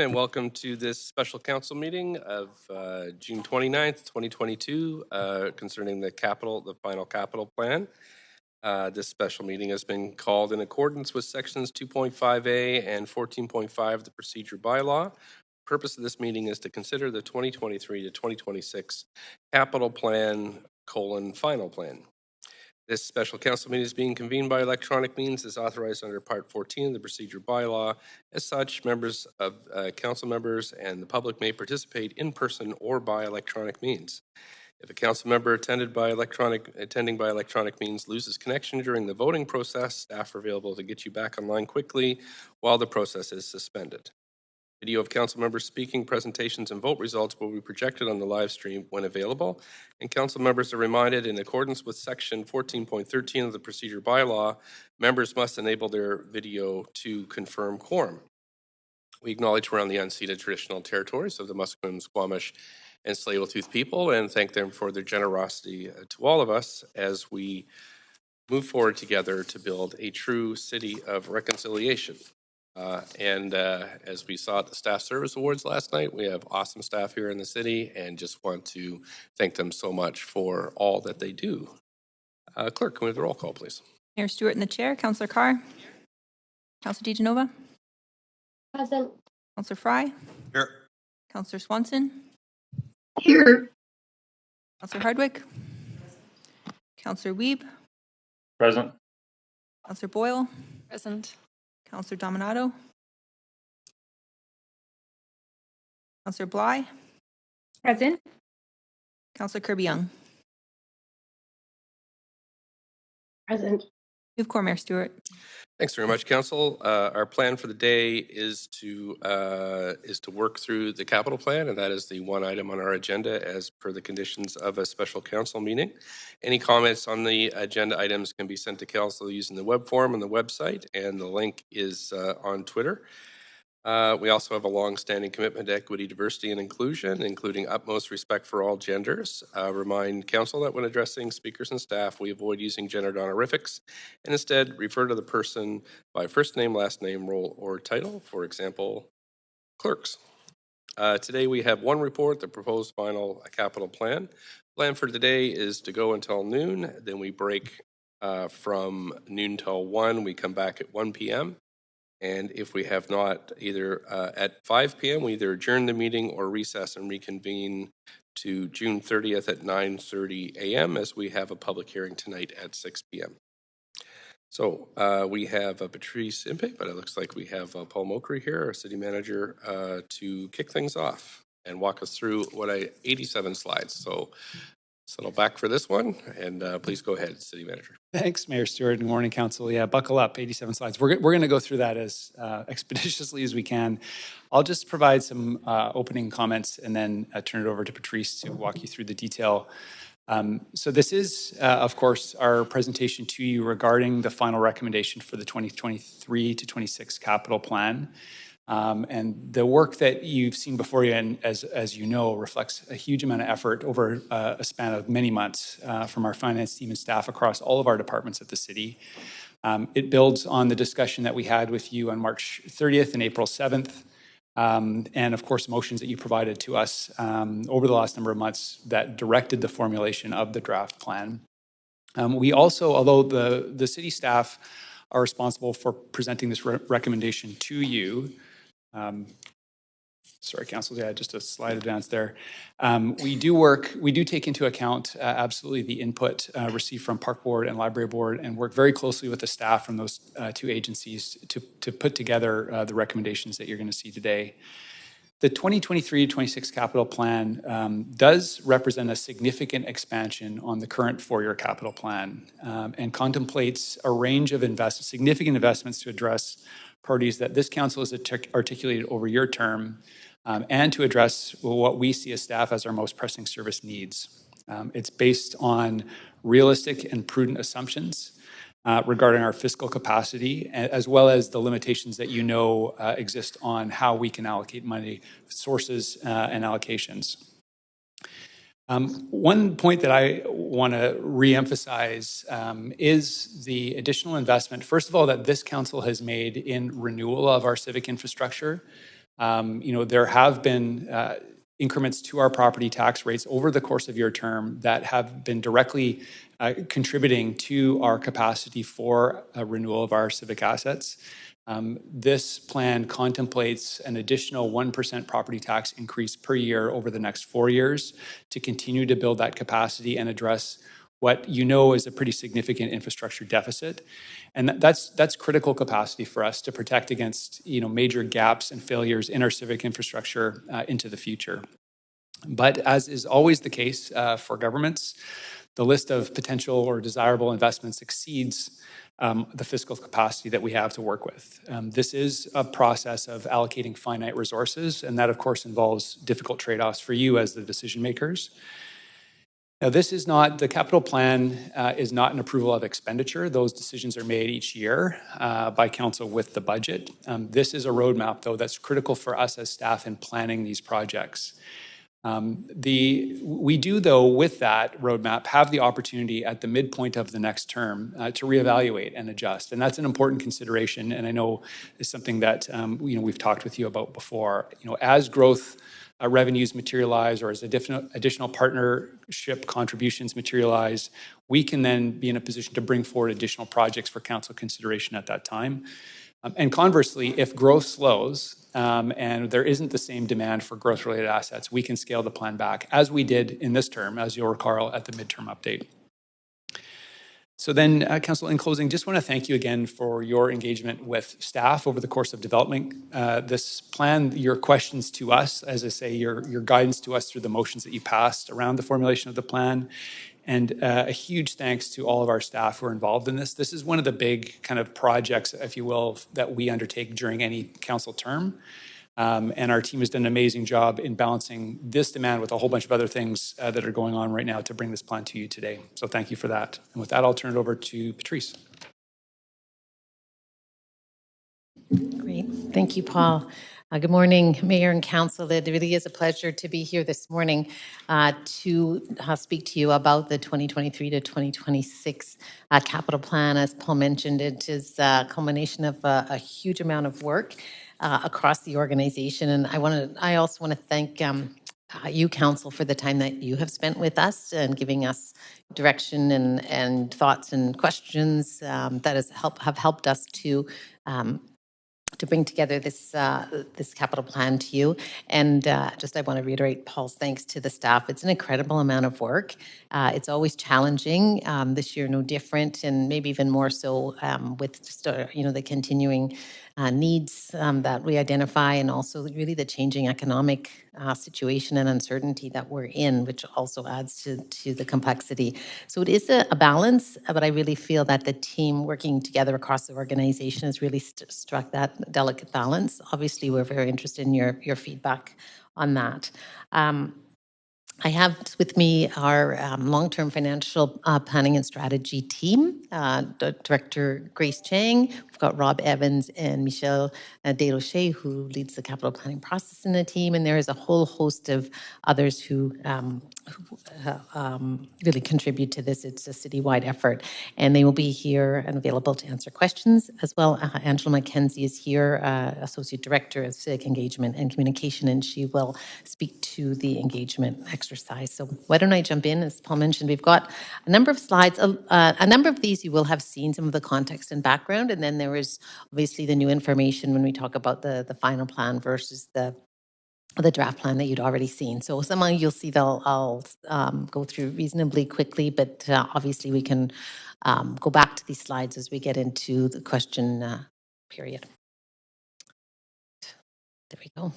And welcome to this special council meeting of June 29th, 2022, concerning the final capital plan. This special meeting has been called in accordance with sections 2.5A and 14.5 of the procedure bylaw. The purpose of this meeting is to consider the 2023 to 2026 capital plan final plan. This special council meeting is being convened by electronic means as authorized under Part 14 of the procedure bylaw. As such, members of council members and the public may participate in person or by electronic means. If a council member attending by electronic means loses connection during the voting process, staff are available to get you back online quickly while the process is suspended. Video of council members speaking, presentations, and vote results will be projected on the live stream when available. And council members are reminded, in accordance with section 14.13 of the procedure bylaw, members must enable their video to confirm quorum. We acknowledge we're on the unceded traditional territories of the Musqueam, Squamish, and Tsleil-Waututh people, and thank them for their generosity to all of us as we move forward together to build a true city of reconciliation. As we saw at the Staff Service Awards last night, we have awesome staff here in the city and just want to thank them so much for all that they do. Clerk, can we have the roll call, please? Mayor Stewart in the chair. Councillor Carr. Councillor DiGenova. Present. Councillor Fry. Here. Councillor Swanson. Here. Councillor Hardwick. Councillor Wiebe. Present. Councillor Boyle. Present. Councillor Dominato. Councillor Bly. Present. Councillor Kirby-Yung. Present. You have quorum, Mayor Stewart. Thanks very much, Council. Our plan for the day is to work through the capital plan, and that is the one item on our agenda as per the conditions of a special council meeting. Any comments on the agenda items can be sent to Council using the web form on the website, and the link is on Twitter. We also have a long-standing commitment to equity, diversity, and inclusion, including utmost respect for all genders. Remind Council that when addressing speakers and staff, we avoid using gendered honorifics and instead refer to the person by first name, last name, role, or title. For example, clerks. Today we have one report, the proposed final capital plan. Plan for today is to go until noon. Then we break from noon till 1. We come back at 1 p.m. And if we have not, either at 5 p.m., we either adjourn the meeting or recess and reconvene to June 30th at 9:30 a.m. as we have a public hearing tonight at 6 p.m. So we have Patrice Impey, but it looks like we have Paul Mokry here, our city manager, to kick things off and walk us through 87 slides. So settle back for this one, and please go ahead, City Manager. Thanks, Mayor Stewart. Good morning, Council. Yeah, buckle up, 87 slides. We're going to go through that as expeditiously as we can. I'll just provide some opening comments and then turn it over to Patrice to walk you through the detail. So this is, of course, our presentation to you regarding the final recommendation for the 2023 to 26 capital plan. And the work that you've seen before you, and as you know, reflects a huge amount of effort over a span of many months from our finance team and staff across all of our departments at the city. It builds on the discussion that we had with you on March 30th and April 7th, and of course, motions that you provided to us over the last number of months that directed the formulation of the draft plan. We also, although the city staff are responsible for presenting this recommendation to you, sorry, Council, yeah, just a slide advance there. We do take into account absolutely the input received from Park Board and Library Board and work very closely with the staff from those two agencies to put together the recommendations that you're going to see today. The 2023-26 capital plan does represent a significant expansion on the current four-year capital plan and contemplates a range of significant investments to address priorities that this council has articulated over your term and to address what we see as staff as our most pressing service needs. It's based on realistic and prudent assumptions regarding our fiscal capacity, as well as the limitations that you know exist on how we can allocate money, sources, and allocations. One point that I want to reemphasize is the additional investment, first of all, that this council has made in renewal of our civic infrastructure. There have been increments to our property tax rates over the course of your term that have been directly contributing to our capacity for a renewal of our civic assets. This plan contemplates an additional 1% property tax increase per year over the next 4 years to continue to build that capacity and address what is a pretty significant infrastructure deficit. And that's critical capacity for us to protect against major gaps and failures in our civic infrastructure into the future. But as is always the case for governments, the list of potential or desirable investments exceeds the fiscal capacity that we have to work with. This is a process of allocating finite resources, and that, of course, involves difficult trade-offs for you as the decision makers. Now, the capital plan is not an approval of expenditure. Those decisions are made each year by council with the budget. This is a roadmap, though, that's critical for us as staff in planning these projects. We do, though, with that roadmap, have the opportunity at the midpoint of the next term to reevaluate and adjust. And that's an important consideration, and I know is something that we've talked with you about before. As growth revenues materialize or as additional partnership contributions materialize, we can then be in a position to bring forward additional projects for council consideration at that time. And conversely, if growth slows and there isn't the same demand for growth-related assets, we can scale the plan back, as we did in this term, as you'll recall at the midterm update. So then, Council, in closing, just want to thank you again for your engagement with staff over the course of development. This plan, your questions to us, as I say, your guidance to us through the motions that you passed around the formulation of the plan, and a huge thanks to all of our staff who are involved in this. This is one of the big kind of projects, if you will, that we undertake during any council term. And our team has done an amazing job in balancing this demand with a whole bunch of other things that are going on right now to bring this plan to you today. So thank you for that. And with that, I'll turn it over to Patrice. Great. Thank you, Paul. Good morning, Mayor and Council. It really is a pleasure to be here this morning to speak to you about the 2023 to 2026 capital plan. As Paul mentioned, it is a culmination of a huge amount of work across the organization. And I also want to thank you, Council, for the time that you have spent with us and giving us direction and thoughts and questions that have helped us to bring together this capital plan to you. And I want to reiterate Paul's thanks to the staff. It's an incredible amount of work. It's always challenging. This year, no different, and maybe even more so with just the continuing needs that we identify, and also really the changing economic situation and uncertainty that we're in, which also adds to the complexity. So it is a balance, but I really feel that the team working together across the organization has really struck that delicate balance. Obviously, we're very interested in your feedback on that. I have with me our long-term financial planning and strategy team, Director Grace Chang. We've got Rob Evans and Michelle Desrochers, who leads the capital planning process in the team. And there is a whole host of others who really contribute to this. It's a citywide effort. And they will be here and available to answer questions as well. Angela McKenzie is here, Associate Director of Civic Engagement and Communication, and she will speak to the engagement exercise. So why don't I jump in? As Paul mentioned, we've got a number of slides. A number of these you will have seen some of the context and background, and then there is obviously the new information when we talk about the final plan versus the draft plan that you'd already seen. So some of you'll see I'll go through reasonably quickly, but obviously we can go back to these slides as we get into the question period. There we go.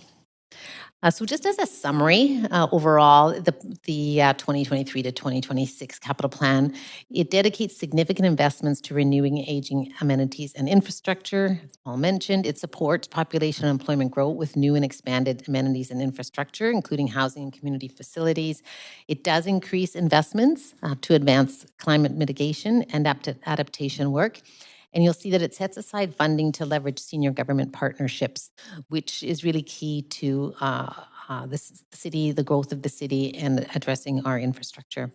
So just as a summary, overall, the 2023 to 2026 capital plan, it dedicates significant investments to renewing aging amenities and infrastructure. As Paul mentioned, it supports population and employment growth with new and expanded amenities and infrastructure, including housing and community facilities. It does increase investments to advance climate mitigation and adaptation work. And you'll see that it sets aside funding to leverage senior government partnerships, which is really key to the city, the growth of the city, and addressing our infrastructure.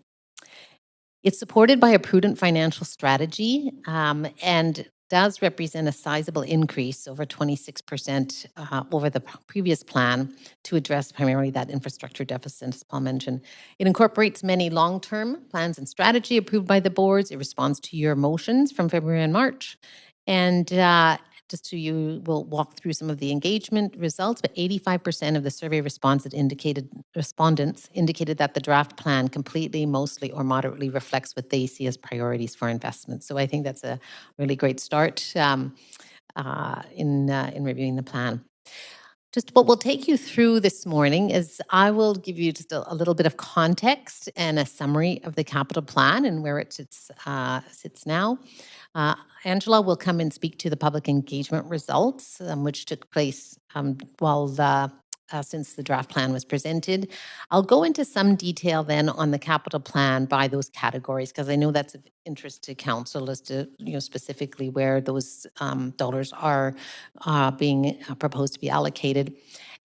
It's supported by a prudent financial strategy, and does represent a sizable increase over 26% over the previous plan to address primarily that infrastructure deficit, as Paul mentioned. It incorporates many long-term plans and strategy approved by the boards. It responds to your motions from February and March. And just so you will walk through some of the engagement results, but 85% of the survey respondents indicated that the draft plan completely, mostly, or moderately reflects what they see as priorities for investment. So I think that's a really great start in reviewing the plan. Just what we'll take you through this morning is I will give you just a little bit of context and a summary of the capital plan and where it sits now. Angela will come and speak to the public engagement results, which took place since the draft plan was presented. I'll go into some detail then on the capital plan by those categories, because I know that's of interest to council as to specifically where those dollars are being proposed to be allocated.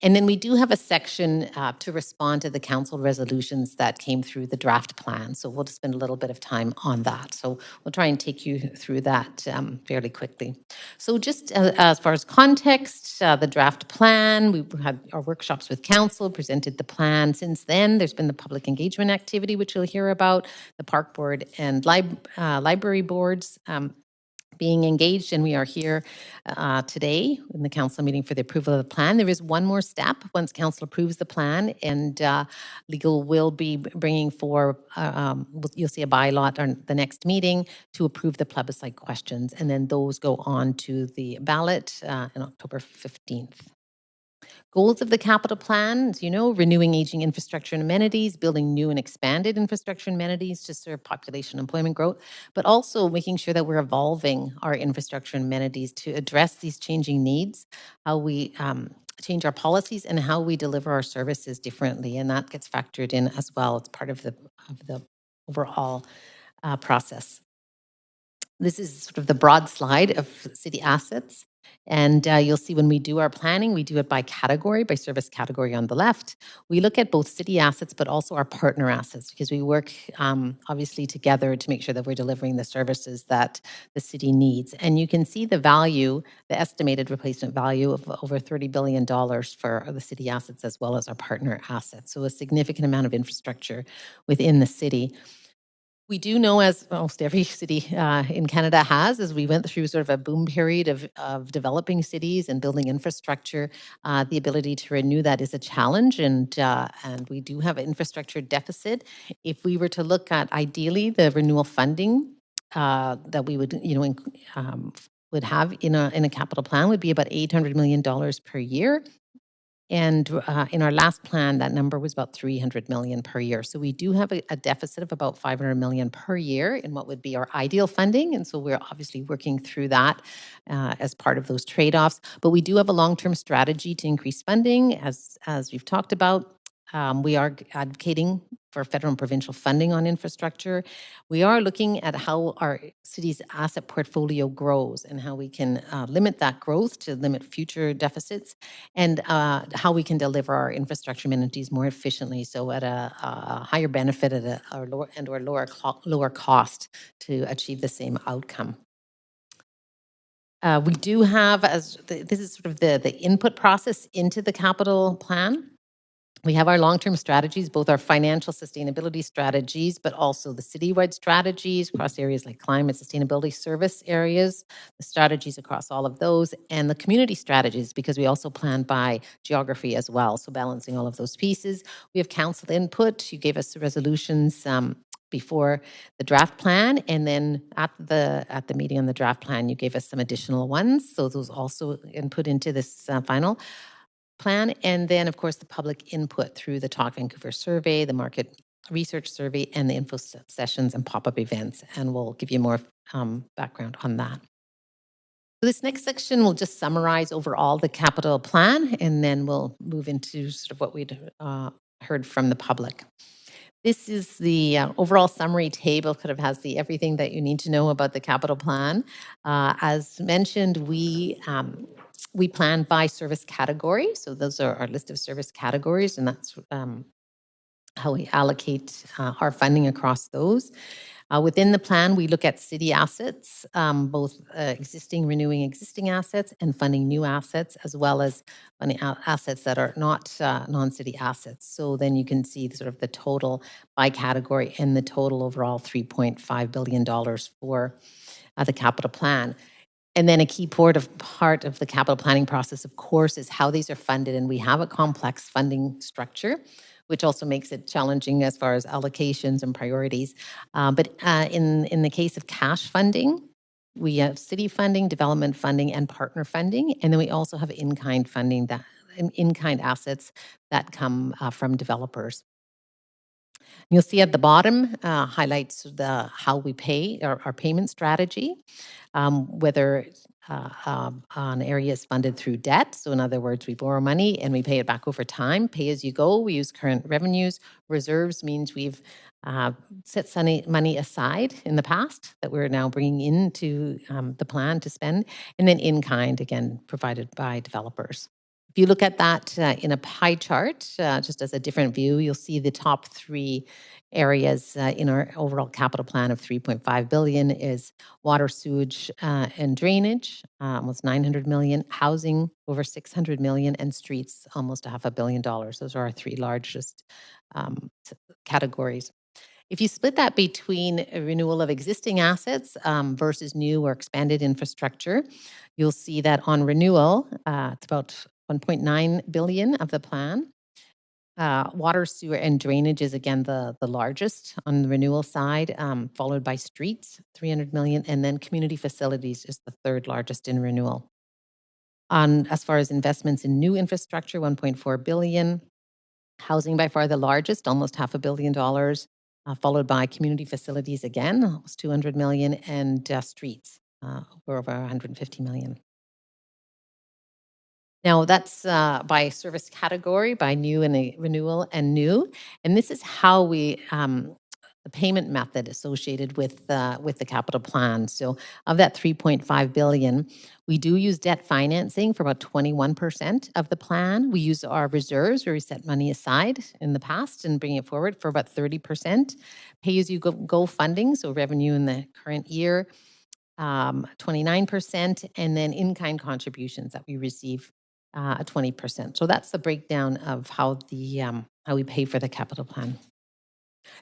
And then we do have a section to respond to the council resolutions that came through the draft plan. So we'll just spend a little bit of time on that. So we'll try and take you through that fairly quickly. So just as far as context, the draft plan, we had our workshops with council, presented the plan. Since then, there's been the public engagement activity, which you'll hear about, the park board and library boards being engaged, and we are here today in the council meeting for the approval of the plan. There is one more step once council approves the plan, and legal will be bringing for, you'll see a bylaw on the next meeting to approve the plebiscite questions, and then those go on to the ballot on October 15th. Goals of the capital plan, as you know, renewing aging infrastructure and amenities, building new and expanded infrastructure and amenities to serve population employment growth, but also making sure that we're evolving our infrastructure and amenities to address these changing needs, how we change our policies and how we deliver our services differently. And that gets factored in as well. It's part of the overall process. This is sort of the broad slide of city assets. And you'll see when we do our planning, we do it by category, by service category on the left. We look at both city assets, but also our partner assets, because we work obviously together to make sure that we're delivering the services that the city needs. And you can see the value, the estimated replacement value of over $30 billion for the city assets as well as our partner assets. So a significant amount of infrastructure within the city. We do know, as almost every city in Canada has, as we went through sort of a boom period of developing cities and building infrastructure, the ability to renew that is a challenge, and we do have an infrastructure deficit. If we were to look at ideally the renewal funding that we would would have in a capital plan would be about $800 million per year. And in our last plan, that number was about $300 million per year. So we do have a deficit of about $500 million per year in what would be our ideal funding. And so we're obviously working through that as part of those trade-offs. But we do have a long-term strategy to increase funding, as we've talked about. We are advocating for federal and provincial funding on infrastructure. We are looking at how our city's asset portfolio grows and how we can limit that growth to limit future deficits, and how we can deliver our infrastructure amenities more efficiently, so at a higher benefit at a lower cost to achieve the same outcome. We do have, this is sort of the input process into the capital plan. We have our long-term strategies, both our financial sustainability strategies, but also the citywide strategies across areas like climate, sustainability, service areas, the strategies across all of those, and the community strategies, because we also plan by geography as well. So balancing all of those pieces. We have council input. You gave us the resolutions before the draft plan, and then at the meeting on the draft plan, you gave us some additional ones. So those also input into this final plan. And then, of course, the public input through the Talk Vancouver survey, the market research survey, and the info sessions and pop-up events. And we'll give you more background on that. So this next section will just summarize overall the capital plan, and then we'll move into sort of what we'd heard from the public. This is the overall summary table, kind of has everything that you need to know about the capital plan. As mentioned, we plan by service category. So those are our list of service categories, and that's how we allocate our funding across those. Within the plan, we look at city assets, both renewing existing assets and funding new assets, as well as funding assets that are not non-city assets. So then you can see sort of the total by category and the total overall $3.5 billion for the capital plan. And then a key part of the capital planning process, of course, is how these are funded. And we have a complex funding structure, which also makes it challenging as far as allocations and priorities. But in the case of cash funding, we have city funding, development funding, and partner funding. And then we also have in-kind funding, in-kind assets that come from developers. You'll see at the bottom highlights how we pay, our payment strategy, whether on areas funded through debt. So in other words, we borrow money and we pay it back over time. Pay as you go, we use current revenues. Reserves means we've set money aside in the past that we're now bringing into the plan to spend. And then in-kind, again, provided by developers. If you look at that in a pie chart, just as a different view, you'll see the top three areas in our overall capital plan of $3.5 billion is water, sewage, and drainage, almost $900 million, housing over $600 million, and streets almost $500 million. Those are our three largest categories. If you split that between a renewal of existing assets versus new or expanded infrastructure, you'll see that on renewal, it's about $1.9 billion of the plan. Water, sewer, and drainage is again the largest on the renewal side, followed by streets, $300 million, and then community facilities is the third largest in renewal. As far as investments in new infrastructure, $1.4 billion. Housing by far the largest, almost $500 million, followed by community facilities again, almost $200 million, and streets, over $150 million. Now that's by service category, by new and renewal and new. And this is how we, the payment method associated with the capital plan. So of that $3.5 billion, we do use debt financing for about 21% of the plan. We use our reserves where we set money aside in the past and bring it forward for about 30%. Pay-as-you-go funding, so revenue in the current year, 29%, and then in-kind contributions that we receive at 20%. So that's the breakdown of how we pay for the capital plan.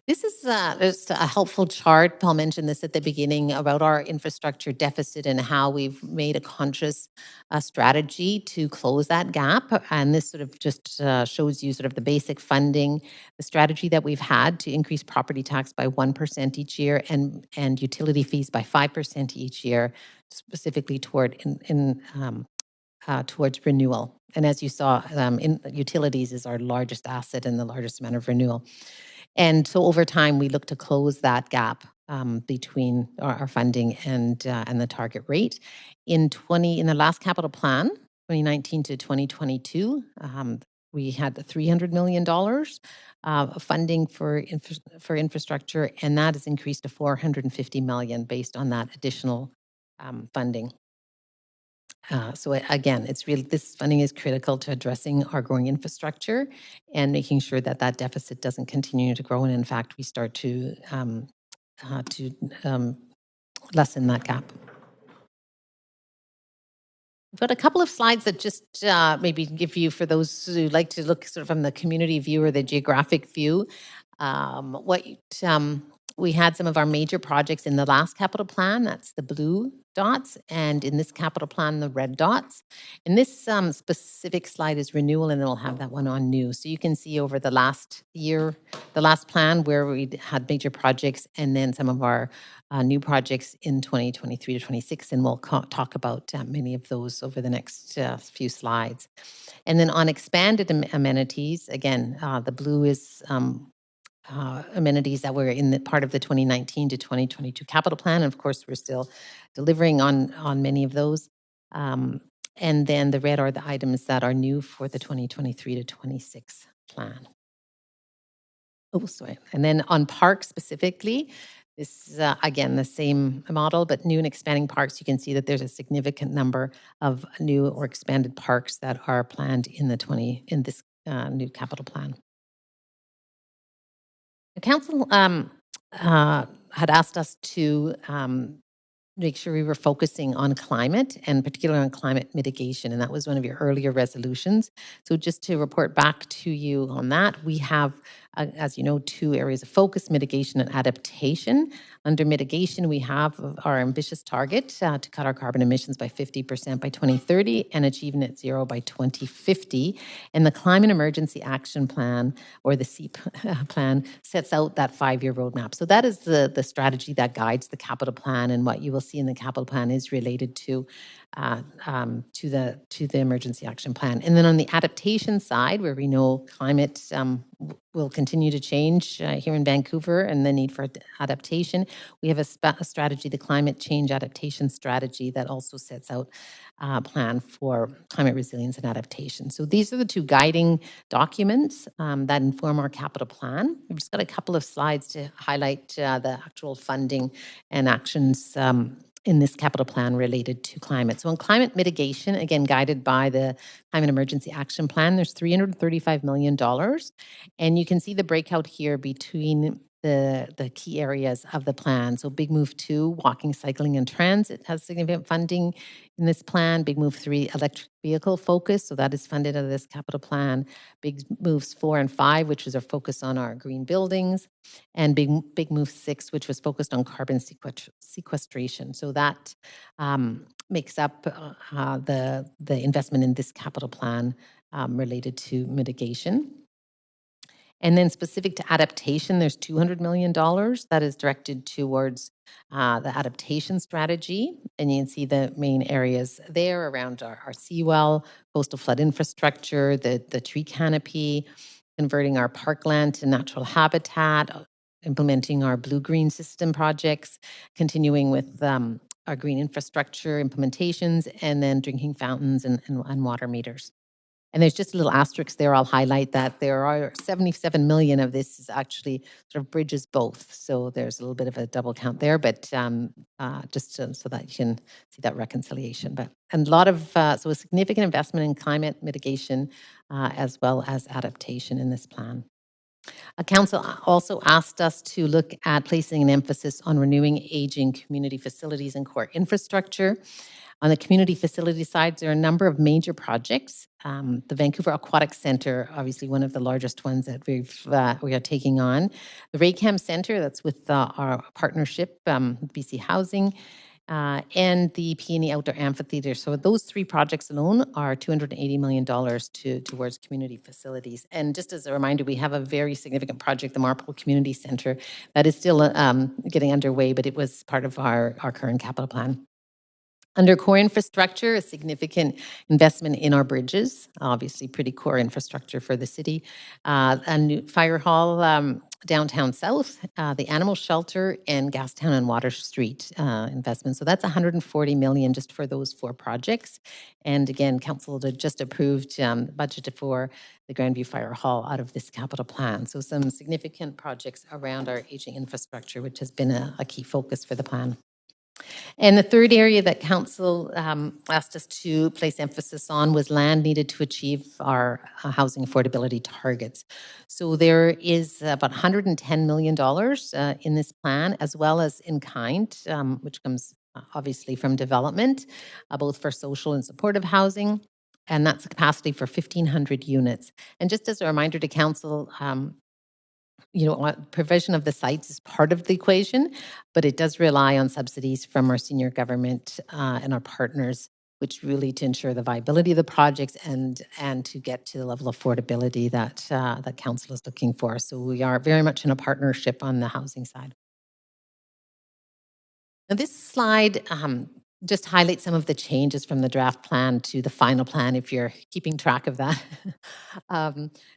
This is just a helpful chart. Paul mentioned this at the beginning about our infrastructure deficit and how we've made a conscious strategy to close that gap. And this sort of just shows you sort of the basic funding, the strategy that we've had to increase property tax by 1% each year and utility fees by 5% each year, specifically towards renewal. And as you saw, utilities is our largest asset and the largest amount of renewal. And so over time, we look to close that gap between our funding and the target rate. In the last capital plan, 2019 to 2022, we had $300 million of funding for infrastructure, and that has increased to $450 million based on that additional funding. So again, this funding is critical to addressing our growing infrastructure and making sure that that deficit doesn't continue to grow. And in fact, we start to lessen that gap. I've got a couple of slides that just maybe give you, for those who like to look sort of from the community view or the geographic view, we had some of our major projects in the last capital plan. That's the blue dots. And in this capital plan, the red dots. And this specific slide is renewal, and then we'll have that one on new. So you can see over the last year, the last plan where we had major projects, and then some of our new projects in 2023 to 26. And we'll talk about many of those over the next few slides. And then on expanded amenities, again, the blue is amenities that were in the part of the 2019 to 2022 capital plan. And of course, we're still delivering on many of those. And then the red are the items that are new for the 2023 to 26 plan. Oh, sorry. And then on parks specifically, this is, again, the same model, but new and expanding parks, you can see that there's a significant number of new or expanded parks that are planned in this new capital plan. The council had asked us to make sure we were focusing on climate and particularly on climate mitigation. And that was one of your earlier resolutions. So just to report back to you on that, we have, as you know, two areas of focus, mitigation and adaptation. Under mitigation, we have our ambitious target to cut our carbon emissions by 50% by 2030 and achieve net zero by 2050. And the Climate Emergency Action Plan, or the CEAP plan, sets out that 5-year roadmap. So that is the strategy that guides the capital plan, and what you will see in the capital plan is related to the emergency action plan. And then on the adaptation side, where we know climate will continue to change here in Vancouver and the need for adaptation, we have a strategy, the Climate Change Adaptation Strategy, that also sets out a plan for climate resilience and adaptation. So these are the two guiding documents that inform our capital plan. We've just got a couple of slides to highlight the actual funding and actions in this capital plan related to climate. So on climate mitigation, again, guided by the Climate Emergency Action Plan, there's $335 million. And you can see the breakout here between the key areas of the plan. So Big Move 2, walking, cycling, and transit has significant funding in this plan. Big Move 3, electric vehicle focus, so that is funded out of this capital plan. Big Moves 4 and 5, which was our focus on our green buildings, and Big Move 6, which was focused on carbon sequestration. So that makes up the investment in this capital plan related to mitigation. And then specific to adaptation, there's $200 million that is directed towards the adaptation strategy. And you can see the main areas there around our seawall, coastal flood infrastructure, the tree canopy, converting our parkland to natural habitat, implementing our blue-green system projects, continuing with our green infrastructure implementations, and then drinking fountains and water meters. And there's just a little asterisk there. I'll highlight that there are 77 million of this is actually sort of bridges both. So there's a little bit of a double count there, but just so that you can see that reconciliation. But and a lot of, so a significant investment in climate mitigation as well as adaptation in this plan. Council also asked us to look at placing an emphasis on renewing aging community facilities and core infrastructure. On the community facility side, there are a number of major projects. The Vancouver Aquatic Centre, obviously one of the largest ones that we are taking on. The Raycam Centre, that's with our partnership, BC Housing, and the Peony Outdoor Amphitheatre. So those three projects alone are $280 million towards community facilities. And just as a reminder, we have a very significant project, the Marple Community Centre, that is still getting underway, but it was part of our current capital plan. Under core infrastructure, a significant investment in our bridges, obviously pretty core infrastructure for the city. A new fire hall downtown south, the animal shelter, and Gastown and Water Street investment. So that's $140 million just for those 4 projects. And again, council just approved budget for the Grandview Fire Hall out of this capital plan. So some significant projects around our aging infrastructure, which has been a key focus for the plan. And the third area that council asked us to place emphasis on was land needed to achieve our housing affordability targets. So there is about $110 million in this plan, as well as in kind, which comes obviously from development, both for social and supportive housing. And that's a capacity for 1,500 units. And just as a reminder to council, provision of the sites is part of the equation, but it does rely on subsidies from our senior government and our partners, which really to ensure the viability of the projects and to get to the level of affordability that that council is looking for. So we are very much in a partnership on the housing side. Now this slide just highlights some of the changes from the draft plan to the final plan, if you're keeping track of that.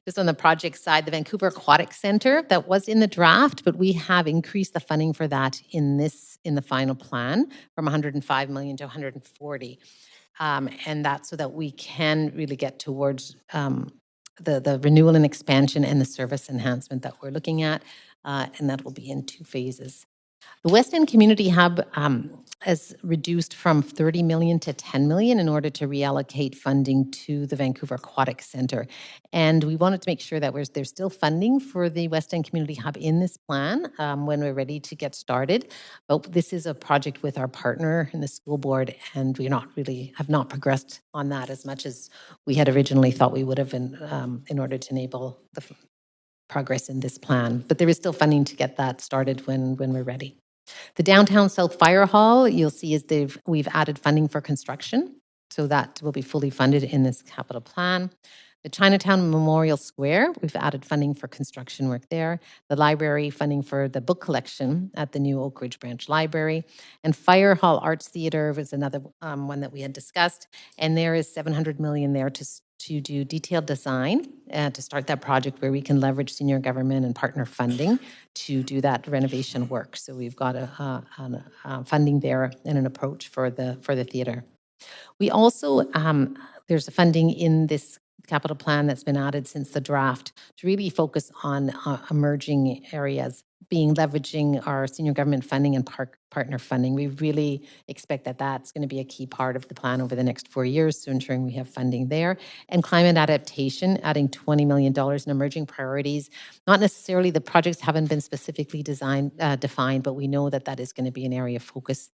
Just on the project side, the Vancouver Aquatic Centre, that was in the draft, but we have increased the funding for that in the final plan from 105 million to 140. And that's so that we can really get towards the renewal and expansion and the service enhancement that we're looking at, and that will be in 2 phases. The West End Community Hub has reduced from 30 million to 10 million in order to reallocate funding to the Vancouver Aquatic Centre. And we wanted to make sure that there's still funding for the West End Community Hub in this plan when we're ready to get started. But this is a project with our partner in the school board, and we have not progressed on that as much as we had originally thought we would have in order to enable the progress in this plan. But there is still funding to get that started when we're ready. The Downtown South Fire Hall, you'll see is we've added funding for construction, so that will be fully funded in this capital plan. The Chinatown Memorial Square, we've added funding for construction work there. The library, funding for the book collection at the new Oak Ridge Branch Library. And Fire Hall Arts Theatre was another one that we had discussed. And there is $700 million there to do detailed design to start that project where we can leverage senior government and partner funding to do that renovation work. So we've got a funding there and an approach for the theatre. We also, there's a funding in this capital plan that's been added since the draft to really focus on emerging areas, leveraging our senior government funding and partner funding. We really expect that that's going to be a key part of the plan over the next 4 years, so ensuring we have funding there. And climate adaptation, adding $20 million in emerging priorities. Not necessarily, the projects haven't been specifically defined, but we know that that is going to be an area of focus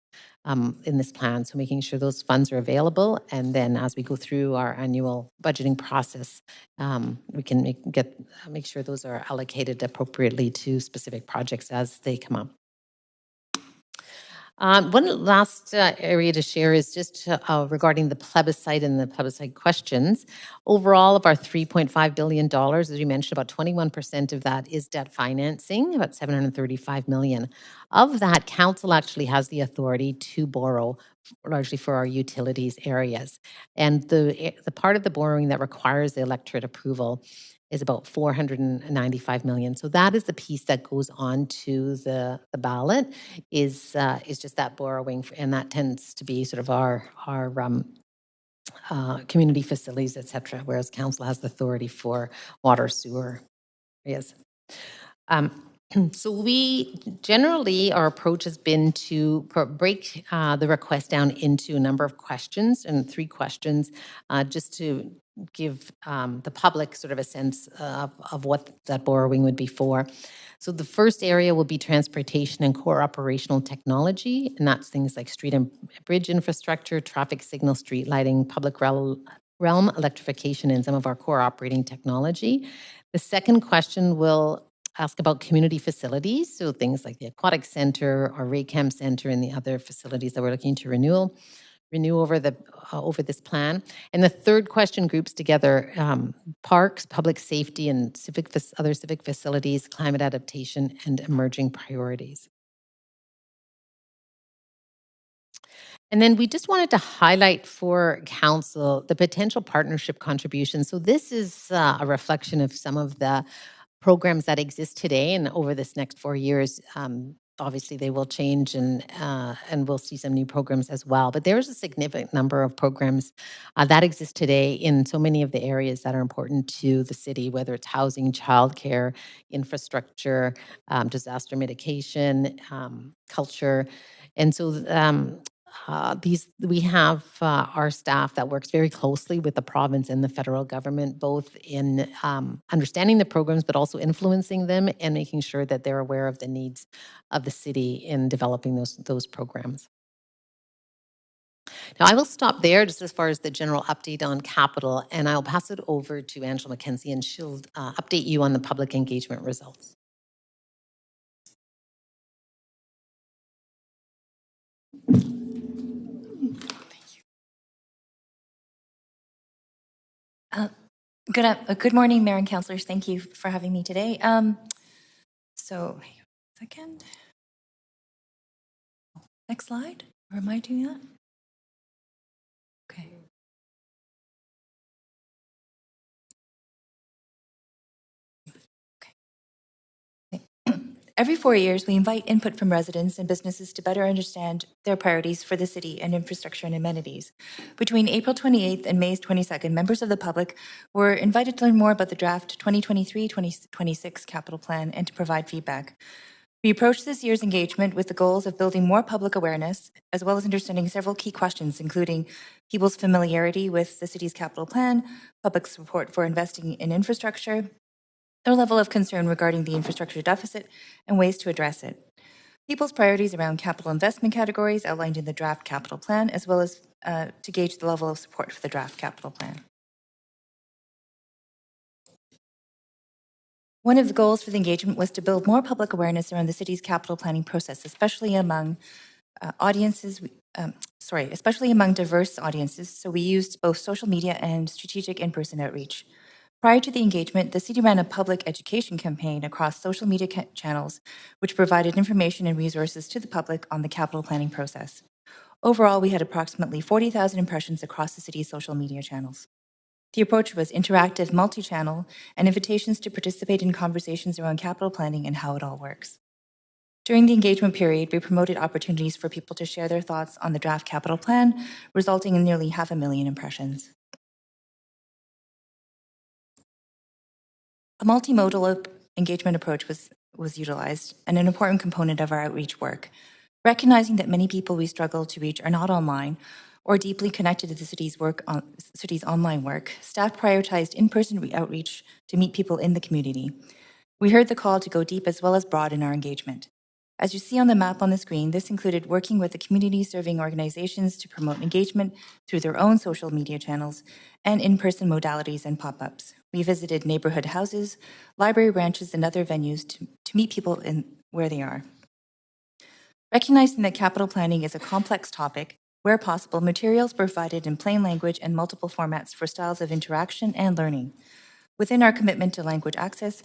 in this plan. So making sure those funds are available, and then as we go through our annual budgeting process, we can make sure those are allocated appropriately to specific projects as they come up. One last area to share is just regarding the plebiscite and the plebiscite questions. Overall, of our $3.5 billion, as you mentioned, about 21% of that is debt financing, about $735 million. Of that, Council actually has the authority to borrow largely for our utilities areas. And the part of the borrowing that requires the electorate approval is about $495 million. So that is the piece that goes on to the ballot, is just that borrowing, and that tends to be sort of our community facilities, et cetera, whereas Council has the authority for water, sewer areas. So we generally, our approach has been to break the request down into a number of questions, and 3 questions, just to give the public sort of a sense of what that borrowing would be for. So the first area will be transportation and core operational technology, and that's things like street and bridge infrastructure, traffic signal, street lighting, public realm electrification, and some of our core operating technology. The second question will ask about community facilities, so things like the Aquatic Centre or Raycam Centre and the other facilities that we're looking to renew over this plan. And the third question groups together parks, public safety, and other civic facilities, climate adaptation, and emerging priorities. And then we just wanted to highlight for Council the potential partnership contributions. So this is a reflection of some of the programs that exist today, and over this next 4 years, obviously they will change, and we'll see some new programs as well. But there's a significant number of programs that exist today in so many of the areas that are important to the city, whether it's housing, childcare, infrastructure, disaster mitigation, culture. And so we have our staff that works very closely with the province and the federal government, both in understanding the programs, but also influencing them and making sure that they're aware of the needs of the city in developing those programs. Now, I will stop there just as far as the general update on capital, and I'll pass it over to Angela McKenzie, and she'll update you on the public engagement results. Good morning, Mayor and Councillors. Thank you for having me today. So, second. Next slide. Or am I doing that? Okay. Every 4 years, we invite input from residents and businesses to better understand their priorities for the city and infrastructure and amenities. Between April 28th and May 22nd, members of the public were invited to learn more about the draft 2023-2026 capital plan and to provide feedback. We approached this year's engagement with the goals of building more public awareness, as well as understanding several key questions, including people's familiarity with the city's capital plan, public support for investing in infrastructure, their level of concern regarding the infrastructure deficit, and ways to address it. People's priorities around capital investment categories outlined in the draft capital plan, as well as to gauge the level of support for the draft capital plan. One of the goals for the engagement was to build more public awareness around the city's capital planning process, especially among especially among diverse audiences. So we used both social media and strategic in-person outreach. Prior to the engagement, the city ran a public education campaign across social media channels, which provided information and resources to the public on the capital planning process. Overall, we had approximately 40,000 impressions across the city's social media channels. The approach was interactive, multi-channel, and invitations to participate in conversations around capital planning and how it all works. During the engagement period, we promoted opportunities for people to share their thoughts on the draft capital plan, resulting in nearly 500,000 impressions. A multimodal engagement approach was utilized and an important component of our outreach work. Recognizing that many people we struggle to reach are not online or deeply connected to the city's online work, staff prioritized in-person outreach to meet people in the community. We heard the call to go deep as well as broad in our engagement. As you see on the map on the screen, this included working with the community-serving organizations to promote engagement through their own social media channels and in-person modalities and pop-ups. We visited neighborhood houses, library branches, and other venues to meet people in where they are. Recognizing that capital planning is a complex topic, where possible, materials were provided in plain language and multiple formats for styles of interaction and learning. Within our commitment to language access,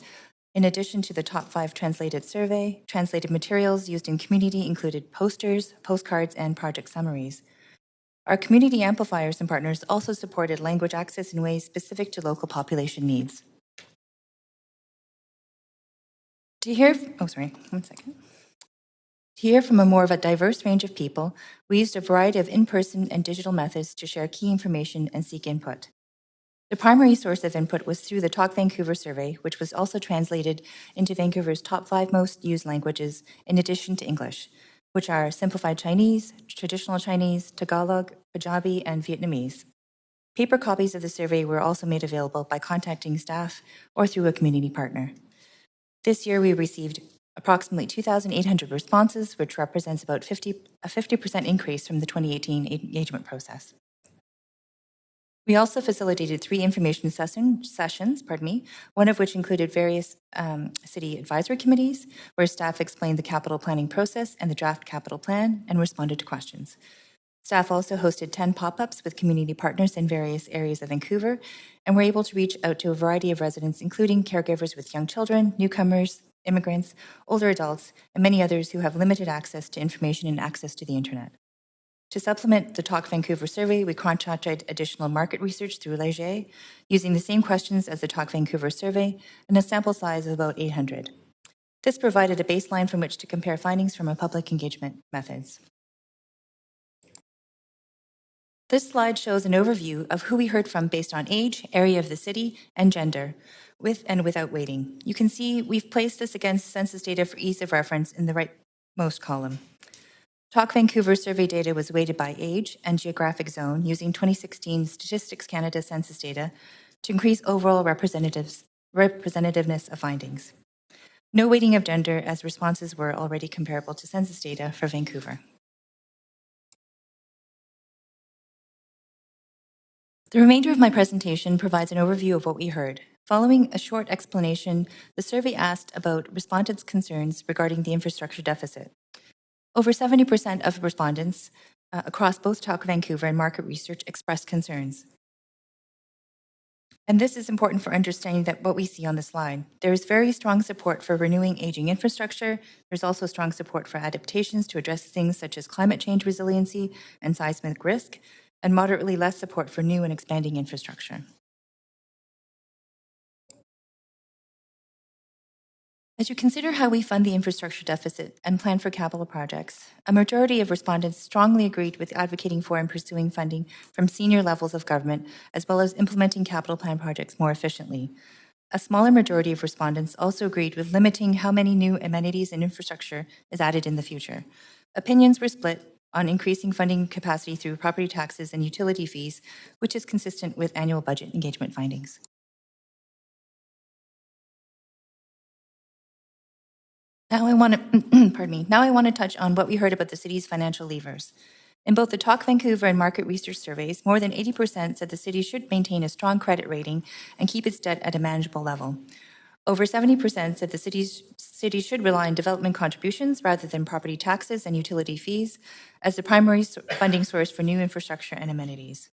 in addition to the top 5 translated survey, translated materials used in community included posters, postcards, and project summaries. Our community amplifiers and partners also supported language access in ways specific to local population needs. To hear from a more of a diverse range of people, we used a variety of in-person and digital methods to share key information and seek input. The primary source of input was through the Talk Vancouver survey, which was also translated into Vancouver's top 5 most used languages, in addition to English, which are Simplified Chinese, Traditional Chinese, Tagalog, Punjabi, and Vietnamese. Paper copies of the survey were also made available by contacting staff or through a community partner. This year, we received approximately 2,800 responses, which represents about a 50% increase from the 2018 engagement process. We also facilitated 3 information sessions, one of which included various city advisory committees, where staff explained the capital planning process and the draft capital plan and responded to questions. Staff also hosted 10 pop-ups with community partners in various areas of Vancouver, and were able to reach out to a variety of residents, including caregivers with young children, newcomers, immigrants, older adults, and many others who have limited access to information and access to the internet. To supplement the Talk Vancouver survey, we contracted additional market research through Leger, using the same questions as the Talk Vancouver survey and a sample size of about 800. This provided a baseline from which to compare findings from our public engagement methods. This slide shows an overview of who we heard from based on age, area of the city, and gender, with and without weighting. You can see we've placed this against census data for ease of reference in the rightmost column. Talk Vancouver survey data was weighted by age and geographic zone using 2016 Statistics Canada census data to increase overall representativeness of findings. No weighting of gender, as responses were already comparable to census data for Vancouver. The remainder of my presentation provides an overview of what we heard. Following a short explanation, the survey asked about respondents' concerns regarding the infrastructure deficit. Over 70% of respondents across both Talk Vancouver and market research expressed concerns. And this is important for understanding that what we see on the slide. There is very strong support for renewing aging infrastructure. There's also strong support for adaptations to address things such as climate change resiliency and seismic risk, and moderately less support for new and expanding infrastructure. As you consider how we fund the infrastructure deficit and plan for capital projects, a majority of respondents strongly agreed with advocating for and pursuing funding from senior levels of government, as well as implementing capital plan projects more efficiently. A smaller majority of respondents also agreed with limiting how many new amenities and infrastructure is added in the future. Opinions were split on increasing funding capacity through property taxes and utility fees, which is consistent with annual budget engagement findings. Now I want to, Now I want to touch on what we heard about the city's financial levers. In both the Talk Vancouver and market research surveys, more than 80% said the city should maintain a strong credit rating and keep its debt at a manageable level. Over 70% said the city should rely on development contributions rather than property taxes and utility fees as the primary funding source for new infrastructure and amenities.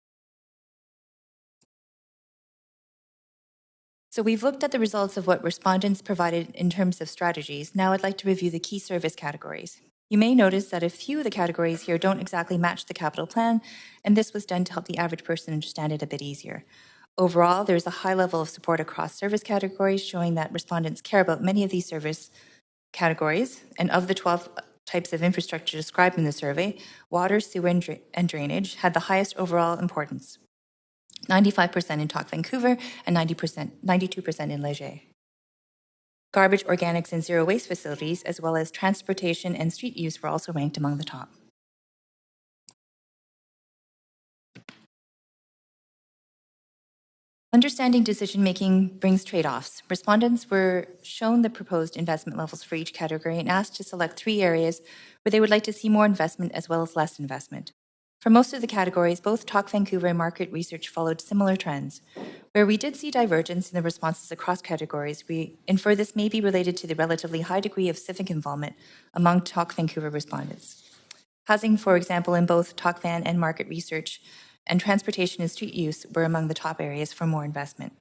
So we've looked at the results of what respondents provided in terms of strategies. Now I'd like to review the key service categories. You may notice that a few of the categories here don't exactly match the capital plan, and this was done to help the average person understand it a bit easier. Overall, there's a high level of support across service categories, showing that respondents care about many of these service categories. And of the 12 types of infrastructure described in the survey, water, sewer, and drainage had the highest overall importance. 95% in Talk Vancouver and 92% in Leger. Garbage, organics, and zero waste facilities, as well as transportation and street use, were also ranked among the top. Understanding decision-making brings trade-offs. Respondents were shown the proposed investment levels for each category and asked to select 3 areas where they would like to see more investment as well as less investment. For most of the categories, both Talk Vancouver and market research followed similar trends. Where we did see divergence in the responses across categories, we infer this may be related to the relatively high degree of civic involvement among Talk Vancouver respondents. Housing, for example, in both Talk Van and market research, and transportation and street use were among the top areas for more investment.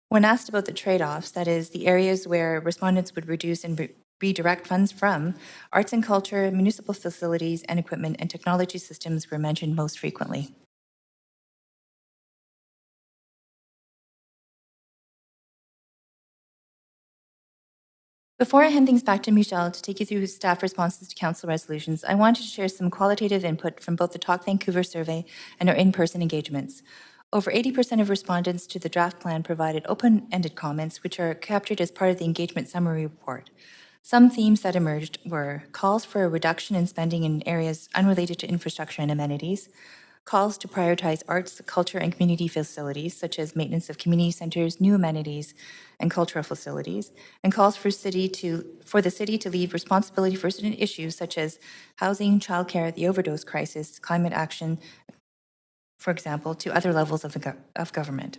When asked about the trade-offs, that is, the areas where respondents would reduce and redirect funds from, arts and culture, municipal facilities and equipment, and technology systems were mentioned most frequently. Before I hand things back to Michelle to take you through staff responses to council resolutions, I wanted to share some qualitative input from both the Talk Vancouver survey and our in-person engagements. Over 80% of respondents to the draft plan provided open-ended comments, which are captured as part of the engagement summary report. Some themes that emerged were calls for a reduction in spending in areas unrelated to infrastructure and amenities, calls to prioritize arts, culture, and community facilities, such as maintenance of community centers, new amenities, and cultural facilities, and calls for the city to leave responsibility for certain issues such as housing, childcare, the overdose crisis, climate action, for example, to other levels of government.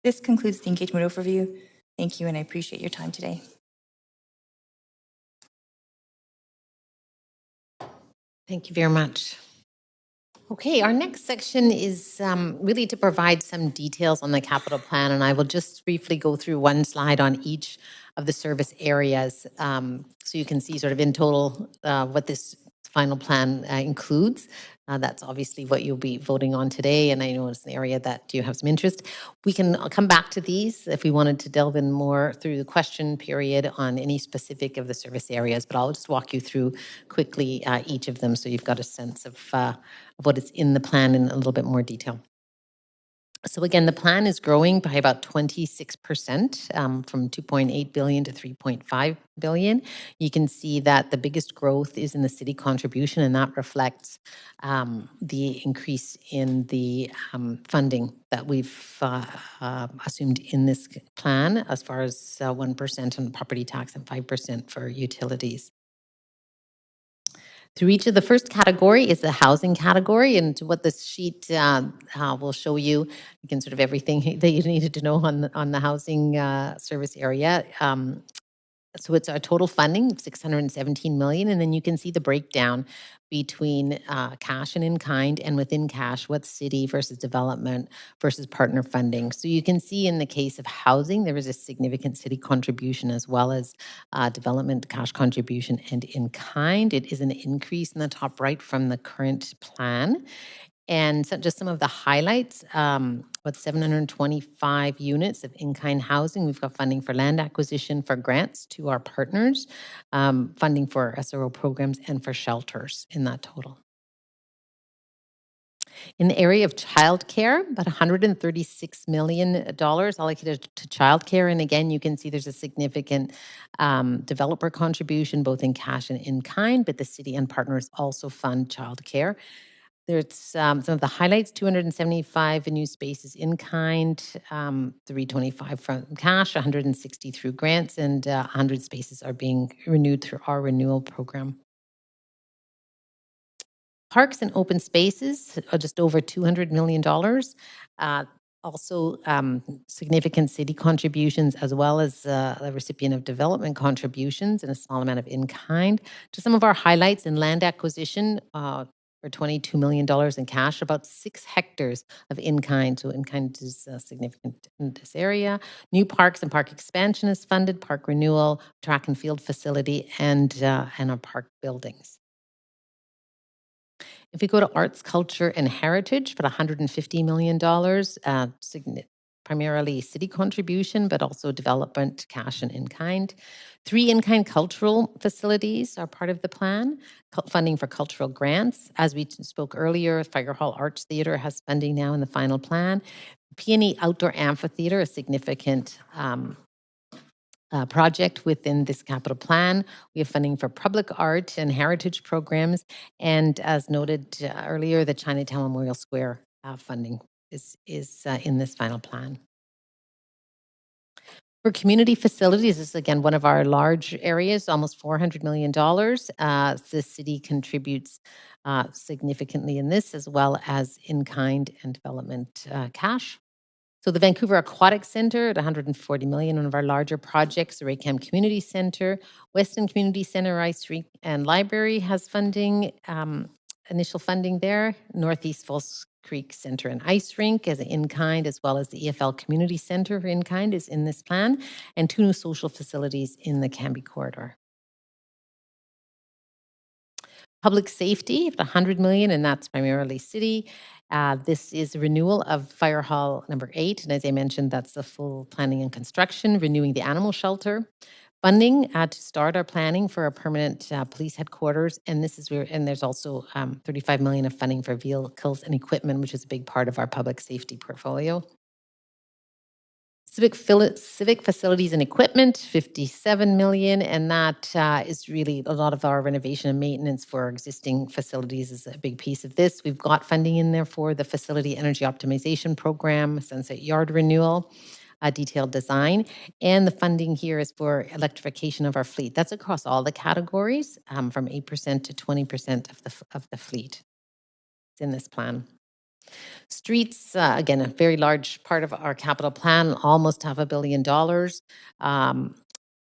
This concludes the engagement overview. Thank you, and I appreciate your time today. Thank you very much. Okay, our next section is really to provide some details on the capital plan, and I will just briefly go through one slide on each of the service areas so you can see sort of in total what this final plan includes. That's obviously what you'll be voting on today, and I know it's an area that you have some interest. We can come back to these if we wanted to delve in more through the question period on any specific of the service areas, but I'll just walk you through quickly each of them so you've got a sense of what is in the plan in a little bit more detail. So again, the plan is growing by about 26% from 2.8 billion to 3.5 billion. You can see that the biggest growth is in the city contribution, and that reflects the increase in the funding that we've assumed in this plan, as far as 1% on property tax and 5% for utilities. Through each of the first category is the housing category, and what this sheet will show you, again, sort of everything that you needed to know on the housing service area. So it's our total funding of 617 million, and then you can see the breakdown between cash and in-kind, and within cash, what's city versus development versus partner funding. So you can see in the case of housing, there is a significant city contribution as well as development cash contribution and in-kind. It is an increase in the top right from the current plan. And so just some of the highlights, with 725 units of in-kind housing. We've got funding for land acquisition, for grants to our partners, funding for SRO programs, and for shelters in that total. In the area of childcare, about $136 million allocated to childcare. And again, you can see there's a significant developer contribution, both in cash and in kind, but the city and partners also fund childcare. There's some of the highlights: 275 new spaces in kind, 325 from cash, 160 through grants, and 100 spaces are being renewed through our renewal program. Parks and open spaces are just over $200 million. Also, significant city contributions, as well as the recipient of development contributions and a small amount of in-kind. To some of our highlights in land acquisition, for $22 million in cash, about 6 hectares of in-kind. So in-kind is significant in this area. New parks and park expansion is funded, park renewal, track and field facility, and our park buildings. If we go to arts, culture, and heritage, about $150 million, primarily city contribution, but also development, cash, and in-kind. 3 in-kind cultural facilities are part of the plan, funding for cultural grants. As we spoke earlier, Fire Hall Arts Theatre has funding now in the final plan. Peony Outdoor Amphitheatre, a significant project within this capital plan. We have funding for public art and heritage programs. And as noted earlier, the Chinatown Memorial Square funding is in this final plan. For community facilities, this is again one of our large areas, almost $400 million. The city contributes significantly in this, as well as in-kind and development cash. So the Vancouver Aquatic Centre at $140 million, one of our larger projects. The Raycam Community Centre, Weston Community Centre, Ice Rink and Library has funding, initial funding there. Northeast Falls Creek Centre and Ice Rink as an in-kind, as well as the EFL Community Centre for in-kind is in this plan, and 2 new social facilities in the Cambie Corridor. Public safety, about $100 million, and that's primarily city. This is a renewal of Fire Hall number 8. And as I mentioned, that's the full planning and construction, renewing the animal shelter. Funding to start our planning for a permanent police headquarters. And this is where, and there's also $35 million of funding for vehicles and equipment, which is a big part of our public safety portfolio. Civic facilities and equipment, $57 million, and that is really a lot of our renovation and maintenance for our existing facilities is a big piece of this. We've got funding in there for the facility energy optimization program, Sunset Yard renewal, detailed design, and the funding here is for electrification of our fleet. That's across all the categories, from 8% to 20% of the fleet. It's in this plan. Streets, again, a very large part of our capital plan, almost $500 million.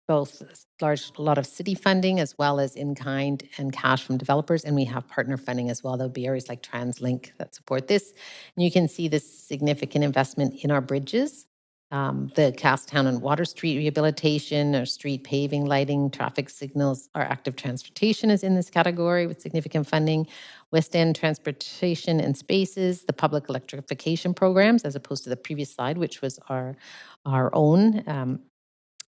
Both a lot of city funding as well as in-kind and cash from developers, and we have partner funding as well. There'll be areas like TransLink that support this. And you can see this significant investment in our bridges, the Castletown and Water Street rehabilitation, or street paving, lighting, traffic signals. Our active transportation is in this category with significant funding. West End transportation and spaces, the public electrification programs, as opposed to the previous slide, which was our own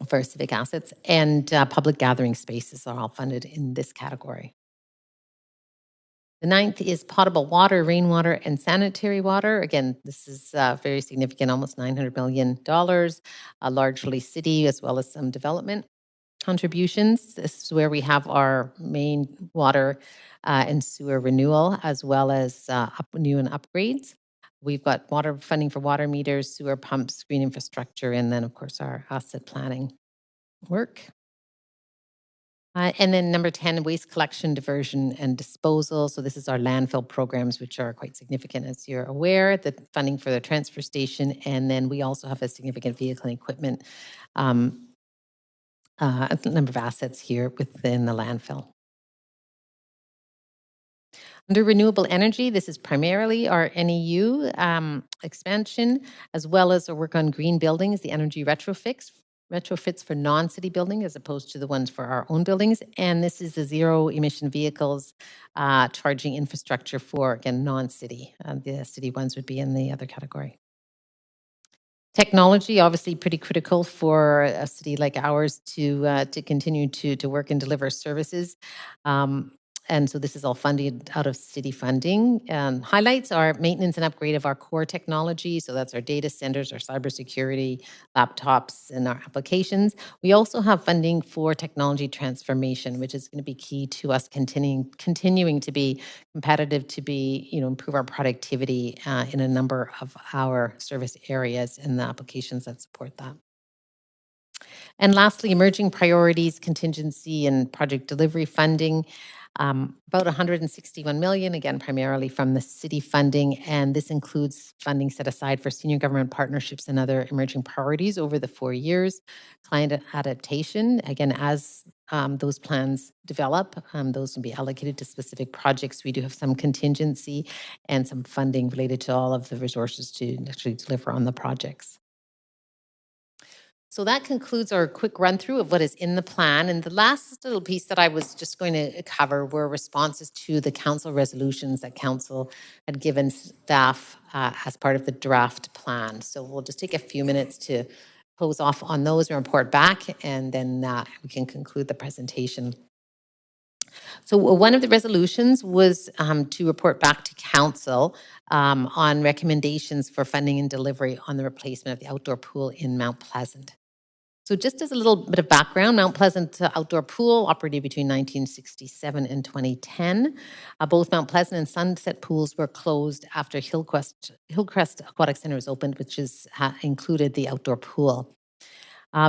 for civic assets, and public gathering spaces are all funded in this category. The 9th is potable water, rainwater, and sanitary water. Again, this is very significant, almost $900 million, largely city as well as some development contributions. This is where we have our main water and sewer renewal, as well as new and upgrades. We've got water funding for water meters, sewer pumps, green infrastructure, and then, of course, our asset planning work. And then number 10, waste collection, diversion, and disposal. So this is our landfill programs, which are quite significant, as you're aware, the funding for the transfer station. And then we also have a significant vehicle and equipment number of assets here within the landfill. Under renewable energy, this is primarily our NEU expansion, as well as our work on green buildings, the energy retrofits for non-city buildings as opposed to the ones for our own buildings. And this is the zero emission vehicles charging infrastructure for, again, non-city. The city ones would be in the other category. Technology, obviously pretty critical for a city like ours to continue to work and deliver services. And so this is all funded out of city funding. Highlights are maintenance and upgrade of our core technology. So that's our data centers, our cybersecurity, laptops, and our applications. We also have funding for technology transformation, which is going to be key to us continuing to be competitive, to be, improve our productivity in a number of our service areas and the applications that support that. And lastly, emerging priorities, contingency, and project delivery funding. About 161 million, again, primarily from the city funding. And this includes funding set aside for senior government partnerships and other emerging priorities over the 4 years. Client adaptation, again, as those plans develop, those will be allocated to specific projects. We do have some contingency and some funding related to all of the resources to actually deliver on the projects. So that concludes our quick run through of what is in the plan. And the last little piece that I was just going to cover were responses to the council resolutions that council had given staff as part of the draft plan. So we'll just take a few minutes to close off on those and report back, and then we can conclude the presentation. So one of the resolutions was to report back to council on recommendations for funding and delivery on the replacement of the outdoor pool in Mount Pleasant. So just as a little bit of background, Mount Pleasant Outdoor Pool operated between 1967 and 2010. Both Mount Pleasant and Sunset pools were closed after Hillcrest Aquatic Center was opened, which included the outdoor pool.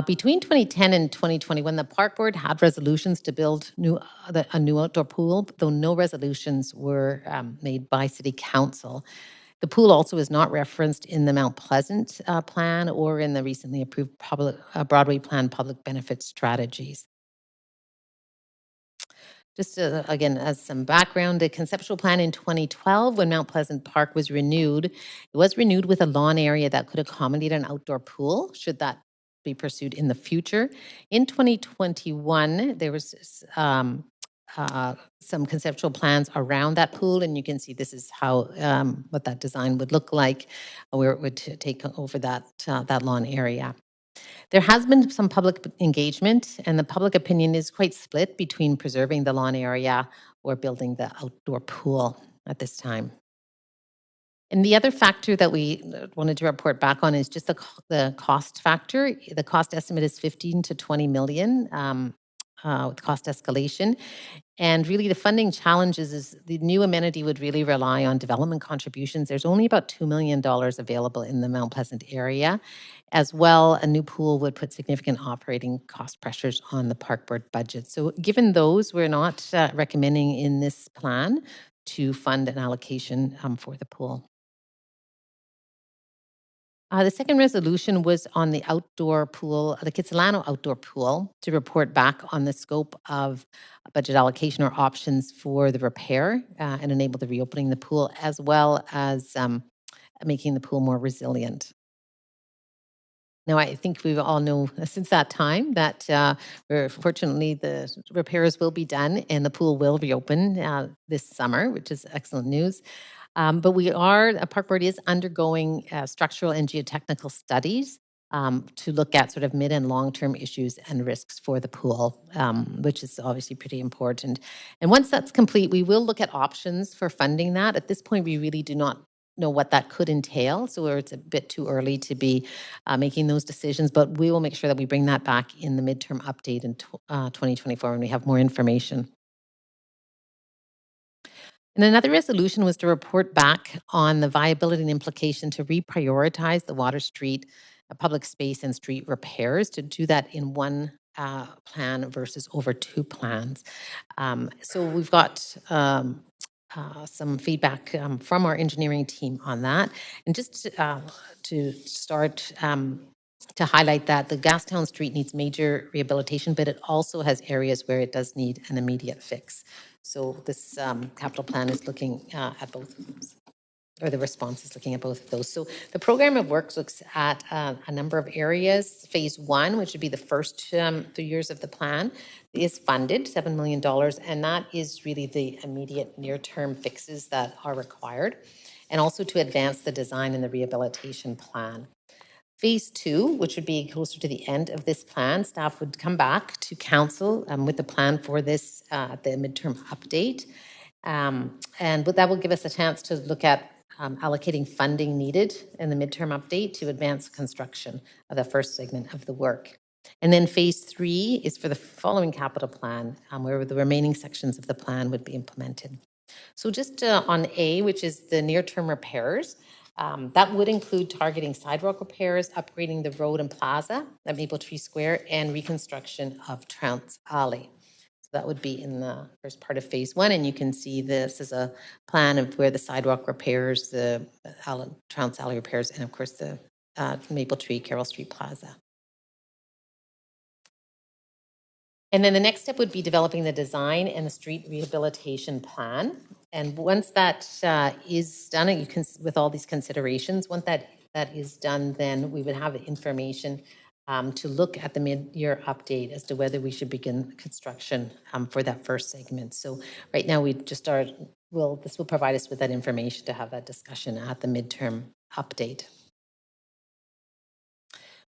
Between 2010 and 2021, the Park Board had resolutions to build a new outdoor pool, though no resolutions were made by City Council. The pool also is not referenced in the Mount Pleasant plan or in the recently approved Broadway Plan public benefit strategies. Just again, as some background, the conceptual plan in 2012, when Mount Pleasant Park was renewed, it was renewed with a lawn area that could accommodate an outdoor pool, should that be pursued in the future. In 2021, there was some conceptual plans around that pool, and you can see this is how what that design would look like, where it would take over that lawn area. There has been some public engagement, and the public opinion is quite split between preserving the lawn area or building the outdoor pool at this time. And the other factor that we wanted to report back on is just the cost factor. The cost estimate is 15 to 20 million with cost escalation. And really the funding challenges is the new amenity would really rely on development contributions. There's only about $2 million available in the Mount Pleasant area. As well, a new pool would put significant operating cost pressures on the Park Board budget. So given those, we're not recommending in this plan to fund an allocation for the pool. The second resolution was on the outdoor pool, the Kitsilano outdoor pool, to report back on the scope of budget allocation or options for the repair and enable the reopening the pool, as well as making the pool more resilient. Now, I think we all know since that time that fortunately the repairs will be done and the pool will reopen this summer, which is excellent news. But Park Board is undergoing structural and geotechnical studies to look at sort of mid and long-term issues and risks for the pool, which is obviously pretty important. And once that's complete, we will look at options for funding that. At this point, we really do not know what that could entail, so it's a bit too early to be making those decisions, but we will make sure that we bring that back in the midterm update in 2024 when we have more information. And another resolution was to report back on the viability and implication to reprioritize the Water Street public space and street repairs, to do that in one plan versus over two plans. So we've got some feedback from our engineering team on that. And just to start, to highlight that the Gastown Street needs major rehabilitation, but it also has areas where it does need an immediate fix. So this capital plan is looking at both of those, or the response is looking at both of those. So the program of works looks at a number of areas. Phase 1, which would be the first 3 years of the plan, is funded, $7 million, and that is really the immediate near-term fixes that are required, and also to advance the design and the rehabilitation plan. Phase 2, which would be closer to the end of this plan, staff would come back to council with a plan for this the midterm update. But that will give us a chance to look at allocating funding needed in the midterm update to advance construction of the first segment of the work. And then phase 3 is for the following capital plan, where the remaining sections of the plan would be implemented. So just on A, which is the near-term repairs, that would include targeting sidewalk repairs, upgrading the road and plaza at Maple Tree Square, and reconstruction of Trounce Alley. So that would be in the first part of phase 1, and you can see this is a plan of where the sidewalk repairs, the Trounce Alley repairs, and of course the Maple Tree Carroll Street Plaza. And then the next step would be developing the design and the street rehabilitation plan. And once that is done, you can, with all these considerations, once that is done, then we would have information to look at the mid-year update as to whether we should begin construction for that first segment. So right now we just are, this will provide us with that information to have that discussion at the midterm update.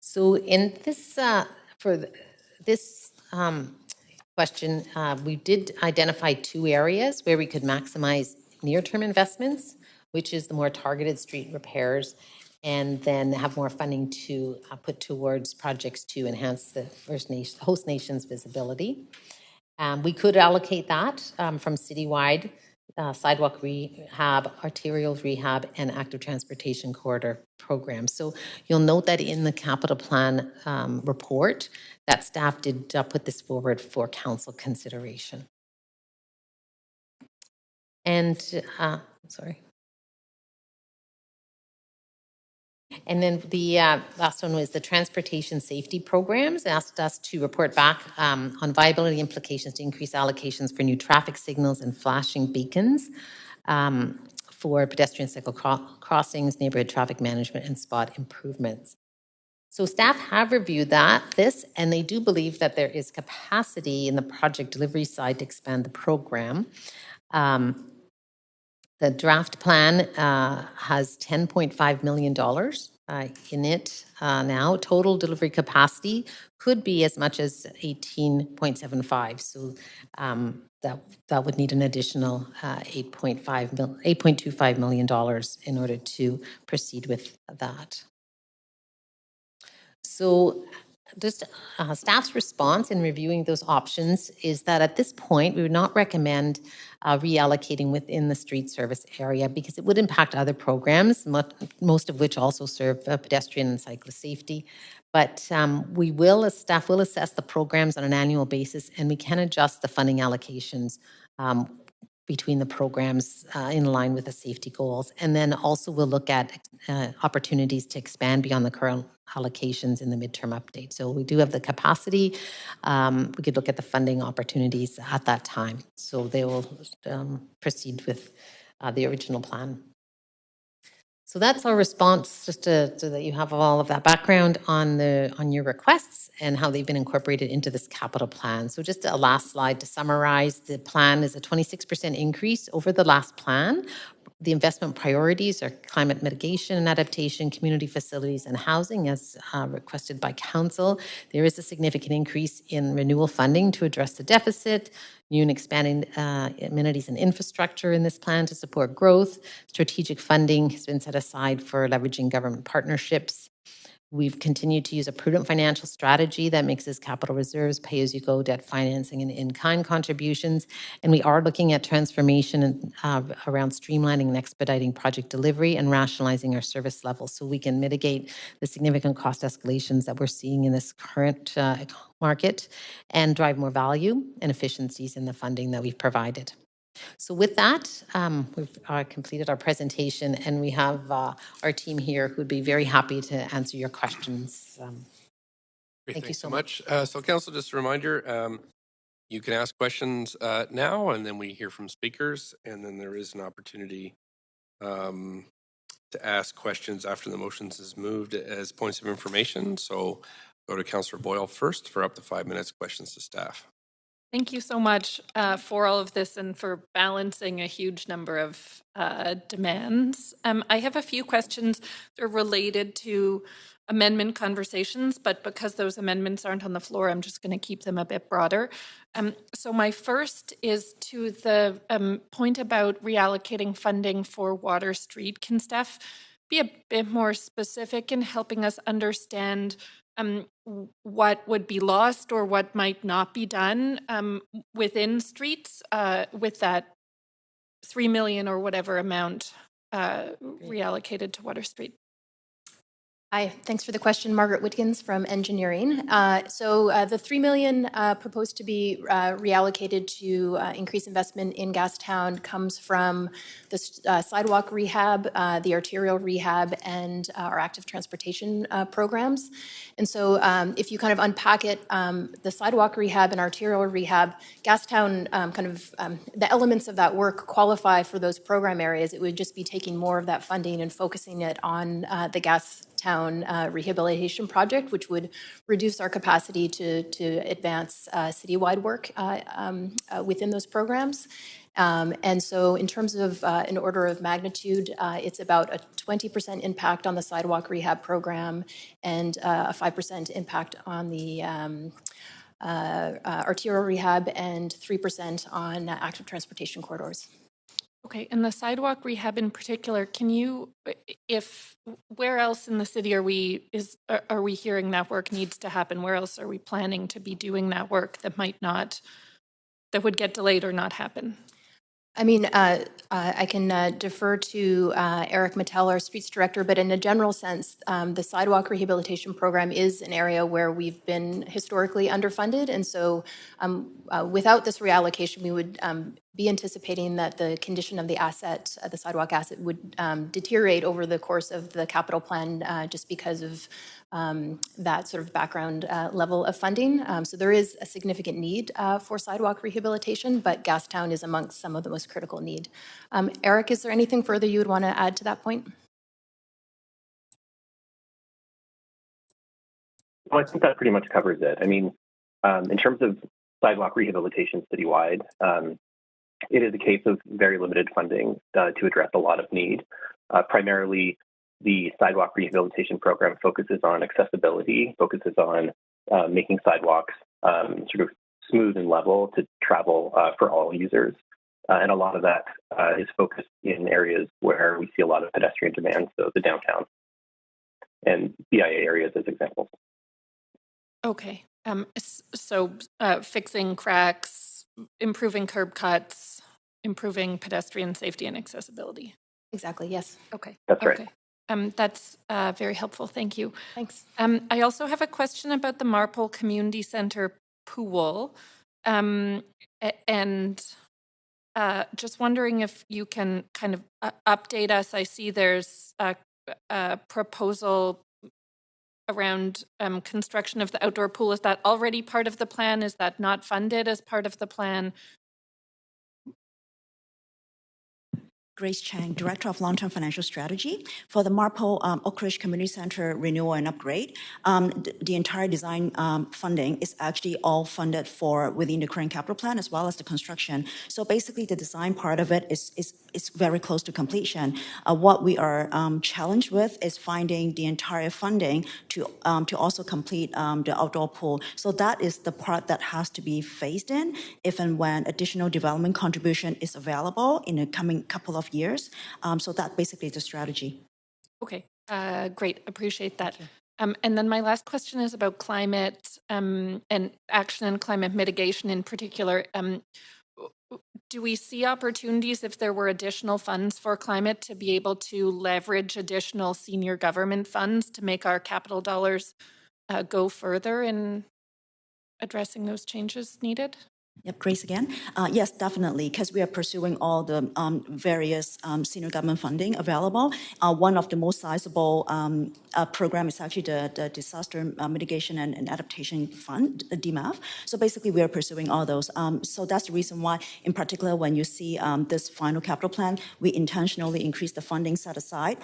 So in this, question, we did identify 2 areas where we could maximize near-term investments, which is the more targeted street repairs, and then have more funding to put towards projects to enhance the host nation's visibility. We could allocate that from citywide sidewalk rehab, arterial rehab, and active transportation corridor programs. So you'll note that in the capital plan report, that staff did put this forward for council consideration. And, sorry. And then the last one was the transportation safety programs. Asked us to report back on viability implications to increase allocations for new traffic signals and flashing beacons for pedestrian cycle crossings, neighborhood traffic management, and spot improvements. So staff have reviewed this, and they do believe that there is capacity in the project delivery side to expand the program. The draft plan has $10.5 million in it now. Total delivery capacity could be as much as 18.75. So that would need an additional $8.25 million in order to proceed with that. So just staff's response in reviewing those options is that at this point, we would not recommend reallocating within the street service area because it would impact other programs, most of which also serve pedestrian and cyclist safety. But staff will assess the programs on an annual basis, and we can adjust the funding allocations between the programs in line with the safety goals. And then also we'll look at opportunities to expand beyond the current allocations in the midterm update. So we do have the capacity. We could look at the funding opportunities at that time. So they will proceed with the original plan. So that's our response, just so that you have all of that background on your requests and how they've been incorporated into this capital plan. So just a last slide to summarize. The plan is a 26% increase over the last plan. The investment priorities are climate mitigation and adaptation, community facilities, and housing, as requested by council. There is a significant increase in renewal funding to address the deficit, new and expanding amenities and infrastructure in this plan to support growth. Strategic funding has been set aside for leveraging government partnerships. We've continued to use a prudent financial strategy that mixes capital reserves, pay-as-you-go, debt financing, and in-kind contributions. And we are looking at transformation around streamlining and expediting project delivery and rationalizing our service levels so we can mitigate the significant cost escalations that we're seeing in this current market and drive more value and efficiencies in the funding that we've provided. So with that, we've completed our presentation, and we have our team here who would be very happy to answer your questions. Thank you so much. So Council, just a reminder, you can ask questions now, and then we hear from speakers, and then there is an opportunity to ask questions after the motions is moved as points of information. So go to Councillor Boyle first for up to 5 minutes questions to staff. Thank you so much for all of this and for balancing a huge number of demands. I have a few questions that are related to amendment conversations, but because those amendments aren't on the floor, I'm just going to keep them a bit broader. So my first is to the point about reallocating funding for Water Street. Can staff be a bit more specific in helping us understand what would be lost or what might not be done within streets with that 3 million or whatever amount reallocated to Water Street? Hi, thanks for the question. Margaret Witkins from Engineering. The 3 million proposed to be reallocated to increase investment in Gastown comes from the sidewalk rehab, the arterial rehab, and our active transportation programs. And so if you kind of unpack it, the sidewalk rehab and arterial rehab, Gastown the elements of that work qualify for those program areas. It would just be taking more of that funding and focusing it on the Gastown rehabilitation project, which would reduce our capacity to advance citywide work within those programs. And so in terms of an order of magnitude, it's about a 20% impact on the sidewalk rehab program and a 5% impact on the arterial rehab and 3% on active transportation corridors. Okay, and the sidewalk rehab in particular, can you, where else in the city are we hearing that work needs to happen? Where else are we planning to be doing that work that would get delayed or not happen? I mean, I can defer to Eric Mattel, our streets director, but in a general sense, the sidewalk rehabilitation program is an area where we've been historically underfunded. And so without this reallocation, we would be anticipating that the condition of the asset, the sidewalk asset, would deteriorate over the course of the capital plan just because of that sort of background level of funding. So there is a significant need for sidewalk rehabilitation, but Gastown is amongst some of the most critical need. Eric, is there anything further you would want to add to that point? Well, I think that pretty much covers it. I mean, in terms of sidewalk rehabilitation citywide, it is a case of very limited funding to address a lot of need. Primarily, the sidewalk rehabilitation program focuses on accessibility, focuses on making sidewalks sort of smooth and level to travel for all users. And a lot of that is focused in areas where we see a lot of pedestrian demand, so the downtown and BIA areas as examples. Okay, so fixing cracks, improving curb cuts, improving pedestrian safety and accessibility. Exactly, yes. Okay. That's right. Okay. That's very helpful. Thank you. Thanks. I also have a question about the Marpole Community Center pool. And just wondering if you can kind of update us. I see there's a proposal around construction of the outdoor pool. Is that already part of the plan? Is that not funded as part of the plan? Grace Chang, Director of Long-Term Financial Strategy. For the Marpole Oak Ridge Community Center renewal and upgrade, the entire design funding is actually all funded for within the current capital plan as well as the construction. So basically the design part of it is very close to completion. What we are challenged with is finding the entire funding to also complete the outdoor pool. So that is the part that has to be phased in if and when additional development contribution is available in the coming couple of years. So that basically is the strategy. Okay, great. Appreciate that. And then my last question is about climate and action and climate mitigation in particular. Do we see opportunities if there were additional funds for climate to be able to leverage additional senior government funds to make our capital dollars go further in addressing those changes needed? Yep, Grace again. Yes, definitely, because we are pursuing all the various senior government funding available. One of the most sizable program is actually the Disaster Mitigation and Adaptation Fund, the DMAF. So basically, we are pursuing all those. So that's the reason why, in particular, when you see this final capital plan, we intentionally increase the funding set aside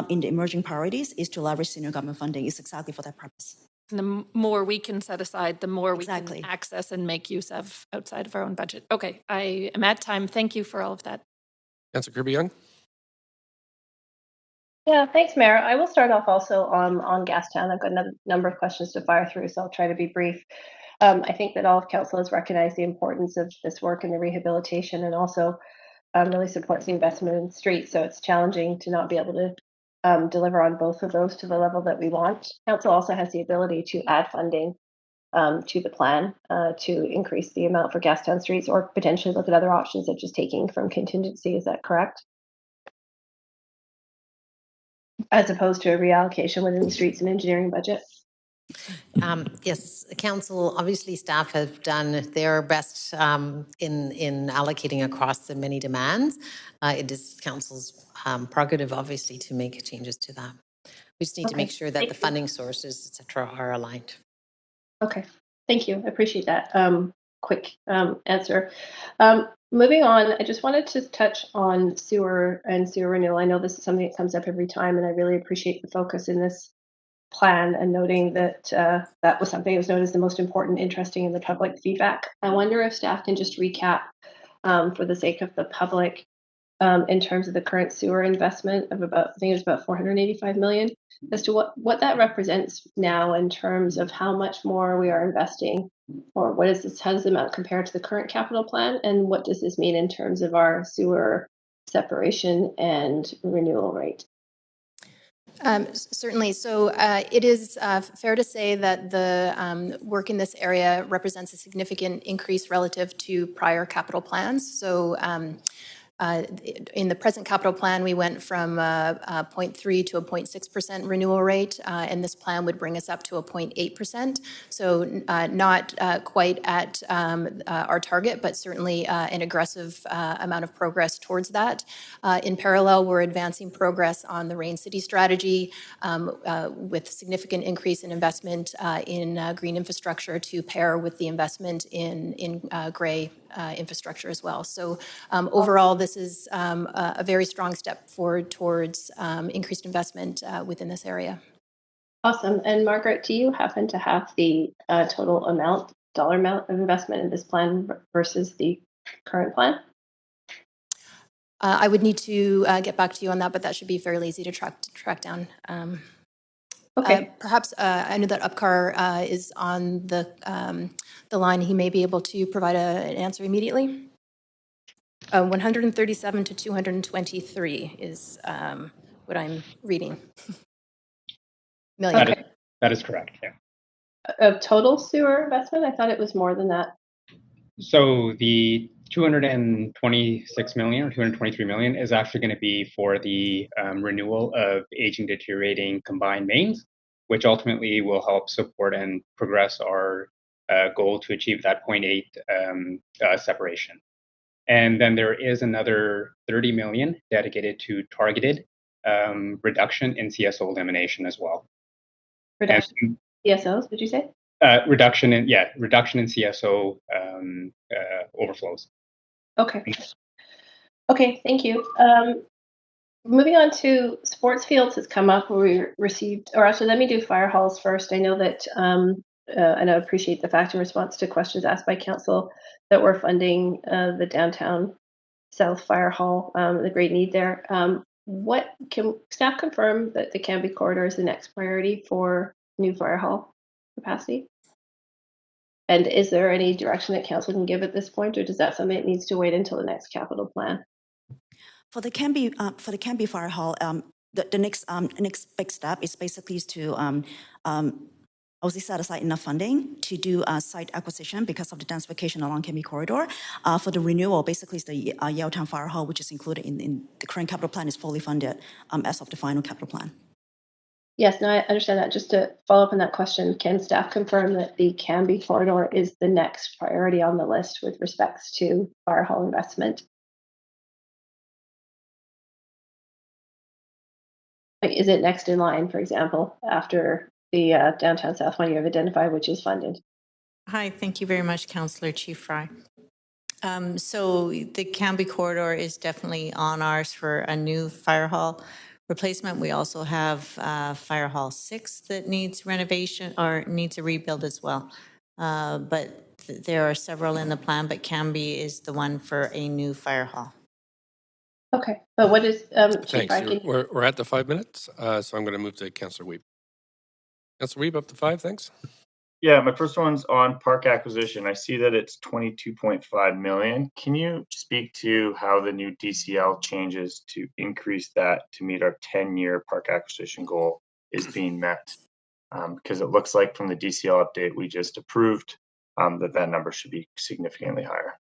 in the emerging priorities is to leverage senior government funding. It's exactly for that purpose. And the more we can set aside, the more we Exactly. can access and make use of outside of our own budget. Okay, I am at time. Thank you for all of that. Councillor Kirby-Young? Yeah, thanks, Mayor. I will start off also on Gastown. I've got a number of questions to fire through, so I'll try to be brief. I think that all of council has recognized the importance of this work in the rehabilitation and also really supports the investment in streets. So it's challenging to not be able to deliver on both of those to the level that we want. Council also has the ability to add funding to the plan to increase the amount for Gastown streets, or potentially look at other options such as taking from contingency. Is that correct? As opposed to a reallocation within the streets and engineering budget. Yes, council, obviously staff have done their best in allocating across the many demands. It is council's prerogative, obviously, to make changes to that. We just need to make sure that the funding sources, et cetera, are aligned. Okay, thank you. I appreciate that quick answer. Moving on, I just wanted to touch on sewer and sewer renewal. I know this is something that comes up every time, and I really appreciate the focus in this plan and noting that that was something that was noted as the most important, interesting in the public feedback. I wonder if staff can just recap for the sake of the public in terms of the current sewer investment of about, I think it was about 485 million, as to what that represents now in terms of how much more we are investing, or what is this, how does the amount compare to the current capital plan, and what does this mean in terms of our sewer separation and renewal rate? Certainly. So it is fair to say that the work in this area represents a significant increase relative to prior capital plans. So in the present capital plan, we went from 0.3 to a 0.6% renewal rate, and this plan would bring us up to a 0.8%. So not quite at our target, but certainly an aggressive amount of progress towards that. In parallel, we're advancing progress on the Rain City strategy with significant increase in investment in green infrastructure to pair with the investment in gray infrastructure as well. So overall, this is a very strong step forward towards increased investment within this area. Awesome. And Margaret, do you happen to have the total amount, dollar amount of investment in this plan versus the current plan? I would need to get back to you on that, but that should be fairly easy to track down. Okay. Perhaps I know that Upkar is on the line. He may be able to provide an answer immediately. 137 to 223 is what I'm reading. Million. Okay. That is correct, yeah. Of total sewer investment? I thought it was more than that. So the 226 million or 223 million is actually going to be for the renewal of aging, deteriorating combined mains, which ultimately will help support and progress our goal to achieve that 0.8 separation. And then there is another 30 million dedicated to targeted reduction in CSO elimination as well. Reduction in CSOs, did you say? Reduction in CSO overflows. Okay. Okay, thank you. Moving on to sports fields has come up. We received, or actually, let me do fire halls first. I know that, and I appreciate the fact in response to questions asked by council that we're funding the downtown South Fire Hall, the great need there. What can staff confirm that the Cambie corridor is the next priority for new fire hall capacity? And is there any direction that council can give at this point, or does that something that needs to wait until the next capital plan? For the Cambie Fire Hall, the next big step is basically to obviously set aside enough funding to do site acquisition because of the densification along Cambie corridor. For the renewal, basically, it's the Yaletown Fire Hall, which is included in the current capital plan, is fully funded as of the final capital plan. Yes, no, I understand that. Just to follow up on that question, can staff confirm that the Cambie corridor is the next priority on the list with respects to fire hall investment? Like, is it next in line, for example, after the downtown South one you have identified, which is funded? Hi, thank you very much, Councillor Chief Fry. So the Cambie corridor is definitely on ours for a new fire hall. replacement. We also have Fire Hall 6 that needs renovation or needs a rebuild as well. But there are several in the plan, but Canby is the one for a new fire hall. Okay, but what is Chief Thanks. Fry? We're at the 5 minutes, so I'm going to move to Councillor Wiebe. Councillor Wiebe, up to 5, thanks. Yeah, my first one's on park acquisition. I see that it's 22.5 million. Can you speak to how the new DCL changes to increase that to meet our 10-year park acquisition goal is being met? Because it looks like from the DCL update we just approved that number should be significantly higher.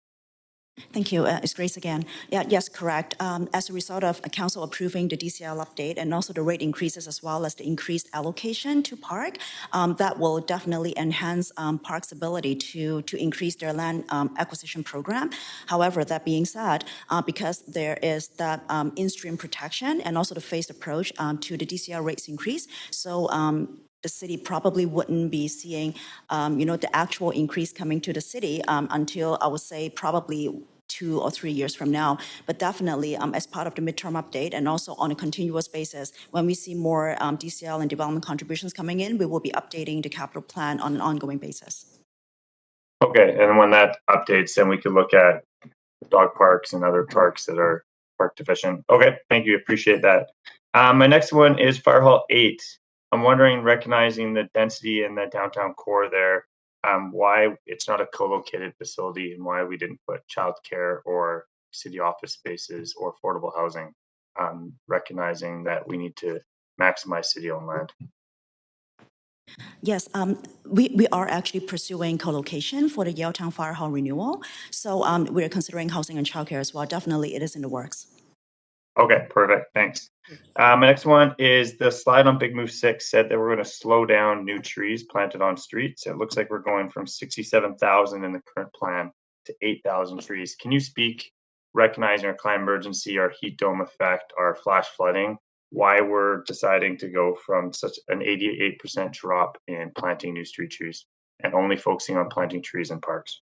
Thank you. It's Grace again. Yeah, yes, correct. As a result of council approving the DCL update and also the rate increases as well as the increased allocation to park, that will definitely enhance park's ability to increase their land acquisition program. However, that being said, because there is that in-stream protection and also the phased approach to the DCL rates increase, so the city probably wouldn't be seeing, the actual increase coming to the city until I would say probably 2 or 3 years from now. But definitely as part of the midterm update and also on a continuous basis, when we see more DCL and development contributions coming in, we will be updating the capital plan on an ongoing basis. Okay, and when that updates, then we could look at dog parks and other parks that are park deficient. Okay, thank you, appreciate that. My next one is Fire Hall 8. I'm wondering, recognizing the density in the downtown core there, why it's not a co-located facility and why we didn't put childcare or city office spaces or affordable housing, recognizing that we need to maximize city-owned land. Yes, we are actually pursuing co-location for the Yaletown Fire Hall renewal. So we're considering housing and childcare as well. Definitely, it is in the works. Okay, perfect. Thanks. My next one is the slide on Big Move 6 said that we're going to slow down new trees planted on streets. It looks like we're going from 67,000 in the current plan to 8,000 trees. Can you speak, recognizing our climate emergency, our heat dome effect, our flash flooding, why we're deciding to go from such an 88% drop in planting new street trees and only focusing on planting trees in parks?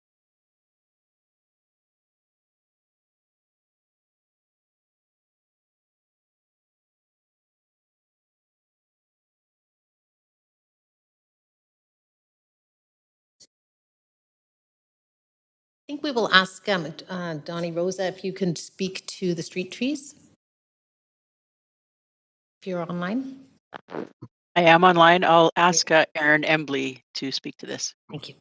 I think we will ask Donnie Rosa if you can speak to the street trees. If you're online. I am online. I'll ask Aaron Embley to speak to this. Thank you.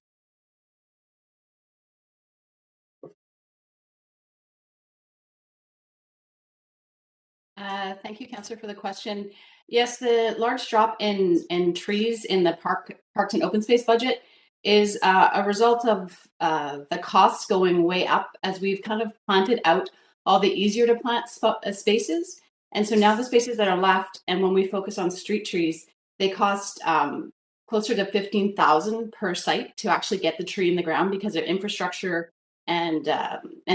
Thank you, Councillor, for the question. Yes, the large drop in trees in the parks and open space budget is a result of the costs going way up as we've kind of planted out all the easier to plant spaces. And so now the spaces that are left, and when we focus on street trees, they cost closer to $15,000 per site to actually get the tree in the ground because of infrastructure and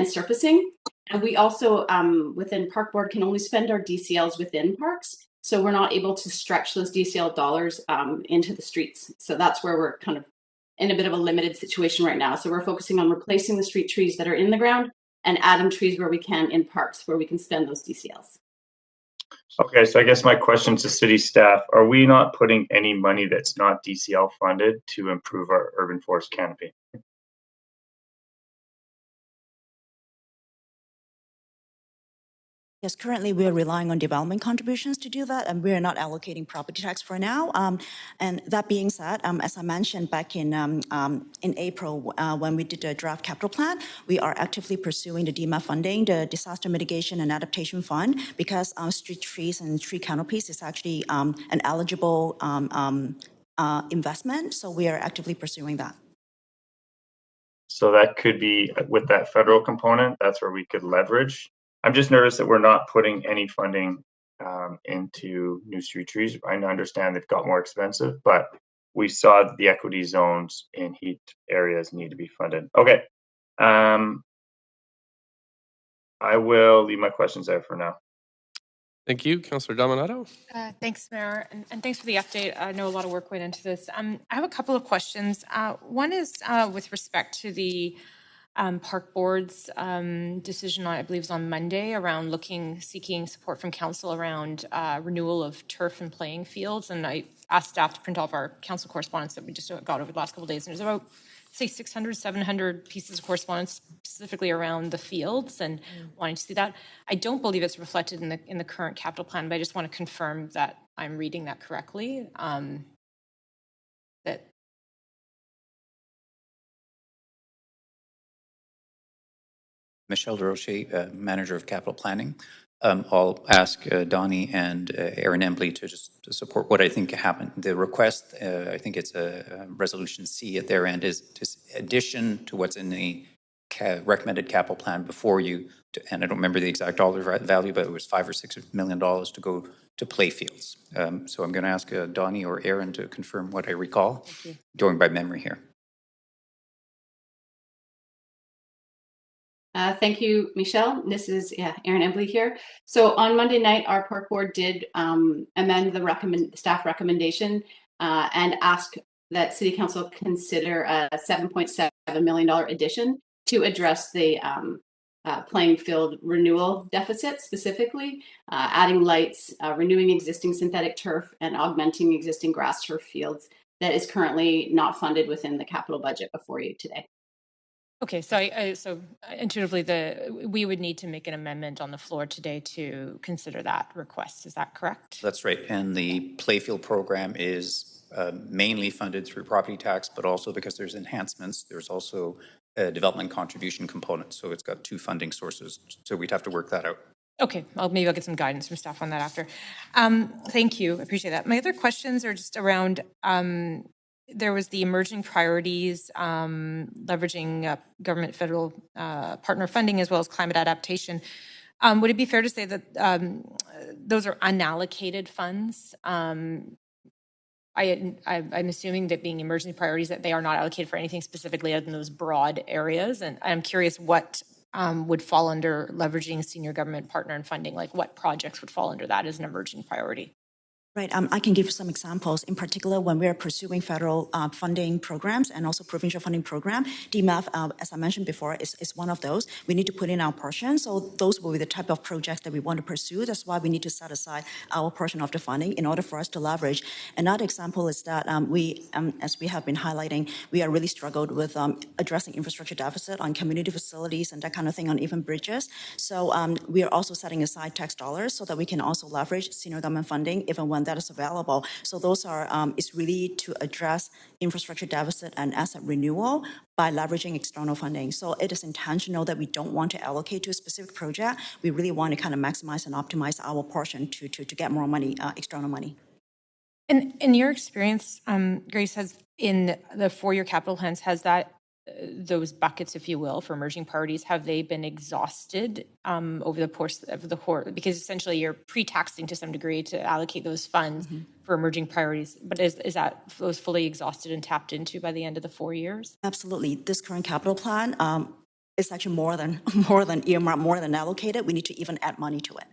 surfacing. And we also, within Park Board, can only spend our DCLs within parks. So we're not able to stretch those DCL dollars into the streets. So that's where we're kind of in a bit of a limited situation right now. So we're focusing on replacing the street trees that are in the ground and adding trees where we can in parks where we can spend those DCLs. Okay, so I guess my question to city staff, are we not putting any money that's not DCL funded to improve our urban forest canopy? Yes, currently we're relying on development contributions to do that, and we're not allocating property tax for now. And that being said, as I mentioned back in April when we did the draft capital plan, we are actively pursuing the DMF funding, the Disaster Mitigation and Adaptation Fund, because street trees and tree canopies is actually an eligible investment. So we are actively pursuing that. So that could be with that federal component, that's where we could leverage. I'm just nervous that we're not putting any funding into new street trees. I understand they've got more expensive, but we saw the equity zones in heat areas need to be funded. Okay. I will leave my questions there for now. Thank you. Councillor Dominato. Thanks, Mayor, and thanks for the update. I know a lot of work went into this. I have a couple of questions. One is with respect to the Park Board's decision on, I believe, was on Monday, around seeking support from council around renewal of turf and playing fields. And I asked staff to print off our council correspondence that we just got over the last couple of days. And there's about, say, 600, 700 pieces of correspondence specifically around the fields and wanting to see that. I don't believe it's reflected in the current capital plan, but I just want to confirm that I'm reading that correctly. That Michelle DeRoche, Manager of Capital Planning. I'll ask Donnie and Aaron Embley to just support what I think happened. The request, I think it's a resolution C at their end, is just addition to what's in the recommended capital plan before you, and I don't remember the exact dollar value, but it was $5 or $6 million to go to play fields. So I'm going to ask Donnie or Aaron to confirm what I recall, going by memory here. Thank you, Michelle. This is Aaron Embley here. So on Monday night, our park board did amend the staff recommendation and ask that City Council consider a $7.7 million addition to address the playing field renewal deficit, specifically adding lights, renewing existing synthetic turf, and augmenting existing grass turf fields that is currently not funded within the capital budget before you today. Okay, so so intuitively, we would need to make an amendment on the floor today to consider that request. Is that correct? That's right. And the playfield program is mainly funded through property tax, but also because there's enhancements, there's also a development contribution component. So it's got two funding sources. So we'd have to work that out. Okay, maybe I'll get some guidance from staff on that after. Thank you, I appreciate that. My other questions are just around, there was the emerging priorities, leveraging government federal partner funding as well as climate adaptation. Would it be fair to say that those are unallocated funds? I'm assuming that being emerging priorities, that they are not allocated for anything specifically other than those broad areas. And I'm curious what would fall under leveraging senior government partner and funding, like what projects would fall under that as an emerging priority? Right. I can give you some examples. In particular, when we are pursuing federal funding programs and also provincial funding program, DMAF, as I mentioned before, is one of those. We need to put in our portion. So those will be the type of projects that we want to pursue. That's why we need to set aside our portion of the funding in order for us to leverage. Another example is that as we have been highlighting, we are really struggled with addressing infrastructure deficit on community facilities and that kind of thing, on even bridges. So we are also setting aside tax dollars so that we can also leverage senior government funding even when that is available. So those are, it's really to address infrastructure deficit and asset renewal by leveraging external funding. So it is intentional that we don't want to allocate to a specific project. We really want to kind of maximize and optimize our portion to get more money, external money. And in your experience, Grace, has in the 4-year capital plans, has that those buckets, if you will, for emerging priorities, have they been exhausted over the course of the whole? Because essentially you're pre-taxing to some degree to allocate those funds for emerging priorities. But is that those fully exhausted and tapped into by the end of the 4 years? Absolutely. This current capital plan is actually more than earmarked, more than allocated. We need to even add money to it.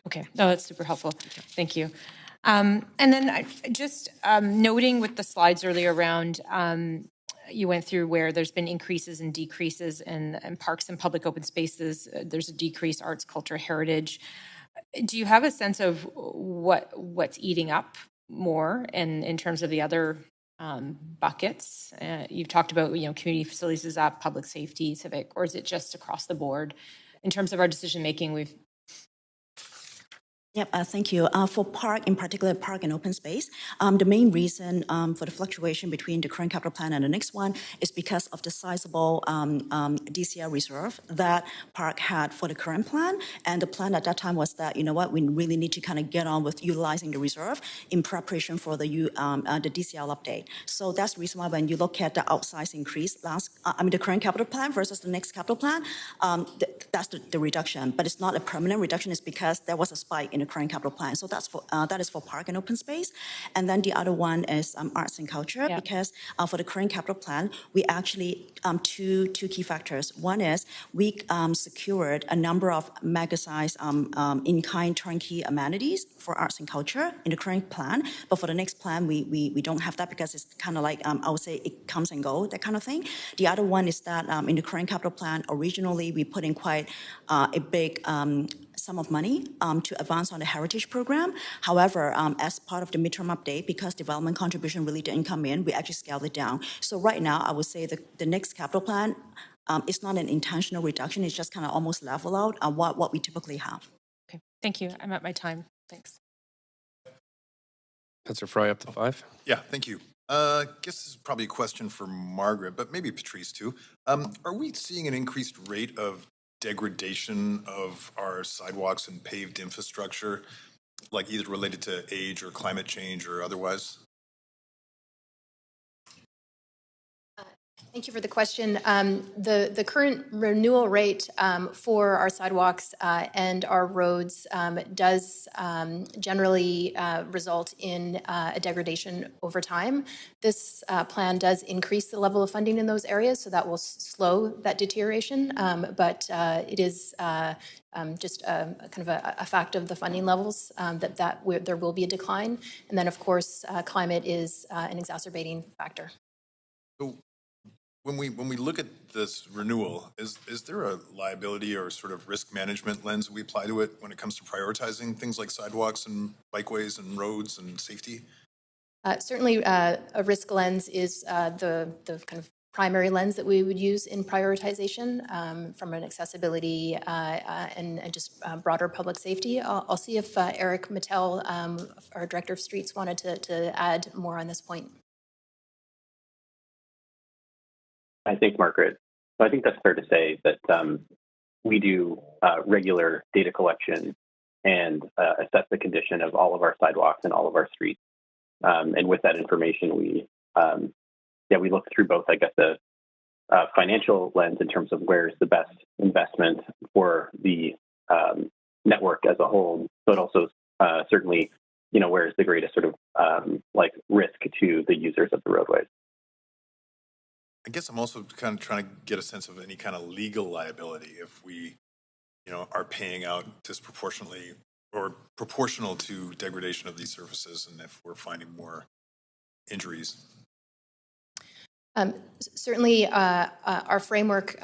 Okay. No, that's super helpful. Thank you. And then just noting with the slides earlier around, you went through where there's been increases and decreases in parks and public open spaces. There's a decrease, arts, culture, heritage. Do you have a sense of what's eating up more in terms of the other buckets? You've talked about, community facilities is up, public safety, civic, or is it just across the board? In terms of our decision making, we've Yep, thank you. For park, in particular, park and open space, the main reason for the fluctuation between the current capital plan and the next one is because of the sizable DCL reserve that park had for the current plan. And the plan at that time was that, we really need to kind of get on with utilizing the reserve in preparation for the DCL update. So that's the reason why when you look at the outsized increase the current capital plan versus the next capital plan, that's the reduction. But it's not a permanent reduction. It's because there was a spike in the current capital plan. So that is for park and open space. And then the other one is arts and culture, because for the current capital plan, we actually, two key factors. One is we secured a number of mega-sized in-kind turnkey amenities for arts and culture in the current plan. But for the next plan, we don't have that because it's kind of like, I would say it comes and goes, that kind of thing. The other one is that in the current capital plan, originally we put in quite a big sum of money to advance on the heritage program. However, as part of the midterm update, because development contribution really didn't come in, we actually scaled it down. So right now, I would say the next capital plan, it's not an intentional reduction, it's just kind of almost level out what we typically have. Okay, thank you. I'm at my time. Thanks. Councillor Fry, up to 5. Yeah, thank you. I guess this is probably a question for Margaret, but maybe Patrice too. Are we seeing an increased rate of degradation of our sidewalks and paved infrastructure, like either related to age or climate change or otherwise? Thank you for the question. The current renewal rate for our sidewalks and our roads does generally result in a degradation over time. This plan does increase the level of funding in those areas, so that will slow that deterioration. But it is just kind of a fact of the funding levels that there will be a decline. And then, of course, climate is an exacerbating factor. So when we look at this renewal, is there a liability or sort of risk management lens we apply to it when it comes to prioritizing things like sidewalks and bikeways and roads and safety? Certainly, a risk lens is the kind of primary lens that we would use in prioritization from an accessibility and just broader public safety. I'll see if Eric Mattel, our Director of Streets, wanted to add more on this point. I think, Margaret, I think that's fair to say that we do regular data collection and assess the condition of all of our sidewalks and all of our streets. And with that information, we look through both, I guess, the financial lens in terms of where's the best investment for the network as a whole, but also certainly, where's the greatest sort of risk to the users of the roadways. I guess I'm also kind of trying to get a sense of any kind of legal liability if we, are paying out disproportionately or proportional to degradation of these surfaces, and if we're finding more injuries. Certainly, our framework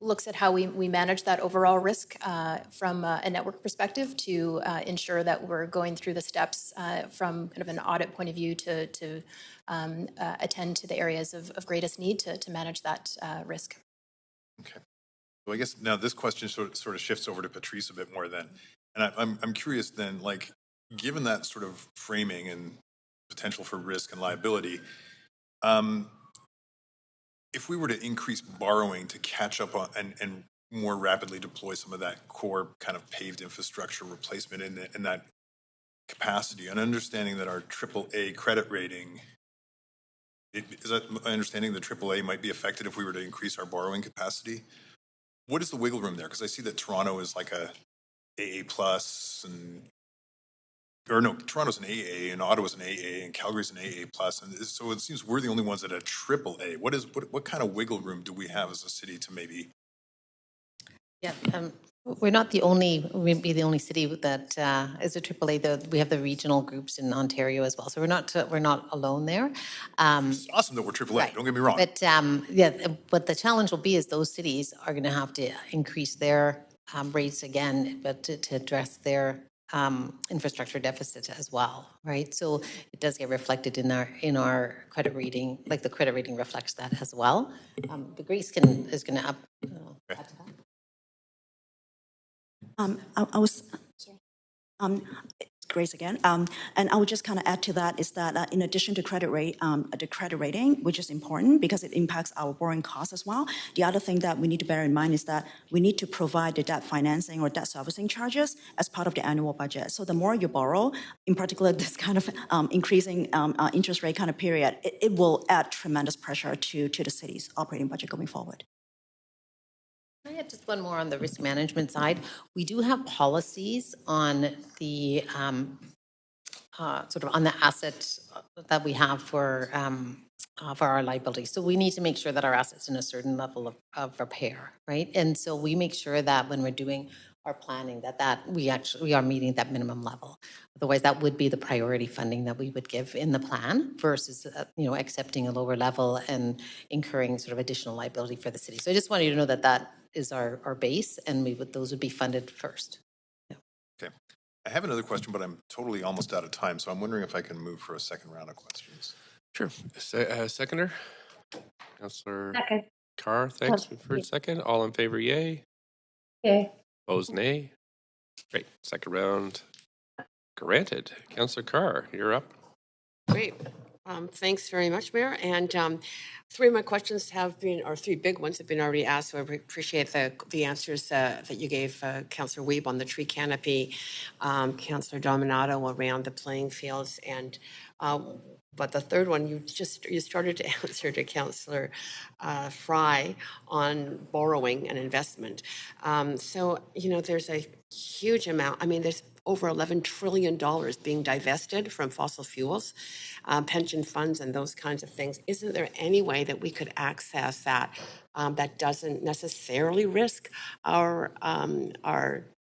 looks at how we manage that overall risk from a network perspective to ensure that we're going through the steps from kind of an audit point of view to attend to the areas of greatest need to manage that risk. Okay. So I guess now this question sort of shifts over to Patrice a bit more then. And I'm curious then, given that sort of framing and potential for risk and liability, if we were to increase borrowing to catch up on and more rapidly deploy some of that core kind of paved infrastructure replacement in that capacity, and understanding that our AAA credit rating, is that my understanding that AAA might be affected if we were to increase our borrowing capacity? What is the wiggle room there? Because I see that Toronto is like a AA plus, Toronto's an AA, and Ottawa's an AA, and Calgary's an AA plus, and so it seems we're the only ones that are AAA. What kind of wiggle room do we have as a city to maybe? Yeah, we're not the only. We'd be the only city that is a AAA. We have the regional groups in Ontario as well, so we're not alone there. It's awesome that we're AAA. Right. Don't get me wrong. But what the challenge will be is those cities are going to have to increase their rates again, but to address their infrastructure deficit as well, right? So it does get reflected in our credit rating, like the credit rating reflects that as well. The Grace is going to up. Add to that. I was Grace again, and I would just kind of add to that is that in addition to the credit rating, which is important because it impacts our borrowing costs as well. The other thing that we need to bear in mind is that we need to provide the debt financing or debt servicing charges as part of the annual budget. So the more you borrow, in particular this kind of increasing interest rate kind of period, it will add tremendous pressure to the city's operating budget going forward. I had just one more on the risk management side. We do have policies on the sort of on the asset that we have for our liabilities. So we need to make sure that our assets in a certain level of repair, right? And so we make sure that when we're doing our planning, that we are meeting that minimum level. Otherwise, that would be the priority funding that we would give in the plan versus accepting a lower level and incurring sort of additional liability for the city. So I just wanted you to know that that is our base, and those would be funded first. Okay. I have another question, but I'm totally almost out of time, so I'm wondering if I can move for a second round of questions. Sure. Seconder? Councillor Second. Carr, thanks for a second. All in favor, yay. Yay. Opposed, nay. Great. Second round granted. Councillor Carr, you're up. Great. Thanks very much, Mayor. And three of my questions have been, or three big ones have been already asked, so I appreciate the answers that you gave Councillor Weeb on the tree canopy, Councillor Dominato around the playing fields, and but the third one, you started to answer to Councillor Fry on borrowing and investment. So, there's a huge amount. I mean, there's over $11 trillion being divested from fossil fuels, pension funds, and those kinds of things. Isn't there any way that we could access that that doesn't necessarily risk our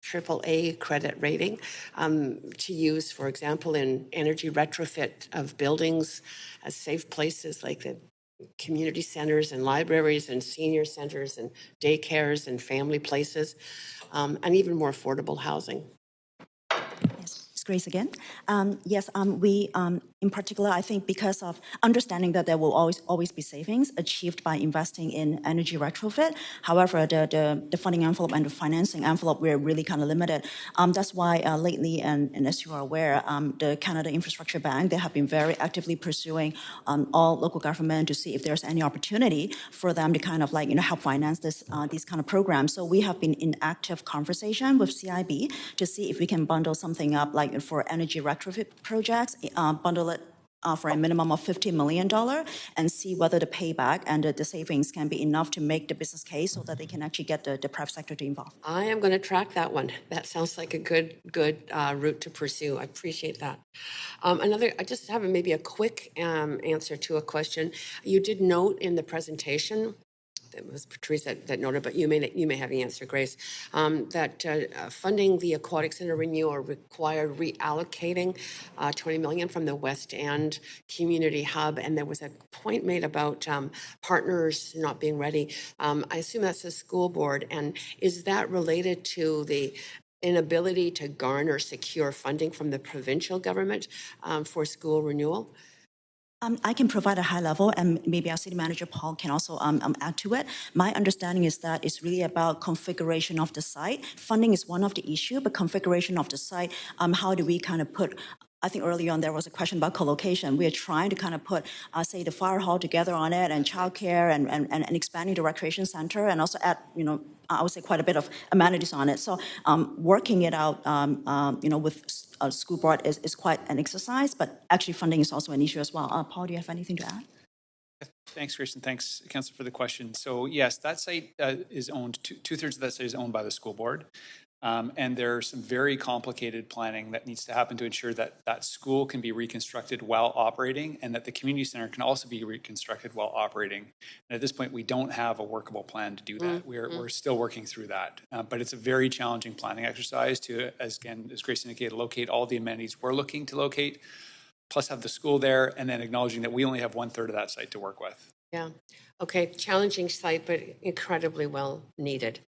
AAA credit rating to use, for example, in energy retrofit of buildings as safe places like the community centers and libraries and senior centers and daycares and family places, and even more affordable housing? It's Grace again. Yes, we, in particular, I think because of understanding that there will always be savings achieved by investing in energy retrofit. However, the funding envelope and the financing envelope, we're really kind of limited. That's why lately, and as you are aware, the Canada Infrastructure Bank, they have been very actively pursuing all local government to see if there's any opportunity for them to kind of help finance these kind of programs. So we have been in active conversation with CIB to see if we can bundle something up like for energy retrofit projects, bundle it for a minimum of $50 million and see whether the payback and the savings can be enough to make the business case so that they can actually get the private sector to involve. I am going to track that one. That sounds like a good route to pursue. I appreciate that. I just have maybe a quick answer to a question. You did note in the presentation, it was Patrice that noted, but you may have the answer, Grace, that funding the Aquatic Center renewal required reallocating $20 million from the West End Community Hub, and there was a point made about partners not being ready. I assume that's the school board, and is that related to the inability to garner secure funding from the provincial government for school renewal? I can provide a high level, and maybe our city manager, Paul, can also add to it. My understanding is that it's really about configuration of the site. Funding is one of the issue, but configuration of the site, how do we kind of put, I think earlier on there was a question about co-location. We are trying to kind of put, say, the fire hall together on it, and childcare, and expanding the recreation center, and also add, I would say quite a bit of amenities on it. So working it out, with a school board is quite an exercise, but actually funding is also an issue as well. Paul, do you have anything to add? Thanks, Grace, and thanks, Council, for the question. So yes, that site is owned, two-thirds of that site is owned by the school board. And there's some very complicated planning that needs to happen to ensure that that school can be reconstructed while operating, and that the community center can also be reconstructed while operating. And at this point, we don't have a workable plan to do that. We're still working through that. But it's a very challenging planning exercise to, as Grace indicated, locate all the amenities we're looking to locate, plus have the school there, and then acknowledging that we only have 1/3 of that site to work with. Yeah. Okay. Challenging site, but incredibly well needed.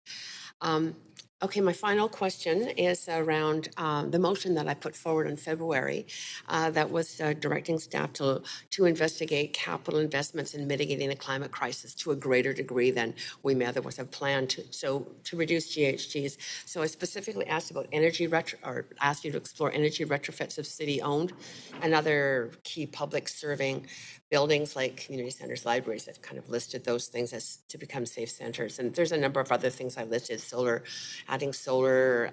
Okay, my final question is around the motion that I put forward in February that was directing staff to investigate capital investments in mitigating the climate crisis to a greater degree than we may otherwise have planned to reduce GHGs. So I specifically asked about asked you to explore energy retrofits of city-owned and other key public serving buildings like community centers, libraries. I've kind of listed those things as to become safe centers. And there's a number of other things I listed, adding solar,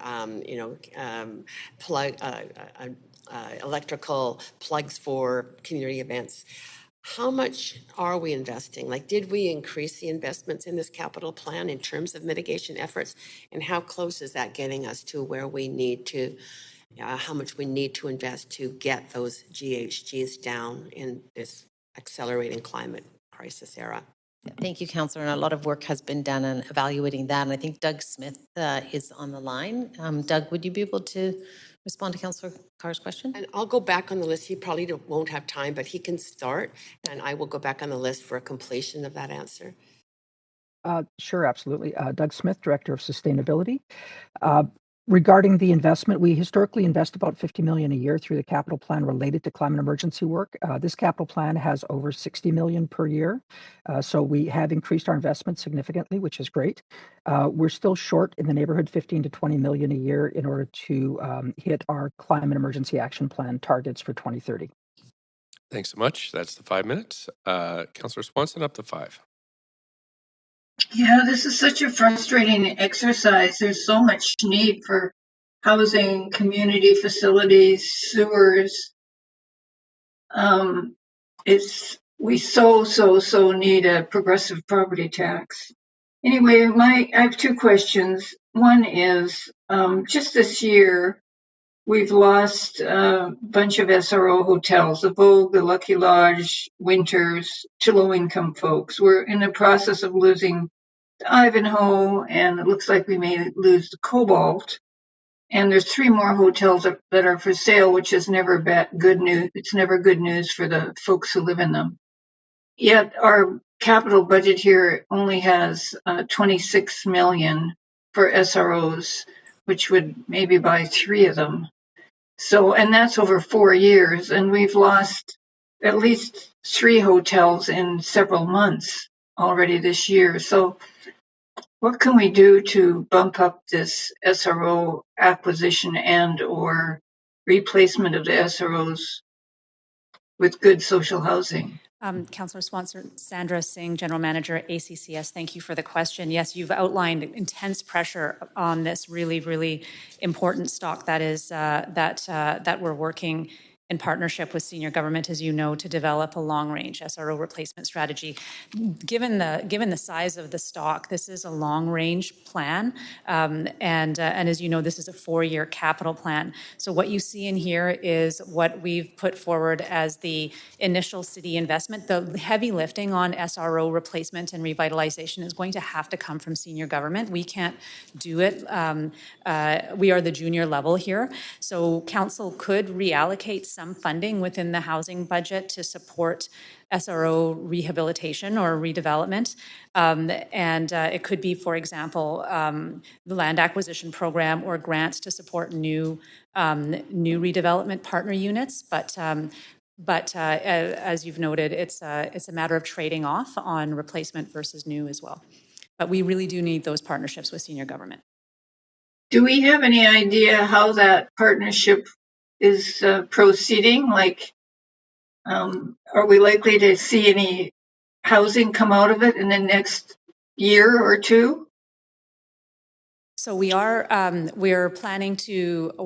electrical plugs for community events. how much are we investing? Like, did we increase the investments in this capital plan in terms of mitigation efforts? And how close is that getting us to where we need to, how much we need to invest to get those GHGs down in this accelerating climate crisis era? Thank you, Councillor. And a lot of work has been done on evaluating that. And I think Doug Smith is on the line. Doug, would you be able to respond to Councillor Carr's question? And I'll go back on the list. He probably won't have time, but he can start, and I will go back on the list for a completion of that answer. Sure, absolutely. Doug Smith, Director of Sustainability. Regarding the investment, we historically invest about $50 million a year through the capital plan related to climate emergency work. This capital plan has over $60 million per year. So we have increased our investment significantly, which is great. We're still short in the neighborhood 15 to 20 million a year in order to hit our climate emergency action plan targets for 2030. Thanks so much. That's the 5 minutes. Councillor Swanson, up to 5. Yeah, this is such a frustrating exercise. There's so much need for housing, community facilities, sewers. We so need a progressive property tax. Anyway, I have two questions. One is, just this year, we've lost a bunch of SRO hotels, the Vogue, the Lucky Lodge, Winters, to low-income folks. We're in the process of losing the Ivanhoe, and it looks like we may lose the Cobalt. And there's 3 more hotels that are for sale, which is never good news. It's never good news for the folks who live in them. Yet our capital budget here only has $26 million for SROs, which would maybe buy 3 of them. So, and that's over 4 years, and we've lost at least 3 hotels in several months already this year. So what can we do to bump up this SRO acquisition and or replacement of the SROs with good social housing? Councillor Swanson, Sandra Singh, General Manager at ACCS, thank you for the question. Yes, you've outlined intense pressure on this really important stock that is that we're working in partnership with senior government, as you know, to develop a long-range SRO replacement strategy. Given the size of the stock, this is a long-range plan, and as you know, this is a 4-year capital plan. So what you see in here is what we've put forward as the initial city investment. The heavy lifting on SRO replacement and revitalization is going to have to come from senior government. We can't do it. We are the junior level here. So council could reallocate some funding within the housing budget to support SRO rehabilitation or redevelopment. And it could be, for example, the land acquisition program or grants to support new redevelopment partner units. But as you've noted, it's a matter of trading off on replacement versus new as well. But we really do need those partnerships with senior government. Do we have any idea how that partnership is proceeding? Like, are we likely to see any housing come out of it in the next year or two? So we're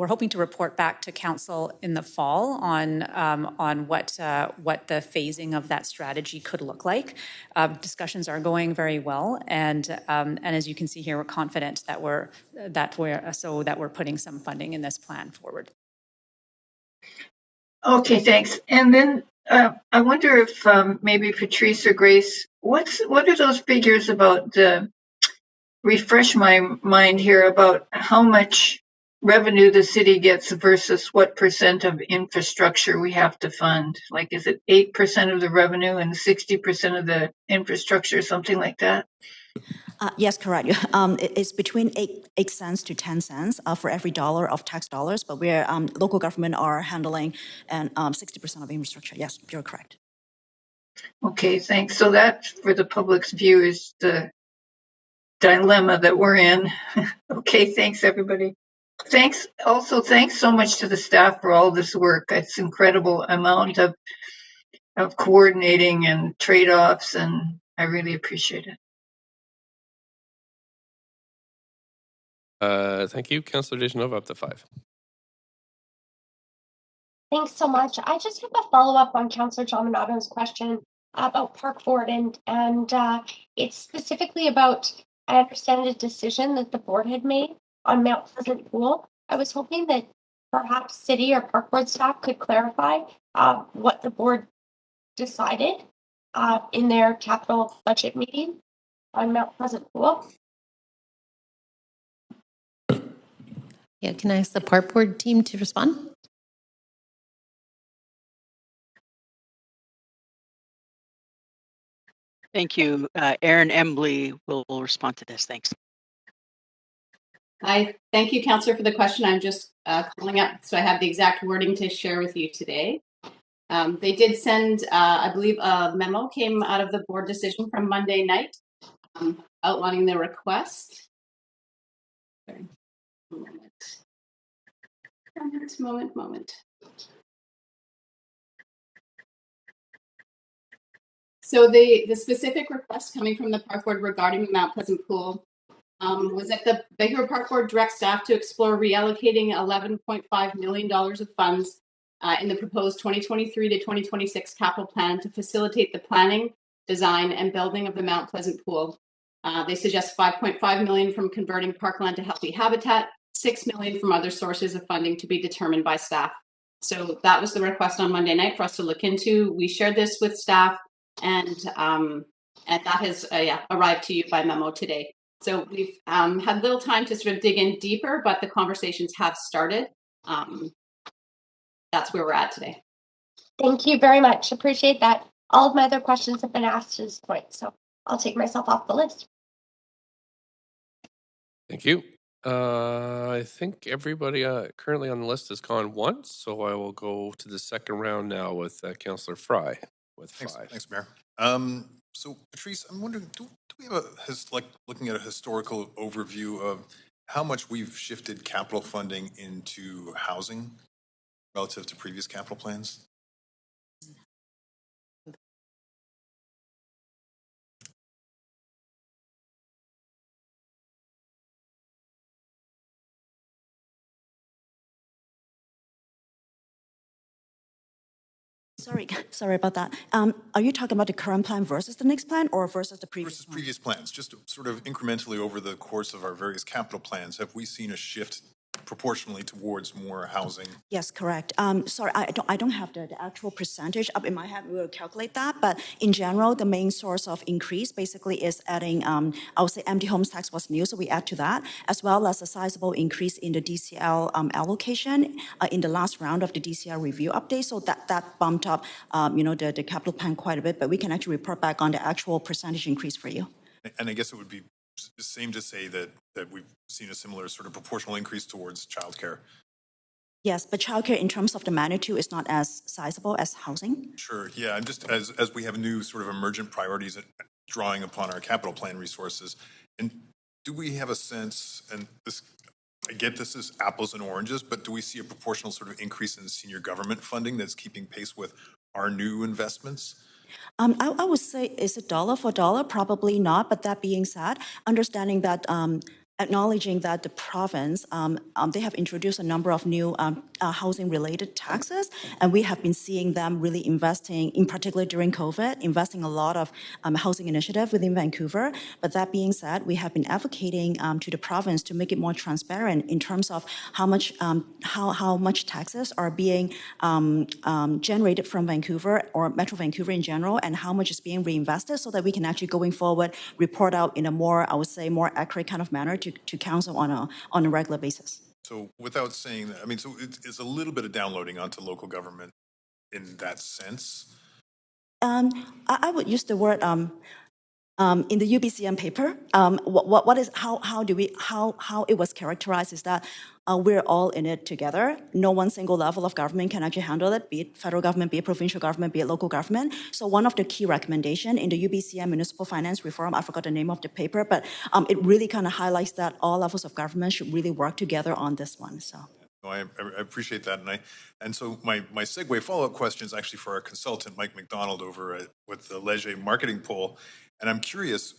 hoping to report back to council in the fall on what the phasing of that strategy could look like. Discussions are going very well, and as you can see here, we're confident that we're putting some funding in this plan forward. Okay, thanks. And then I wonder if maybe Patrice or Grace, what are those figures about refresh my mind here about how much revenue the city gets versus what percent of infrastructure we have to fund? Like, is it 8% of the revenue and 60% of the infrastructure, something like that? Yes, correct. It's between 8 cents to 10 cents for every dollar of tax dollars, but we're local government are handling and 60% of infrastructure. Yes, you're correct. Okay, thanks. So that, for the public's view, is the dilemma that we're in. Okay, thanks everybody. Thanks so much to the staff for all this work. It's incredible amount of coordinating and trade-offs, and I really appreciate it. Thank you. Councillor Dejanova, up to 5. Thanks so much. I just have a follow-up on Councillor John Monato's question about Park Board, and it's specifically about, I understand, a decision that the board had made on Mount Pleasant Pool. I was hoping that perhaps city or Park Board staff could clarify what the board decided in their capital budget meeting on Mount Pleasant Pool. Yeah, can I ask the Park Board team to respond? Thank you. Erin Embley will respond to this. Thanks. Hi, thank you, Councillor, for the question. I'm just calling up so I have the exact wording to share with you today. They did send, I believe, a memo came out of the board decision from Monday night outlining the request. Sorry. Moment. So the specific request coming from the Park Board regarding the Mount Pleasant Pool was that the Vancouver Park Board direct staff to explore reallocating $11.5 million of funds in the proposed 2023 to 2026 capital plan to facilitate the planning, design, and building of the Mount Pleasant Pool. They suggest $5.5 million from converting parkland to healthy habitat, $6 million from other sources of funding to be determined by staff. So that was the request on Monday night for us to look into. We shared this with staff, and that has arrived to you by memo today. So we've had little time to sort of dig in deeper, but the conversations have started. That's where we're at today. Thank you very much. Appreciate that. All of my other questions have been asked to this point, so I'll take myself off the list. Thank you. I think everybody currently on the list has gone once, so I will go to the second round now with Councillor Fry with five. Thanks, Mayor. So, Patrice, I'm wondering, do we have looking at a historical overview of how much we've shifted capital funding into housing relative to previous capital plans? Sorry about that. Are you talking about the current plan versus the next plan, or versus the previous? Versus previous plans, just sort of incrementally over the course of our various capital plans, have we seen a shift proportionally towards more housing? Yes, correct. Sorry, I don't have the actual percentage up in my head. We will calculate that, but in general, the main source of increase basically is adding. I would say empty homes tax was new, so we add to that, as well as a sizable increase in the DCL allocation in the last round of the DCL review update. So that bumped up, the capital plan quite a bit. But we can actually report back on the actual percentage increase for you. And I guess it would be the same to say that we've seen a similar sort of proportional increase towards childcare. Yes, but childcare in terms of the magnitude is not as sizable as housing. Sure, yeah, I'm just, as we have new sort of emergent priorities drawing upon our capital plan resources, and do we have a sense, and this, I get this is apples and oranges, but do we see a proportional sort of increase in senior government funding that's keeping pace with our new investments? I would say, is it dollar for dollar? Probably not. But that being said, understanding that, acknowledging that the province, they have introduced a number of new housing-related taxes, and we have been seeing them really investing, in particular during COVID, investing a lot of housing initiative within Vancouver. But that being said, we have been advocating to the province to make it more transparent in terms of how much taxes are being generated from Vancouver or Metro Vancouver in general, and how much is being reinvested, so that we can actually going forward report out in a more, I would say, more accurate kind of manner to council on a regular basis. So without saying that, I mean, so it's a little bit of downloading onto local government in that sense. I would use the word in the UBCM paper. What is how it was characterized is that we're all in it together. No one single level of government can actually handle it, be it federal government, be it provincial government, be it local government. So one of the key recommendations in the UBCM Municipal Finance Reform, I forgot the name of the paper, but it really kind of highlights that all levels of government should really work together on this one. So. No, I appreciate that, and so my segue follow-up question is actually for our consultant Mike McDonald over with the Leger Marketing Pool, and I'm curious.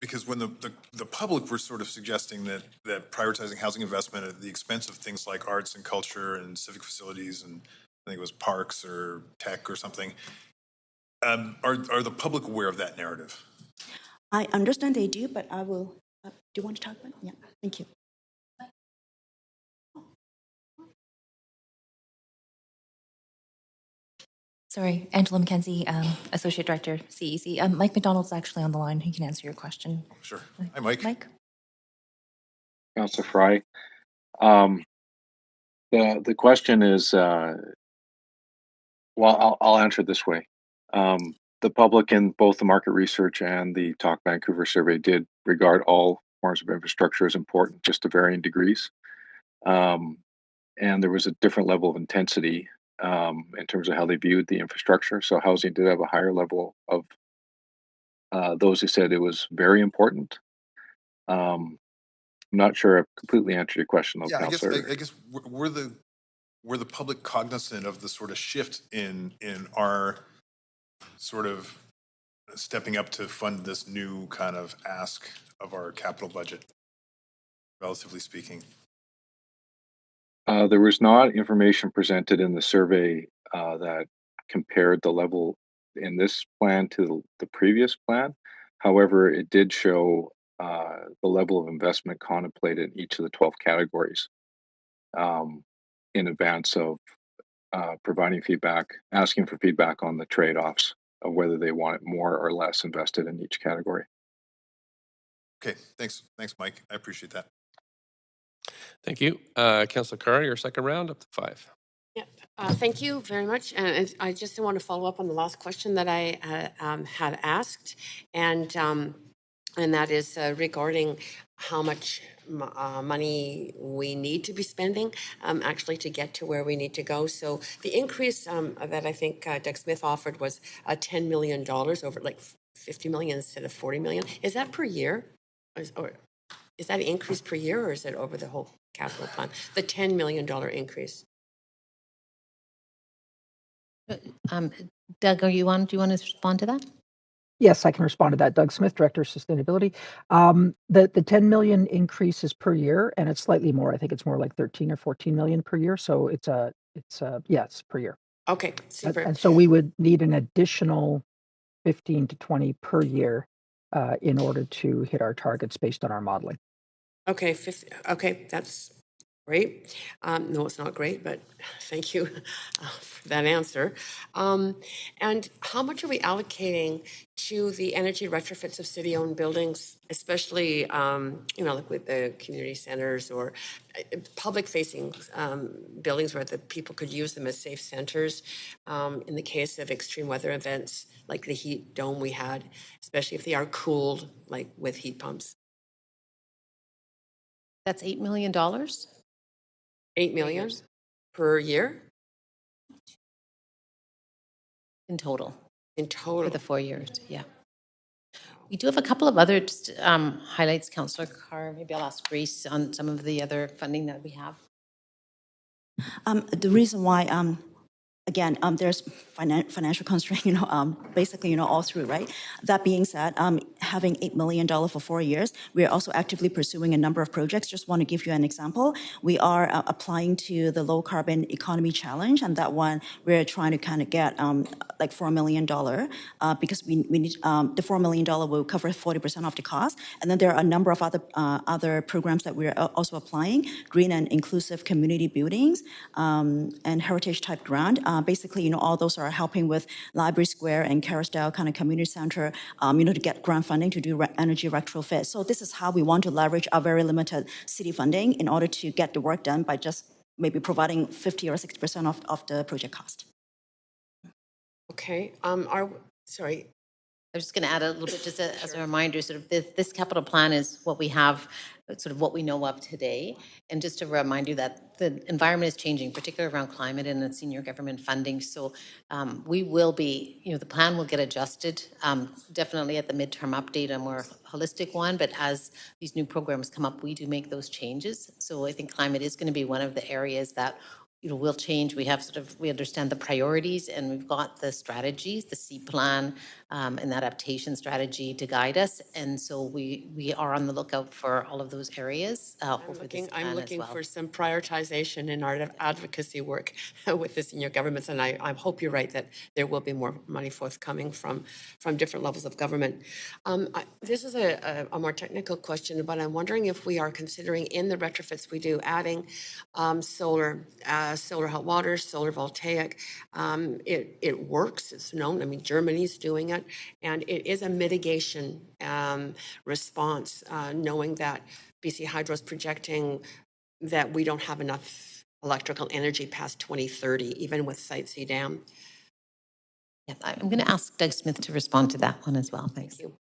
because when the public were sort of suggesting that prioritizing housing investment at the expense of things like arts and culture and civic facilities and I think it was parks or tech or something, are the public aware of that narrative? I understand they do, but I will. Do you want to talk about it? Yeah, thank you. Sorry, Angela McKenzie, Associate Director, CEC. Mike McDonald's actually on the line. He can answer your question. Sure. Hi, Mike. Mike? Councillor Fry. The question is, well, I'll answer it this way. The public in both the market research and the Talk Vancouver survey did regard all forms of infrastructure as important, just to varying degrees. And there was a different level of intensity in terms of how they viewed the infrastructure. So housing did have a higher level of those who said it was very important. I'm not sure I've completely answered your question, though, Yeah, Councillor. I guess were the public cognizant of the sort of shift in our sort of stepping up to fund this new kind of ask of our capital budget, relatively speaking? There was not information presented in the survey that compared the level in this plan to the previous plan. However, it did show the level of investment contemplated in each of the 12 categories in advance of providing feedback, asking for feedback on the trade-offs of whether they want it more or less invested in each category. Okay, thanks, Mike. I appreciate that. Thank you. Councillor Carr, your second round, up to 5. Yeah, thank you very much. And I just want to follow up on the last question that I had asked, and that is regarding how much money we need to be spending actually to get to where we need to go. So the increase that I think Doug Smith offered was $10 million over like 50 million instead of 40 million. Is that per year? Or is that an increase per year, or is it over the whole capital plan? The $10 million increase. Doug, do you want to respond to that? Yes, I can respond to that. Doug Smith, Director of Sustainability. The 10 million increase is per year, and it's slightly more. I think it's more like 13 or 14 million per year. So it's yes, per year. Okay, super. And so we would need an additional 15 to 20 per year in order to hit our targets based on our modeling. Okay, okay, that's great. No, it's not great, but thank you for that answer. And how much are we allocating to the energy retrofits of city-owned buildings, especially, like with the community centers or public-facing buildings where the people could use them as safe centers in the case of extreme weather events like the heat dome we had, especially if they are cooled, like with heat pumps? That's $8 million. 8 million per year? In total. In total? For the 4 years, yeah. We do have a couple of other highlights, Councillor Carr. Maybe I'll ask Grace on some of the other funding that we have. The reason why, again, there's financial constraint, basically, all through, right? That being said, having $8 million for 4 years, we are also actively pursuing a number of projects. Just want to give you an example. We are applying to the Low Carbon Economy Challenge, and that one, we're trying to kind of get like $4 million because we need, the $4 million will cover 40% of the cost. And then there are a number of other programs that we're also applying, green and inclusive community buildings and heritage type grant. Basically, all those are helping with Library Square and Carousdale kind of community center, to get grant funding to do energy retrofit. So this is how we want to leverage our very limited city funding in order to get the work done by just maybe providing 50 or 60% of the project cost. Okay. Sorry. I was just going to add a little bit, just as a reminder, sort of this capital plan is what we have, sort of what we know of today. And just to remind you that the environment is changing, particularly around climate and the senior government funding. So we will be, the plan will get adjusted, definitely at the midterm update, a more holistic one. But as these new programs come up, we do make those changes. So I think climate is going to be one of the areas that will change. We understand the priorities, and we've got the strategies, the C plan, and the adaptation strategy to guide us. And so we are on the lookout for all of those areas. I'm looking for some prioritization in our advocacy work with the senior governments, and I hope you're right that there will be more money forthcoming from different levels of government. This is a more technical question, but I'm wondering if we are considering in the retrofits we do adding solar hot water, solar voltaic. It works. It's known. I mean, Germany's doing it, and it is a mitigation response, knowing that BC Hydro is projecting that we don't have enough electrical energy past 2030, even with Site C Dam. Yeah, I'm going to ask Doug Smith to respond to that one as well. Thanks. Thank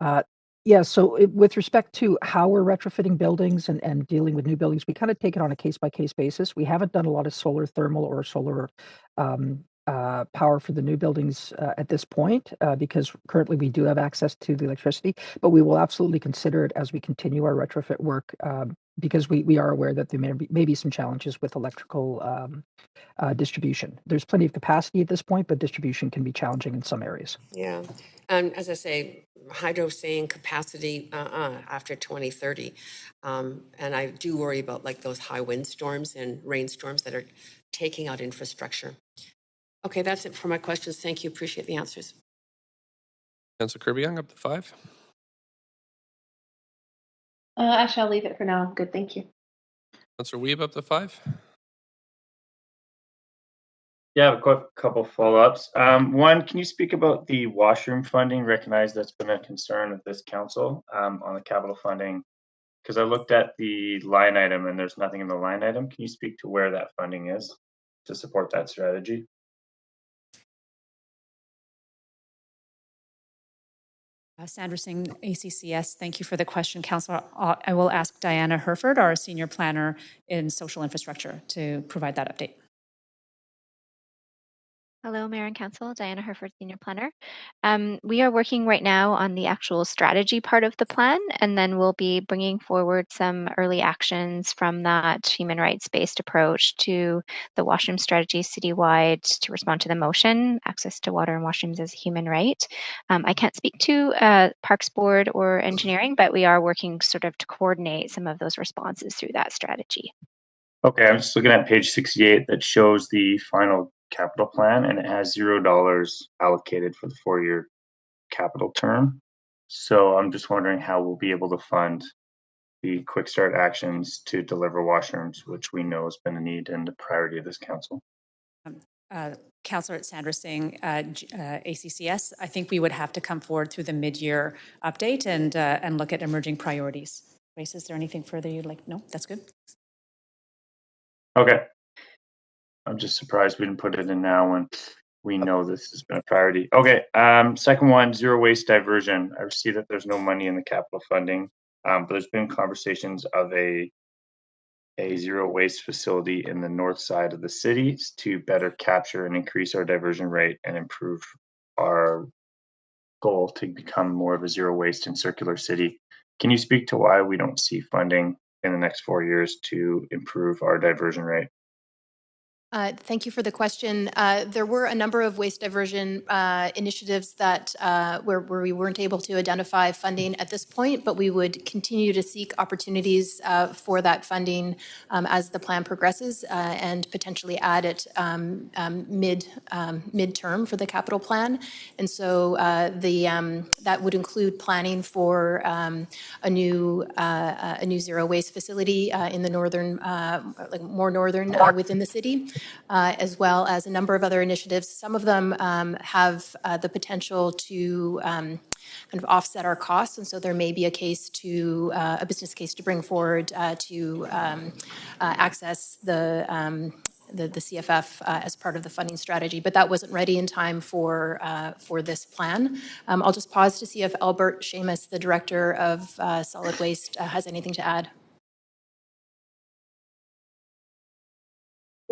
you. Yeah, so with respect to how we're retrofitting buildings and dealing with new buildings, we kind of take it on a case-by-case basis. We haven't done a lot of solar thermal or solar power for the new buildings at this point because currently we do have access to the electricity, but we will absolutely consider it as we continue our retrofit work because we are aware that there may be some challenges with electrical distribution. There's plenty of capacity at this point, but distribution can be challenging in some areas. Yeah, and as I say, Hydro saying capacity after 2030, and I do worry about like those high windstorms and rainstorms that are taking out infrastructure. Okay, that's it for my questions. Thank you. Appreciate the answers. Councillor Kirby-Yung, up to 5. Actually, I'll leave it for now. I'm good. Thank you. Councillor Wiebe, up to 5. Yeah, I have a quick couple follow-ups. One, can you speak about the washroom funding? Recognize that's been a concern of this council on the capital funding, because I looked at the line item and there's nothing in the line item. Can you speak to where that funding is to support that strategy? Sandra Singh, ACCS, thank you for the question, Councillor. I will ask Diana Herford, our Senior Planner in Social Infrastructure, to provide that update. Hello, Mayor and Council. Diana Herford, Senior Planner. We are working right now on the actual strategy part of the plan, and then we'll be bringing forward some early actions from that human rights-based approach to the washroom strategy citywide to respond to the motion, access to water and washrooms as a human right. I can't speak to Parks Board or engineering, but we are working sort of to coordinate some of those responses through that strategy. Okay, I'm just looking at page 68 that shows the final capital plan, and it has $0 allocated for the 4-year capital term. So I'm just wondering how we'll be able to fund the quick start actions to deliver washrooms, which we know has been a need and a priority of this council. Councillor Sandra Singh, ACCS, I think we would have to come forward through the mid-year update and look at emerging priorities. Grace, is there anything further you'd like? No, that's good. Okay. I'm just surprised we didn't put it in now when we know this has been a priority. Okay, second one, zero waste diversion. I see that there's no money in the capital funding, but there's been conversations of a zero waste facility in the north side of the city to better capture and increase our diversion rate and improve our goal to become more of a zero waste and circular city. Can you speak to why we don't see funding in the next 4 years to improve our diversion rate? Thank you for the question. There were a number of waste diversion initiatives that where we weren't able to identify funding at this point, but we would continue to seek opportunities for that funding as the plan progresses and potentially add it midterm for the capital plan. And so that would include planning for a new zero waste facility in the northern, more northern within the city. As well as a number of other initiatives. Some of them have the potential to kind of offset our costs, and so there may be a case to a business case to bring forward to access the CFF as part of the funding strategy, but that wasn't ready in time for this plan. I'll just pause to see if Albert Seamus, the Director of Solid Waste, has anything to add.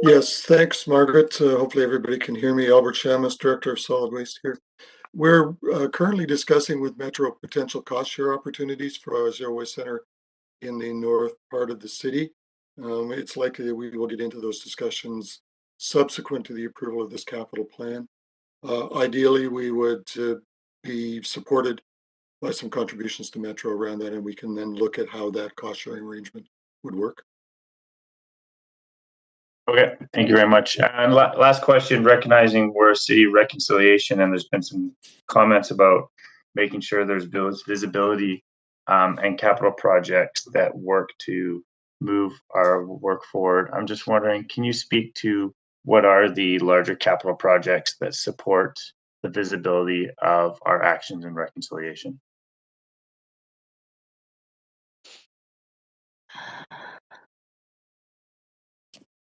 Yes, thanks, Margaret. Hopefully everybody can hear me. Albert Seamus, Director of Solid Waste here. We're currently discussing with Metro potential cost share opportunities for our zero waste center in the north part of the city. It's likely that we will get into those discussions subsequent to the approval of this capital plan. Ideally, we would be supported by some contributions to Metro around that, and we can then look at how that cost sharing arrangement would work. Okay, thank you very much. And last question, recognizing we're a city reconciliation and there's been some comments about making sure there's visibility and capital projects that work to move our work forward. I'm just wondering, can you speak to what are the larger capital projects that support the visibility of our actions in reconciliation?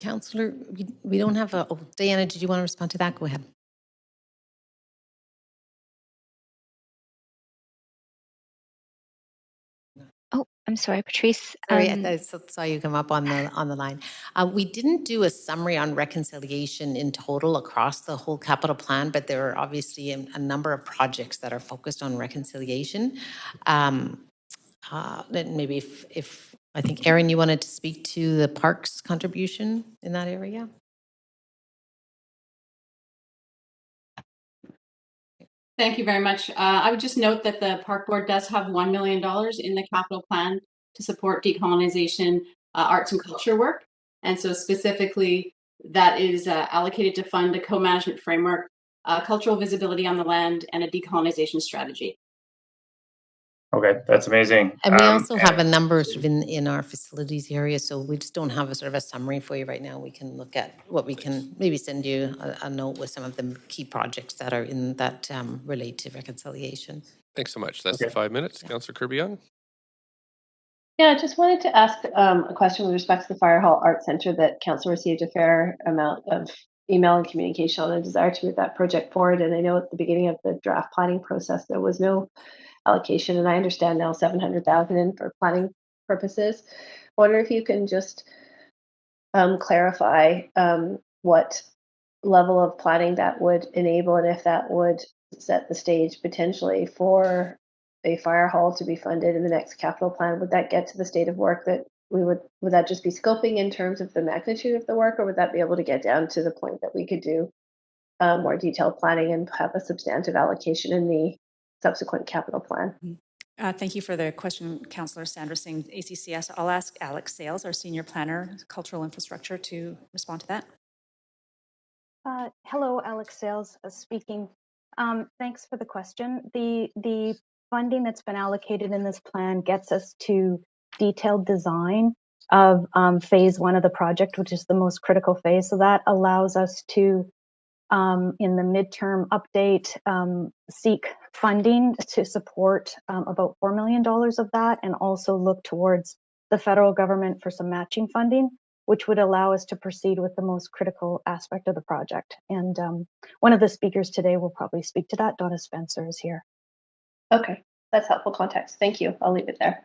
Councillor, we don't have a, oh, Diana, did you want to respond to that? Go ahead. Oh, I'm sorry, Patrice. Sorry, I saw you come up on the line. We didn't do a summary on reconciliation in total across the whole capital plan, but there are obviously a number of projects that are focused on reconciliation. Then maybe if I think Aaron, you wanted to speak to the parks contribution in that area. Thank you very much. I would just note that the Park Board does have $1 million in the capital plan to support decolonization, arts and culture work. And so specifically, that is allocated to fund a co-management framework, cultural visibility on the land, and a decolonization strategy. Okay, that's amazing. And we also have a number sort of in our facilities area, so we just don't have a sort of a summary for you right now. We can look at what we can maybe send you a note with some of the key projects that are in that relate to reconciliation. Thanks so much. That's the 5 minutes. Councillor Kirby-Yung. Yeah, I just wanted to ask a question with respect to the Fire Hall Art Centre that Council received a fair amount of email and communication on a desire to move that project forward. And I know at the beginning of the draft planning process, there was no allocation, and I understand now 700,000 in for planning purposes. I wonder if you can just clarify what level of planning that would enable, and if that would set the stage potentially for a fire hall to be funded in the next capital plan. Would that get to the state of work that would that just be scoping in terms of the magnitude of the work, or would that be able to get down to the point that we could do more detailed planning and have a substantive allocation in the subsequent capital plan? Thank you for the question, Councillor Sandra Singh, ACCS. I'll ask Alex Sales, our Senior Planner, Cultural Infrastructure, to respond to that. Hello, Alex Sales speaking. Thanks for the question. The funding that's been allocated in this plan gets us to detailed design of phase one of the project, which is the most critical phase. So that allows us to, in the midterm update, seek funding to support about $4 million of that, and also look towards the federal government for some matching funding, which would allow us to proceed with the most critical aspect of the project. And one of the speakers today will probably speak to that. Donna Spencer is here. Okay, that's helpful context. Thank you. I'll leave it there.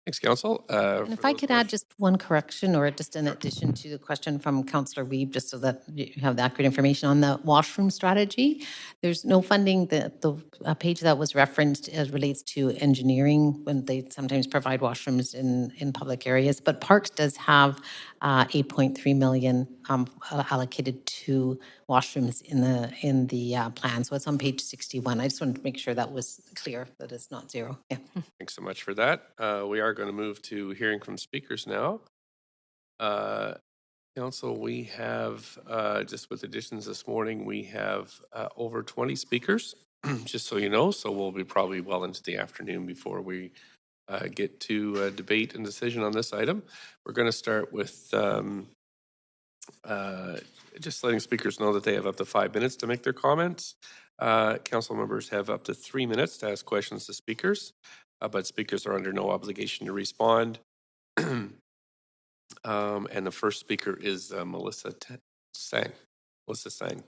Thanks, Council. And if I could add just one correction, or just in addition to the question from Councillor Wiebe, just so that you have the accurate information on the washroom strategy. There's no funding. The page that was referenced relates to engineering, when they sometimes provide washrooms in public areas. But Parks does have 8.3 million allocated to washrooms in the plan. So it's on page 61. I just wanted to make sure that was clear, that it's not zero. Yeah. Thanks so much for that. We are going to move to hearing from speakers now. Council, we have, just with additions this morning, we have over 20 speakers, just so you know. So we'll be probably well into the afternoon before we get to debate and decision on this item. We're going to start with just letting speakers know that they have up to 5 minutes to make their comments. Council members have up to 3 minutes to ask questions to speakers, but speakers are under no obligation to respond. And the first speaker is Melissa Sang. Melissa Sang.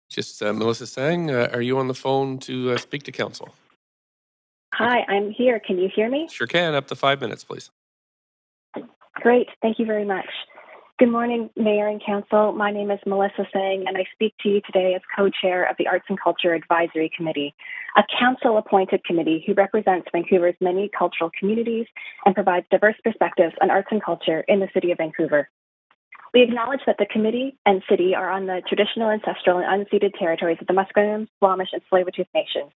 Just Melissa Sang, are you on the phone to speak to Council? Hi, I'm here. Can you hear me? Sure can. Up to 5 minutes, please. Great. Thank you very much. Good morning, Mayor and Council. My name is Melissa Sang, and I speak to you today as co-chair of the Arts and Culture Advisory Committee, a council-appointed committee who represents Vancouver's many cultural communities and provides diverse perspectives on arts and culture in the City of Vancouver. We acknowledge that the committee and city are on the traditional, ancestral, and unceded territories of the Musqueam, Squamish, and Tsleil-Waututh Nations.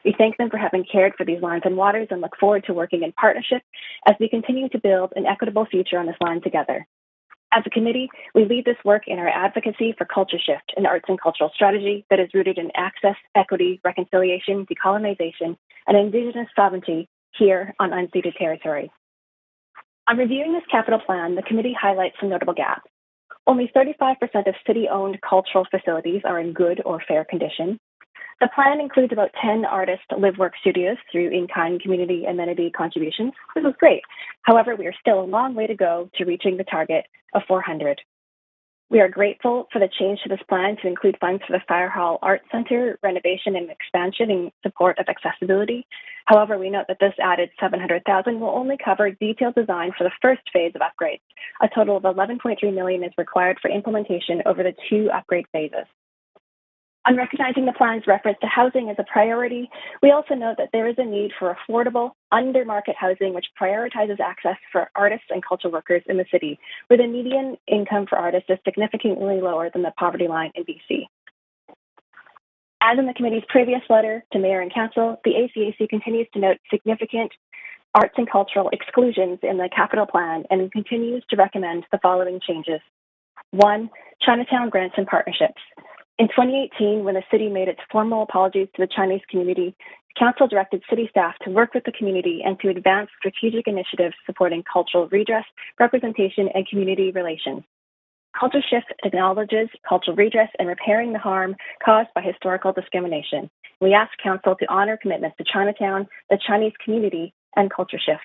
We thank them for having cared for these lands and waters and look forward to working in partnership as we continue to build an equitable future on this land together. As a committee, we lead this work in our advocacy for culture shift, an arts and cultural strategy that is rooted in access, equity, reconciliation, decolonization, and Indigenous sovereignty here on unceded territory. On reviewing this capital plan, the committee highlights some notable gaps. Only 35% of city-owned cultural facilities are in good or fair condition. The plan includes about 10 artist live-work studios through in-kind community amenity contributions. This is great. However, we are still a long way to go to reaching the target of 400. We are grateful for the change to this plan to include funds for the Fire Hall Arts Centre, renovation and expansion in support of accessibility. However, we note that this added $700,000 will only cover detailed design for the first phase of upgrades. A total of $11.3 million is required for implementation over the 2 upgrade phases. On recognizing the plan's reference to housing as a priority, we also note that there is a need for affordable, under-market housing which prioritizes access for artists and cultural workers in the city, where the median income for artists is significantly lower than the poverty line in BC. As in the committee's previous letter to Mayor and Council, the ACAC continues to note significant arts and cultural exclusions in the capital plan and continues to recommend the following changes. 1, Chinatown grants and partnerships. In 2018, when the city made its formal apologies to the Chinese community, Council directed city staff to work with the community and to advance strategic initiatives supporting cultural redress, representation, and community relations. Culture Shift acknowledges cultural redress and repairing the harm caused by historical discrimination. We ask Council to honor commitments to Chinatown, the Chinese community, and Culture Shift.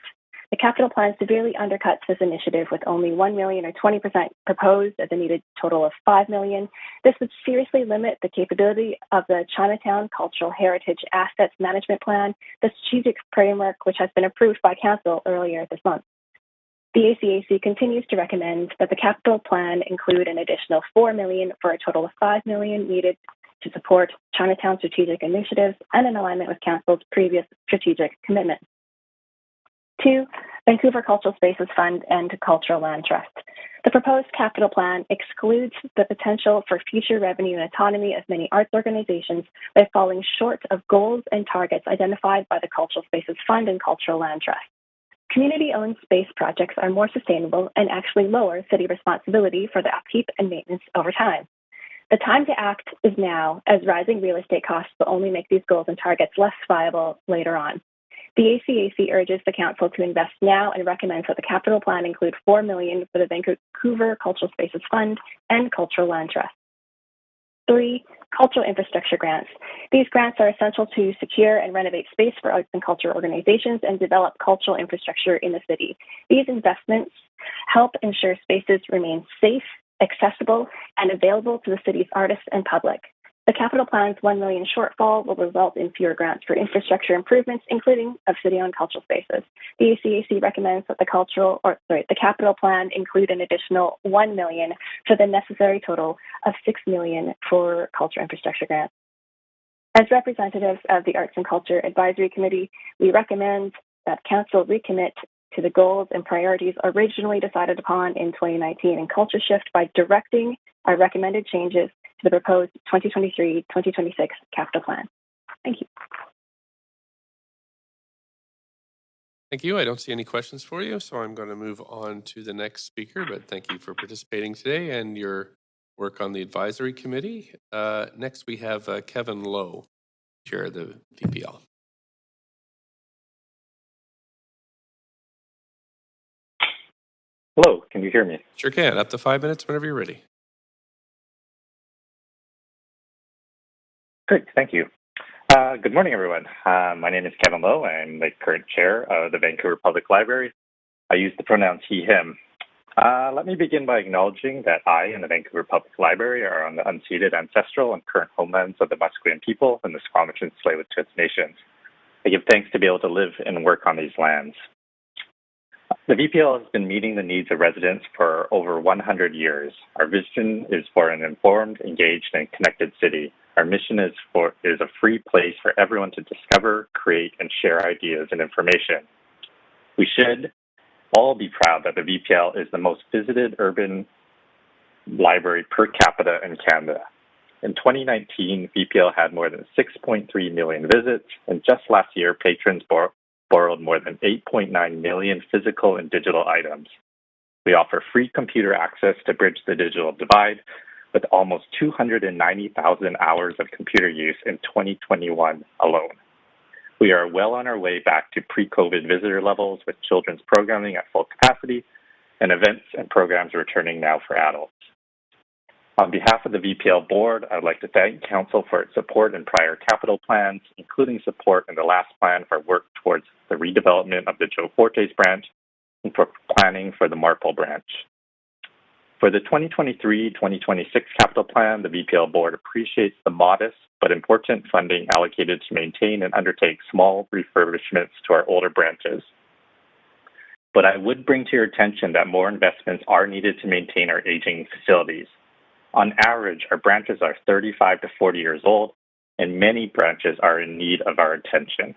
The capital plan severely undercuts this initiative with only $1 million or 20% proposed as a needed total of $5 million. This would seriously limit the capability of the Chinatown Cultural Heritage Assets Management Plan, the strategic framework which has been approved by Council earlier this month. The ACAC continues to recommend that the capital plan include an additional $4 million for a total of $5 million needed to support Chinatown strategic initiatives and in alignment with Council's previous strategic commitments. 2, Vancouver Cultural Spaces Fund and Cultural Land Trust. The proposed capital plan excludes the potential for future revenue and autonomy of many arts organizations by falling short of goals and targets identified by the Cultural Spaces Fund and Cultural Land Trust. Community-owned space projects are more sustainable and actually lower city responsibility for the upkeep and maintenance over time. The time to act is now, as rising real estate costs will only make these goals and targets less viable later on. The ACAC urges the Council to invest now and recommends that the capital plan include $4 million for the Vancouver Cultural Spaces Fund and Cultural Land Trust. 3, cultural infrastructure grants. These grants are essential to secure and renovate space for arts and culture organizations and develop cultural infrastructure in the city. These investments help ensure spaces remain safe, accessible, and available to the city's artists and public. The capital plan's $1 million shortfall will result in fewer grants for infrastructure improvements, including of city-owned cultural spaces. The ACAC recommends that the capital plan include an additional $1 million for the necessary total of $6 million for culture infrastructure grants. As representatives of the Arts and Culture Advisory Committee, we recommend that Council recommit to the goals and priorities originally decided upon in 2019 in Culture Shift by directing our recommended changes to the proposed 2023-2026 capital plan. Thank you. Thank you. I don't see any questions for you, so I'm going to move on to the next speaker, but thank you for participating today and your work on the advisory committee. Next, we have Kevin Lowe, Chair of the VPL. Hello, can you hear me? Sure can. Up to 5 minutes whenever you're ready. Great, thank you. Good morning, everyone. My name is Kevin Lowe. I'm the current chair of the Vancouver Public Library. I use the pronouns he, him. Let me begin by acknowledging that I and the Vancouver Public Library are on the unceded ancestral and current homelands of the Musqueam people and the Squamish and Tsleil-Waututh Nations. I give thanks to be able to live and work on these lands. The VPL has been meeting the needs of residents for over 100 years. Our vision is for an informed, engaged, and connected city. Our mission is a free place for everyone to discover, create, and share ideas and information. We should all be proud that the VPL is the most visited urban library per capita in Canada. In 2019, VPL had more than 6.3 million visits, and just last year, patrons borrowed more than 8.9 million physical and digital items. We offer free computer access to bridge the digital divide, with almost 290,000 hours of computer use in 2021 alone. We are well on our way back to pre-COVID visitor levels, with children's programming at full capacity and events and programs returning now for adults. On behalf of the VPL board, I'd like to thank Council for its support in prior capital plans, including support in the last plan for work towards the redevelopment of the Joe Fortes branch and for planning for the Marpole branch. For the 2023-2026 capital plan, the VPL board appreciates the modest but important funding allocated to maintain and undertake small refurbishments to our older branches. But I would bring to your attention that more investments are needed to maintain our aging facilities. On average, our branches are 35 to 40 years old, and many branches are in need of our attention.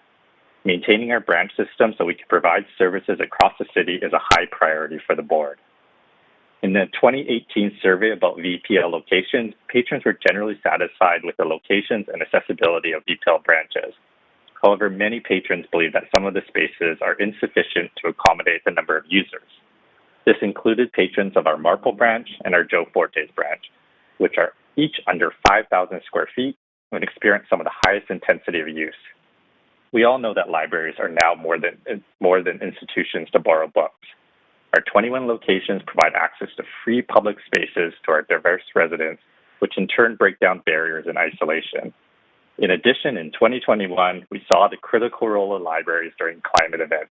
Maintaining our branch system so we can provide services across the city is a high priority for the board. In the 2018 survey about VPL locations, patrons were generally satisfied with the locations and accessibility of VPL branches. However, many patrons believe that some of the spaces are insufficient to accommodate the number of users. This included patrons of our Marpole branch and our Joe Fortes branch, which are each under 5,000 square feet and experience some of the highest intensity of use. We all know that libraries are now more than institutions to borrow books. Our 21 locations provide access to free public spaces to our diverse residents, which in turn break down barriers and isolation. In addition, in 2021, we saw the critical role of libraries during climate events.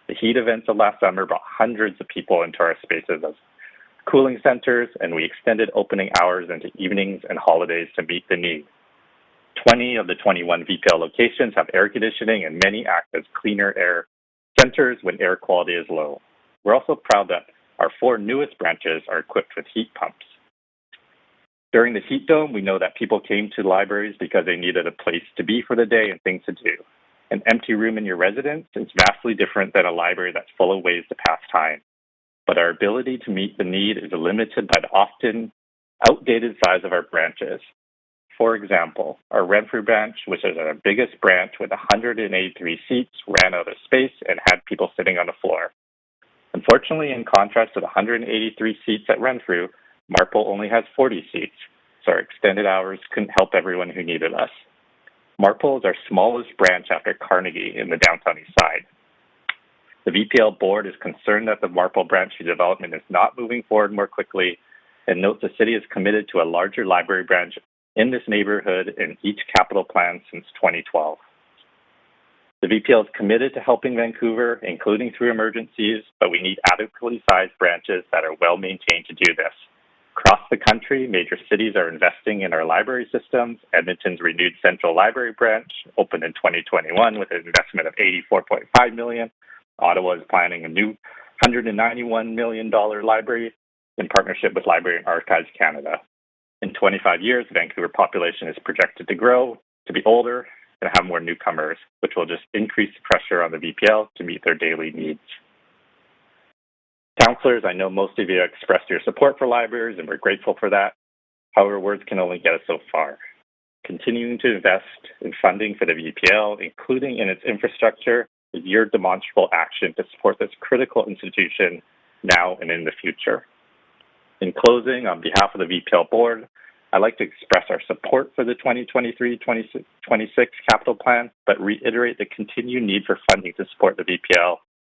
The heat events of last summer brought hundreds of people into our spaces as cooling centers, and we extended opening hours into evenings and holidays to meet the need. 20 of the 21 VPL locations have air conditioning, and many act as cleaner air centers when air quality is low. We're also proud that our 4 newest branches are equipped with heat pumps. During the heat dome, we know that people came to libraries because they needed a place to be for the day and things to do. An empty room in your residence is vastly different than a library that's full of ways to pass time. But our ability to meet the need is limited by the often outdated size of our branches. For example, our Renfrew branch, which is our biggest branch with 183 seats, ran out of space and had people sitting on the floor. Unfortunately, in contrast to the 183 seats at Renfrew, Marpole only has 40 seats, so our extended hours couldn't help everyone who needed us. Marpole is our smallest branch after Carnegie in the downtown east side. The VPL board is concerned that the Marpole branch development is not moving forward more quickly and notes the city is committed to a larger library branch in this neighborhood in each capital plan since 2012. The VPL is committed to helping Vancouver, including through emergencies, but we need adequately sized branches that are well maintained to do this. Across the country, major cities are investing in our library systems. Edmonton's renewed Central Library branch opened in 2021 with an investment of $84.5 million. Ottawa is planning a new $191 million library in partnership with Library and Archives Canada. In 25 years, the Vancouver population is projected to grow, to be older, and have more newcomers, which will just increase the pressure on the VPL to meet their daily needs. Councillors, I know most of you expressed your support for libraries, and we're grateful for that. However, words can only get us so far. Continuing to invest in funding for the VPL, including in its infrastructure, is your demonstrable action to support this critical institution now and in the future. In closing, on behalf of the VPL board, I'd like to express our support for the 2023-2026 capital plan, but reiterate the continued need for funding to support the VPL,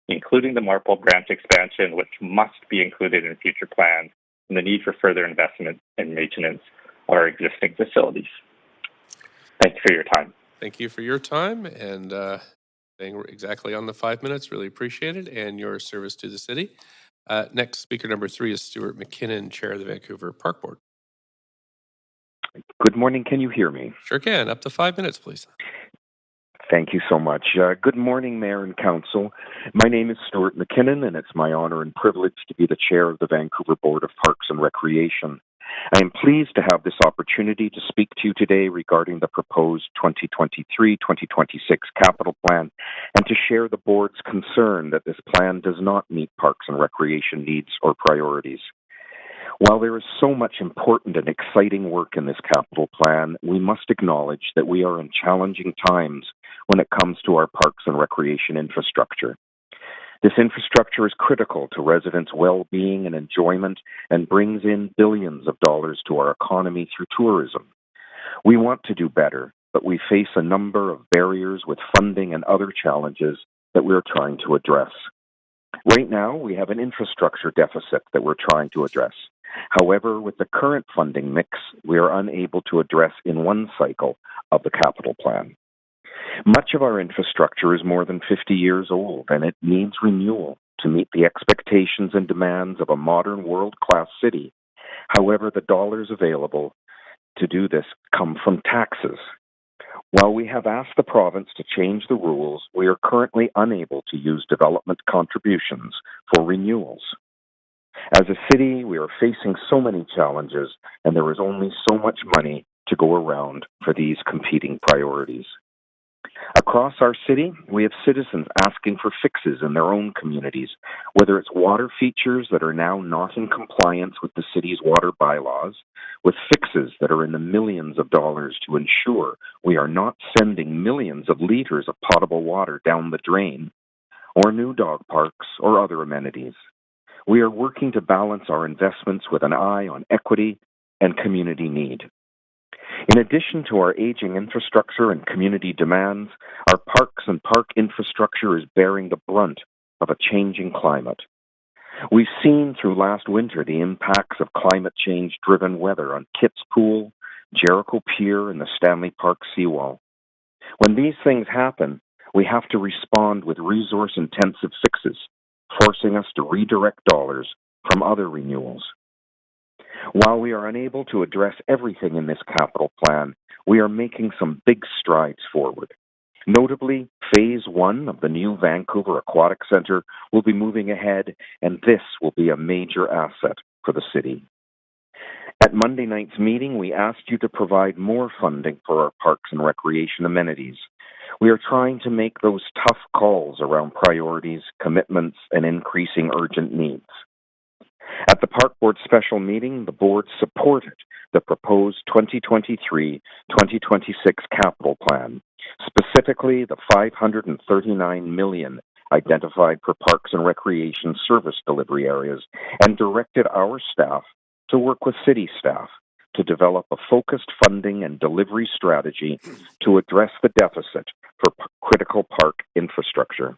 including the Marpole branch expansion, which must be included in future plans, and the need for further investment and maintenance of our existing facilities. Thank you for your time. Thank you for your time and staying exactly on the 5 minutes. Really appreciate it, and your service to the city. Next, speaker number 3 is Stuart McKinnon, Chair of the Vancouver Park Board. Good morning. Can you hear me? Sure can. Up to 5 minutes, please. Thank you so much. Good morning, Mayor and Council. My name is Stuart McKinnon, and it's my honor and privilege to be the chair of the Vancouver Board of Parks and Recreation. I am pleased to have this opportunity to speak to you today regarding the proposed 2023-2026 capital plan and to share the board's concern that this plan does not meet parks and recreation needs or priorities. While there is so much important and exciting work in this capital plan, we must acknowledge that we are in challenging times when it comes to our parks and recreation infrastructure. This infrastructure is critical to residents' well-being and enjoyment and brings in billions of dollars to our economy through tourism. We want to do better, but we face a number of barriers with funding and other challenges that we're trying to address. Right now, we have an infrastructure deficit that we're trying to address. However, with the current funding mix, we are unable to address in one cycle of the capital plan. Much of our infrastructure is more than 50 years old, and it needs renewal to meet the expectations and demands of a modern world-class city. However, the dollars available to do this come from taxes. While we have asked the province to change the rules, we are currently unable to use development contributions for renewals. As a city, we are facing so many challenges, and there is only so much money to go around for these competing priorities. Across our city, we have citizens asking for fixes in their own communities, whether it's water features that are now not in compliance with the city's water bylaws, with fixes that are in the millions of dollars to ensure we are not sending millions of liters of potable water down the drain, or new dog parks or other amenities. We are working to balance our investments with an eye on equity and community need. In addition to our aging infrastructure and community demands, our parks and park infrastructure is bearing the brunt of a changing climate. We've seen through last winter the impacts of climate change-driven weather on Kitts Pool, Jericho Pier, and the Stanley Park seawall. When these things happen, we have to respond with resource-intensive fixes, forcing us to redirect dollars from other renewals. While we are unable to address everything in this capital plan, we are making some big strides forward. Notably, Phase 1 of the new Vancouver Aquatic Centre will be moving ahead, and this will be a major asset for the city. At Monday night's meeting, we asked you to provide more funding for our parks and recreation amenities. We are trying to make those tough calls around priorities, commitments, and increasing urgent needs. At the Park Board special meeting, the board supported the proposed 2023-2026 capital plan, specifically the $539 million identified for parks and recreation service delivery areas, and directed our staff to work with city staff to develop a focused funding and delivery strategy to address the deficit for critical park infrastructure.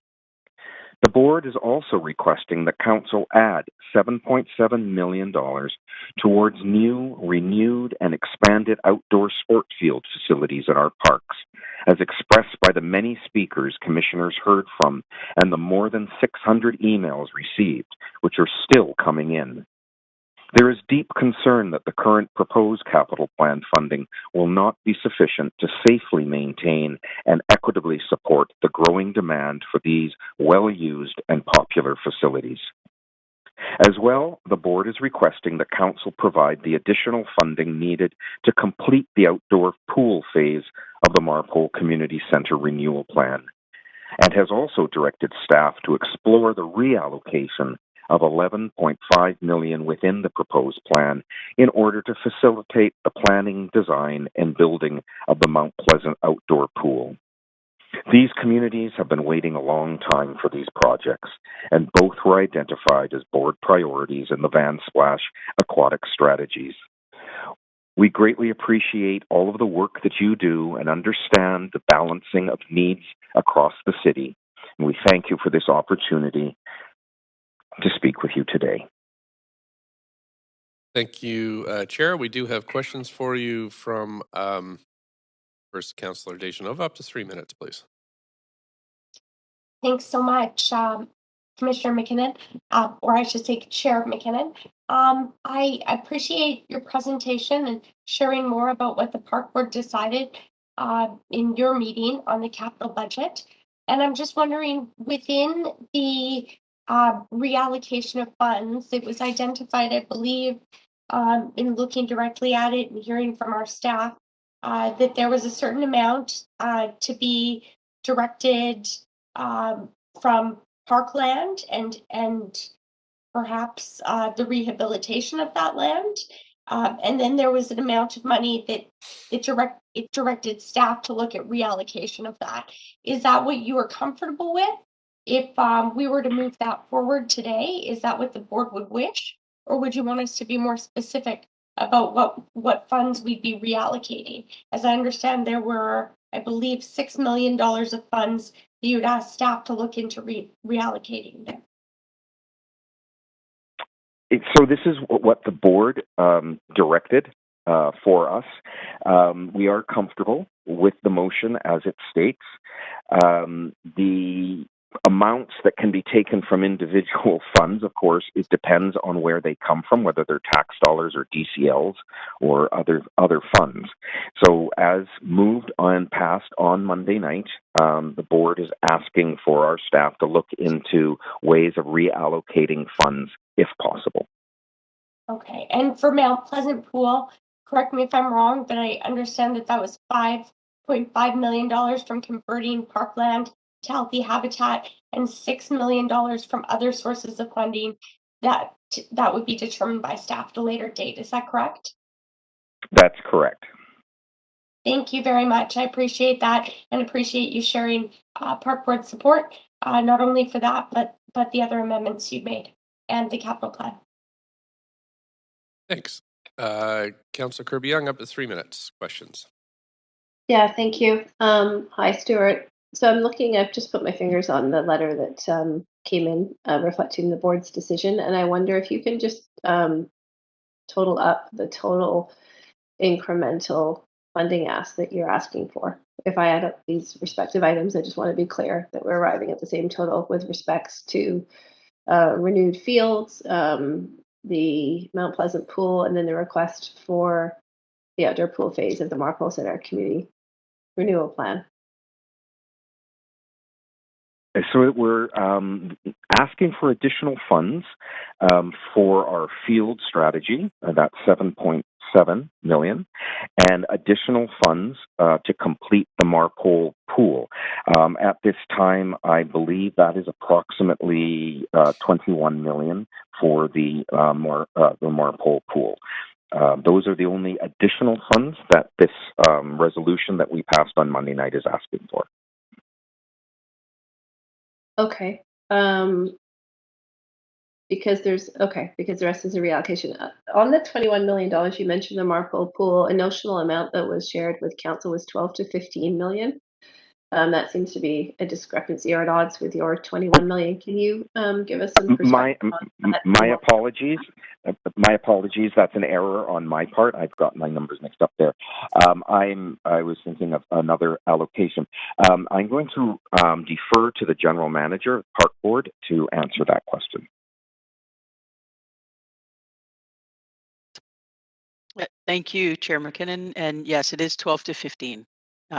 The board is also requesting that Council add $7.7 million towards new, renewed, and expanded outdoor sport field facilities in our parks, as expressed by the many speakers commissioners heard from and the more than 600 emails received, which are still coming in. There is deep concern that the current proposed capital plan funding will not be sufficient to safely maintain and equitably support the growing demand for these well-used and popular facilities. As well, the board is requesting that Council provide the additional funding needed to complete the outdoor pool phase of the Marpole Community Centre renewal plan, and has also directed staff to explore the reallocation of $11.5 million within the proposed plan in order to facilitate the planning, design, and building of the Mount Pleasant outdoor pool. These communities have been waiting a long time for these projects, and both were identified as board priorities in the Van Splash aquatic strategies. We greatly appreciate all of the work that you do and understand the balancing of needs across the city, and we thank you for this opportunity to speak with you today. Thank you, Chair. We do have questions for you from first Councillor Dejanova. Up to 3 minutes, please. Thanks so much, Commissioner McKinnon, or I should say Chair McKinnon. I appreciate your presentation and sharing more about what the Park Board decided in your meeting on the capital budget. And I'm just wondering, within the reallocation of funds, it was identified, I believe, in looking directly at it and hearing from our staff, that there was a certain amount to be directed from parkland and perhaps the rehabilitation of that land. And then there was an amount of money that it directed staff to look at reallocation of that. Is that what you are comfortable with? If we were to move that forward today, is that what the board would wish? Or would you want us to be more specific about what funds we'd be reallocating? As I understand, there were, I believe, $6 million of funds that you'd ask staff to look into reallocating there. So this is what the board directed for us. We are comfortable with the motion as it states. The amounts that can be taken from individual funds, of course, it depends on where they come from, whether they're tax dollars or DCLs or other funds. So as moved and passed on Monday night, the board is asking for our staff to look into ways of reallocating funds if possible. Okay, and for Mount Pleasant Pool, correct me if I'm wrong, but I understand that was $5.5 million from converting parkland to healthy habitat and $6 million from other sources of funding that would be determined by staff at a later date. Is that correct? That's correct. Thank you very much. I appreciate that and appreciate you sharing Park Board support, not only for that, but the other amendments you made and the capital plan. Thanks. Councillor Kirby-Yung, up to 3 minutes. Questions? Yeah, thank you. Hi, Stuart. So I've just put my fingers on the letter that came in reflecting the board's decision, and I wonder if you can just total up the total incremental funding ask that you're asking for. If I add up these respective items, I just want to be clear that we're arriving at the same total with respects to renewed fields, the Mount Pleasant pool, and then the request for the outdoor pool phase of the Marpole Center Community Renewal Plan. So we're asking for additional funds for our field strategy, that's $7.7 million, and additional funds to complete the Marpole pool. At this time, I believe that is approximately $21 million for the Marpole pool. Those are the only additional funds that this resolution that we passed on Monday night is asking for. Okay. Because the rest is a reallocation. On the $21 million, you mentioned the Marpole pool, a notional amount that was shared with council was 12 to 15 million. That seems to be a discrepancy or at odds with your 21 million. Can you give us some perspective on that? My apologies. My apologies. That's an error on my part. I've got my numbers mixed up there. I was thinking of another allocation. I'm going to defer to the general manager of Park Board to answer that question. Thank you, Chair McKinnon. And yes, it is 12 to 15.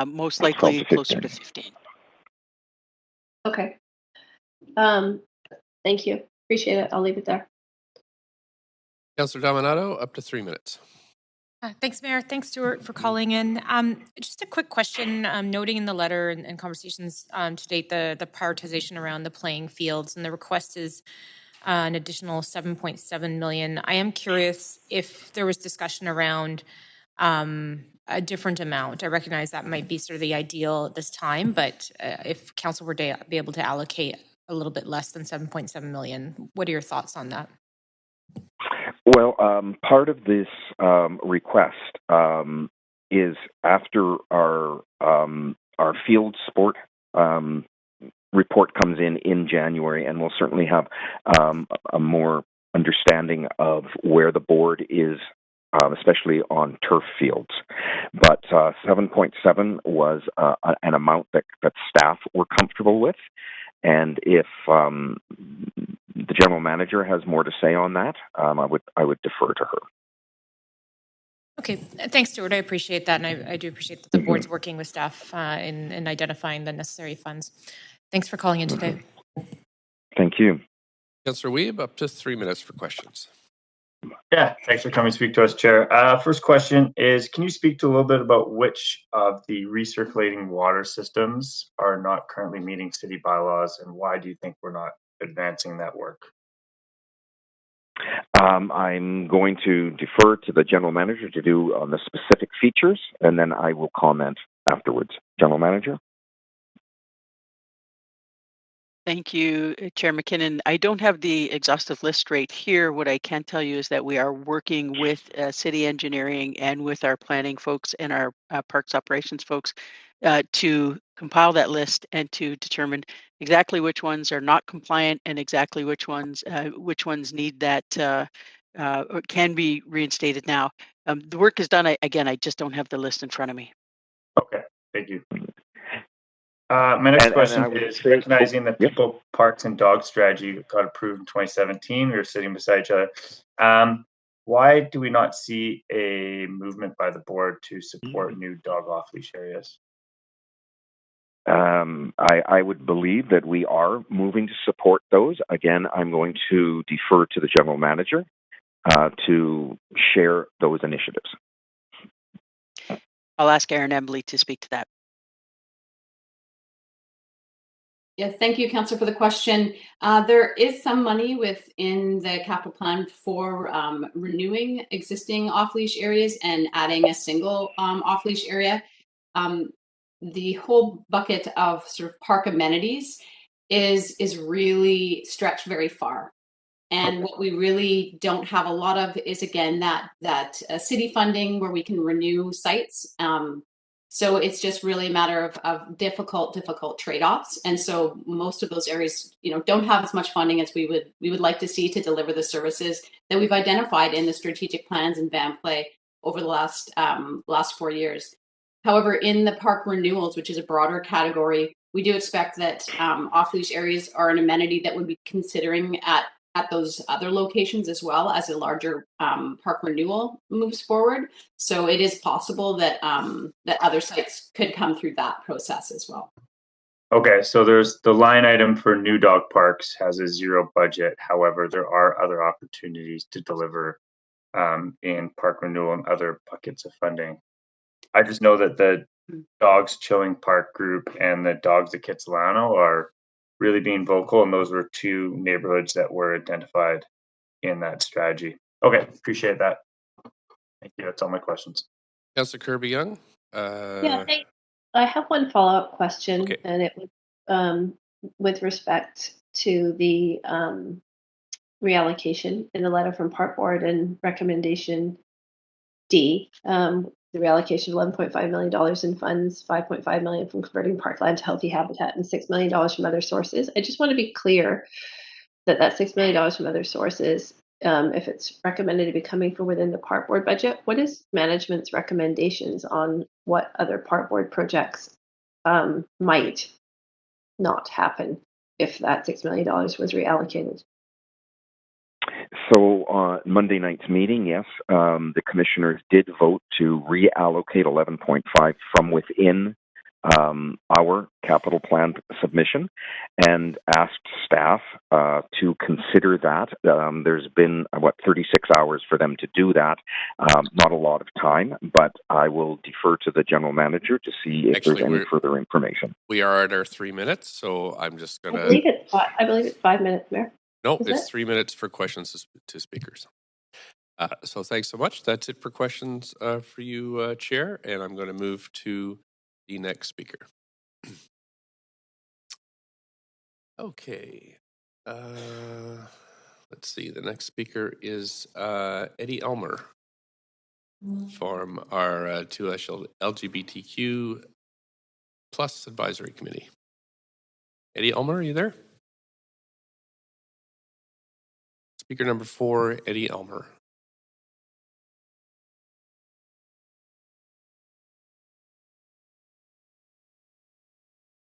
Most likely closer to 15. Okay. Thank you. Appreciate it. I'll leave it there. Councillor Dominato, up to 3 minutes. Thanks, Mayor. Thanks, Stuart, for calling in. Just a quick question, noting in the letter and conversations to date the prioritization around the playing fields, and the request is an additional $7.7 million. I am curious if there was discussion around a different amount. I recognize that might be sort of the ideal at this time, but if council were to be able to allocate a little bit less than $7.7 million, what are your thoughts on that? Well, part of this request is after our field sport report comes in January, and we'll certainly have a more understanding of where the board is, especially on turf fields. But 7.7 was an amount that staff were comfortable with, and if the general manager has more to say on that, I would defer to her. Okay, thanks, Stuart. I appreciate that, and I do appreciate that the board's working with staff in identifying the necessary funds. Thanks for calling in today. Thank you. Councillor Weeb, up to 3 minutes for questions. Yeah, thanks for coming to speak to us, Chair. First question is, can you speak to a little bit about which of the recirculating water systems are not currently meeting city bylaws, and why do you think we're not advancing that work? I'm going to defer to the general manager to do on the specific features, and then I will comment afterwards. General manager. Thank you, Chair McKinnon. I don't have the exhaustive list right here. What I can tell you is that we are working with city engineering and with our planning folks and our parks operations folks to compile that list and to determine exactly which ones are not compliant and exactly which ones need that or can be reinstated now. The work is done. I just don't have the list in front of me. Okay, thank you. My next question is recognizing that People, Parks, and Dogs strategy got approved in 2017. We were sitting beside each other. Why do we not see a movement by the board to support new dog off-leash areas? I would believe that we are moving to support those. Again, I'm going to defer to the general manager to share those initiatives. I'll ask Erin Embley to speak to that. Yes, thank you, Councillor, for the question. There is some money within the capital plan for renewing existing off-leash areas and adding a single off-leash area. The whole bucket of sort of park amenities is really stretched very far. And what we really don't have a lot of is, again, that city funding where we can renew sites. So it's just really a matter of difficult trade-offs. And so most of those areas, don't have as much funding as we would like to see to deliver the services that we've identified in the strategic plans and van play over the last 4 years. However, in the park renewals, which is a broader category, we do expect that off-leash areas are an amenity that would be considering at those other locations as well as a larger park renewal moves forward. So it is possible that that other sites could come through that process as well. Okay, so there's the line item for new dog parks has a zero budget. However, there are other opportunities to deliver in park renewal and other buckets of funding. I just know that the Dogs Chilling Park group and the Dogs at Kitsilano are really being vocal, and those were two neighborhoods that were identified in that strategy. Okay, appreciate that. Thank you. That's all my questions. Councillor Kirby-Yung. Yeah, I have one follow-up question, and it was with respect to the reallocation in the letter from Park Board and recommendation D. The reallocation of $11.5 million in funds, $5.5 million from converting parkland to healthy habitat, and $6 million from other sources. I just want to be clear that $6 million from other sources, if it's recommended to be coming from within the Park Board budget, what is management's recommendations on what other Park Board projects might not happen if that $6 million was reallocated? So on Monday night's meeting, yes, the commissioners did vote to reallocate 11.5 from within our capital plan submission and asked staff to consider that. There's been, 36 hours for them to do that. Not a lot of time, but I will defer to the general manager to see if there's any further information. We are at our 3 minutes, so I'm just going to... I believe it's 5 minutes, Mayor. No, it's 3 minutes for questions to speakers. So thanks so much. That's it for questions for you, Chair, and I'm going to move to the next speaker. Okay. Let's see. The next speaker is Eddie Elmer from our 2 LGBTQ plus advisory committee. Eddie Elmer, are you there? Speaker number 4, Eddie Elmer.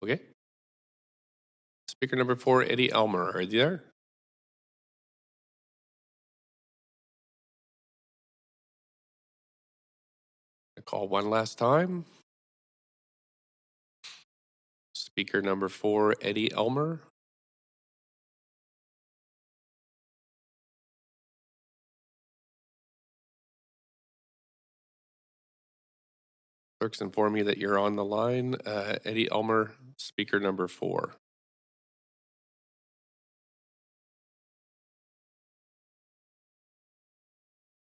Okay. Speaker number 4, Eddie Elmer, are you there? I call one last time. Speaker number 4, Eddie Elmer. Clerks inform me that you're on the line. Eddie Elmer, speaker number 4.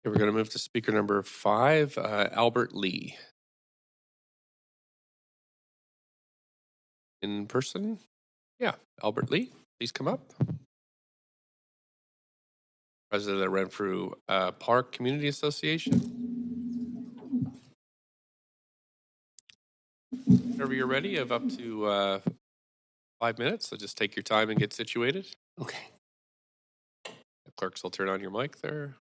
Okay, we're going to move to speaker number 5, Albert Lee. In person? Yeah, Albert Lee, please come up. President of the Renfrew Park Community Association. Whenever you're ready, of up to 5 minutes, so just take your time and get situated. Okay. The clerks will turn on your mic there.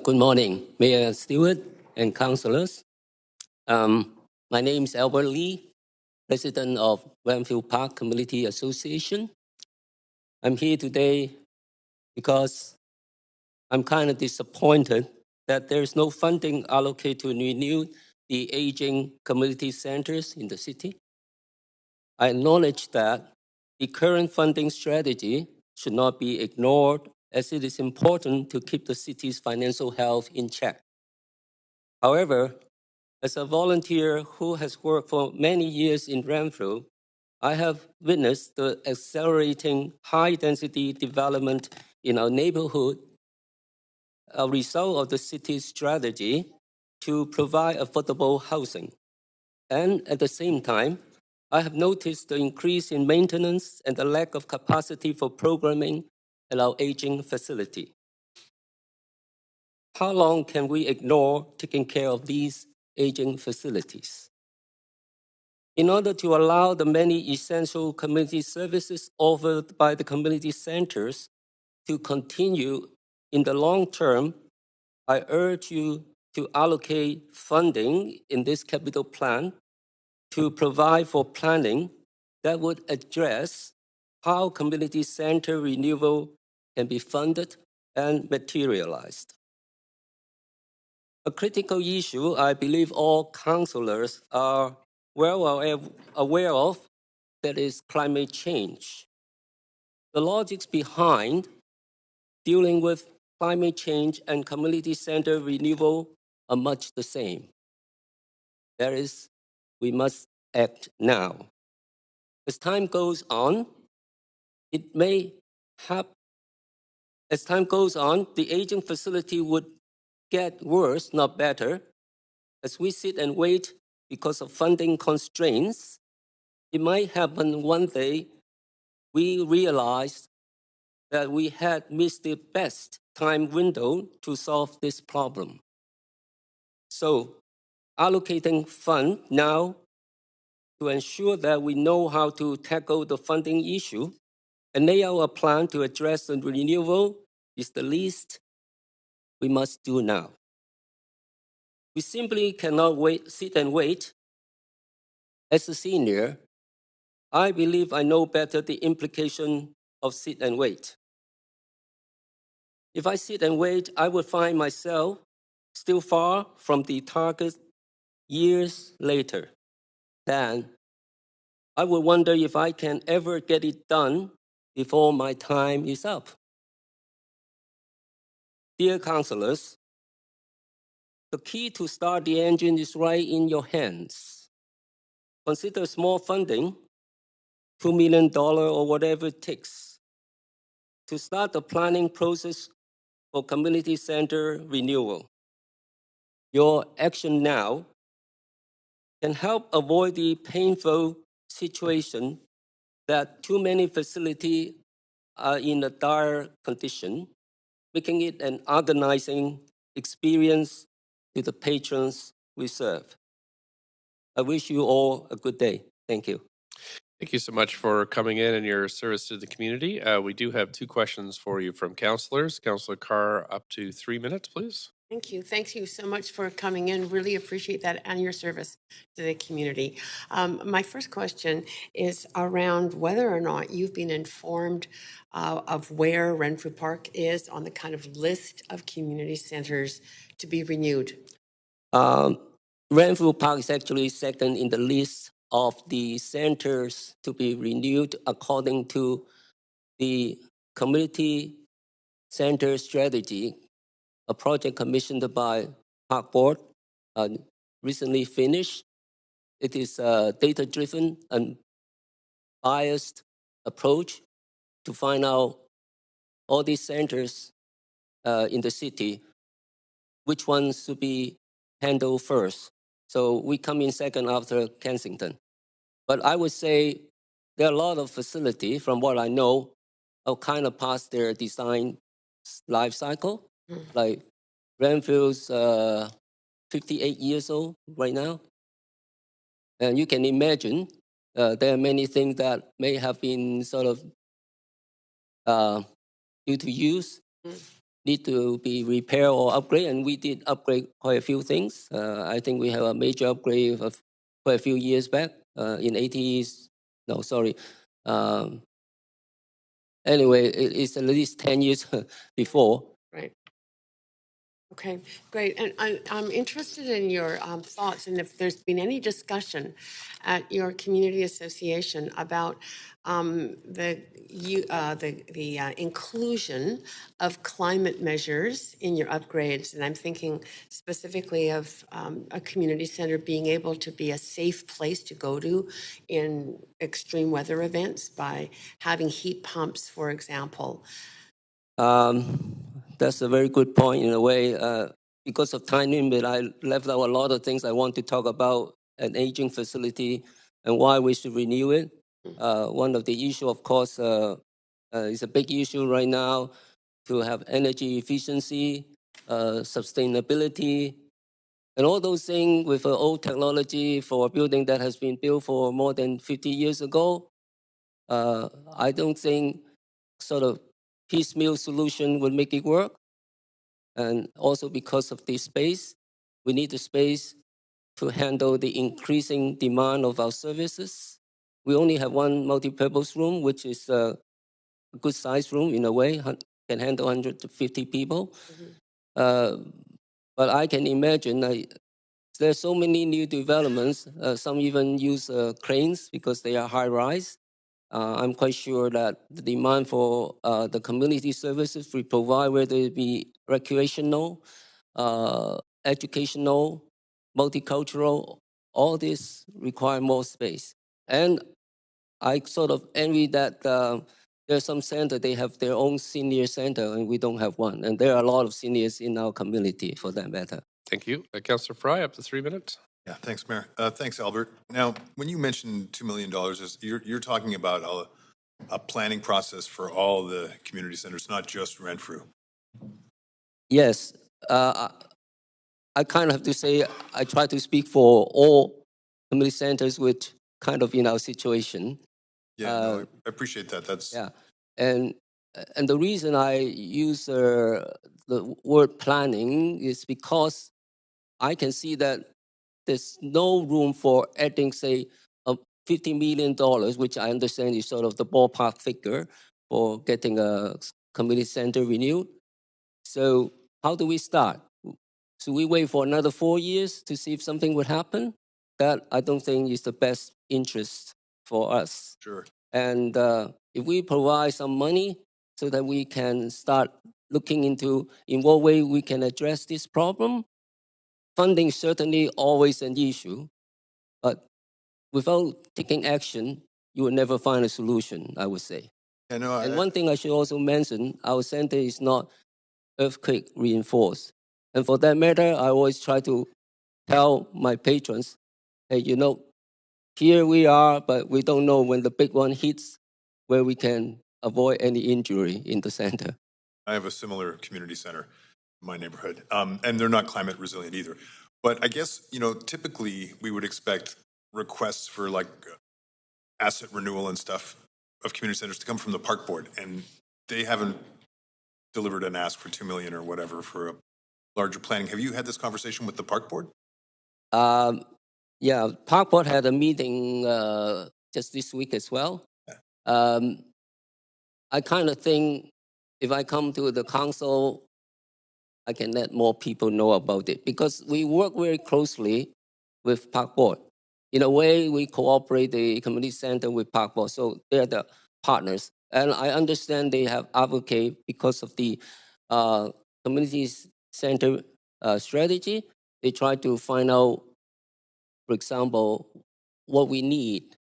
Good morning, Mayor Stewart and councillors. My name is Albert Lee, President of Renfrew Park Community Association. I'm here today because I'm kind of disappointed that there's no funding allocated to renew the aging community centers in the city. I acknowledge that the current funding strategy should not be ignored, as it is important to keep the city's financial health in check. However, as a volunteer who has worked for many years in Renfrew, I have witnessed the accelerating high-density development in our neighborhood, a result of the city's strategy to provide affordable housing. And at the same time, I have noticed the increase in maintenance and the lack of capacity for programming at our aging facility. How long can we ignore taking care of these aging facilities? In order to allow the many essential community services offered by the community centers to continue in the long term, I urge you to allocate funding in this capital plan to provide for planning that would address how community center renewal can be funded and materialized. A critical issue I believe all councillors are well aware of, that is climate change. The logics behind dealing with climate change and community center renewal are much the same. That is, we must act now. As time goes on, the aging facility would get worse, not better. As we sit and wait because of funding constraints, it might happen one day we realize that we had missed the best time window to solve this problem. So, allocating funds now to ensure that we know how to tackle the funding issue and lay out a plan to address the renewal is the least we must do now. We simply cannot sit and wait. As a senior, I believe I know better the implication of sit and wait. If I sit and wait, I will find myself still far from the target years later. Then I will wonder if I can ever get it done before my time is up. Dear councillors, the key to start the engine is right in your hands. Consider small funding, $2 million or whatever it takes, to start the planning process for community center renewal. Your action now can help avoid the painful situation that too many facilities are in a dire condition, making it an agonizing experience to the patrons we serve. I wish you all a good day. Thank you. Thank you so much for coming in and your service to the community. We do have 2 questions for you from councillors. Councillor Carr, up to 3 minutes, please. Thank you. Thank you so much for coming in. Really appreciate that and your service to the community. My first question is around whether or not you've been informed of where Renfrew Park is on the kind of list of community centers to be renewed. Renfrew Park is actually second in the list of the centers to be renewed according to the community center strategy, a project commissioned by Park Board, recently finished. It is a data-driven and biased approach to find out all these centers in the city, which ones should be handled first. So we come in second after Kensington. But I would say there are a lot of facilities, from what I know, are kind of past their design life cycle. Like Renfrew's 58 years old right now. And you can imagine there are many things that may have been sort of due to use, need to be repaired or upgraded, and we did upgrade quite a few things. I think we have a major upgrade of quite a few years back in 80s. No, sorry. Anyway, it's at least 10 years before. Right. Okay, great. And I'm interested in your thoughts and if there's been any discussion at your community association about the inclusion of climate measures in your upgrades. And I'm thinking specifically of a community center being able to be a safe place to go to in extreme weather events by having heat pumps, for example. That's a very good point in a way. Because of time limit, I left out a lot of things I want to talk about an aging facility and why we should renew it. One of the issue, of course, is a big issue right now to have energy efficiency, sustainability, and all those things with old technology for a building that has been built for more than 50 years ago. I don't think sort of piecemeal solution would make it work. And also because of the space, we need the space to handle the increasing demand of our services. We only have one multi-purpose room, which is a good size room in a way, can handle 150 people. But I can imagine there's so many new developments. Some even use cranes because they are high rise. I'm quite sure that the demand for the community services we provide, whether it be recreational, educational, multicultural, all this require more space. And I sort of envy that there's some center, they have their own senior center and we don't have one. And there are a lot of seniors in our community for that matter. Thank you. Councillor Fry, up to 3 minutes. Yeah, thanks, Mayor. Thanks, Albert. Now, when you mentioned $2 million, you're talking about a planning process for all the community centers, not just Renfrew. Yes. I kind of have to say I try to speak for all community centers which kind of in our situation. Yeah, no, I appreciate that. That's yeah. And the reason I use the word planning is because I can see that there's no room for adding, say, $50 million, which I understand is sort of the ballpark figure for getting a community center renewed. So how do we start? Should we wait for another 4 years to see if something would happen? That I don't think is the best interest for us. Sure. And if we provide some money so that we can start looking into in what way we can address this problem, funding is certainly always an issue, but without taking action, you will never find a solution, I would say. Yeah, no, and one thing I should also mention, our center is not earthquake reinforced. And for that matter, I always try to tell my patrons, hey, you know, here we are, but we don't know when the big one hits where we can avoid any injury in the center. I have a similar community center in my neighborhood, and they're not climate resilient either. But I guess, you know, typically we would expect requests for like asset renewal and stuff of community centers to come from the park board, and they haven't delivered an ask for 2 million or whatever for a larger planning. Have you had this conversation with the park board? Yeah, Park Board had a meeting just this week as well. I kind of think if I come to the council, I can let more people know about it because we work very closely with Park Board. In a way, we cooperate the community center with Park Board, so they're the partners. And I understand they have advocate because of the community center strategy. They try to find out, for example, what we need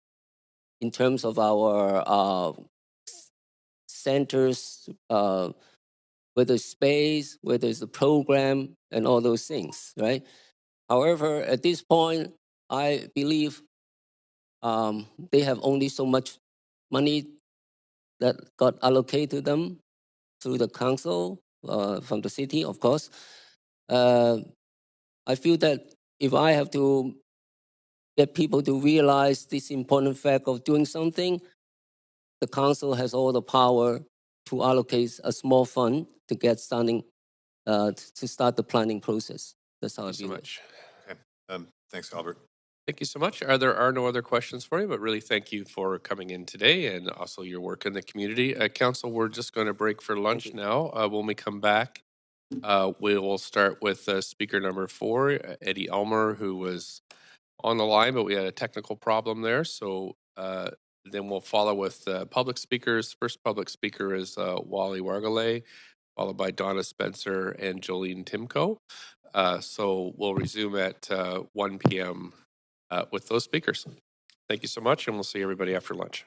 in terms of our centers, whether it's space, whether it's the program, and all those things, right? However, at this point, I believe they have only so much money that got allocated to them through the council, from the city, of course. I feel that if I have to get people to realize this important fact of doing something, the council has all the power to allocate a small fund to get starting, to start the planning process. That's how I view it. Okay. Thanks, Albert. Thank you so much. There are no other questions for you, but really thank you for coming in today and also your work in the community. Council, we're just going to break for lunch now. When we come back, we will start with speaker number 4, Eddie Elmer, who was on the line, but we had a technical problem there. So then we'll follow with public speakers. First public speaker is Wally Wargale, followed by Donna Spencer and Jolene Timko. So we'll resume at 1 p.m. With those speakers. Thank you so much, and we'll see everybody after lunch.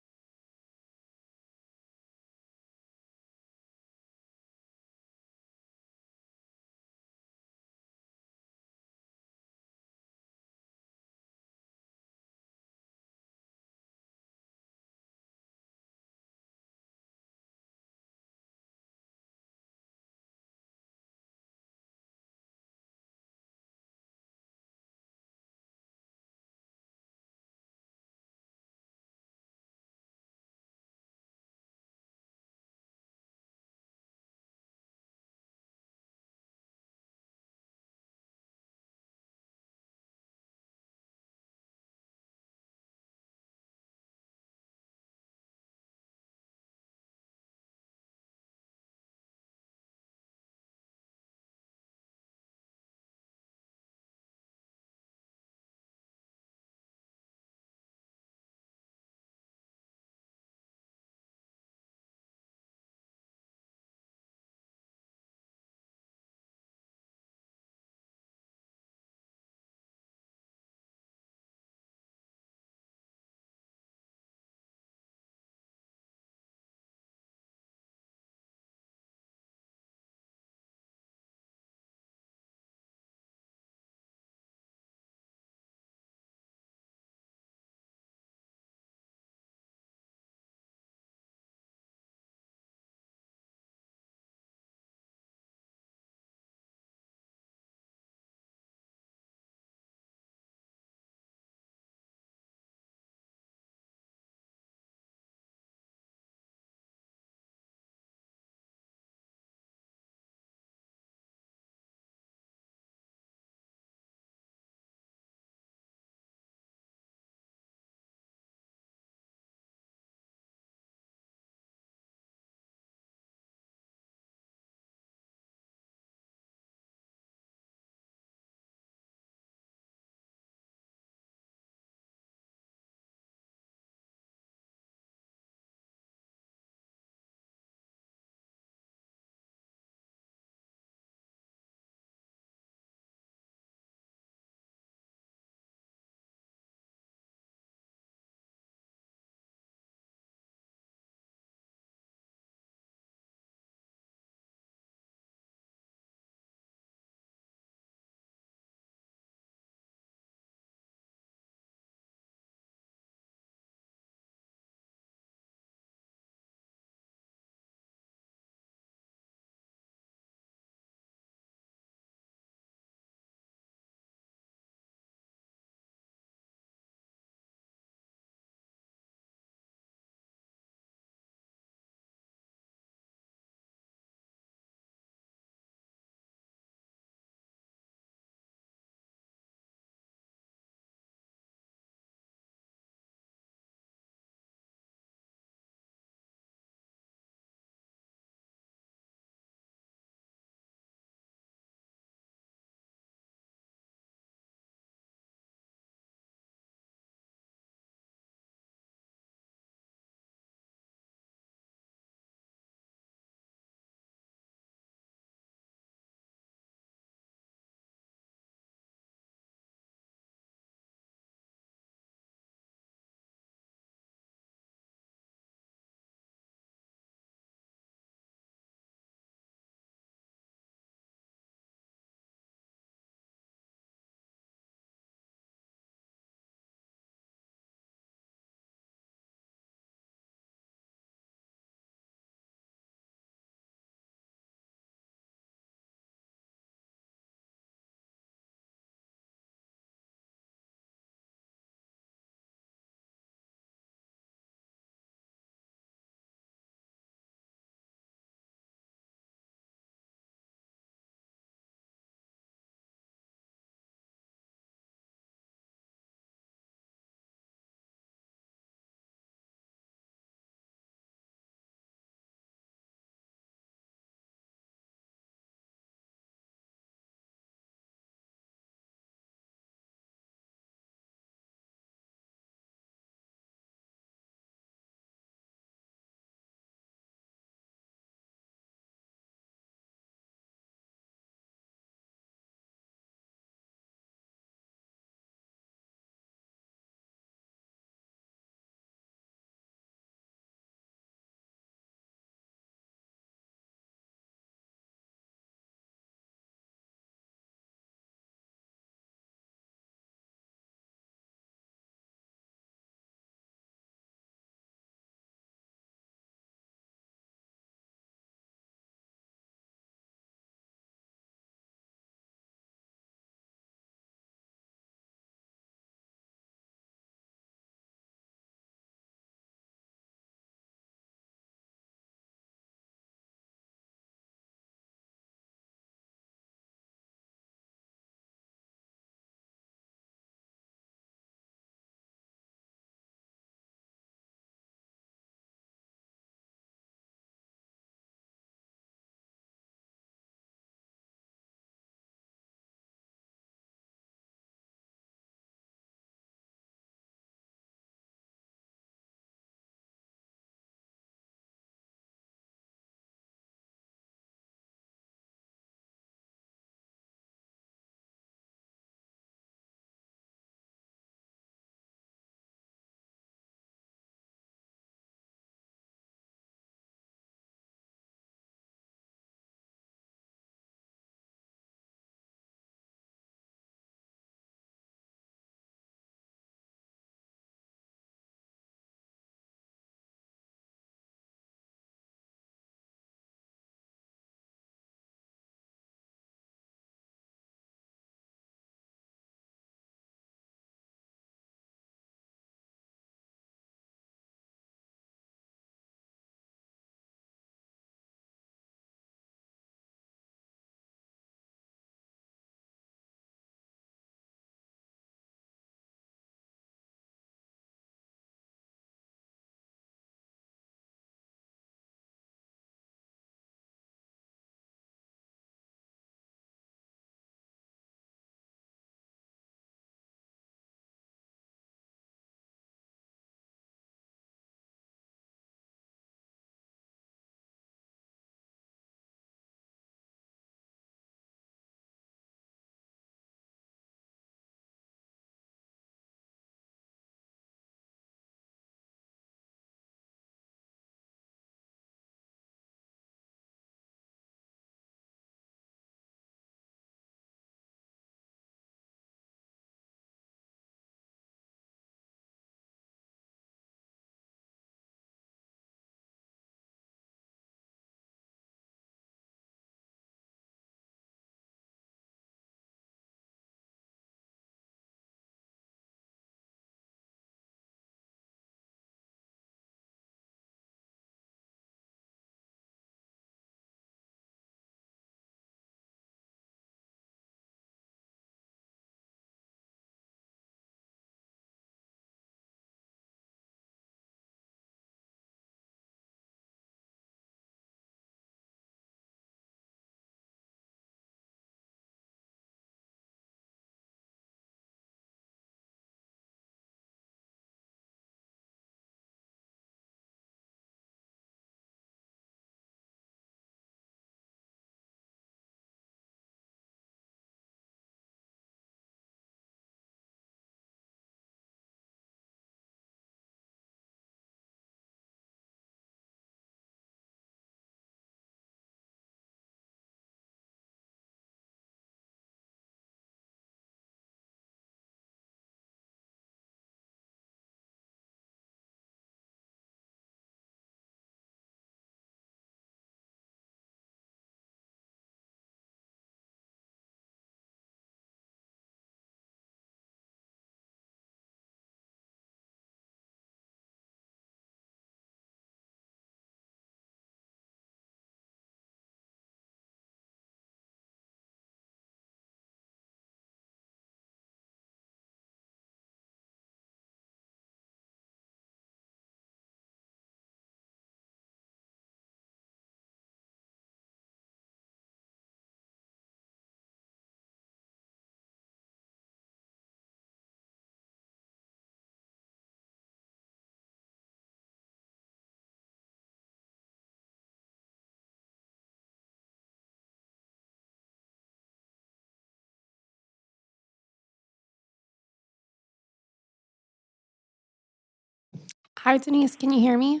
Hi, Denise. Can you hear me?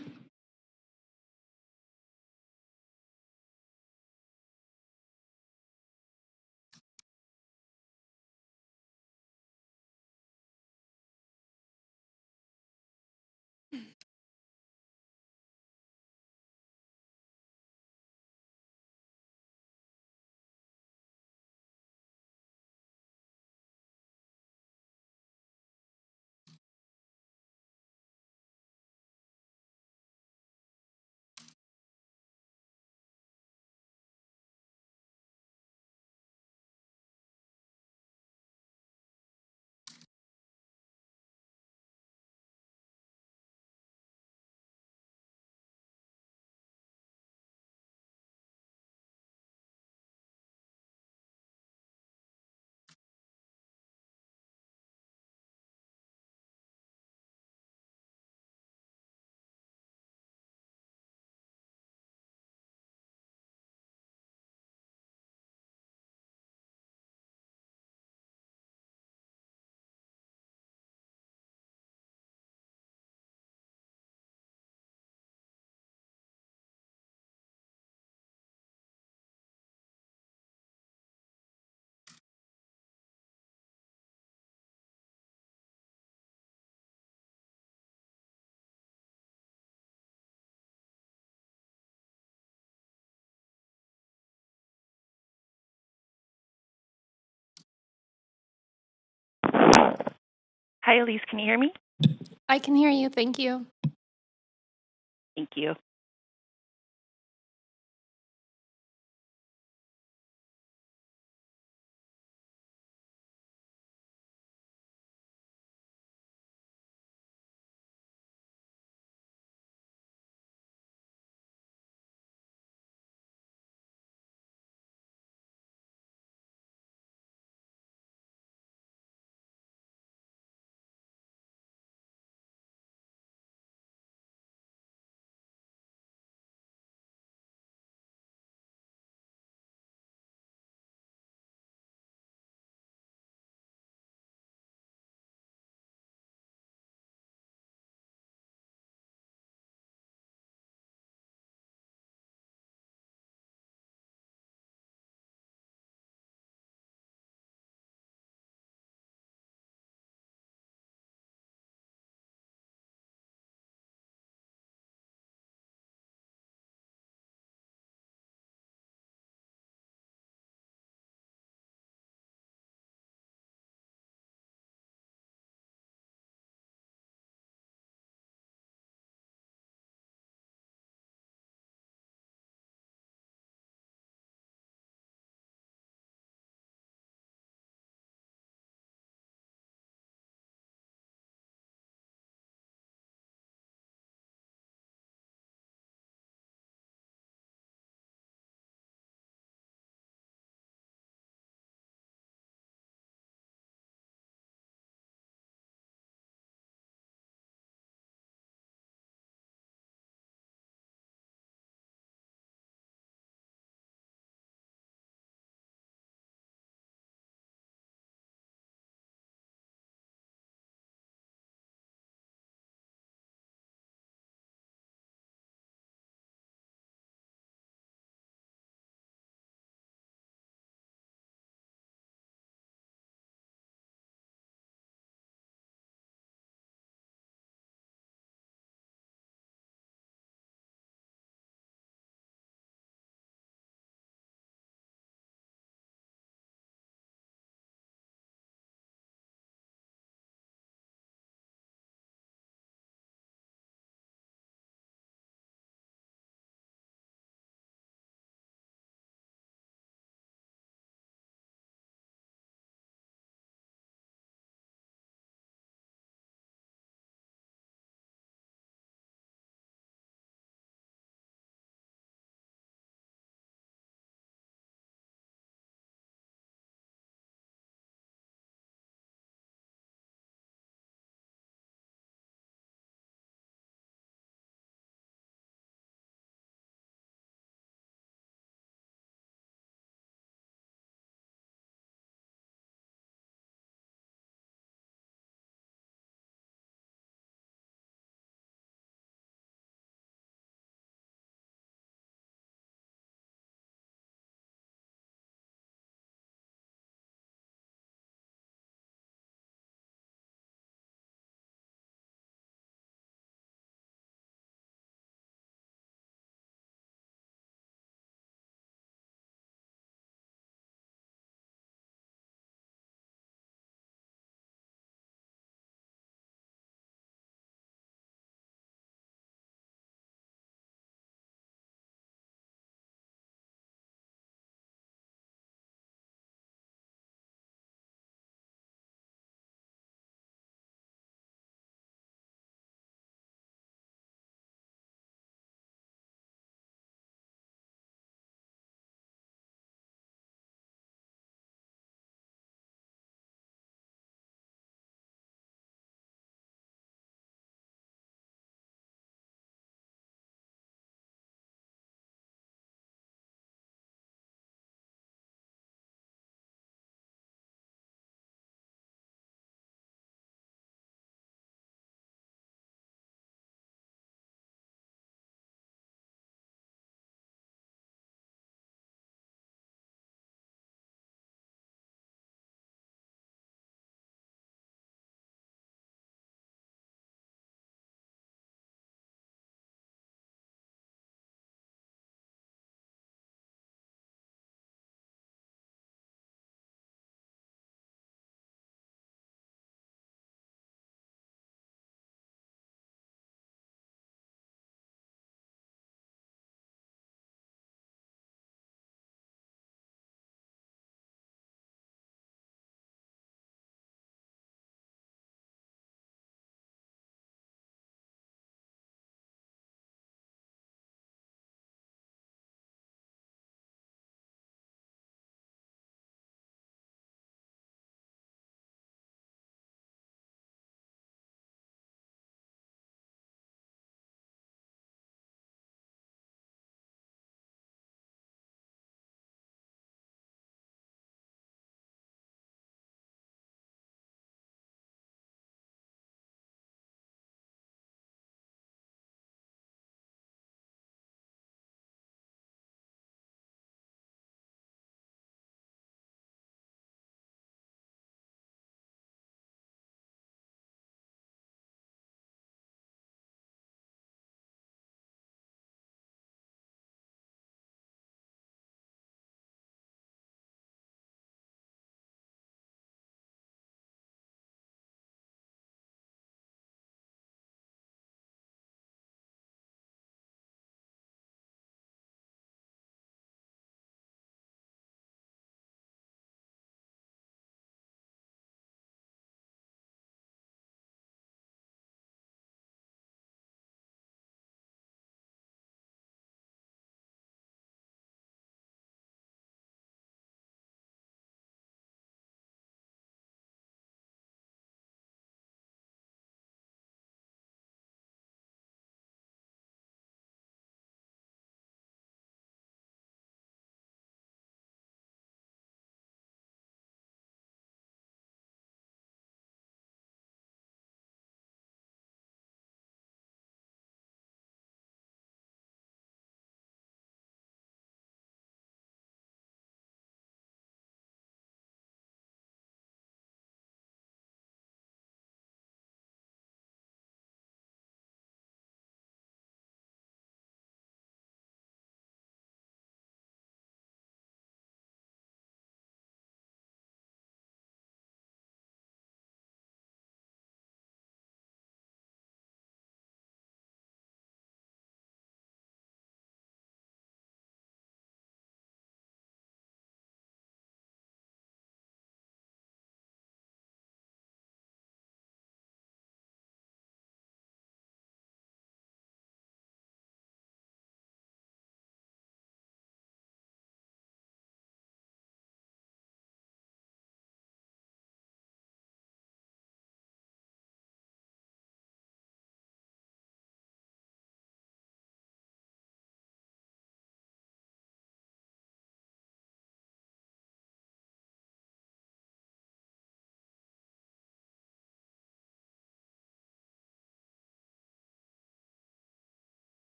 Hi, Elise. Can you hear me? I can hear you. Thank you. Thank you.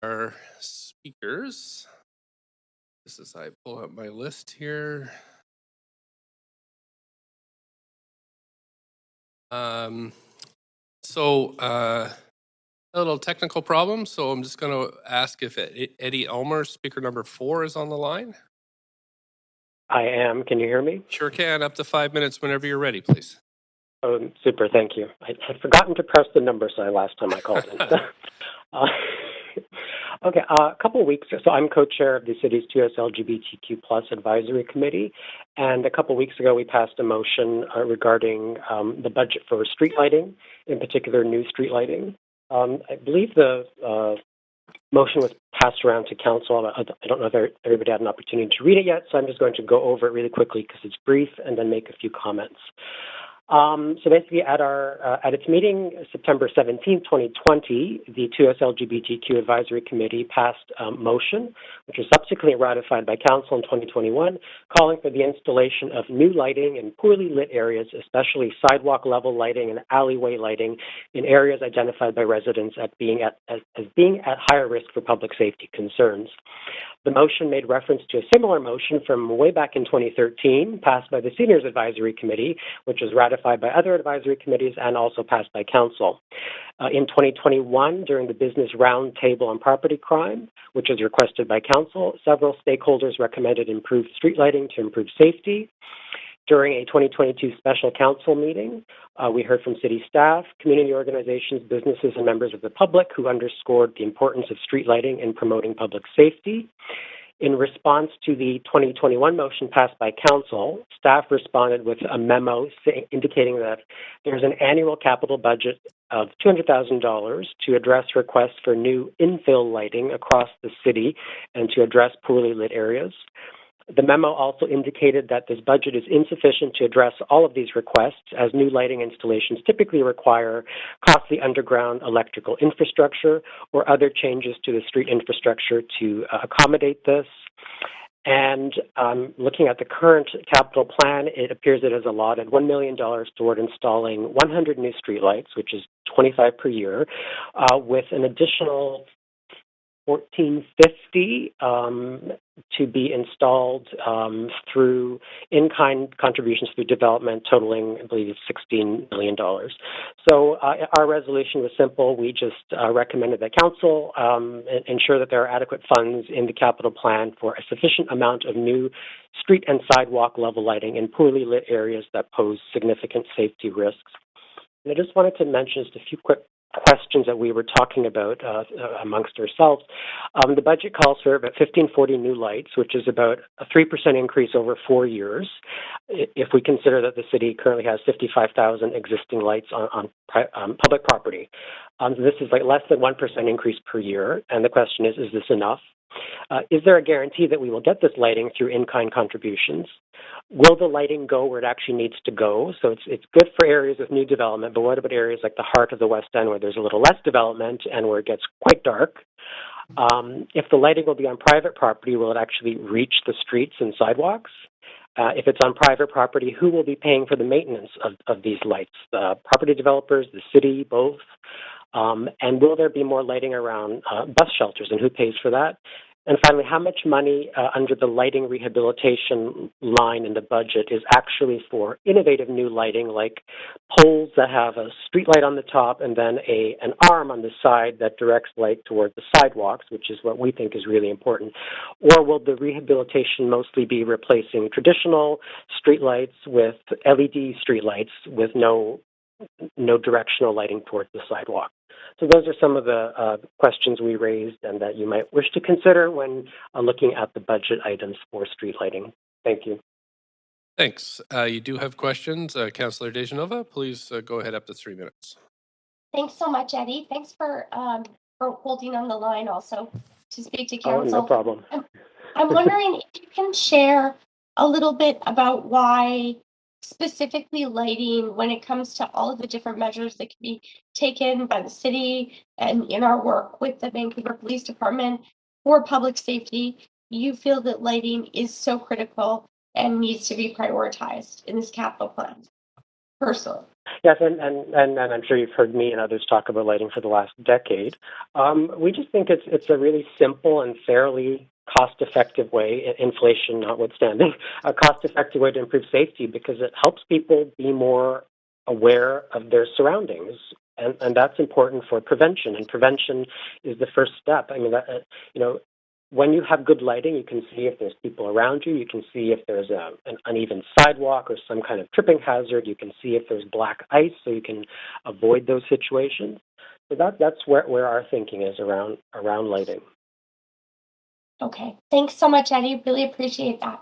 our speakers. Just as I pull up my list here. A little technical problem, so I'm just going to ask if Eddie Elmer, speaker number 4, is on the line. I am. Can you hear me? Sure can. Up to 5 minutes whenever you're ready, please. Super. Thank you. I had forgotten to press the number last time I called in. Okay, a couple of weeks, so I'm co-chair of the city's 2S LGBTQ plus advisory committee, and a couple of weeks ago we passed a motion regarding the budget for street lighting, in particular new street lighting. I believe the motion was passed around to council. I don't know if everybody had an opportunity to read it yet, so I'm just going to go over it really quickly because it's brief and then make a few comments. So basically at its meeting September 17, 2020, the 2S LGBTQ Advisory Committee passed a motion, which was subsequently ratified by Council in 2021, calling for the installation of new lighting in poorly lit areas, especially sidewalk level lighting and alleyway lighting in areas identified by residents as being at higher risk for public safety concerns. The motion made reference to a similar motion from way back in 2013, passed by the Seniors Advisory Committee, which was ratified by other advisory committees and also passed by Council. In 2021, during the Business Roundtable on Property Crime, which was requested by Council, several stakeholders recommended improved street lighting to improve safety. During a 2022 special council meeting, we heard from city staff, community organizations, businesses, and members of the public who underscored the importance of street lighting in promoting public safety. In response to the 2021 motion passed by council, staff responded with a memo indicating that there's an annual capital budget of $200,000 to address requests for new infill lighting across the city and to address poorly lit areas. The memo also indicated that this budget is insufficient to address all of these requests, as new lighting installations typically require costly underground electrical infrastructure or other changes to the street infrastructure to accommodate this. And looking at the current capital plan, it appears it has allotted $1 million toward installing 100 new streetlights, which is 25 per year, with an additional 1,450 to be installed through in-kind contributions through development, totaling, I believe, $16 million. So our resolution was simple. We just recommended that council ensure that there are adequate funds in the capital plan for a sufficient amount of new street and sidewalk level lighting in poorly lit areas that pose significant safety risks. And I just wanted to mention just a few quick questions that we were talking about amongst ourselves. The budget calls for about 1,540 new lights, which is about a 3% increase over 4 years. If we consider that the city currently has 55,000 existing lights on public property. This is like less than 1% increase per year. And the question is this enough? Is there a guarantee that we will get this lighting through in-kind contributions? Will the lighting go where it actually needs to go? So it's good for areas with new development, but what about areas like the heart of the West End where there's a little less development and where it gets quite dark? If the lighting will be on private property, will it actually reach the streets and sidewalks? If it's on private property, who will be paying for the maintenance of these lights? The property developers, the city, both? And will there be more lighting around bus shelters, and who pays for that? And finally, how much money under the lighting rehabilitation line in the budget is actually for innovative new lighting, like poles that have a street light on the top and then an arm on the side that directs light toward the sidewalks, which is what we think is really important? Or will the rehabilitation mostly be replacing traditional street lights with LED street lights with no directional lighting towards the sidewalk? So those are some of the questions we raised and that you might wish to consider when looking at the budget items for street lighting. Thank you. Thanks. You do have questions. Councillor Dejanova, please go ahead up to 3 minutes. Thanks so much, Eddie. Thanks for holding on the line also to speak to council. Oh, no problem. I'm wondering if you can share a little bit about why specifically lighting, when it comes to all of the different measures that can be taken by the city and in our work with the Vancouver Police Department for public safety, you feel that lighting is so critical and needs to be prioritized in this capital plan, personally? Yes, and I'm sure you've heard me and others talk about lighting for the last decade. We just think it's a really simple and fairly cost-effective way, inflation notwithstanding, a cost-effective way to improve safety because it helps people be more aware of their surroundings. And that's important for prevention, and prevention is the first step. I mean, when you have good lighting, you can see if there's people around you. You can see if there's an uneven sidewalk or some kind of tripping hazard. You can see if there's black ice, so you can avoid those situations. So that's where our thinking is around lighting. Okay. Thanks so much, Eddie. Really appreciate that.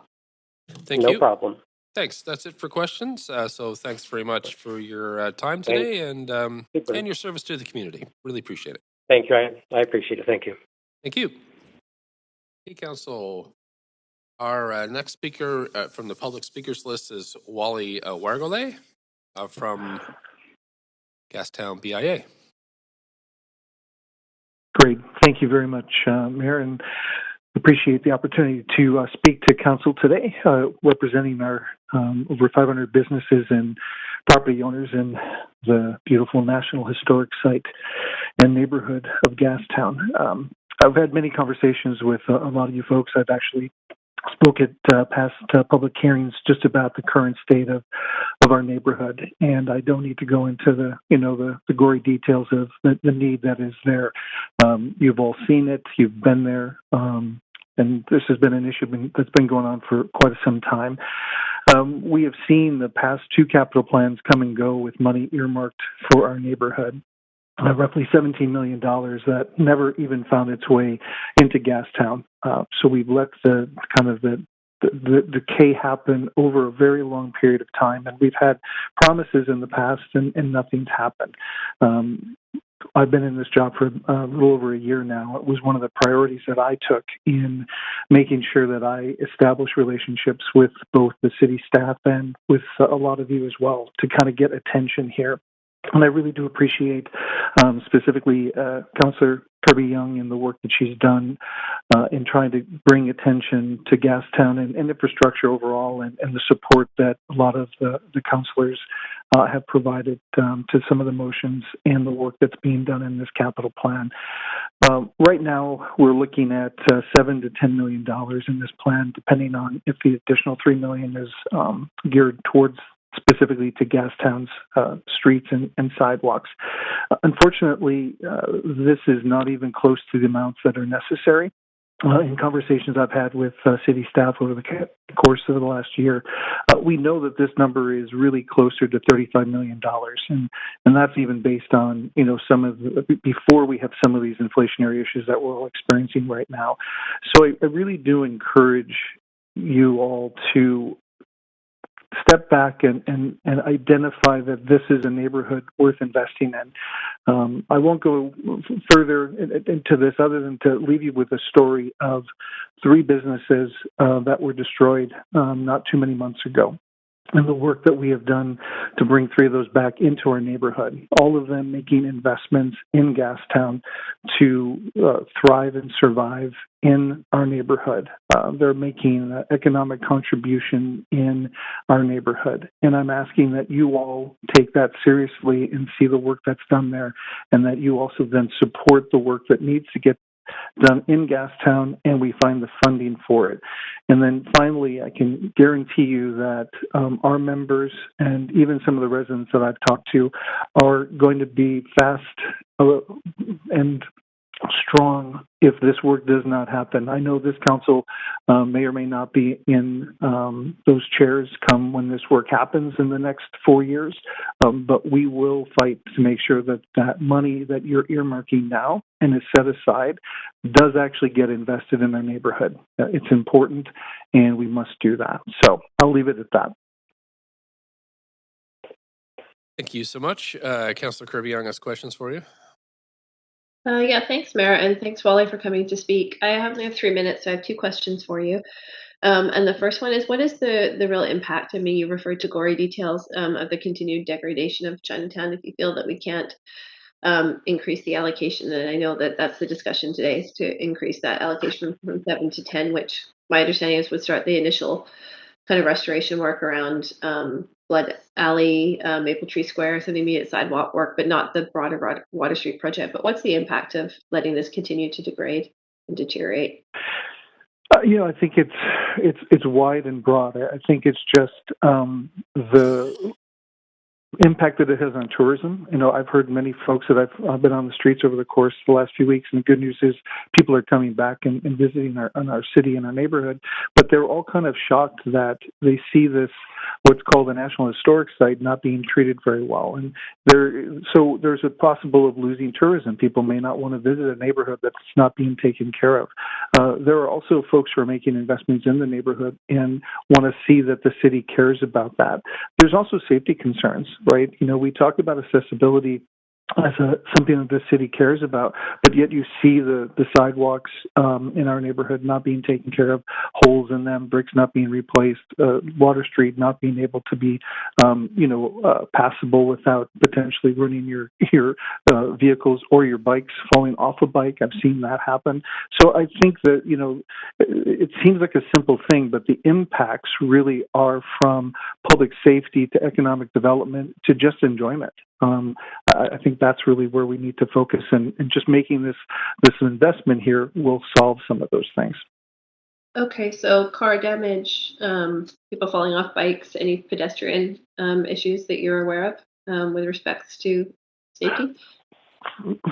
Thank you. No problem. Thanks. That's it for questions. So thanks very much for your time today and your service to the community. Really appreciate it. Thank you. I appreciate it. Thank you. Thank you. Hey, Council. Our next speaker from the public speakers list is Wally Wargole from Gastown BIA. Great. Thank you very much, Mayor, and appreciate the opportunity to speak to Council today, representing our over 500 businesses and property owners in the beautiful National Historic Site and neighborhood of Gastown. I've had many conversations with a lot of you folks. I've actually spoke at past public hearings just about the current state of our neighborhood, and I don't need to go into the gory details of the need that is there. You've all seen it. You've been there, and this has been an issue that's been going on for quite some time. We have seen the past two capital plans come and go with money earmarked for our neighborhood. Roughly $17 million that never even found its way into Gastown. So we've let the decay happen over a very long period of time, and we've had promises in the past, and nothing's happened. I've been in this job for a little over a year now. It was one of the priorities that I took in making sure that I establish relationships with both the city staff and with a lot of you as well to kind of get attention here. And I really do appreciate specifically Councillor Kirby-Young and the work that she's done in trying to bring attention to Gastown and infrastructure overall, and the support that a lot of the councillors have provided to some of the motions and the work that's being done in this capital plan. Right now, we're looking at $7 to $10 million in this plan, depending on if the additional $3 million is geared towards specifically to Gastown's streets and sidewalks. Unfortunately, this is not even close to the amounts that are necessary. In conversations I've had with city staff over the course of the last year, we know that this number is really closer to $35 million, and that's even based on some of before we have some of these inflationary issues that we're all experiencing right now. So I really do encourage you all to step back and identify that this is a neighborhood worth investing in. I won't go further into this other than to leave you with a story of three businesses that were destroyed not too many months ago, and the work that we have done to bring three of those back into our neighborhood, all of them making investments in Gastown to thrive and survive in our neighborhood. They're making an economic contribution in our neighborhood. And I'm asking that you all take that seriously and see the work that's done there, and that you also then support the work that needs to get done in Gastown, and we find the funding for it. And then finally, I can guarantee you that our members and even some of the residents that I've talked to are going to be fast and strong if this work does not happen. I know this council may or may not be in those chairs come when this work happens in the next 4 years, but we will fight to make sure that that money that you're earmarking now and is set aside does actually get invested in our neighborhood. It's important, and we must do that. So I'll leave it at that. Thank you so much. Councillor Kirby-Young has questions for you. Yeah, thanks, Mayor, and thanks, Wally, for coming to speak. I only have 3 minutes, so I have two questions for you. And the first one is, what is the real impact? I mean, you referred to gory details of the continued degradation of Chinatown. If you feel that we can't increase the allocation, and I know that that's the discussion today, is to increase that allocation from 7 to 10, which my understanding is would start the initial kind of restoration work around Blood Alley, Maple Tree Square, some immediate sidewalk work, but not the broader Water Street project. But what's the impact of letting this continue to degrade and deteriorate? I think it's wide and broad. I think it's just the impact that it has on tourism. I've heard many folks that I've been on the streets over the course of the last few weeks, and the good news is people are coming back and visiting our city and our neighborhood, but they're all kind of shocked that they see this, what's called a National Historic Site, not being treated very well. And there's a possible of losing tourism. People may not want to visit a neighborhood that's not being taken care of. There are also folks who are making investments in the neighborhood and want to see that the city cares about that. There's also safety concerns, right? We talk about accessibility as something that the city cares about, but yet you see the sidewalks in our neighborhood not being taken care of, holes in them, bricks not being replaced, Water Street not being able to be, passable without potentially running your vehicles or your bikes falling off a bike. I've seen that happen. So I think that, it seems like a simple thing, but the impacts really are from public safety to economic development to just enjoyment. I think that's really where we need to focus, and just making this investment here will solve some of those things. Okay, so car damage, people falling off bikes, any pedestrian issues that you're aware of with respects to safety?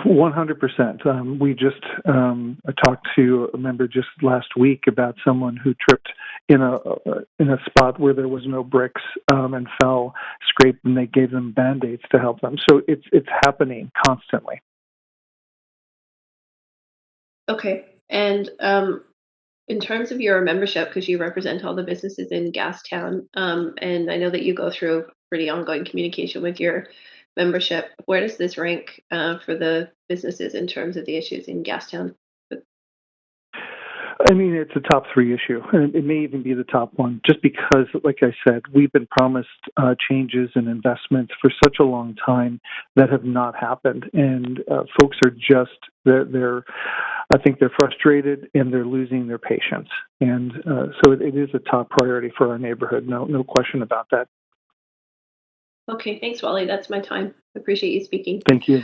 100%. We just talked to a member just last week about someone who tripped in a spot where there was no bricks and fell, scraped, and they gave them Band-Aids to help them. So it's happening constantly. Okay, and in terms of your membership, because you represent all the businesses in Gastown, and I know that you go through pretty ongoing communication with your membership, where does this rank for the businesses in terms of the issues in Gastown? I mean, it's a top 3 issue, and it may even be the top 1, just because, like I said, we've been promised changes and investments for such a long time that have not happened, and folks are just, I think they're frustrated and they're losing their patience, and so it is a top priority for our neighborhood, no question about that. Okay, thanks, Wally. That's my time. Appreciate you speaking. Thank you.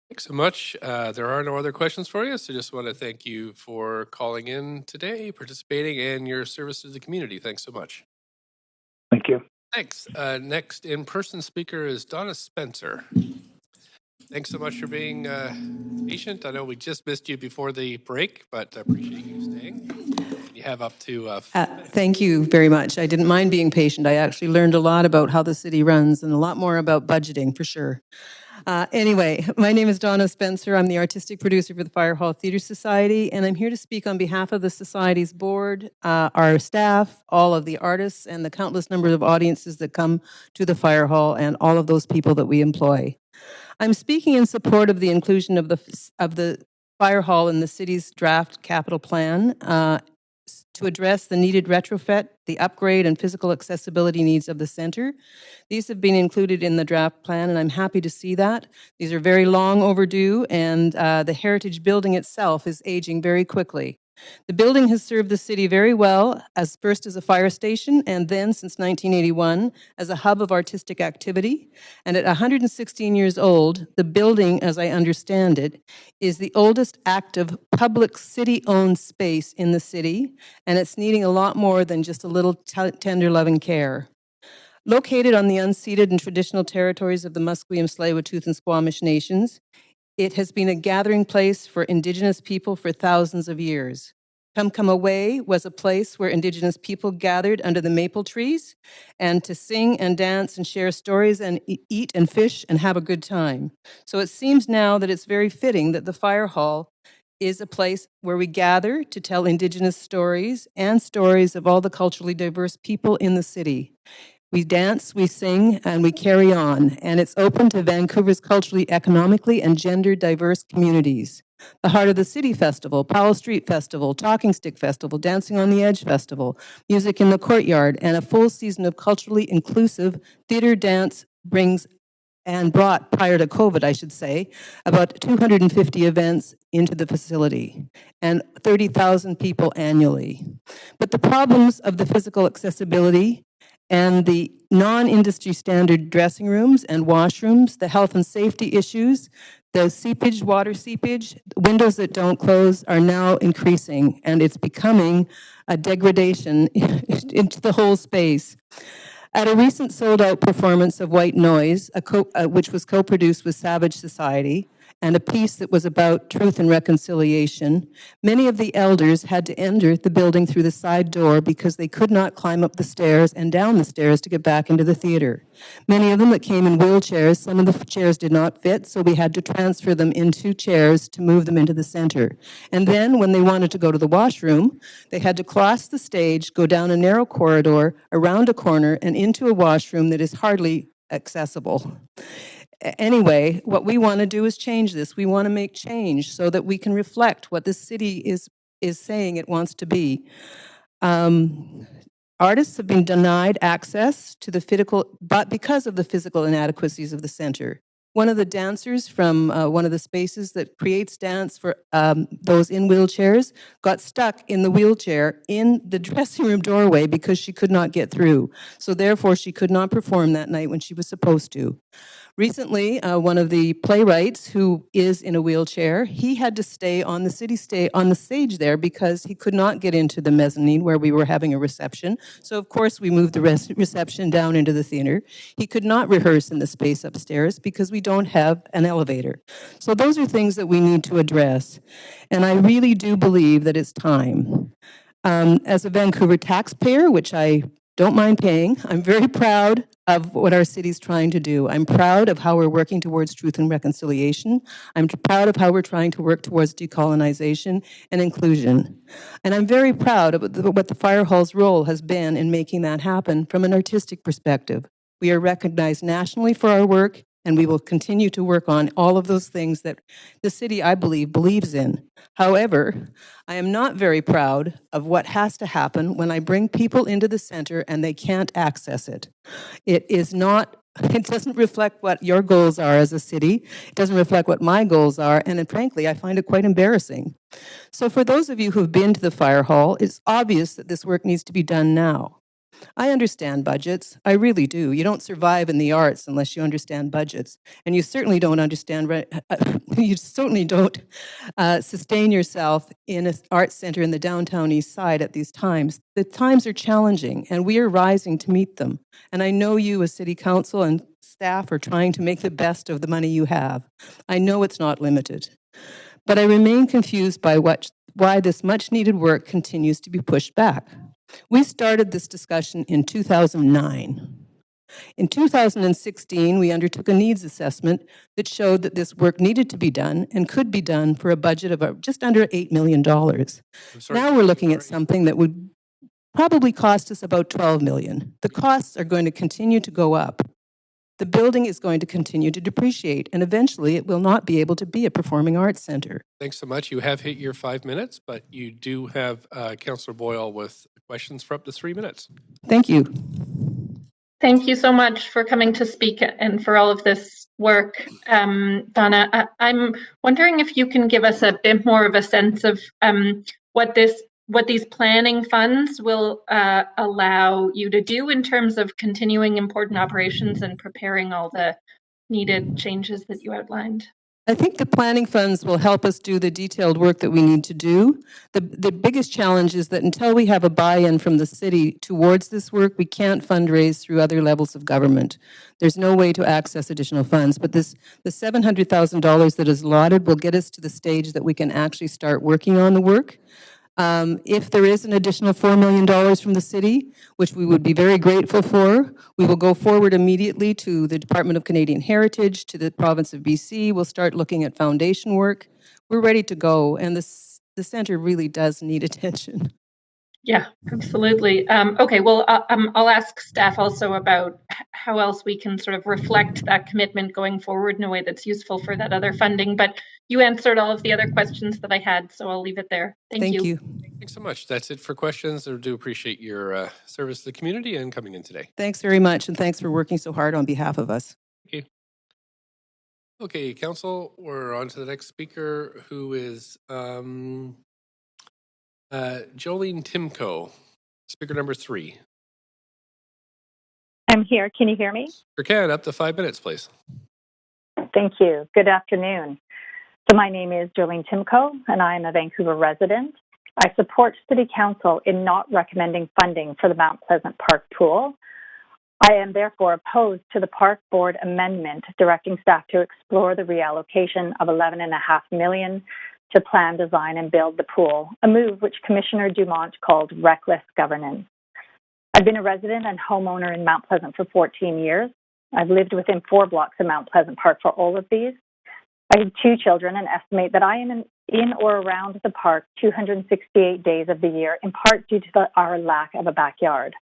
Thanks so much. There are no other questions for you, so just want to thank you for calling in today, participating, and your service to the community. Thanks so much. Thank you. Thanks. Next in-person speaker is Donna Spencer. Thanks so much for being patient. I know we just missed you before the break, but I appreciate you staying. You have up to thank you very much. I didn't mind being patient. I actually learned a lot about how the city runs and a lot more about budgeting, for sure. Anyway, my name is Donna Spencer. I'm the artistic producer for the Fire Hall Theatre Society, and I'm here to speak on behalf of the Society's board, our staff, all of the artists, and the countless numbers of audiences that come to the Fire Hall, and all of those people that we employ. I'm speaking in support of the inclusion of the Fire Hall in the city's draft capital plan to address the needed retrofit, the upgrade, and physical accessibility needs of the center. These have been included in the draft plan, and I'm happy to see that. These are very long overdue, and the heritage building itself is aging very quickly. The building has served the city very well, first as a fire station, and then since 1981 as a hub of artistic activity. And at 116 years old, the building, as I understand it, is the oldest active public city-owned space in the city, and it's needing a lot more than just a little tender loving care. Located on the unceded and traditional territories of the Musqueam, Tsleil-Waututh, and Squamish nations, it has been a gathering place for Indigenous people for thousands of years. Tumcumaway was a place where Indigenous people gathered under the maple trees and to sing and dance and share stories and eat and fish and have a good time. So it seems now that it's very fitting that the Fire Hall is a place where we gather to tell Indigenous stories and stories of all the culturally diverse people in the city. We dance, we sing, and we carry on, and it's open to Vancouver's culturally, economically, and gender diverse communities. The Heart of the City Festival, Powell Street Festival, Talking Stick Festival, Dancing on the Edge Festival, Music in the Courtyard, and a full season of culturally inclusive theater dance brings and brought, prior to COVID, I should say, about 250 events into the facility and 30,000 people annually. But the problems of the physical accessibility and the non-industry standard dressing rooms and washrooms, the health and safety issues, the seepage, water seepage, windows that don't close are now increasing, and it's becoming a degradation into the whole space. At a recent sold-out performance of White Noise, which was co-produced with Savage Society, and a piece that was about truth and reconciliation, many of the elders had to enter the building through the side door because they could not climb up the stairs and down the stairs to get back into the theater. Many of them that came in wheelchairs, some of the chairs did not fit, so we had to transfer them into chairs to move them into the center. And then when they wanted to go to the washroom, they had to cross the stage, go down a narrow corridor, around a corner, and into a washroom that is hardly accessible. Anyway, what we want to do is change this. We want to make change so that we can reflect what this city is saying it wants to be. Artists have been denied access to the physical, but because of the physical inadequacies of the center. One of the dancers from one of the spaces that creates dance for those in wheelchairs got stuck in the wheelchair in the dressing room doorway because she could not get through. So therefore, she could not perform that night when she was supposed to. Recently, one of the playwrights who is in a wheelchair, he had to stay on the stage there because he could not get into the mezzanine where we were having a reception. So of course we moved the reception down into the theater. He could not rehearse in the space upstairs because we don't have an elevator. So those are things that we need to address. And I really do believe that it's time. As a Vancouver taxpayer, which I don't mind paying, I'm very proud of what our city's trying to do. I'm proud of how we're working towards truth and reconciliation. I'm proud of how we're trying to work towards decolonization and inclusion. And I'm very proud of what the Fire Hall's role has been in making that happen from an artistic perspective. We are recognized nationally for our work, and we will continue to work on all of those things that the city, I believe, believes in. However, I am not very proud of what has to happen when I bring people into the center and they can't access it. It doesn't reflect what your goals are as a city. It doesn't reflect what my goals are, and frankly, I find it quite embarrassing. So for those of you who have been to the Fire Hall, it's obvious that this work needs to be done now. I understand budgets. I really do. You don't survive in the arts unless you understand budgets, and you certainly don't sustain yourself in an arts center in the downtown east side at these times. The times are challenging, and we are rising to meet them. And I know you as city council and staff are trying to make the best of the money you have. I know it's not limited, but I remain confused by why this much needed work continues to be pushed back. We started this discussion in 2009. In 2016, we undertook a needs assessment that showed that this work needed to be done and could be done for a budget of just under $8 million. Now we're looking at something that would probably cost us about $12 million. The costs are going to continue to go up. The building is going to continue to depreciate, and eventually it will not be able to be a performing arts center. Thanks so much. You have hit your 5 minutes, but you do have Councillor Boyle with questions for up to 3 minutes. Thank you. Thank you so much for coming to speak and for all of this work. Donna, I'm wondering if you can give us a bit more of a sense of what these planning funds will allow you to do in terms of continuing important operations and preparing all the needed changes that you outlined. I think the planning funds will help us do the detailed work that we need to do. The biggest challenge is that until we have a buy-in from the city towards this work, we can't fundraise through other levels of government. There's no way to access additional funds, but the $700,000 that is allotted will get us to the stage that we can actually start working on the work. If there is an additional $4 million from the city, which we would be very grateful for, we will go forward immediately to the Department of Canadian Heritage, to the province of BC. We'll start looking at foundation work. We're ready to go, and the center really does need attention. Yeah, absolutely. Okay, well, I'll ask staff also about how else we can sort of reflect that commitment going forward in a way that's useful for that other funding. But you answered all of the other questions that I had, so I'll leave it there. Thank you. Thanks so much. That's it for questions. I do appreciate your service to the community and coming in today. Thanks very much, and thanks for working so hard on behalf of us. Thank you. Okay, Council, we're on to the next speaker, who is Jolene Timko, speaker number 3. I'm here. Can you hear me? You can, up to 5 minutes, please. Thank you. Good afternoon. So my name is Jolene Timko, and I am a Vancouver resident. I support City Council in not recommending funding for the Mount Pleasant Park pool. I am therefore opposed to the Park Board amendment directing staff to explore the reallocation of $11.5 million to plan, design, and build the pool, a move which Commissioner Dumont called reckless governance. I've been a resident and homeowner in Mount Pleasant for 14 years. I've lived within 4 blocks of Mount Pleasant Park for all of these. I have 2 children and estimate that I am in or around the park 268 days of the year, in part due to our lack of a backyard.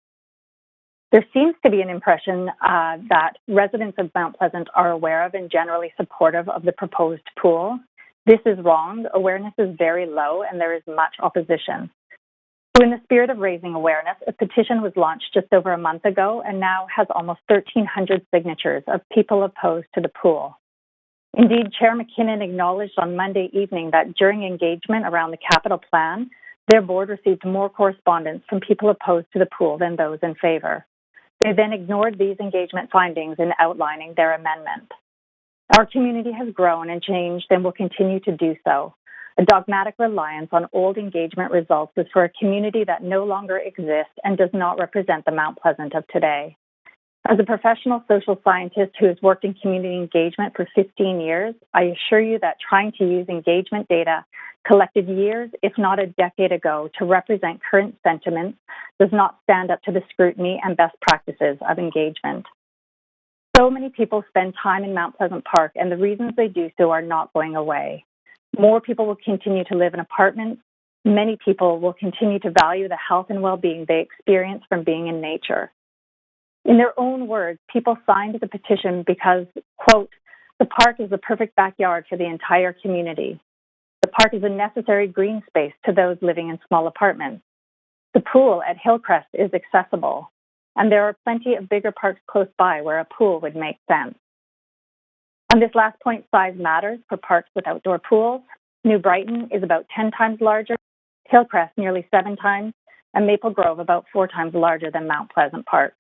There seems to be an impression that residents of Mount Pleasant are aware of and generally supportive of the proposed pool. This is wrong. Awareness is very low and there is much opposition. So in the spirit of raising awareness, a petition was launched just over a month ago and now has almost 1,300 signatures of people opposed to the pool. Indeed, Chair McKinnon acknowledged on Monday evening that during engagement around the capital plan, their board received more correspondence from people opposed to the pool than those in favor. They then ignored these engagement findings in outlining their amendment. Our community has grown and changed and will continue to do so. A dogmatic reliance on old engagement results is for a community that no longer exists and does not represent the Mount Pleasant of today. As a professional social scientist who has worked in community engagement for 15 years, I assure you that trying to use engagement data collected years, if not a decade ago, to represent current sentiments does not stand up to the scrutiny and best practices of engagement. So many people spend time in Mount Pleasant Park, and the reasons they do so are not going away. More people will continue to live in apartments. Many people will continue to value the health and well-being they experience from being in nature. In their own words, people signed the petition because, quote, the park is the perfect backyard for the entire community. The park is a necessary green space to those living in small apartments. The pool at Hillcrest is accessible, and there are plenty of bigger parks close by where a pool would make sense. On this last point, size matters for parks with outdoor pools. New Brighton is about 10 times larger, Hillcrest nearly 7 times, and Maple Grove about 4 times larger than Mount Pleasant Park.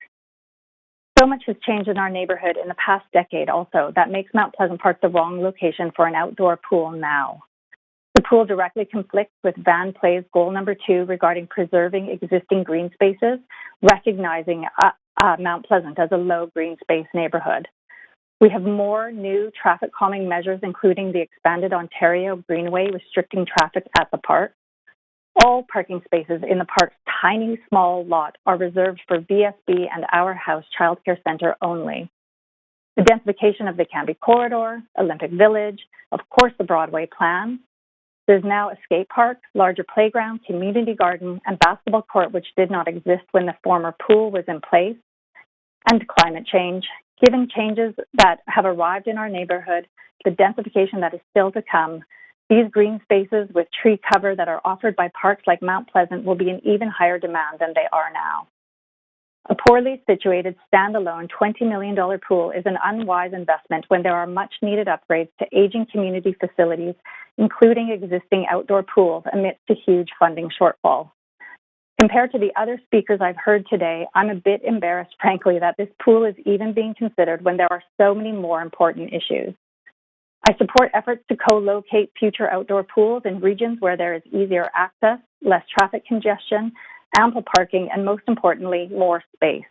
So much has changed in our neighborhood in the past decade also that makes Mount Pleasant Park the wrong location for an outdoor pool now. The pool directly conflicts with Van Play's goal number 2 regarding preserving existing green spaces, recognizing Mount Pleasant as a low green space neighborhood. We have more new traffic calming measures, including the expanded Ontario Greenway restricting traffic at the park. All parking spaces in the park's tiny, small lot are reserved for VSB and Our House Child Care Center only. The densification of the Canby Corridor, Olympic Village, of course the Broadway plan. There's now a skate park, larger playground, community garden, and basketball court, which did not exist when the former pool was in place. And climate change. Given changes that have arrived in our neighborhood, the densification that is still to come, these green spaces with tree cover that are offered by parks like Mount Pleasant will be in even higher demand than they are now. A poorly situated, standalone $20 million pool is an unwise investment when there are much-needed upgrades to aging community facilities, including existing outdoor pools, amidst a huge funding shortfall. Compared to the other speakers I've heard today, I'm a bit embarrassed, frankly, that this pool is even being considered when there are so many more important issues. I support efforts to co-locate future outdoor pools in regions where there is easier access, less traffic congestion, ample parking, and most importantly, more space.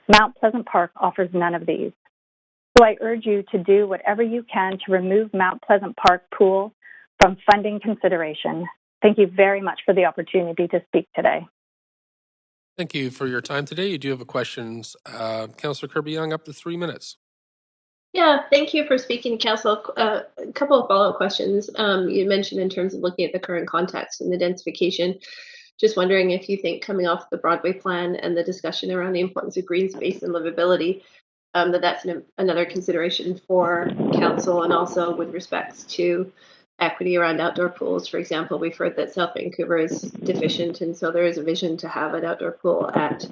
Mount Pleasant Park offers none of these. So I urge you to do whatever you can to remove Mount Pleasant Park pool from funding consideration. Thank you very much for the opportunity to speak today. Thank you for your time today. You do have questions. Councillor Kirby-Yung, up to 3 minutes. Yeah, thank you for speaking, Council. A couple of follow-up questions. You mentioned in terms of looking at the current context and the densification. Just wondering if you think coming off the Broadway plan and the discussion around the importance of green space and livability, that's another consideration for Council, and also with respects to equity around outdoor pools. For example, we've heard that South Vancouver is deficient, and so there is a vision to have an outdoor pool at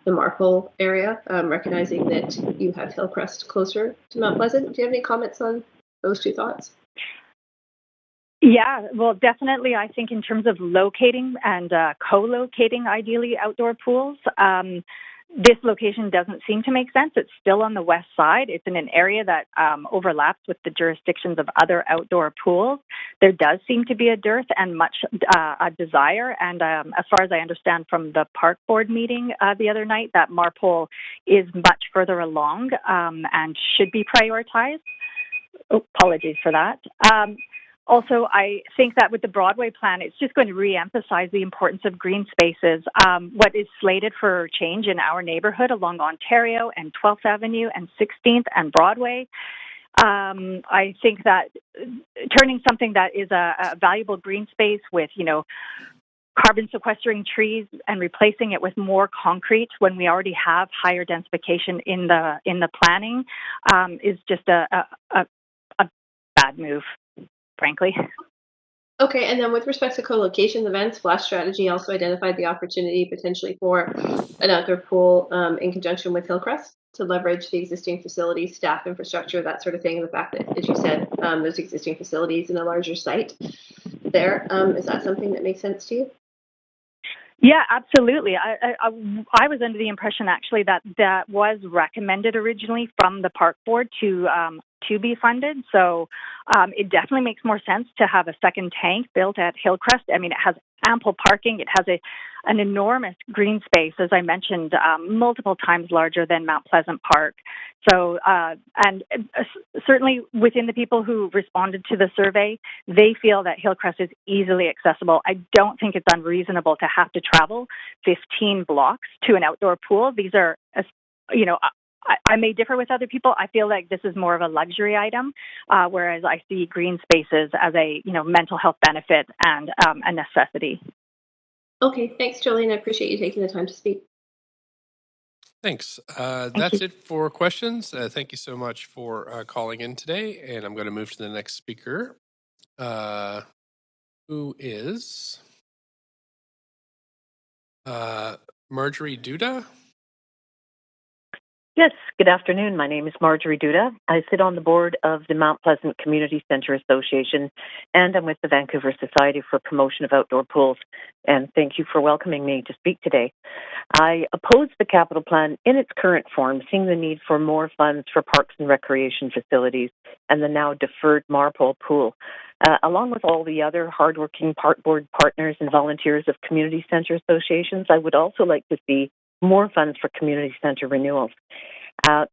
the Marpole area, recognizing that you have Hillcrest closer to Mount Pleasant. Do you have any comments on those two thoughts? Yeah, well, definitely. I think in terms of locating and co-locating, ideally, outdoor pools, this location doesn't seem to make sense. It's still on the west side. It's in an area that overlaps with the jurisdictions of other outdoor pools. There does seem to be a dearth and much a desire. And as far as I understand from the park board meeting the other night, that Marpole is much further along and should be prioritized. Oh, apologies for that. Also, I think that with the Broadway plan, it's just going to re-emphasize the importance of green spaces. What is slated for change in our neighborhood along Ontario and 12th Avenue and 16th and Broadway, I think that turning something that is a valuable green space with, carbon sequestering trees and replacing it with more concrete when we already have higher densification in the planning is just a bad move, frankly. Okay, and then with respect to co-location events, Flash Strategy also identified the opportunity potentially for an outdoor pool in conjunction with Hillcrest to leverage the existing facilities, staff infrastructure, that sort of thing, and the fact that, as you said, there's existing facilities in a larger site there. Is that something that makes sense to you? Yeah, absolutely. I was under the impression actually that was recommended originally from the park board to be funded. So it definitely makes more sense to have a second tank built at Hillcrest. I mean, it has ample parking. It has an enormous green space, as I mentioned, multiple times larger than Mount Pleasant Park. So, and certainly within the people who responded to the survey, they feel that Hillcrest is easily accessible. I don't think it's unreasonable to have to travel 15 blocks to an outdoor pool. These are, I may differ with other people. I feel like this is more of a luxury item, whereas I see green spaces as a mental health benefit and a necessity. Okay, thanks, Jolene. I appreciate you taking the time to speak. Thanks. That's it for questions. Thank you so much for calling in today. And I'm going to move to the next speaker, who is Marjorie Duda. Yes, good afternoon. My name is Marjorie Duda. I sit on the board of the Mount Pleasant Community Centre Association, and I'm with the Vancouver Society for Promotion of Outdoor Pools. And thank you for welcoming me to speak today. I oppose the capital plan in its current form, seeing the need for more funds for parks and recreation facilities and the now deferred Marpole pool. Along with all the other hardworking park board partners and volunteers of community centre associations, I would also like to see more funds for community centre renewals.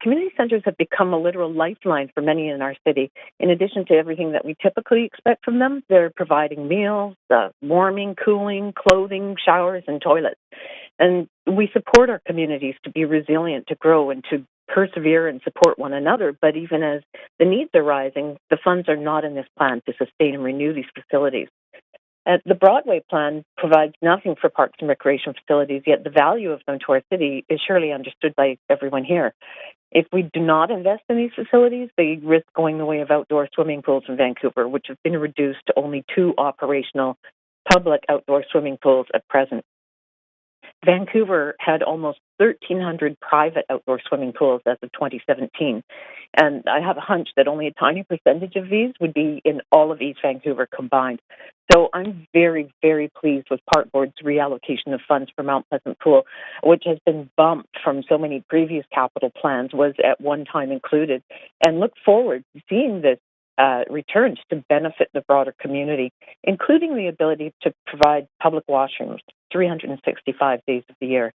Community centres have become a literal lifeline for many in our city. In addition to everything that we typically expect from them, they're providing meals, warming, cooling, clothing, showers, and toilets. And we support our communities to be resilient, to grow, and to persevere and support one another. But even as the needs are rising, the funds are not in this plan to sustain and renew these facilities. The Broadway plan provides nothing for parks and recreation facilities, yet the value of them to our city is surely understood by everyone here. If we do not invest in these facilities, they risk going the way of outdoor swimming pools in Vancouver, which have been reduced to only 2 operational public outdoor swimming pools at present. Vancouver had almost 1,300 private outdoor swimming pools as of 2017, and I have a hunch that only a tiny percentage of these would be in all of East Vancouver combined. So I'm very, very pleased with Park Board's reallocation of funds for Mount Pleasant Pool, which has been bumped from so many previous capital plans, was at one time included, and look forward to seeing this returned to benefit the broader community, including the ability to provide public washrooms 365 days of the year.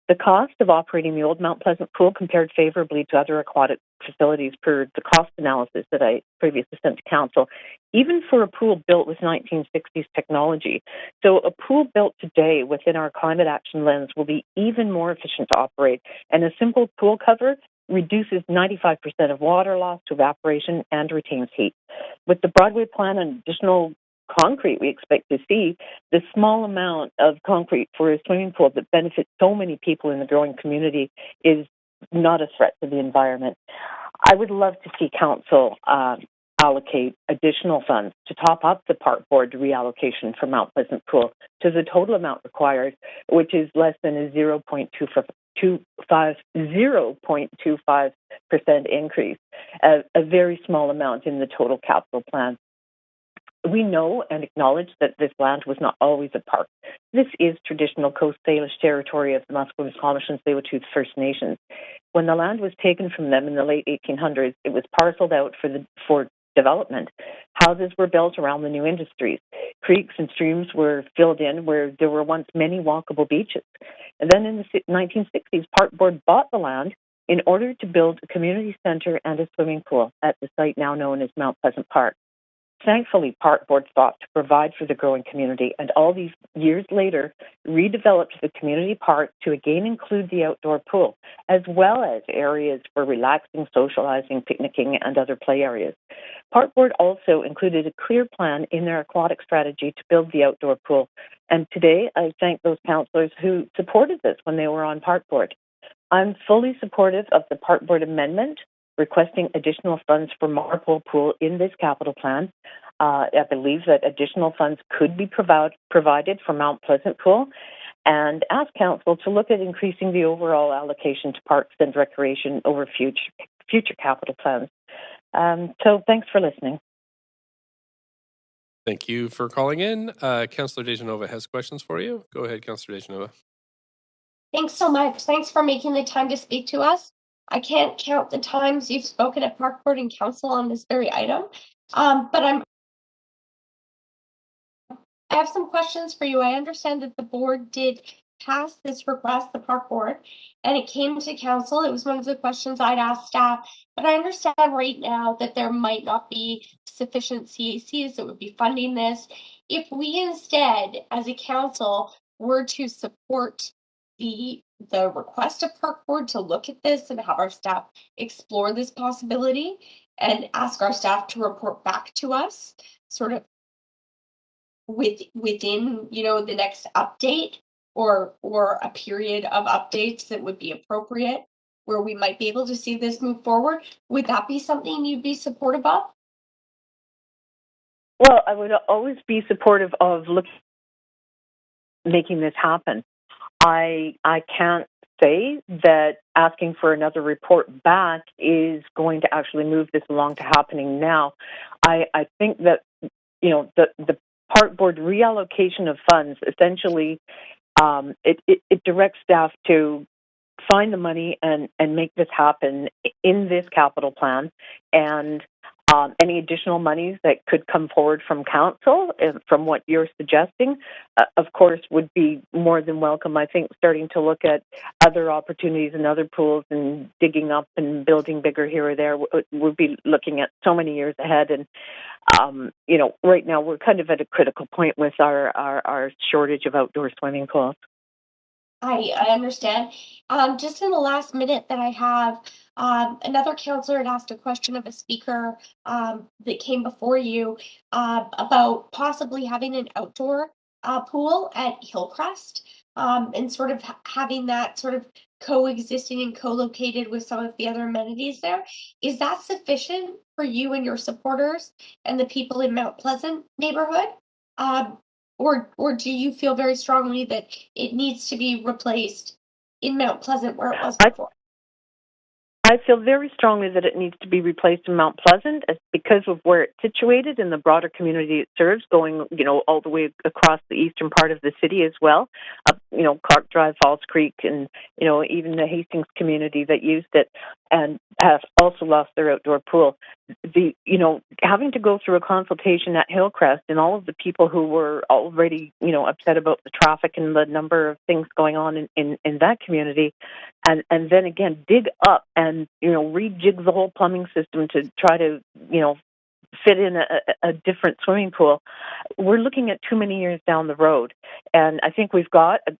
The cost of operating the old Mount Pleasant pool compared favorably to other aquatic facilities per the cost analysis that I previously sent to Council, even for a pool built with 1960s technology. So a pool built today within our climate action lens will be even more efficient to operate, and a simple pool cover reduces 95% of water loss to evaporation and retains heat. With the Broadway plan and additional concrete we expect to see, the small amount of concrete for a swimming pool that benefits so many people in the growing community is not a threat to the environment. I would love to see Council allocate additional funds to top up the Park Board reallocation for Mount Pleasant Pool to the total amount required, which is less than a 0.25% 0.25% increase, a very small amount in the total capital plan. We know and acknowledge that this land was not always a park. This is traditional Coast Salish territory of the Musqueam, Squamish, and Tsleil-Waututh First Nations. When the land was taken from them in the late 1800s, it was parceled out for development. Houses were built around the new industries. Creeks and streams were filled in where there were once many walkable beaches. And then in the 1960s, Park Board bought the land in order to build a community centre and a swimming pool at the site now known as Mount Pleasant Park. Thankfully, Park Board thought to provide for the growing community, and all these years later, redeveloped the community park to again include the outdoor pool, as well as areas for relaxing, socializing, picnicking, and other play areas. Park Board also included a clear plan in their aquatic strategy to build the outdoor pool, and today I thank those councillors who supported this when they were on Park Board. I'm fully supportive of the Park Board amendment requesting additional funds for Marpole Pool in this capital plan. I believe that additional funds could be provided for Mount Pleasant Pool, and ask Council to look at increasing the overall allocation to parks and recreation over future capital plans. So thanks for listening. Thank you for calling in. Councillor Dejanova has questions for you. Go ahead, Councillor Dejanova. Thanks so much. Thanks for making the time to speak to us. I can't count the times you've spoken at Park Board and Council on this very item, but I have some questions for you. I understand that the board did pass this request, the Park Board, and it came to Council. It was one of the questions I'd asked staff, but I understand right now that there might not be sufficient CACs that would be funding this. If we instead, as a council, were to support the request of Park Board to look at this and have our staff explore this possibility and ask our staff to report back to us sort of within the next update or a period of updates that would be appropriate where we might be able to see this move forward, would that be something you'd be supportive of? Well, I would always be supportive of making this happen. I can't say that asking for another report back is going to actually move this along to happening now. I think that the Park Board reallocation of funds essentially it directs staff to find the money and make this happen in this capital plan, and any additional monies that could come forward from council, from what you're suggesting, of course, would be more than welcome. I think starting to look at other opportunities and other pools and digging up and building bigger here or there, we'll be looking at so many years ahead. And, right now we're kind of at a critical point with our shortage of outdoor swimming pools. I understand. Just in the last minute that I have, another councillor had asked a question of a speaker that came before you about possibly having an outdoor pool at Hillcrest and sort of having that sort of coexisting and co-located with some of the other amenities there. Is that sufficient for you and your supporters and the people in Mount Pleasant neighborhood? Or do you feel very strongly that it needs to be replaced in Mount Pleasant where it was before? I feel very strongly that it needs to be replaced in Mount Pleasant because of where it's situated in the broader community it serves, going, all the way across the eastern part of the city as well. Clark Drive, Falls Creek, and, even the Hastings community that used it and have also lost their outdoor pool. Having to go through a consultation at Hillcrest and all of the people who were already, upset about the traffic and the number of things going on in that community, and then again dig up and rejig the whole plumbing system to try to fit in a different swimming pool. We're looking at too many years down the road, and I think we've got a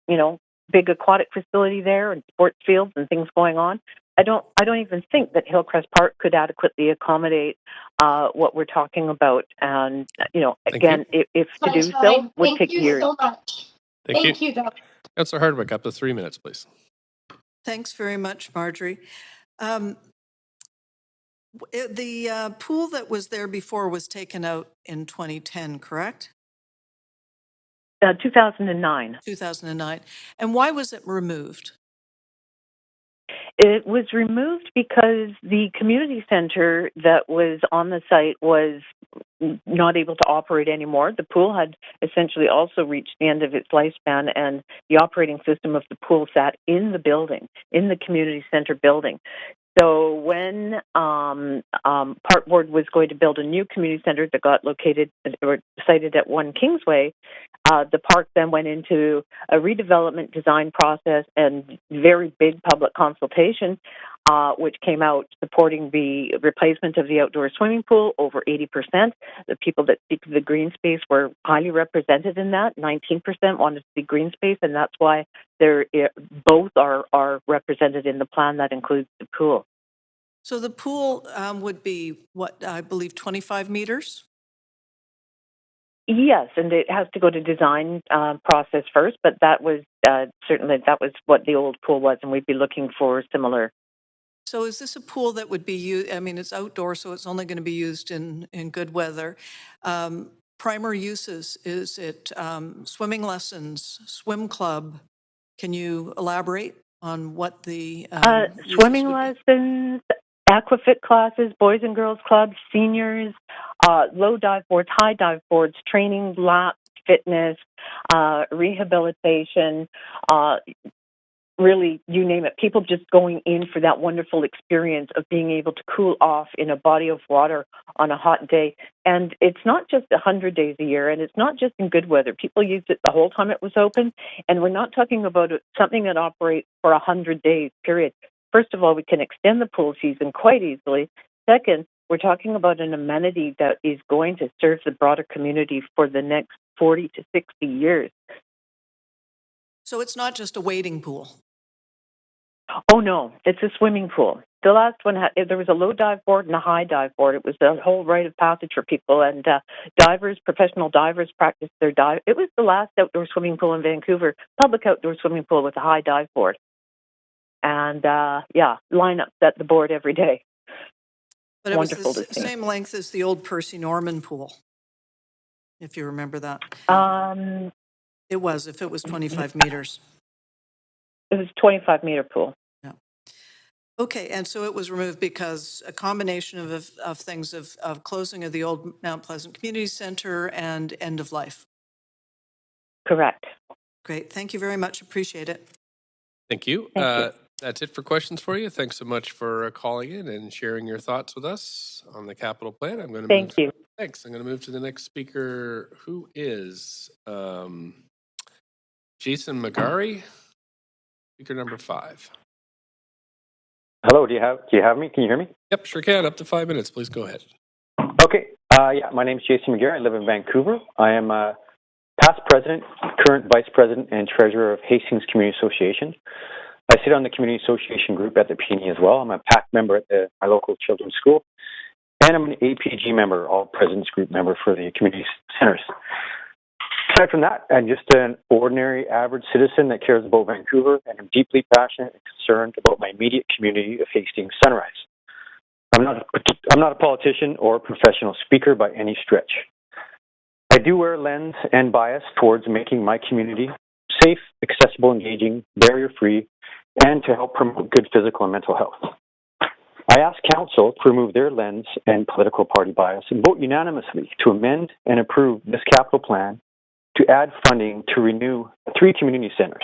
big aquatic facility there and sports fields and things going on. I don't even think that Hillcrest Park could adequately accommodate what we're talking about, and again, if to do so would take years. Thank you so much. Thank you, though. Councillor Hardwick, up to 3 minutes, please. Thanks very much, Marjorie. The pool that was there before was taken out in 2010, correct? 2009. 2009. And why was it removed? It was removed because the community center that was on the site was not able to operate anymore. The pool had essentially also reached the end of its lifespan, and the operating system of the pool sat in the building, in the community center building. So when Park Board was going to build a new community center that got located or sited at 1 Kingsway, the park then went into a redevelopment design process and very big public consultation, which came out supporting the replacement of the outdoor swimming pool, over 80%. The people that speak of the green space were highly represented in that. 19% wanted to see green space, and that's why both are represented in the plan that includes the pool. So the pool would be, what, I believe 25 meters? Yes, and it has to go to design process first, but that was certainly that was what the old pool was, and we'd be looking for similar. So is this a pool that would be used, I mean, it's outdoor, so it's only going to be used in good weather. Primary uses, is it swimming lessons, swim club? Can you elaborate on what the swimming lessons, aquafit classes, boys and girls clubs, seniors, low dive boards, high dive boards, training, laps, fitness, rehabilitation, really, you name it. People just going in for that wonderful experience of being able to cool off in a body of water on a hot day. And it's not just 100 days a year, and it's not just in good weather. People used it the whole time it was open, and we're not talking about something that operates for 100 days, period. First of all, we can extend the pool season quite easily. Second, we're talking about an amenity that is going to serve the broader community for the next 40 to 60 years. So it's not just a wading pool? Oh, no, it's a swimming pool. The last one, there was a low dive board and a high dive board. It was a whole rite of passage for people, and divers, professional divers practiced their dive. It was the last outdoor swimming pool in Vancouver, public outdoor swimming pool with a high dive board. And, lineups at the board every day. But it was the same length as the old Percy Norman pool, if you remember that. It was, if it was 25 meters. It was a 25-meter pool. Yeah. Okay, and so it was removed because a combination of things of closing of the old Mount Pleasant Community Center and end of life. Correct. Great, thank you very much. Appreciate it. Thank you. Thank you. That's it for questions for you. Thanks so much for calling in and sharing your thoughts with us on the capital plan. I'm going to Thank you. Thanks. I'm going to move to the next speaker, who is Jason McGarry, speaker number 5. Hello, do you have me? Can you hear me? Yep, sure can. Up to 5 minutes. Please go ahead. Okay. My name is Jason McGarry. I live in Vancouver. I am past president, current vice president, and treasurer of Hastings Community Association. I sit on the community association group at the PNE as well. I'm a PAC member at my local children's school, and I'm an APG member, all presidents group member for the community centers. Aside from that, I'm just an ordinary, average citizen that cares about Vancouver, and I'm deeply passionate and concerned about my immediate community of Hastings Sunrise. I'm not a politician or a professional speaker by any stretch. I do wear a lens and bias towards making my community safe, accessible, engaging, barrier-free, and to help promote good physical and mental health. I ask Council to remove their lens and political party bias and vote unanimously to amend and approve this capital plan to add funding to renew 3 community centers.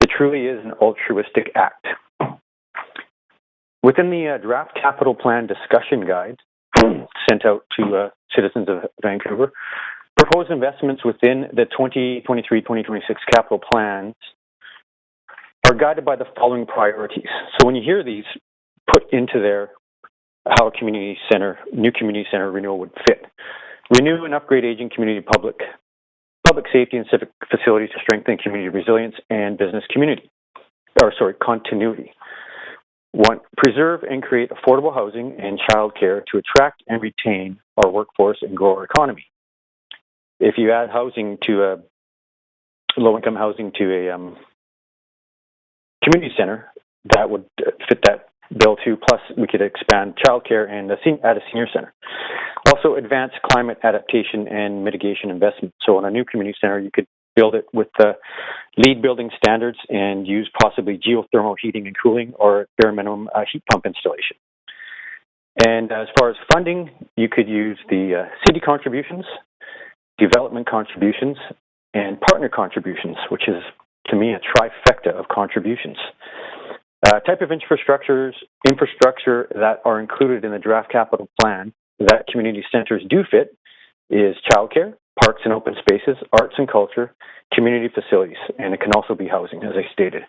It truly is an altruistic act. Within the draft capital plan discussion guide sent out to citizens of Vancouver, proposed investments within the 2023-2026 capital plans are guided by the following priorities. So when you hear these put into there, how a community center, new community center renewal would fit. Renew and upgrade aging community public safety and civic facilities to strengthen community resilience and business continuity. 1, preserve and create affordable housing and childcare to attract and retain our workforce and grow our economy. If you add housing to low-income housing to a community center, that would fit that bill too. Plus, we could expand childcare and add a senior center. Also, advance climate adaptation and mitigation investment. So, in a new community center, you could build it with the LEED building standards and use possibly geothermal heating and cooling or bare minimum heat pump installation. And as far as funding, you could use the city contributions, development contributions, and partner contributions, which is, to me, a trifecta of contributions. Type of infrastructure that are included in the draft capital plan that community centers do fit is childcare, parks and open spaces, arts and culture, community facilities, and it can also be housing, as I stated.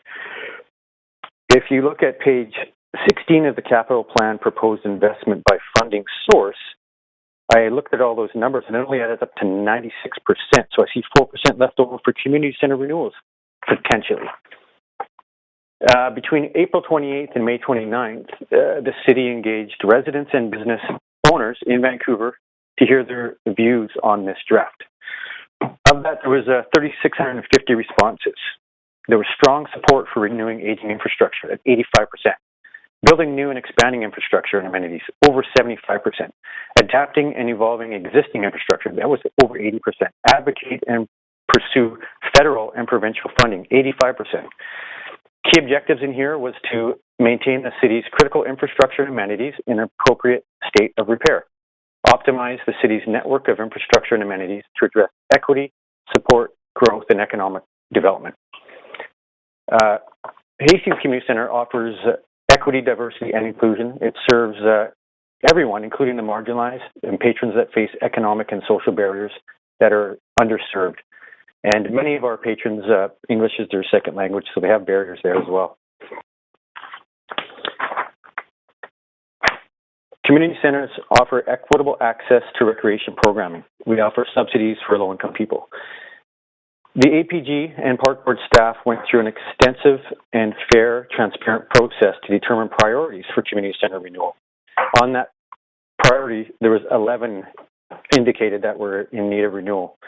If you look at page 16 of the capital plan proposed investment by funding source, I looked at all those numbers and it only added up to 96%. So I see 4% left over for community center renewals, potentially. Between April 28th and May 29th, the city engaged residents and business owners in Vancouver to hear their views on this draft. Of that, there was 3,650 responses. There was strong support for renewing aging infrastructure at 85%. Building new and expanding infrastructure and amenities, over 75%. Adapting and evolving existing infrastructure, that was over 80%. Advocate and pursue federal and provincial funding, 85%. Key objectives in here was to maintain the city's critical infrastructure and amenities in an appropriate state of repair. Optimize the city's network of infrastructure and amenities to address equity, support, growth, and economic development. Hastings Community Centre offers equity, diversity, and inclusion. It serves everyone, including the marginalized and patrons that face economic and social barriers that are underserved. And many of our patrons, English is their second language, so they have barriers there as well. Community centers offer equitable access to recreation programming. We offer subsidies for low-income people. The APG and Park Board staff went through an extensive and fair, transparent process to determine priorities for community center renewal. On that priority, there was 11 indicated that were in need of renewal.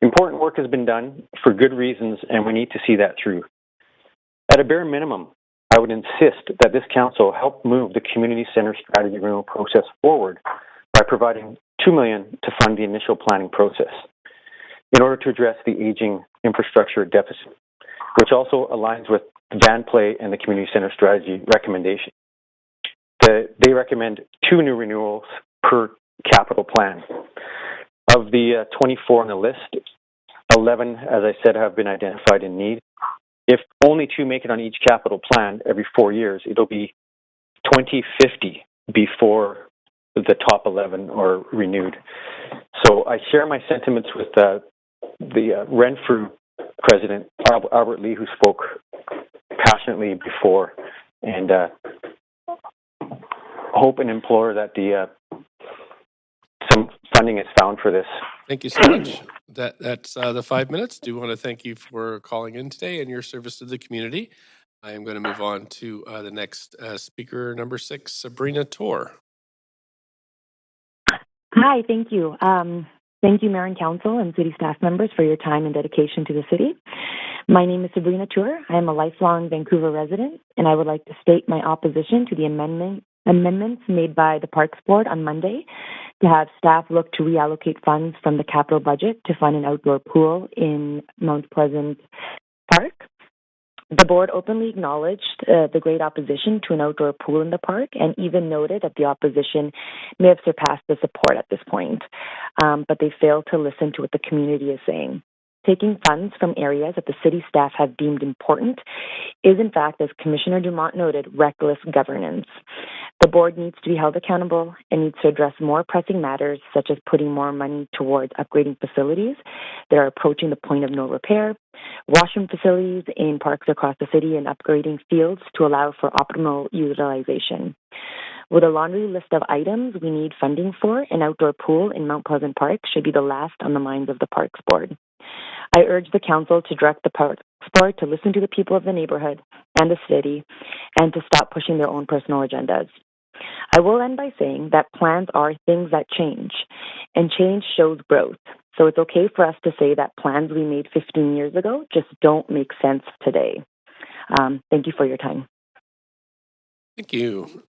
Important work has been done for good reasons, and we need to see that through. At a bare minimum, I would insist that this council help move the community center strategy renewal process forward by providing $2 million to fund the initial planning process in order to address the aging infrastructure deficit, which also aligns with Van Play and the community center strategy recommendation. They recommend 2 new renewals per capital plan. Of the 24 on the list, 11, as I said, have been identified in need. If only 2 make it on each capital plan every 4 years, it'll be 2050 before the top 11 are renewed. So I share my sentiments with the Renfrew president, Albert Lee, who spoke passionately before, and hope and implore that some funding is found for this. Thank you so much. That's the 5 minutes. Do want to thank you for calling in today and your service to the community. I am going to move on to the next speaker, number 6, Sabrina Tor. Hi, thank you. Thank you, Mayor and Council and city staff members for your time and dedication to the city. My name is Sabrina Tor. I am a lifelong Vancouver resident, and I would like to state my opposition to the amendments made by the Parks Board on Monday to have staff look to reallocate funds from the capital budget to fund an outdoor pool in Mount Pleasant Park. The board openly acknowledged the great opposition to an outdoor pool in the park and even noted that the opposition may have surpassed the support at this point, but they failed to listen to what the community is saying. Taking funds from areas that the city staff have deemed important is, in fact, as Commissioner Dumont noted, reckless governance. The board needs to be held accountable and needs to address more pressing matters, such as putting more money towards upgrading facilities that are approaching the point of no repair, washroom facilities in parks across the city, and upgrading fields to allow for optimal utilization. With a laundry list of items we need funding for, an outdoor pool in Mount Pleasant Park should be the last on the minds of the Parks Board. I urge the Council to direct the Parks Board to listen to the people of the neighborhood and the city and to stop pushing their own personal agendas. I will end by saying that plans are things that change, and change shows growth. So it's okay for us to say that plans we made 15 years ago just don't make sense today. Thank you for your time. Thank you.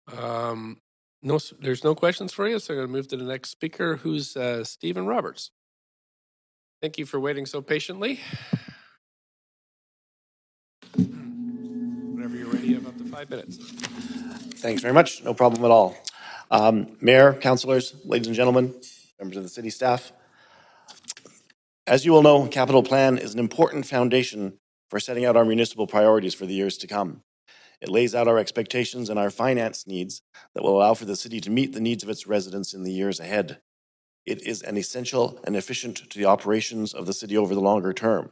There's no questions for you, so I'm going to move to the next speaker, who's Stephen Roberts. Thank you for waiting so patiently. 5 minutes. Thanks very much. No problem at all. Mayor, councillors, ladies and gentlemen, members of the city staff. As you all know, capital plan is an important foundation for setting out our municipal priorities for the years to come. It lays out our expectations and our finance needs that will allow for the city to meet the needs of its residents in the years ahead. It is an essential and efficient to the operations of the city over the longer term.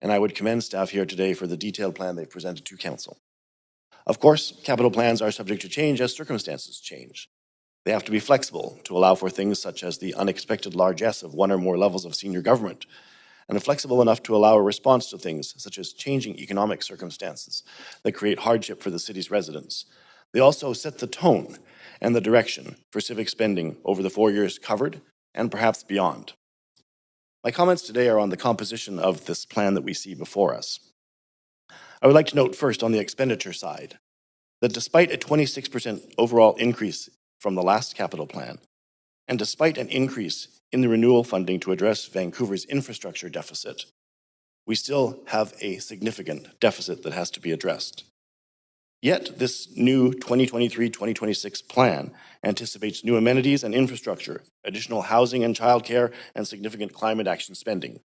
And I would commend staff here today for the detailed plan they've presented to council. Of course, capital plans are subject to change as circumstances change. They have to be flexible to allow for things such as the unexpected largesse of one or more levels of senior government, and flexible enough to allow a response to things such as changing economic circumstances that create hardship for the city's residents. They also set the tone and the direction for civic spending over the 4 years covered and perhaps beyond. My comments today are on the composition of this plan that we see before us. I would like to note first on the expenditure side that despite a 26% overall increase from the last capital plan, and despite an increase in the renewal funding to address Vancouver's infrastructure deficit, we still have a significant deficit that has to be addressed. Yet this new 2023-2026 plan anticipates new amenities and infrastructure, additional housing and childcare, and significant climate action spending.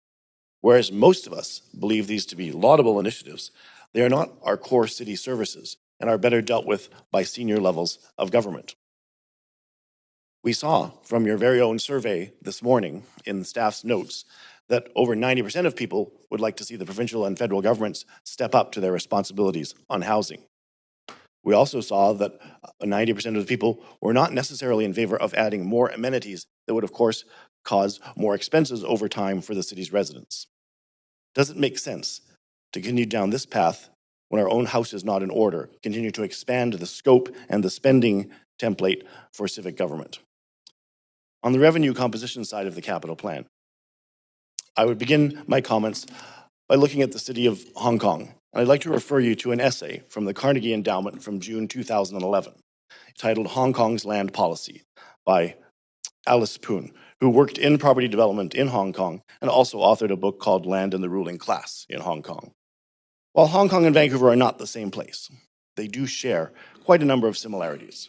Whereas most of us believe these to be laudable initiatives, they are not our core city services and are better dealt with by senior levels of government. We saw from your very own survey this morning in the staff's notes that over 90% of people would like to see the provincial and federal governments step up to their responsibilities on housing. We also saw that 90% of the people were not necessarily in favor of adding more amenities that would, of course, cause more expenses over time for the city's residents. Does it make sense to continue down this path when our own house is not in order, continue to expand the scope and the spending template for civic government? On the revenue composition side of the capital plan, I would begin my comments by looking at the city of Hong Kong. And I'd like to refer you to an essay from the Carnegie Endowment from June 2011, titled Hong Kong's Land Policy by Alice Poon, who worked in property development in Hong Kong and also authored a book called Land and the Ruling Class in Hong Kong. While Hong Kong and Vancouver are not the same place, they do share quite a number of similarities.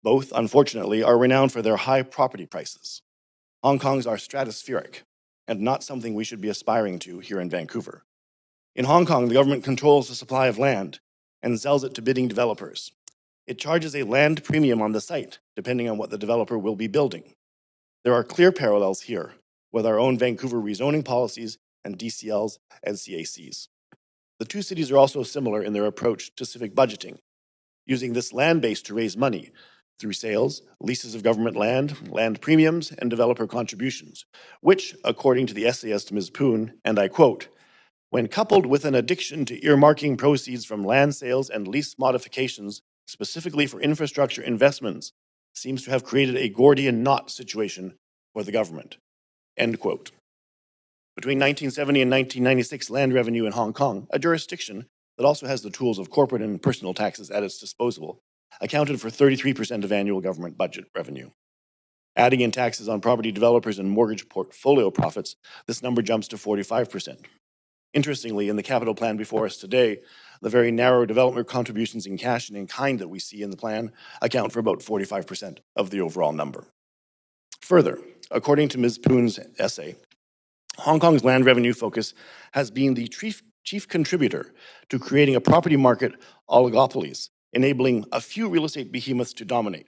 Both, unfortunately, are renowned for their high property prices. Hong Kong's are stratospheric and not something we should be aspiring to here in Vancouver. In Hong Kong, the government controls the supply of land and sells it to bidding developers. It charges a land premium on the site, depending on what the developer will be building. There are clear parallels here with our own Vancouver rezoning policies and DCLs and CACs. The two cities are also similar in their approach to civic budgeting, using this land base to raise money through sales, leases of government land, land premiums, and developer contributions, which, according to the essayist Ms. Poon, and I quote, when coupled with an addiction to earmarking proceeds from land sales and lease modifications specifically for infrastructure investments, seems to have created a Gordian knot situation for the government, end quote. Between 1970 and 1996, land revenue in Hong Kong, a jurisdiction that also has the tools of corporate and personal taxes at its disposal, accounted for 33% of annual government budget revenue. Adding in taxes on property developers and mortgage portfolio profits, this number jumps to 45%. Interestingly, in the capital plan before us today, the very narrow development contributions in cash and in kind that we see in the plan account for about 45% of the overall number. Further, according to Ms. Poon's essay, Hong Kong's land revenue focus has been the chief contributor to creating a property market oligopolies, enabling a few real estate behemoths to dominate.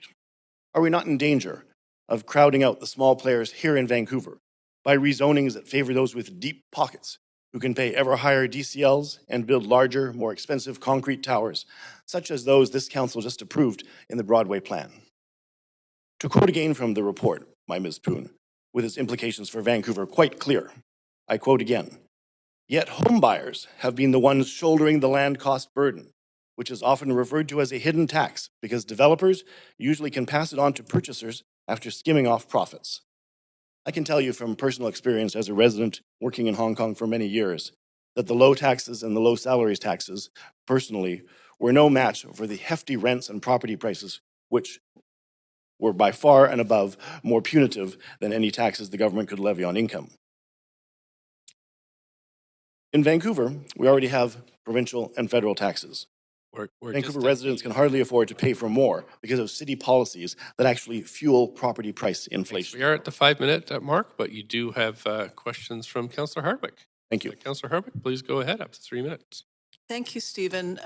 Are we not in danger of crowding out the small players here in Vancouver by rezonings that favor those with deep pockets who can pay ever higher DCLs and build larger, more expensive concrete towers, such as those this council just approved in the Broadway plan? To quote again from the report by Ms. Poon, with its implications for Vancouver quite clear, I quote again, yet homebuyers have been the ones shouldering the land cost burden, which is often referred to as a hidden tax because developers usually can pass it on to purchasers after skimming off profits. I can tell you from personal experience as a resident working in Hong Kong for many years that the low taxes and the low salaries taxes, personally, were no match for the hefty rents and property prices, which were by far and above more punitive than any taxes the government could levy on income. In Vancouver, we already have provincial and federal taxes. Vancouver residents can hardly afford to pay for more because of city policies that actually fuel property price inflation. We are at the 5-minute mark, but you do have questions from Councillor Hardwick. Thank you. Councillor Hardwick, please go ahead, up to 3 minutes. Thank you, Stephen.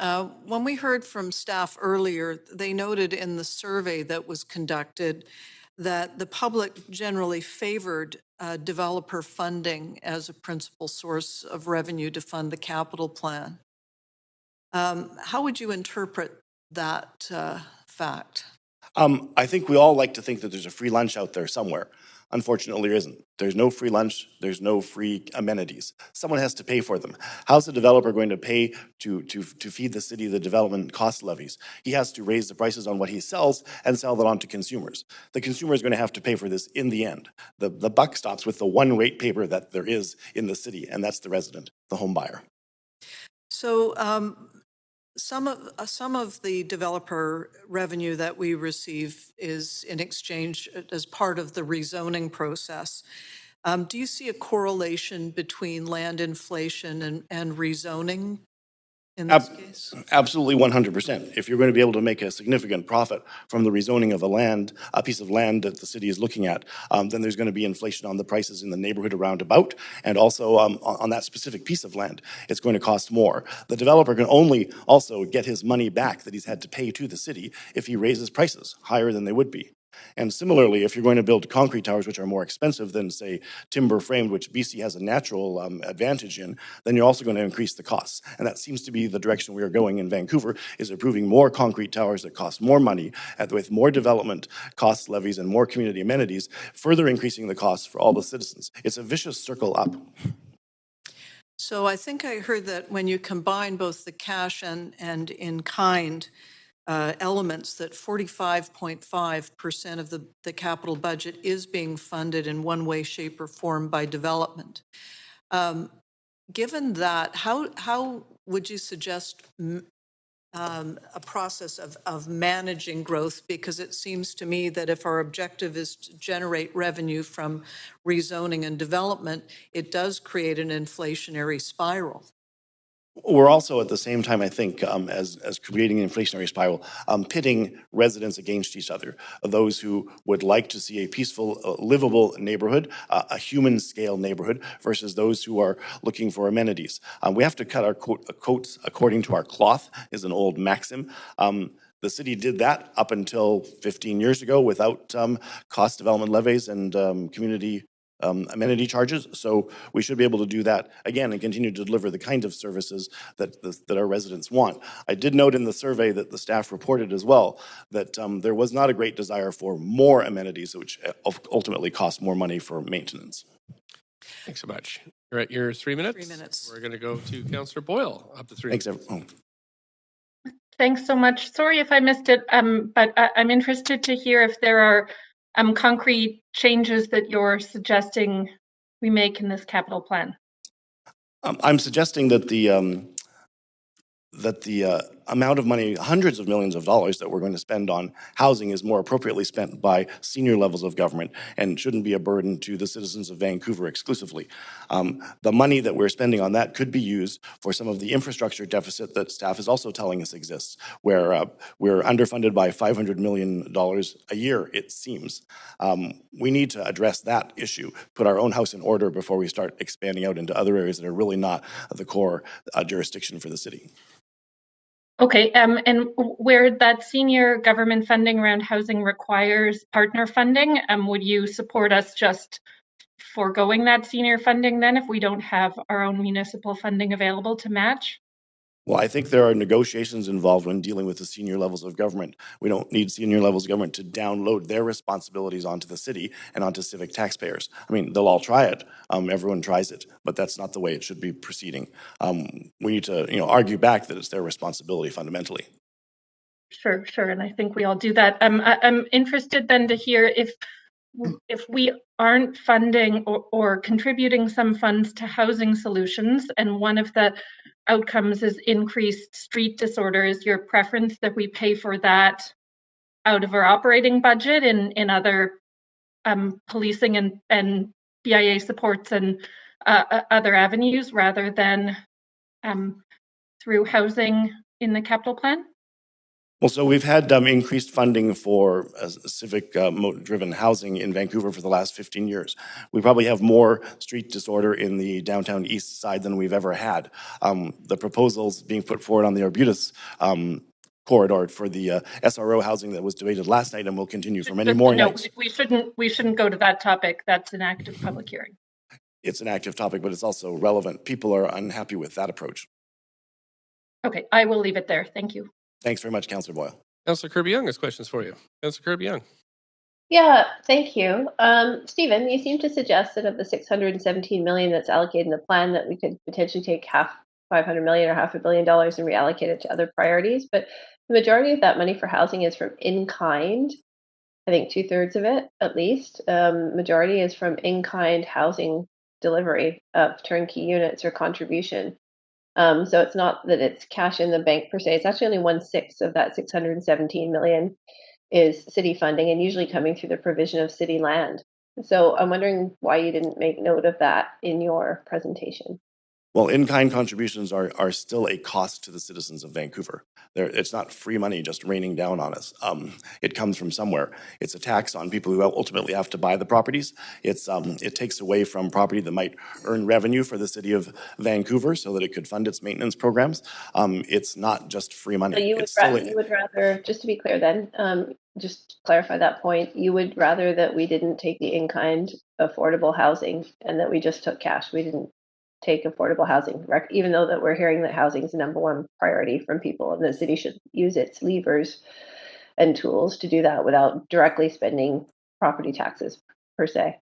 When we heard from staff earlier, they noted in the survey that was conducted that the public generally favored developer funding as a principal source of revenue to fund the capital plan. How would you interpret that fact? I think we all like to think that there's a free lunch out there somewhere. Unfortunately, there isn't. There's no free lunch. There's no free amenities. Someone has to pay for them. How's the developer going to pay to feed the city the development cost levies? He has to raise the prices on what he sells and sell that on to consumers. The consumer is going to have to pay for this in the end. The buck stops with the one rate paper that there is in the city, and that's the resident, the home buyer. So some of the developer revenue that we receive is in exchange as part of the rezoning process. Do you see a correlation between land inflation and rezoning in this case? Absolutely 100%. If you're going to be able to make a significant profit from the rezoning of a piece of land that the city is looking at, then there's going to be inflation on the prices in the neighborhood around about, and also on that specific piece of land. It's going to cost more. The developer can only also get his money back that he's had to pay to the city if he raises prices higher than they would be. And similarly, if you're going to build concrete towers, which are more expensive than, say, timber framed, which BC has a natural advantage in, then you're also going to increase the costs. And that seems to be the direction we are going in Vancouver, is approving more concrete towers that cost more money with more development cost levies and more community amenities, further increasing the costs for all the citizens. It's a vicious circle up. So I think I heard that when you combine both the cash and in-kind elements, that 45.5% of the capital budget is being funded in one way, shape, or form by development. Given that, how would you suggest a process of managing growth? Because it seems to me that if our objective is to generate revenue from rezoning and development, it does create an inflationary spiral. We're also at the same time, I think, as creating an inflationary spiral, pitting residents against each other. Those who would like to see a peaceful, livable neighborhood, a human scale neighborhood, versus those who are looking for amenities. We have to cut our coats according to our cloth, is an old maxim. The city did that up until 15 years ago without cost development levies and community amenity charges. So we should be able to do that again and continue to deliver the kind of services that our residents want. I did note in the survey that the staff reported as well that there was not a great desire for more amenities, which ultimately cost more money for maintenance. Thanks so much. You're at your 3 minutes. 3 minutes. We're going to go to Councillor Boyle, up to 3 Thanks, minutes. everyone. Thanks so much. Sorry if I missed it, but I'm interested to hear if there are concrete changes that you're suggesting we make in this capital plan. I'm suggesting that the amount of money, hundreds of millions of dollars that we're going to spend on housing is more appropriately spent by senior levels of government and shouldn't be a burden to the citizens of Vancouver exclusively. The money that we're spending on that could be used for some of the infrastructure deficit that staff is also telling us exists, where we're underfunded by $500 million a year, it seems. We need to address that issue, put our own house in order before we start expanding out into other areas that are really not the core jurisdiction for the city. Okay, and where that senior government funding around housing requires partner funding, would you support us just foregoing that senior funding then if we don't have our own municipal funding available to match? Well, I think there are negotiations involved when dealing with the senior levels of government. We don't need senior levels of government to download their responsibilities onto the city and onto civic taxpayers. I mean, they'll all try it. Everyone tries it, but that's not the way it should be proceeding. We need to, argue back that it's their responsibility fundamentally. Sure, and I think we all do that. I'm interested then to hear if we aren't funding or contributing some funds to housing solutions, and one of the outcomes is increased street disorder, is your preference that we pay for that out of our operating budget in other policing and BIA supports and other avenues rather than through housing in the capital plan? Well, so we've had increased funding for civic-driven housing in Vancouver for the last 15 years. We probably have more street disorder in the downtown east side than we've ever had. The proposals being put forward on the Arbutus corridor for the SRO housing that was debated last night and will continue for many more nights. We shouldn't go to that topic. That's an active public hearing. It's an active topic, but it's also relevant. People are unhappy with that approach. Okay, I will leave it there. Thank you. Thanks very much, Councillor Boyle. Councillor Kirby-Young has questions for you. Councillor Kirby-Young. Yeah, thank you. Stephen, you seem to suggest that of the $617 million that's allocated in the plan that we could potentially take half, $500 million or $500 million and reallocate it to other priorities. But the majority of that money for housing is from in-kind. I think 2/3 of it, at least. Majority is from in-kind housing delivery of turnkey units or contribution. So it's not that it's cash in the bank per se. It's actually only 1/6 of that $617 million is city funding, and usually coming through the provision of city land. So I'm wondering why you didn't make note of that in your presentation. Well, in-kind contributions are still a cost to the citizens of Vancouver. It's not free money just raining down on us. It comes from somewhere. It's a tax on people who ultimately have to buy the properties. It takes away from property that might earn revenue for the city of Vancouver so that it could fund its maintenance programs. It's not just free money. So you would rather, just to be clear then, just clarify that point, you would rather that we didn't take the in-kind affordable housing and that we just took cash. We didn't take affordable housing, even though that we're hearing that housing is the number one priority from people, and the city should use its levers and tools to do that without directly spending property taxes per se.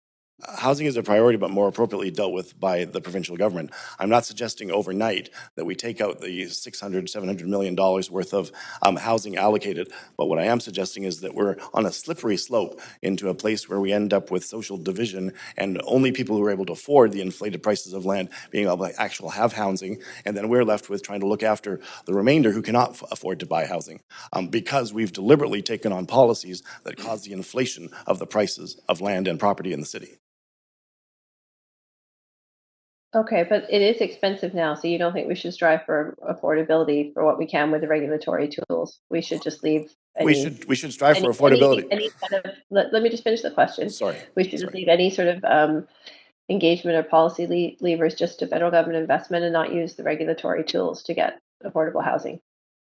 Housing is a priority, but more appropriately dealt with by the provincial government. I'm not suggesting overnight that we take out the $600–700 million worth of housing allocated, but what I am suggesting is that we're on a slippery slope into a place where we end up with social division and only people who are able to afford the inflated prices of land being able to actually have housing, and then we're left with trying to look after the remainder who cannot afford to buy housing because we've deliberately taken on policies that cause the inflation of the prices of land and property in the city. Okay, but it is expensive now, so you don't think we should strive for affordability for what we can with the regulatory tools? We should just leave. We should strive for affordability. Any kind of, let me just finish the question. Sorry. We should just leave any sort of engagement or policy levers just to federal government investment and not use the regulatory tools to get affordable housing.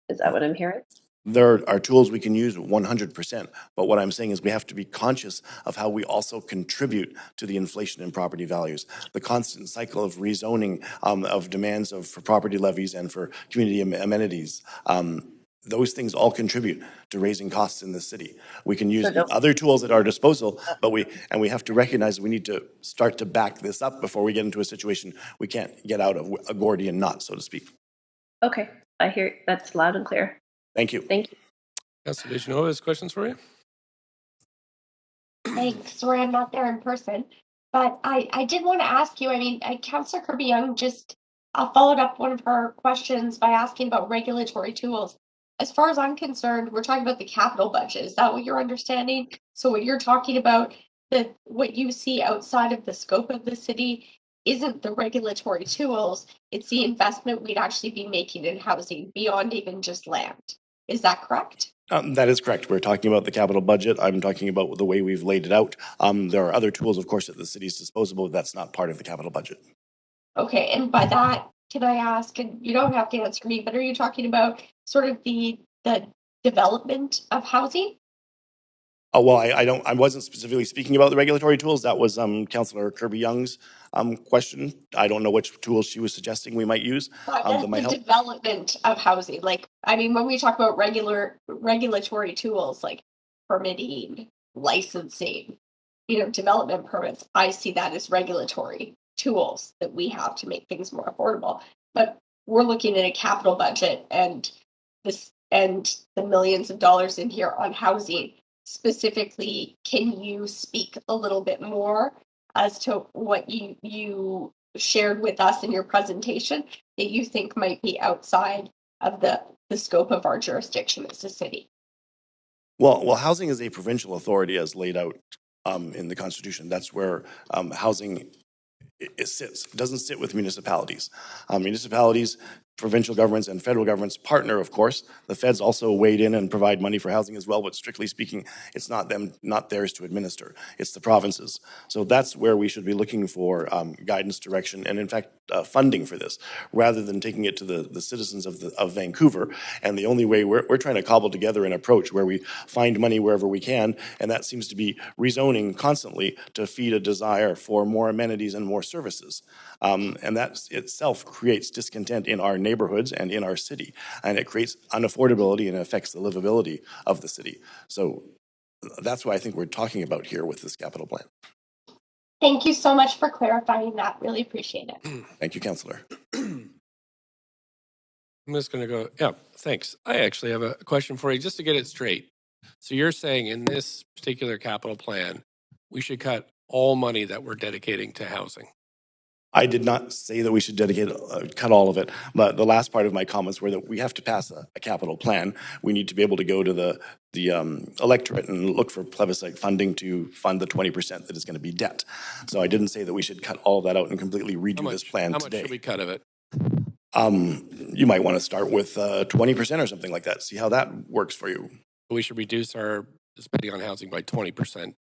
Is that what I'm hearing? There are tools we can use 100%, but what I'm saying is we have to be conscious of how we also contribute to the inflation in property values. The constant cycle of rezoning of demands for property levies and for community amenities. Those things all contribute to raising costs in the city. We can use other tools at our disposal, but we have to recognize we need to start to back this up before we get into a situation we can't get out of, a Gordian knot, so to speak. Okay, I hear that's loud and clear. Thank you. Thank you. Councillor Deschanel has questions for you. Thanks. Sorry, I'm not there in person, but I did want to ask you. I mean, Councillor Kirby-Young just followed up one of her questions by asking about regulatory tools. As far as I'm concerned, we're talking about the capital budget. Is that what you're understanding? So what you're talking about, that what you see outside of the scope of the city isn't the regulatory tools, it's the investment we'd actually be making in housing beyond even just land. Is that correct? That is correct. We're talking about the capital budget. I'm talking about the way we've laid it out. There are other tools, of course, at the city's disposal, but that's not part of the capital budget. Okay, and by that, can I ask, and you don't have to answer me, but are you talking about sort of the development of housing? Oh, well, I wasn't specifically speaking about the regulatory tools. That was Councillor Kirby-Young's question. I don't know which tools she was suggesting we might use. That might help. Development of housing. Like, I mean, when we talk about regulatory tools like permitting, licensing, development permits, I see that as regulatory tools that we have to make things more affordable. But we're looking at a capital budget and the millions of dollars in here on housing. Specifically, can you speak a little bit more as to what you shared with us in your presentation that you think might be outside of the scope of our jurisdiction as a city? Well, housing is a provincial authority as laid out in the Constitution. That's where housing it sits. It doesn't sit with municipalities. Municipalities provincial governments and federal governments partner, of course. The feds also weighed in and provide money for housing as well, but strictly speaking, it's not theirs to administer. It's the provinces. So that's where we should be looking for guidance, direction, and in fact, funding for this, rather than taking it to the citizens of Vancouver. And the only way we're trying to cobble together an approach where we find money wherever we can, and that seems to be rezoning constantly to feed a desire for more amenities and more services. And that itself creates discontent in our neighborhoods and in our city, and it creates unaffordability and affects the livability of the city. So that's what I think we're talking about here with this capital plan. Thank you so much for clarifying that. Really appreciate it. Thank you, Councillor. I'm just going to go, yeah, thanks. I actually have a question for you just to get it straight. So you're saying in this particular capital plan, we should cut all money that we're dedicating to housing? I did not say that we should cut all of it, but the last part of my comments were that we have to pass a capital plan. We need to be able to go to the electorate and look for plebiscite funding to fund the 20% that is going to be debt. So I didn't say that we should cut all of that out and completely redo this plan today. How much should we cut of it? You might want to start with 20% or something like that. See how that works for you. We should reduce our spending on housing by 20%.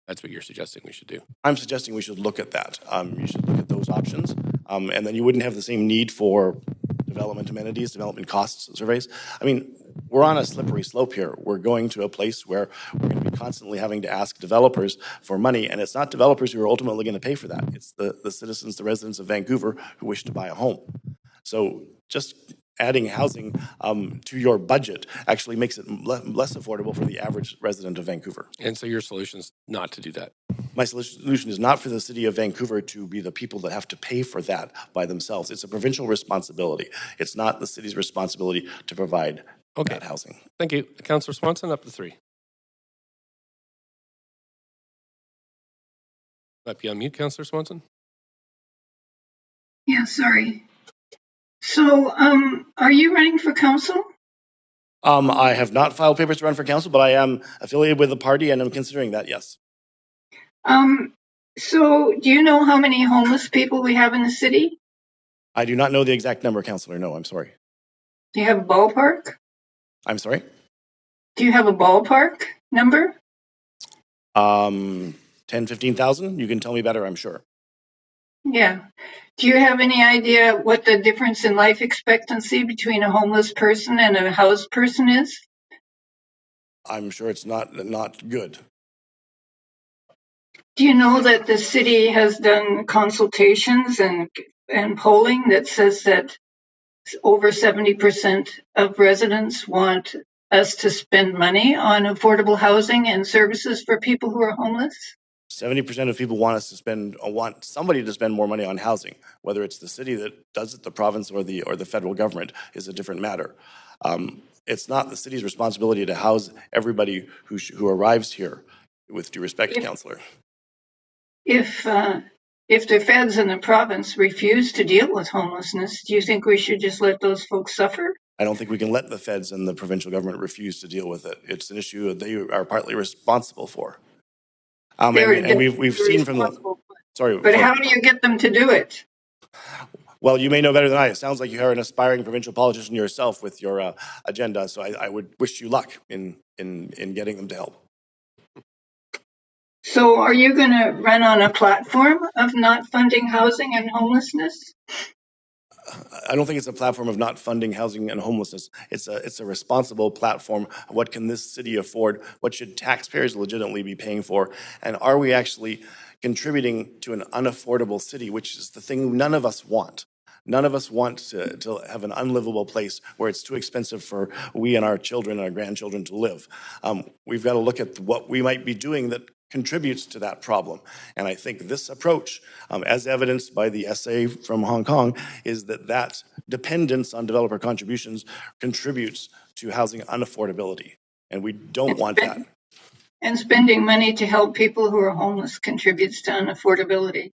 That's what you're suggesting we should do. I'm suggesting we should look at that. You should look at those options, and then you wouldn't have the same need for development amenities, development costs surveys. I mean, we're on a slippery slope here. We're going to a place where we're going to be constantly having to ask developers for money, and it's not developers who are ultimately going to pay for that. It's the citizens, the residents of Vancouver who wish to buy a home. So just adding housing to your budget actually makes it less affordable for the average resident of Vancouver. And so your solution is not to do that? My solution is not for the city of Vancouver to be the people that have to pay for that by themselves. It's a provincial responsibility. It's not the city's responsibility to provide that housing. Thank you. Councillor Swanson, up to 3. Might be on mute, Councillor Swanson. Yeah, sorry. So, are you running for council? I have not filed papers to run for council, but I am affiliated with the party and I'm considering that, yes. So do you know how many homeless people we have in the city? I do not know the exact number, Councillor. No, I'm sorry. Do you have a ballpark? I'm sorry? Do you have a ballpark number? 10, 15,000? You can tell me better, I'm sure. Yeah. Do you have any idea what the difference in life expectancy between a homeless person and a housed person is? I'm sure it's not good. Do you know that the city has done consultations and polling that says that over 70% of residents want us to spend money on affordable housing and services for people who are homeless? 70% of people want somebody to spend more money on housing. Whether it's the city that does it, the province, or the federal government is a different matter. It's not the city's responsibility to house everybody who arrives here. With due respect, Councillor. If the feds and the province refuse to deal with homelessness, do you think we should just let those folks suffer? I don't think we can let the feds and the provincial government refuse to deal with it. It's an issue that they are partly responsible for. And we've seen from the... Sorry. But how do you get them to do it? Well, you may know better than I. It sounds like you are an aspiring provincial politician yourself with your agenda, so I would wish you luck in getting them to help. So are you going to run on a platform of not funding housing and homelessness? I don't think it's a platform of not funding housing and homelessness. It's a responsible platform. What can this city afford? What should taxpayers legitimately be paying for? And are we actually contributing to an unaffordable city, which is the thing none of us want? None of us want to have an unlivable place where it's too expensive for we and our children and our grandchildren to live. We've got to look at what we might be doing that contributes to that problem. And I think this approach, as evidenced by the essay from Hong Kong, is that dependence on developer contributions contributes to housing unaffordability. And we don't want that. And spending money to help people who are homeless contributes to unaffordability.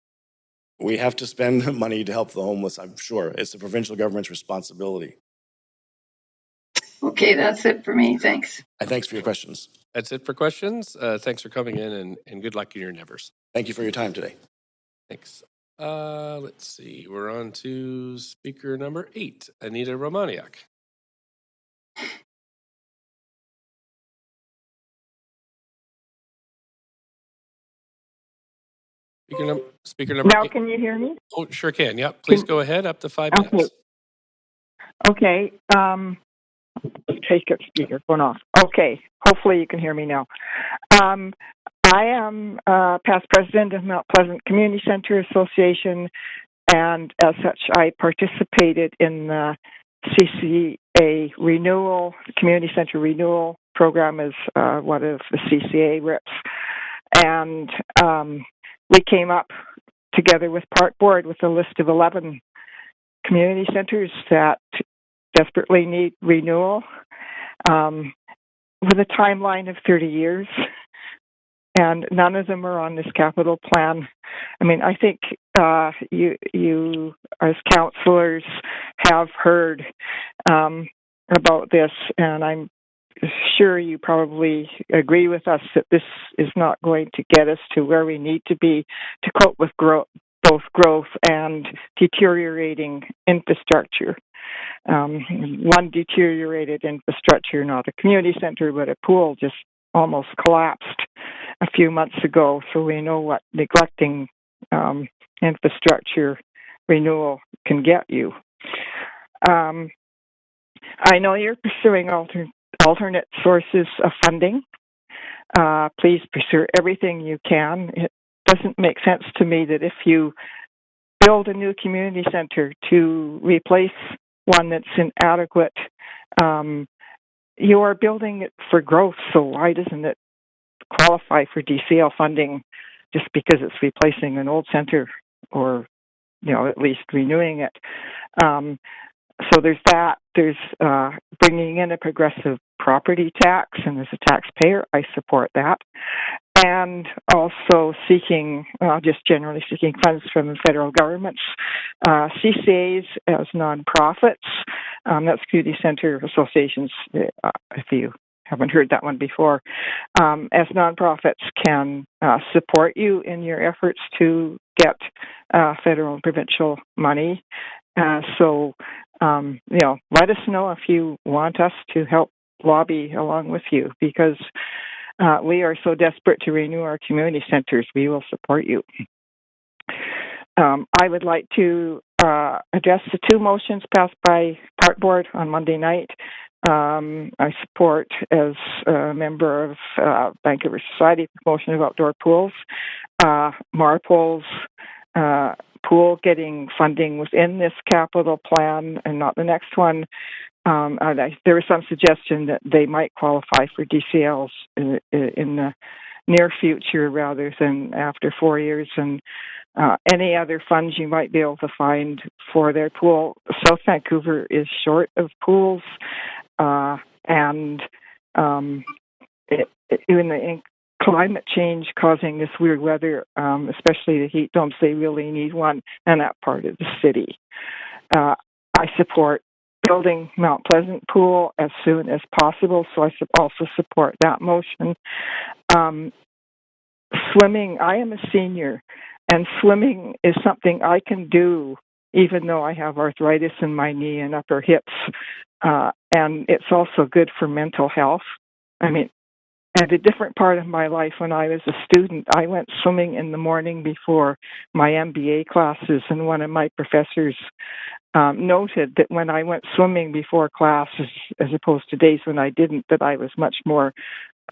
We have to spend money to help the homeless, I'm sure. It's the provincial government's responsibility. Okay, that's it for me. Thanks. Thanks for your questions. That's it for questions. Thanks for coming in and good luck in your endeavors. Thank you for your time today. Thanks. Let's see. We're on to speaker number 8, Anita Romaniak. Speaker number Now, 8. can you hear me? Oh, sure can. Yep. Please go ahead. Up to 5 minutes. Okay. Take a speakerphone off. Okay. Hopefully you can hear me now. I am past president of Mount Pleasant Community Center Association, and as such, I participated in the CCA renewal, the Community Center renewal program as one of the CCA reps. And we came up together with Park Board with a list of 11 community centers that desperately need renewal with a timeline of 30 years. And none of them are on this capital plan. I mean, I think you as councillors have heard about this, and I'm sure you probably agree with us that this is not going to get us to where we need to be to cope with both growth and deteriorating infrastructure. One deteriorated infrastructure, not a community center, but a pool, just almost collapsed a few months ago. So we know what neglecting infrastructure renewal can get you. I know you're pursuing alternate sources of funding. Please pursue everything you can. It doesn't make sense to me that if you build a new community center to replace one that's inadequate, you are building it for growth. So why doesn't it qualify for DCL funding just because it's replacing an old center or, at least renewing it? So there's that. There's bringing in a progressive property tax, and as a taxpayer, I support that. And also just generally seeking funds from the federal governments. CCAs as nonprofits, that's community center associations, if you haven't heard that one before, as nonprofits can support you in your efforts to get federal and provincial money. So let us know if you want us to help lobby along with you, because we are so desperate to renew our community centers. We will support you. I would like to address the 2 motions passed by Park Board on Monday night. I support, as a member of Vancouver Society for Promotion of Outdoor Pools, Marpol's pool getting funding within this capital plan and not the next one. There was some suggestion that they might qualify for DCLs in the near future rather than after 4 years, and any other funds you might be able to find for their pool. South Vancouver is short of pools, and in climate change causing this weird weather, especially the heat domes, they really need one in that part of the city. I support building Mount Pleasant Pool as soon as possible, so I also support that motion. Swimming, I am a senior, and swimming is something I can do even though I have arthritis in my knee and upper hips, and it's also good for mental health. I mean, at a different part of my life when I was a student, I went swimming in the morning before my MBA classes, and one of my professors noted that when I went swimming before classes, as opposed to days when I didn't, that I was much more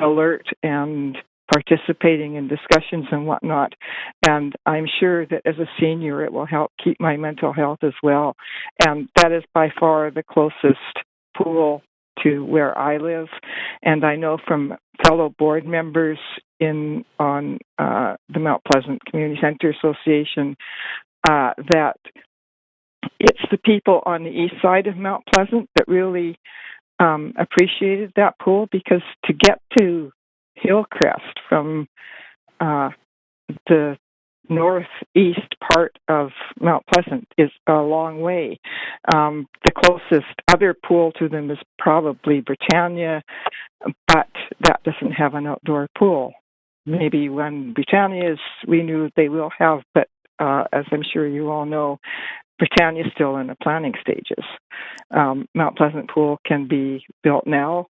alert and participating in discussions and whatnot. And I'm sure that as a senior, it will help keep my mental health as well. And that is by far the closest pool to where I live. And I know from fellow board members on the Mount Pleasant Community Center Association that it's the people on the east side of Mount Pleasant that really appreciated that pool, because to get to Hillcrest from the northeast part of Mount Pleasant is a long way. The closest other pool to them is probably Britannia, but that doesn't have an outdoor pool. Maybe when Britannia is renewed, they will have, but as I'm sure you all know, Britannia is still in the planning stages. Mount Pleasant Pool can be built now,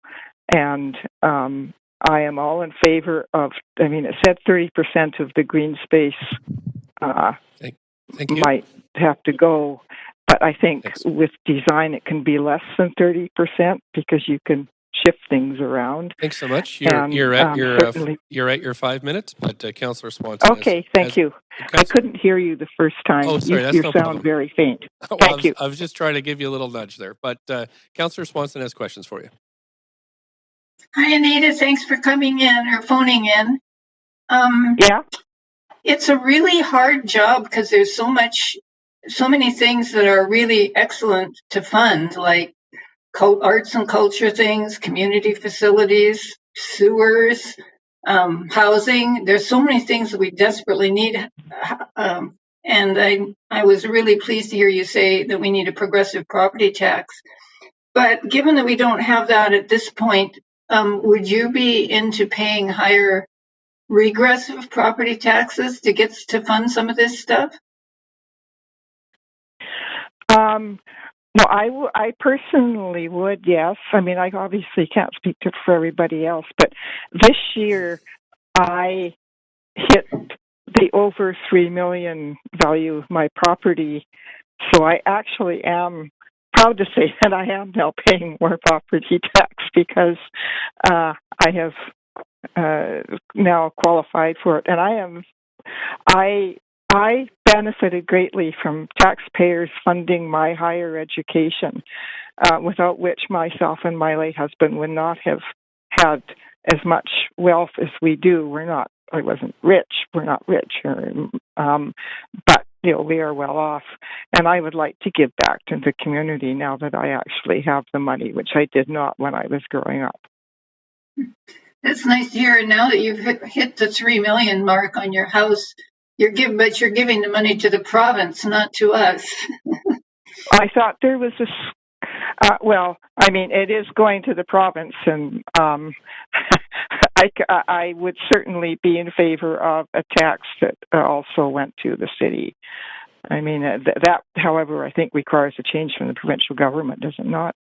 and I am all in favor of, it said 30% of the green space Thank you. might have to go, but I think with design it can be less than 30% because you can shift things around. Thanks so much. And, you're at your 5 minutes, but Councillor Swanson. Okay, thank you. I couldn't hear you the first time. Oh, sorry, that's you no sound problem. very faint. Well, Thank you. I was just trying to give you a little nudge there, but Councillor Swanson has questions for you. Hi, Anita. Thanks for coming in or phoning in. Yeah. It's a really hard job because there's so many things that are really excellent to fund, like arts and culture things, community facilities, sewers, housing. There's so many things that we desperately need. And I was really pleased to hear you say that we need a progressive property tax. But given that we don't have that at this point, would you be into paying higher regressive property taxes to fund some of this stuff? Well, I personally would, yes. I obviously can't speak for everybody else, but this year I hit the over $3 million value of my property, so I actually am proud to say that I am now paying more property tax because I have now qualified for it, and I benefited greatly from taxpayers funding my higher education, without which myself and my late husband would not have had as much wealth as we do. I wasn't rich. We're not rich, but we are well off. And I would like to give back to the community now that I actually have the money, which I did not when I was growing up. That's nice to hear. And now that you've hit the $3 million mark on your house, you're giving the money to the province, not to us. I thought there was it is going to the province, and I would certainly be in favor of a tax that also went to the city. That, however, I think requires a change from the provincial government, does it not?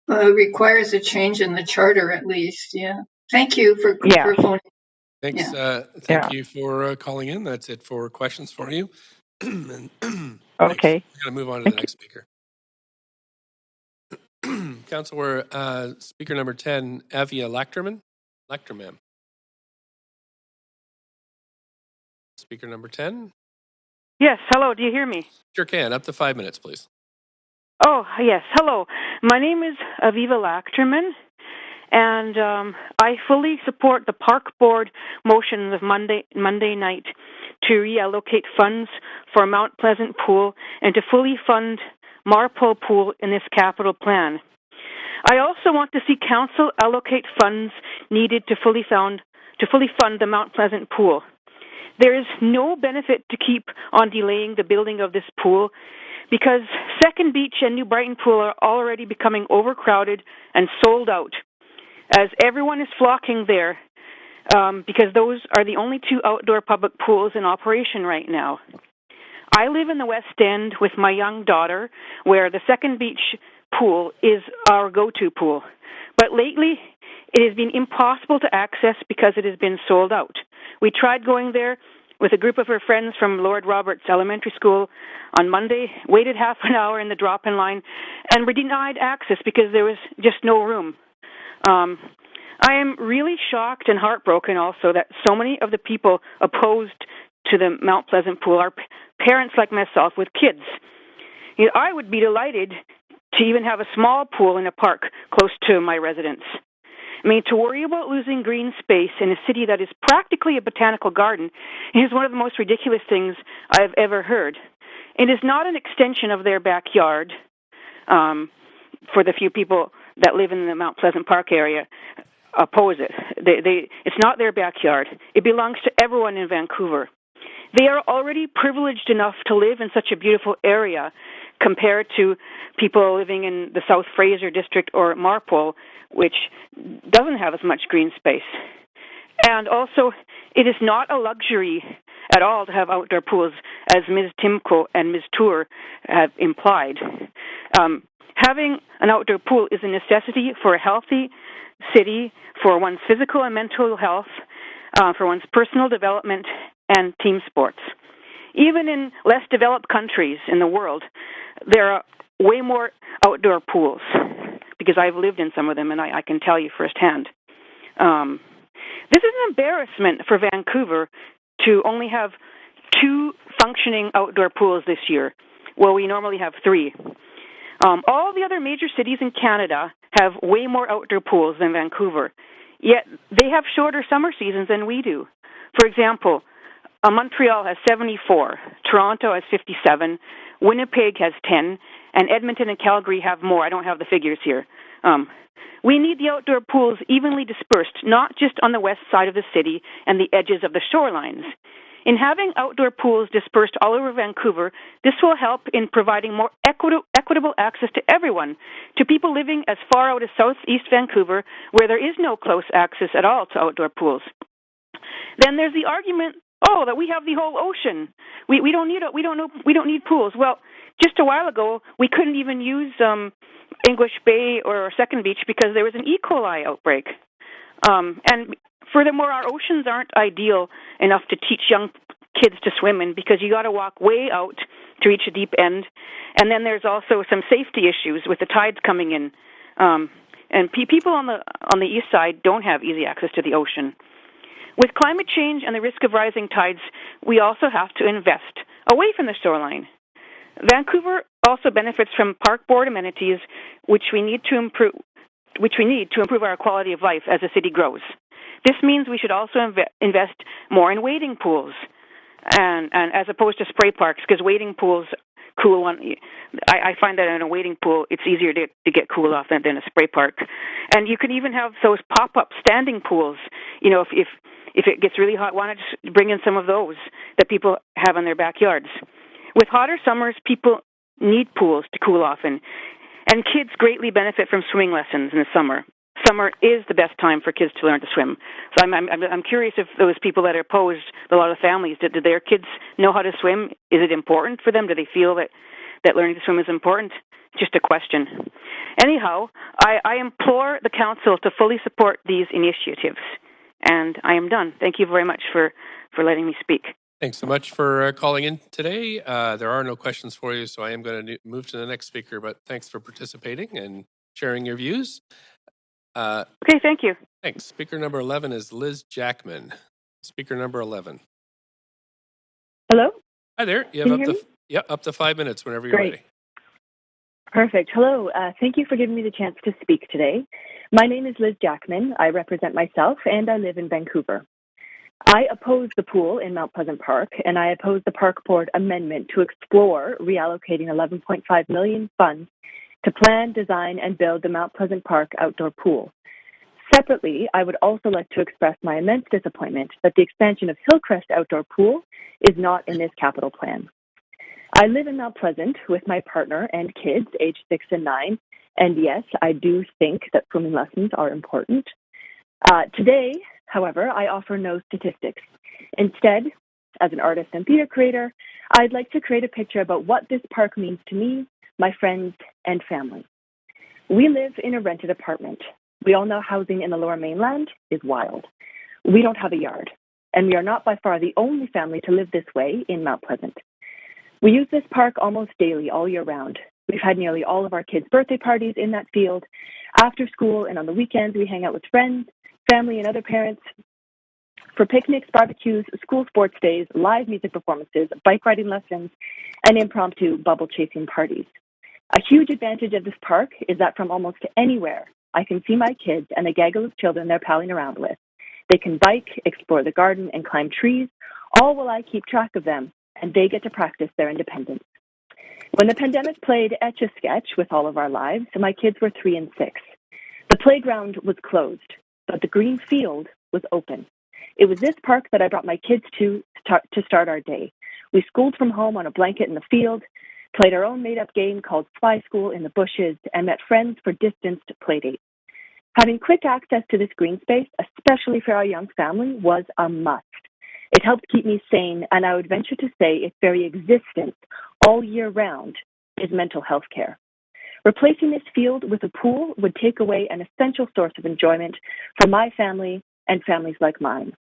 It requires a change in the charter, at least. Yeah. Thank you for phoning. Thanks. Yeah. Thank you for calling in. That's it for questions for you. Okay. We're going to move on to the next speaker. Councillor, speaker number 10, Avia Lachterman. Speaker number 10. Yes, hello, do you hear me? Sure can. Up to 5 minutes, please. Oh, yes, hello. My name is Aviva Lachterman, and I fully support the Park Board motion of Monday night to reallocate funds for Mount Pleasant Pool and to fully fund Marpole Pool in this capital plan. I also want to see Council allocate funds needed to fully fund the Mount Pleasant Pool. There is no benefit to keep on delaying the building of this pool because Second Beach and New Brighton Pool are already becoming overcrowded and sold out, as everyone is flocking there because those are the only two outdoor public pools in operation right now. I live in the West End with my young daughter, where the Second Beach pool is our go-to pool. But lately, it has been impossible to access because it has been sold out. We tried going there with a group of her friends from Lord Roberts Elementary School on Monday, waited half an hour in the drop-in line, and were denied access because there was just no room. I am really shocked and heartbroken also that so many of the people opposed to the Mount Pleasant Pool are parents like myself with kids. I would be delighted to even have a small pool in a park close to my residence. To worry about losing green space in a city that is practically a botanical garden is one of the most ridiculous things I've ever heard. It is not an extension of their backyard for the few people that live in the Mount Pleasant Park area oppose it. It's not their backyard. It belongs to everyone in Vancouver. They are already privileged enough to live in such a beautiful area compared to people living in the South Fraser district or Marpole, which doesn't have as much green space. And also, it is not a luxury at all to have outdoor pools, as Ms. Timko and Ms. Tour have implied. Having an outdoor pool is a necessity for a healthy city, for one's physical and mental health, for one's personal development and team sports. Even in less developed countries in the world, there are way more outdoor pools, because I've lived in some of them and I can tell you firsthand. This is an embarrassment for Vancouver to only have 2 functioning outdoor pools this year, where we normally have 3. All the other major cities in Canada have way more outdoor pools than Vancouver, yet they have shorter summer seasons than we do. For example, Montreal has 74, Toronto has 57, Winnipeg has 10, and Edmonton and Calgary have more. I don't have the figures here. We need the outdoor pools evenly dispersed, not just on the west side of the city and the edges of the shorelines. In having outdoor pools dispersed all over Vancouver, this will help in providing more equitable access to everyone, to people living as far out as southeast Vancouver, where there is no close access at all to outdoor pools. Then there's the argument, that we have the whole ocean. We don't need pools. Well, just a while ago, we couldn't even use English Bay or Second Beach because there was an E. coli outbreak. And furthermore, our oceans aren't ideal enough to teach young kids to swim in, because you got to walk way out to reach a deep end. And then there's also some safety issues with the tides coming in. And people on the east side don't have easy access to the ocean. With climate change and the risk of rising tides, we also have to invest away from the shoreline. Vancouver also benefits from park board amenities, which we need to improve our quality of life as the city grows. This means we should also invest more in wading pools, and as opposed to spray parks, because wading pools cool on. I find that in a wading pool, it's easier to get cool off than a spray park. And you can even have those pop-up standing pools. You know, if it gets really hot, why not just bring in some of those that people have in their backyards? With hotter summers, people need pools to cool off in, and kids greatly benefit from swimming lessons in the summer. Summer is the best time for kids to learn to swim. So I'm curious if those people that are opposed, a lot of families, do their kids know how to swim? Is it important for them? Do they feel that learning to swim is important? Just a question. Anyhow, I implore the council to fully support these initiatives. And I am done. Thank you very much for letting me speak. Thanks so much for calling in today. There are no questions for you, so I am going to move to the next speaker, but thanks for participating and sharing your views. Okay, thank you. Thanks. Speaker number 11 is Liz Jackman. Speaker number 11. Hello? Hi there. You Can have you hear me? up to 5 minutes whenever you're Great. ready. Perfect. Hello. Thank you for giving me the chance to speak today. My name is Liz Jackman. I represent myself, and I live in Vancouver. I oppose the pool in Mount Pleasant Park, and I oppose the Park Board amendment to explore reallocating $11.5 million funds to plan, design, and build the Mount Pleasant Park outdoor pool. Separately, I would also like to express my immense disappointment that the expansion of Hillcrest Outdoor Pool is not in this capital plan. I live in Mount Pleasant with my partner and kids, aged 6 and 9, and yes, I do think that swimming lessons are important. Today, however, I offer no statistics. Instead, as an artist and theater creator, I'd like to create a picture about what this park means to me, my friends, and family. We live in a rented apartment. We all know housing in the Lower Mainland is wild. We don't have a yard, and we are not by far the only family to live this way in Mount Pleasant. We use this park almost daily, all year round. We've had nearly all of our kids' birthday parties in that field. After school and on the weekends, we hang out with friends, family, and other parents for picnics, barbecues, school sports days, live music performances, bike riding lessons, and impromptu bubble chasing parties. A huge advantage of this park is that from almost anywhere, I can see my kids and a gaggle of children they're palling around with. They can bike, explore the garden, and climb trees, all while I keep track of them, and they get to practice their independence. When the pandemic played Etch-a-Sketch with all of our lives, my kids were 3 and 6. The playground was closed, but the green field was open. It was this park that I brought my kids to start our day. We schooled from home on a blanket in the field, played our own made-up game called Spy School in the bushes, and met friends for distanced playdates. Having quick access to this green space, especially for our young family, was a must. It helps keep me sane, and I would venture to say its very existence all year round is mental health care. Replacing this field with a pool would take away an essential source of enjoyment for my family and families like mine.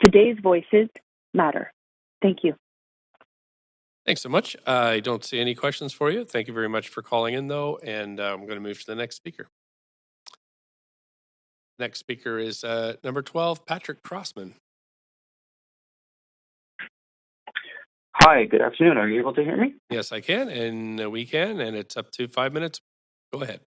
Today's voices matter. Thank you. Thanks so much. I don't see any questions for you. Thank you very much for calling in, though, and I'm going to move to the next speaker. Next speaker is number 12, Patrick Crossman. Hi, good afternoon. Are you able to hear me? Yes, I can, and we can, and it's up to 5 minutes. Go ahead.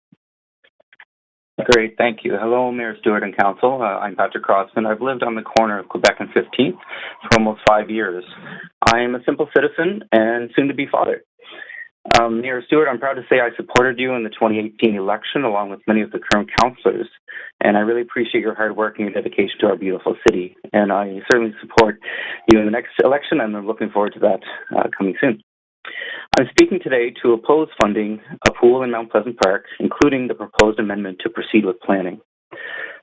Great, thank you. Hello, Mayor Stewart and Council. I'm Patrick Crossman. I've lived on the corner of Quebec and 15th for almost 5 years. I am a simple citizen and soon-to-be father. Mayor Stewart, I'm proud to say I supported you in the 2018 election along with many of the current councillors, and I really appreciate your hard work and your dedication to our beautiful city. And I certainly support you in the next election, and I'm looking forward to that coming soon. I'm speaking today to oppose funding a pool in Mount Pleasant Park, including the proposed amendment to proceed with planning.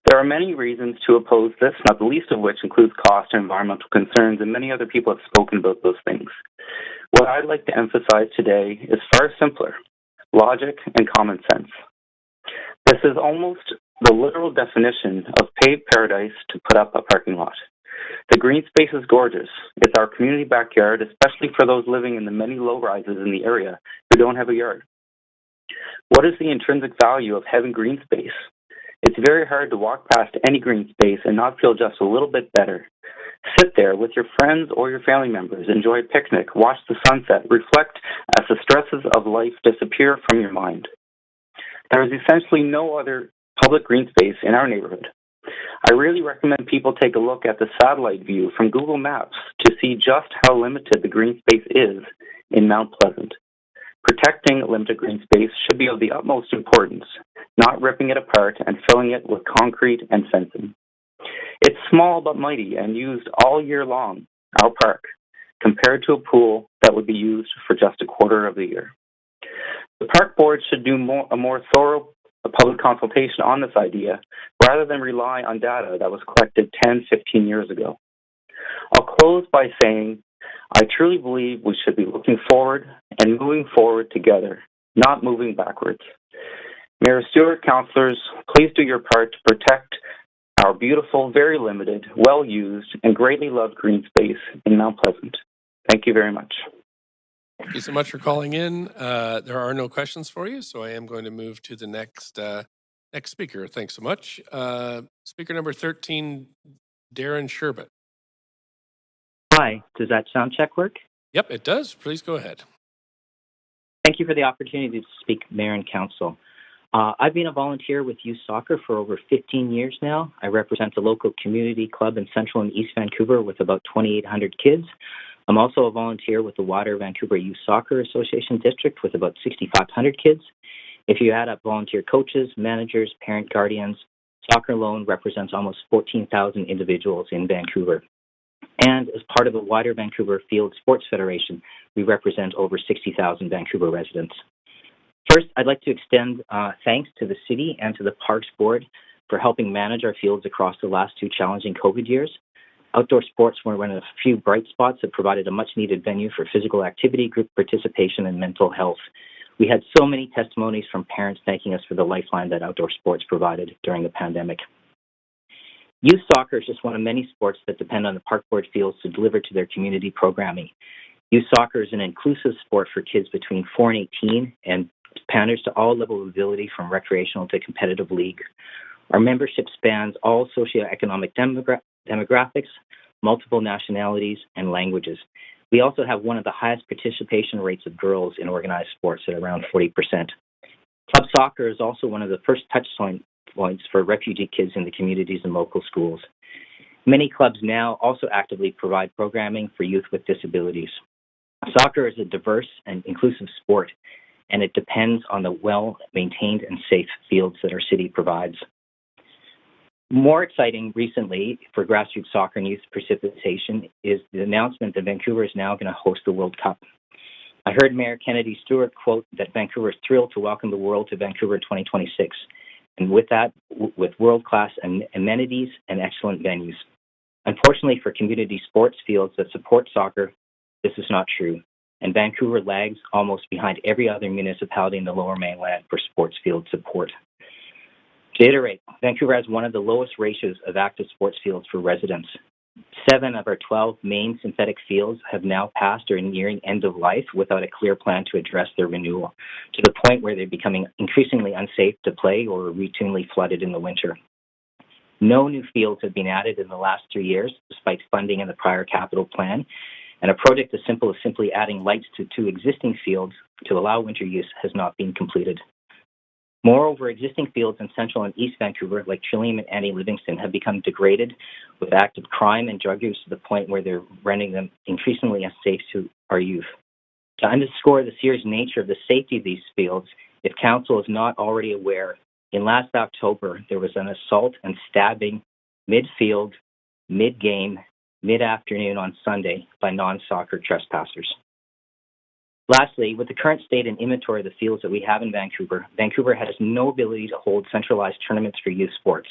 There are many reasons to oppose this, not the least of which includes cost and environmental concerns, and many other people have spoken about those things. What I'd like to emphasize today is far simpler: logic and common sense. This is almost the literal definition of paved paradise to put up a parking lot. The green space is gorgeous. It's our community backyard, especially for those living in the many low-rises in the area who don't have a yard. What is the intrinsic value of having green space? It's very hard to walk past any green space and not feel just a little bit better. Sit there with your friends or your family members, enjoy a picnic, watch the sunset, reflect as the stresses of life disappear from your mind. There is essentially no other public green space in our neighborhood. I really recommend people take a look at the satellite view from Google Maps to see just how limited the green space is in Mount Pleasant. Protecting limited green space should be of the utmost importance, not ripping it apart and filling it with concrete and fencing. It's small but mighty and used all year long, our park, compared to a pool that would be used for just a quarter of the year. The park board should do a more thorough public consultation on this idea rather than rely on data that was collected 10, 15 years ago. I'll close by saying I truly believe we should be looking forward and moving forward together, not moving backwards. Mayor Stewart, councillors, please do your part to protect our beautiful, very limited, well-used, and greatly loved green space in Mount Pleasant. Thank you very much. Thank you so much for calling in. There are no questions for you, so I am going to move to the next speaker. Thanks so much. Speaker number 13, Darren Sherbet. Hi, does that sound check work? Yep, it does. Please go ahead. Thank you for the opportunity to speak, Mayor and Council. I've been a volunteer with youth soccer for over 15 years now. I represent the local community club in Central and East Vancouver with about 2,800 kids. I'm also a volunteer with the Water Vancouver Youth Soccer Association District with about 6,500 kids. If you add up volunteer coaches, managers, parent guardians, soccer alone represents almost 14,000 individuals in Vancouver. And as part of the Wider Vancouver Field Sports Federation, we represent over 60,000 Vancouver residents. First, I'd like to extend thanks to the City and to the Parks Board for helping manage our fields across the last two challenging COVID years. Outdoor sports were one of the few bright spots that provided a much-needed venue for physical activity, group participation, and mental health. We had so many testimonies from parents thanking us for the lifeline that outdoor sports provided during the pandemic. Youth soccer is just one of many sports that depend on the Park Board fields to deliver to their community programming. Youth soccer is an inclusive sport for kids between 4 and 18 and panders to all levels of ability from recreational to competitive league. Our membership spans all socioeconomic demographics, multiple nationalities, and languages. We also have one of the highest participation rates of girls in organized sports at around 40%. Club soccer is also one of the first touch points for refugee kids in the communities and local schools. Many clubs now also actively provide programming for youth with disabilities. Soccer is a diverse and inclusive sport, and it depends on the well-maintained and safe fields that our city provides. More exciting recently for grassroots soccer and youth participation is the announcement that Vancouver is now going to host the World Cup. I heard Mayor Kennedy Stewart quote that Vancouver is thrilled to welcome the world to Vancouver in 2026, and with that, with world-class amenities and excellent venues. Unfortunately for community sports fields that support soccer, this is not true, and Vancouver lags almost behind every other municipality in the Lower Mainland for sports field support. To iterate, Vancouver has one of the lowest ratios of active sports fields for residents. 7 of our 12 main synthetic fields have now passed or are nearing end of life without a clear plan to address their renewal, to the point where they're becoming increasingly unsafe to play or routinely flooded in the winter. No new fields have been added in the last 3 years, despite funding in the prior capital plan, and a project as simple as simply adding lights to 2 existing fields to allow winter use has not been completed. Moreover, existing fields in Central and East Vancouver, like Trillium and Annie Livingston, have become degraded with active crime and drug use to the point where they're rendering them increasingly unsafe to our youth. To underscore the serious nature of the safety of these fields, if Council is not already aware, in last October, there was an assault and stabbing mid-field, mid-game, mid-afternoon on Sunday by non-soccer trespassers. Lastly, with the current state and inventory of the fields that we have in Vancouver, Vancouver has no ability to hold centralized tournaments for youth sports.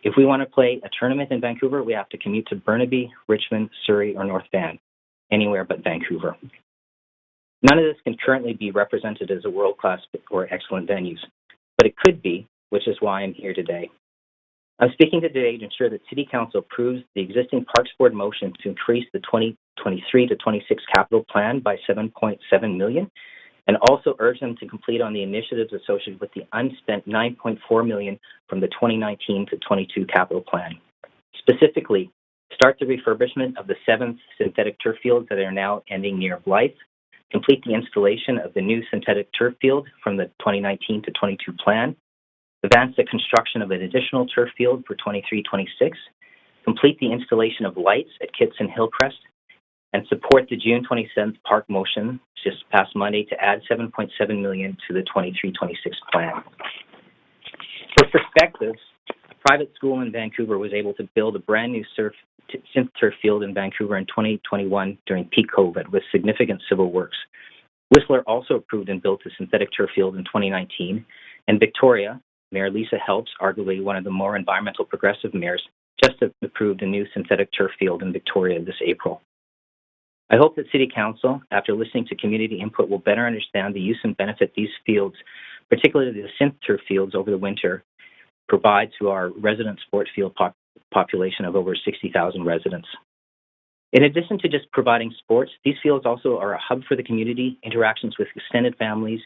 If we want to play a tournament in Vancouver, we have to commute to Burnaby, Richmond, Surrey, or North Van, anywhere but Vancouver. None of this can currently be represented as a world-class or excellent venues, but it could be, which is why I'm here today. I'm speaking today to ensure that City Council approves the existing Parks Board motion to increase the 2023 to 26 capital plan by $7.7 million, and also urge them to complete on the initiatives associated with the unspent $9.4 million from the 2019 to 22 capital plan. Specifically, start the refurbishment of the 7 synthetic turf fields that are now ending near life, complete the installation of the new synthetic turf field from the 2019 to 22 plan, advance the construction of an additional turf field for 23-26, complete the installation of lights at Kitts and Hillcrest, and support the June 27th park motion just past Monday to add $7.7 million to the 23-26 plan. For perspective, a private school in Vancouver was able to build a brand new synth turf field in Vancouver in 2021 during peak COVID with significant civil works. Whistler also approved and built a synthetic turf field in 2019, and Victoria, Mayor Lisa Helps, arguably one of the more environmental progressive mayors, just approved a new synthetic turf field in Victoria this April. I hope that City Council, after listening to community input, will better understand the use and benefit these fields, particularly the synth turf fields over the winter, provide to our resident sports field population of over 60,000 residents. In addition to just providing sports, these fields also are a hub for the community, interactions with extended families,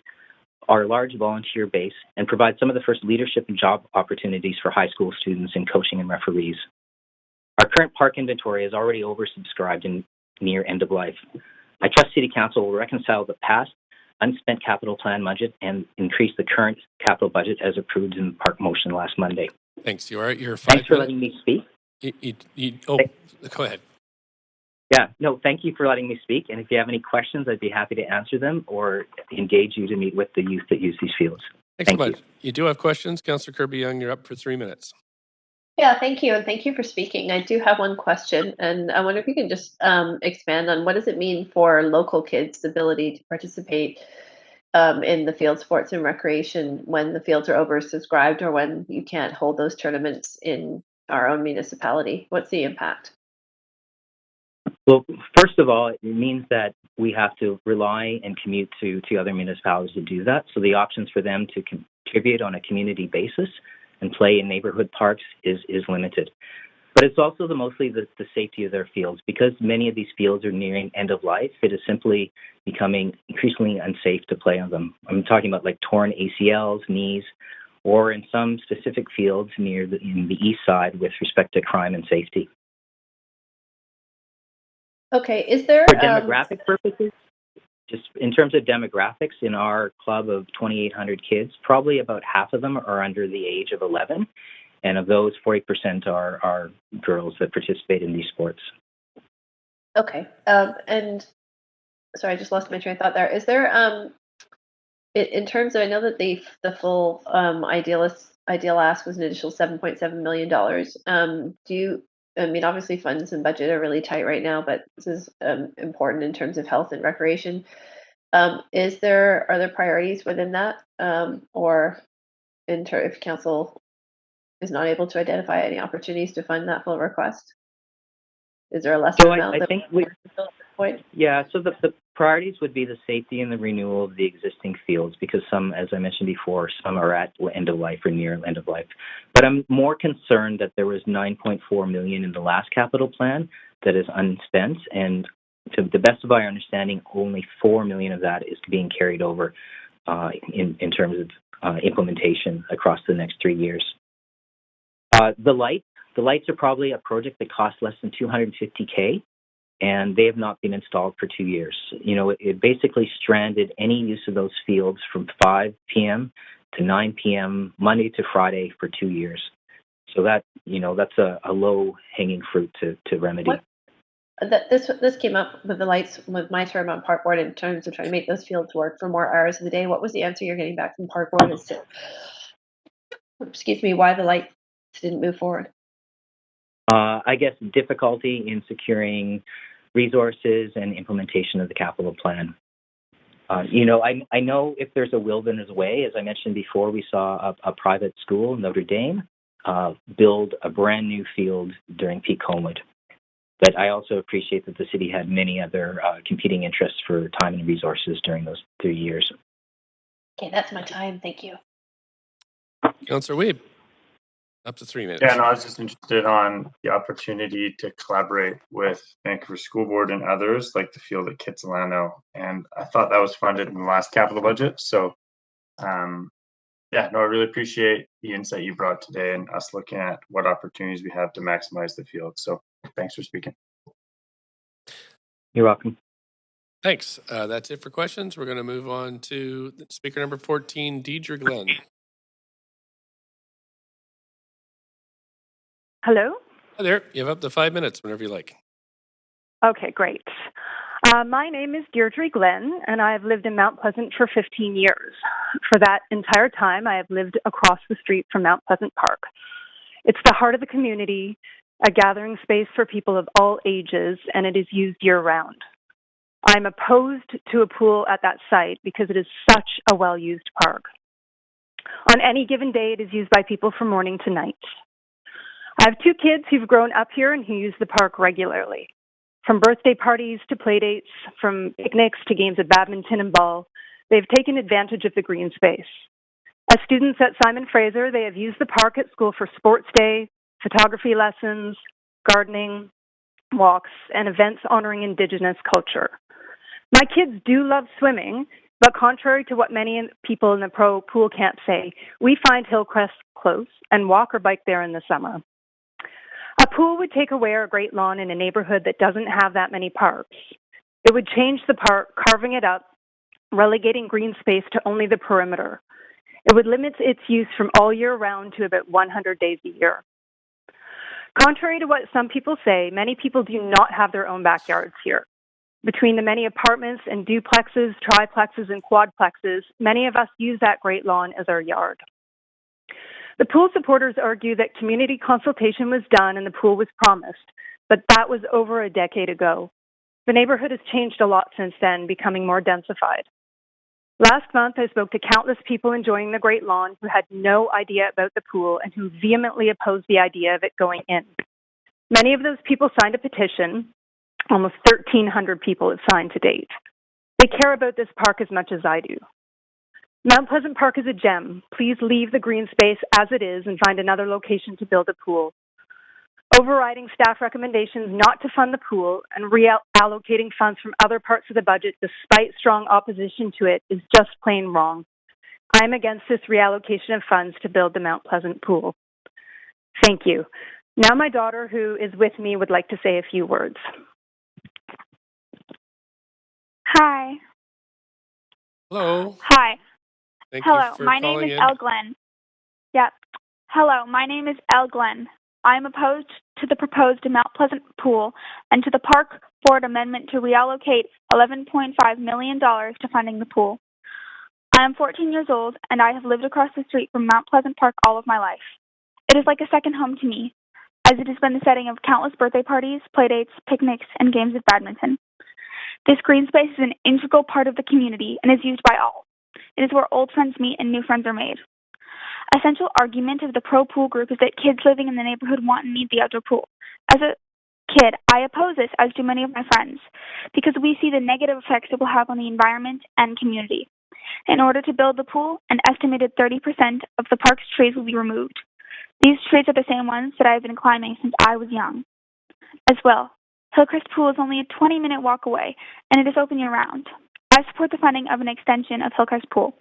our large volunteer base, and provide some of the first leadership and job opportunities for high school students in coaching and referees. Our current park inventory is already oversubscribed and near end of life. I trust City Council will reconcile the past unspent capital plan budget and increase the current capital budget as approved in the park motion last Monday. Thanks. You're 5 minutes. Thanks for letting me speak. Go ahead. Yeah, no, thank you for letting me speak. And if you have any questions, I'd be happy to answer them or engage you to meet with the youth that use these fields. Thanks so much. You do have questions? Councillor Kirby-Yung, you're up for 3 minutes. Yeah, thank you. And thank you for speaking. I do have one question, and I wonder if you can just expand on what does it mean for local kids' ability to participate in the field sports and recreation when the fields are oversubscribed or when you can't hold those tournaments in our own municipality? What's the impact? Well, first of all, it means that we have to rely and commute to other municipalities to do that. So the options for them to contribute on a community basis and play in neighborhood parks is limited. But it's also mostly the safety of their fields. Because many of these fields are nearing end of life, it is simply becoming increasingly unsafe to play on them. I'm talking about like torn ACLs, knees, or in some specific fields in the east side with respect to crime and safety. Okay, is there... For demographic purposes, just in terms of demographics, in our club of 2,800 kids, probably about half of them are under the age of 11. And of those, 40% are girls that participate in these sports. Okay. And sorry, I just lost my train of thought there. Is there, in terms of, I know that the full ideal ask was an additional $7.7 million. I mean, obviously funds and budget are really tight right now, but this is important in terms of health and recreation. Are there priorities within that, or if council is not able to identify any opportunities to fund that full request? Is there a lesser So amount I that think we at this point? Yeah, so the priorities would be the safety and the renewal of the existing fields because some, as I mentioned before, some are at end of life or near end of life. But I'm more concerned that there was $9.4 million in the last capital plan that is unspent, and to the best of our understanding, only $4 million of that is being carried over in terms of implementation across the next 3 years. The lights are probably a project that costs less than $250K. And they have not been installed for 2 years. You know, it basically stranded any use of those fields from 5 p.m. to 9 p.m. Monday to Friday for 2 years. So that, you know, that's a low-hanging fruit to remedy. This came up with the lights with my term on Park Board in terms of trying to make those fields work for more hours of the day. What was the answer you're getting back from Park Board as to, excuse me, why the lights didn't move forward? I guess difficulty in securing resources and implementation of the capital plan. You know, I know if there's a will, then there's a way. As I mentioned before, we saw a private school, Notre Dame, build a brand new field during peak Homewood. But I also appreciate that the city had many other competing interests for time and resources during those 3 years. Okay, that's my time. Thank you. Councillor Weeb, up to 3 minutes. Yeah, no, I was just interested on the opportunity to collaborate with Vancouver School Board and others, like the field at Kitsilano, and I thought that was funded in the last capital budget. So, yeah, no, I really appreciate the insight you brought today and us looking at what opportunities we have to maximize the field. So, thanks for speaking. You're welcome. Thanks. That's it for questions. We're going to move on to speaker number 14, Deidre Glenn. Hello? Hi there. You have up to 5 minutes whenever you like. Okay, great. My name is Deirdre Glenn, and I have lived in Mount Pleasant for 15 years. For that entire time, I have lived across the street from Mount Pleasant Park. It's the heart of the community, a gathering space for people of all ages, and it is used year-round. I'm opposed to a pool at that site because it is such a well-used park. On any given day, it is used by people from morning to night. I have 2 kids who've grown up here and who use the park regularly. From birthday parties to playdates, from picnics to games of badminton and ball, they've taken advantage of the green space. As students at Simon Fraser, they have used the park at school for sports day, photography lessons, gardening, walks, and events honoring Indigenous culture. My kids do love swimming, but contrary to what many people in the pro pool camp say, we find Hillcrest close and walk or bike there in the summer. A pool would take away our great lawn in a neighborhood that doesn't have that many parks. It would change the park, carving it up, relegating green space to only the perimeter. It would limit its use from all year round to about 100 days a year. Contrary to what some people say, many people do not have their own backyards here. Between the many apartments and duplexes, triplexes, and quadplexes, many of us use that great lawn as our yard. The pool supporters argue that community consultation was done and the pool was promised, but that was over a decade ago. The neighborhood has changed a lot since then, becoming more densified. Last month, I spoke to countless people enjoying the Great Lawn who had no idea about the pool and who vehemently opposed the idea of it going in. Many of those people signed a petition. Almost 1,300 people have signed to date. They care about this park as much as I do. Mount Pleasant Park is a gem. Please leave the green space as it is and find another location to build a pool. Overriding staff recommendations not to fund the pool and reallocating funds from other parts of the budget despite strong opposition to it is just plain wrong. I'm against this reallocation of funds to build the Mount Pleasant pool. Thank you. Now my daughter, who is with me, would like to say a few words. Hi. Hello. Hi. Thank Hello, you for my name calling is in. Elle Glenn. Yep. Hello, my name is Elle Glenn. I am opposed to the proposed Mount Pleasant pool and to the Park Board amendment to reallocate $11.5 million to funding the pool. I am 14 years old and I have lived across the street from Mount Pleasant Park all of my life. It is like a second home to me, as it has been the setting of countless birthday parties, playdates, picnics, and games of badminton. This green space is an integral part of the community and is used by all. It is where old friends meet and new friends are made. A central argument of the pro-pool group is that kids living in the neighborhood want and need the outdoor pool. As a kid, I oppose this, as do many of my friends, because we see the negative effects it will have on the environment and community. In order to build the pool, an estimated 30% of the park's trees will be removed. These trees are the same ones that I have been climbing since I was young. As well, Hillcrest Pool is only a 20-minute walk away, and it is open year-round. I support the funding of an extension of Hillcrest Pool.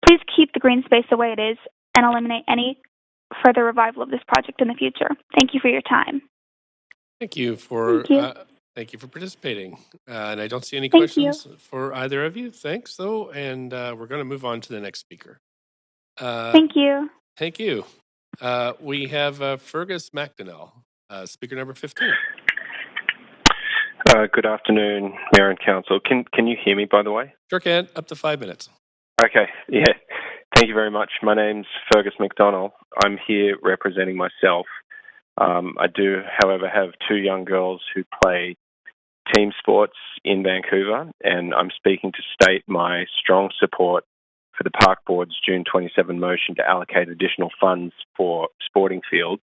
Please keep the green space the way it is and eliminate any further revival of this project in the future. Thank you for your time. Thank you for participating. And I don't see any Thank you. questions for either of you. Thanks, though. And we're going to move on to the next speaker. Thank you. Thank you. We have Fergus McDonnell, speaker number 15. Good afternoon, Mayor and Council. Can you hear me, by the way? Sure can. Up to 5 minutes. Okay. Yeah. Thank you very much. My name's Fergus McDonnell. I'm here representing myself. I do, however, have 2 young girls who play team sports in Vancouver, and I'm speaking to state my strong support for the Park Board's June 27 motion to allocate additional funds for sporting fields.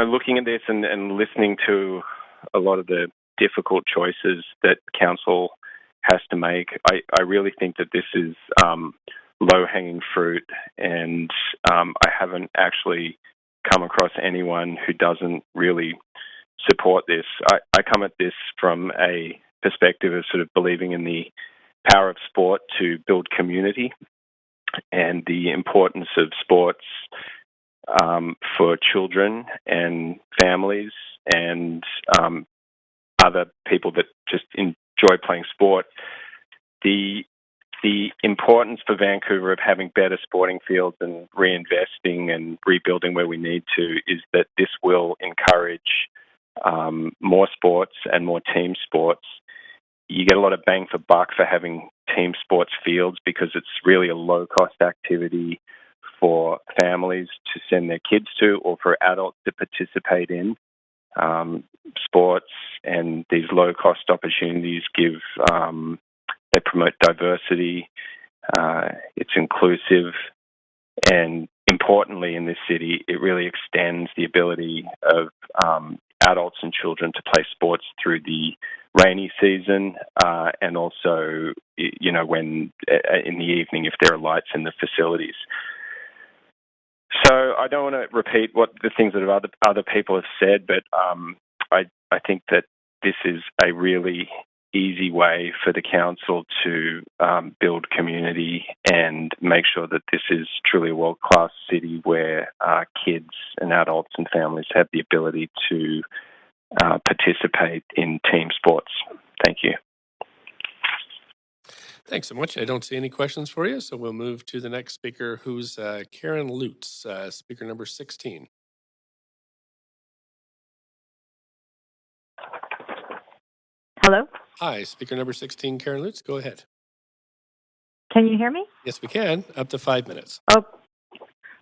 Looking at this and listening to a lot of the difficult choices that council has to make, I really think that this is low-hanging fruit, and I haven't actually come across anyone who doesn't really support this. I come at this from a perspective of sort of believing in the power of sport to build community and the importance of sports for children and families and other people that just enjoy playing sport. The importance for Vancouver of having better sporting fields and reinvesting and rebuilding where we need to is that this will encourage more sports and more team sports. You get a lot of bang for buck for having team sports fields because it's really a low-cost activity for families to send their kids to or for adults to participate in. Sports and these low-cost opportunities they promote diversity, it's inclusive, and importantly in this city, it really extends the ability of adults and children to play sports through the rainy season and also, when in the evening if there are lights in the facilities. So I don't want to repeat what the things that other people have said, but I think that this is a really easy way for the council to build community and make sure that this is truly a world-class city where kids and adults and families have the ability to participate in team sports. Thank you. Thanks so much. I don't see any questions for you, so we'll move to the next speaker, who's Karen Lutz, speaker number 16. Hello? Hi, speaker number 16, Karen Lutz. Go ahead. Can you hear me? Yes, we can. Up to 5 minutes. Oh,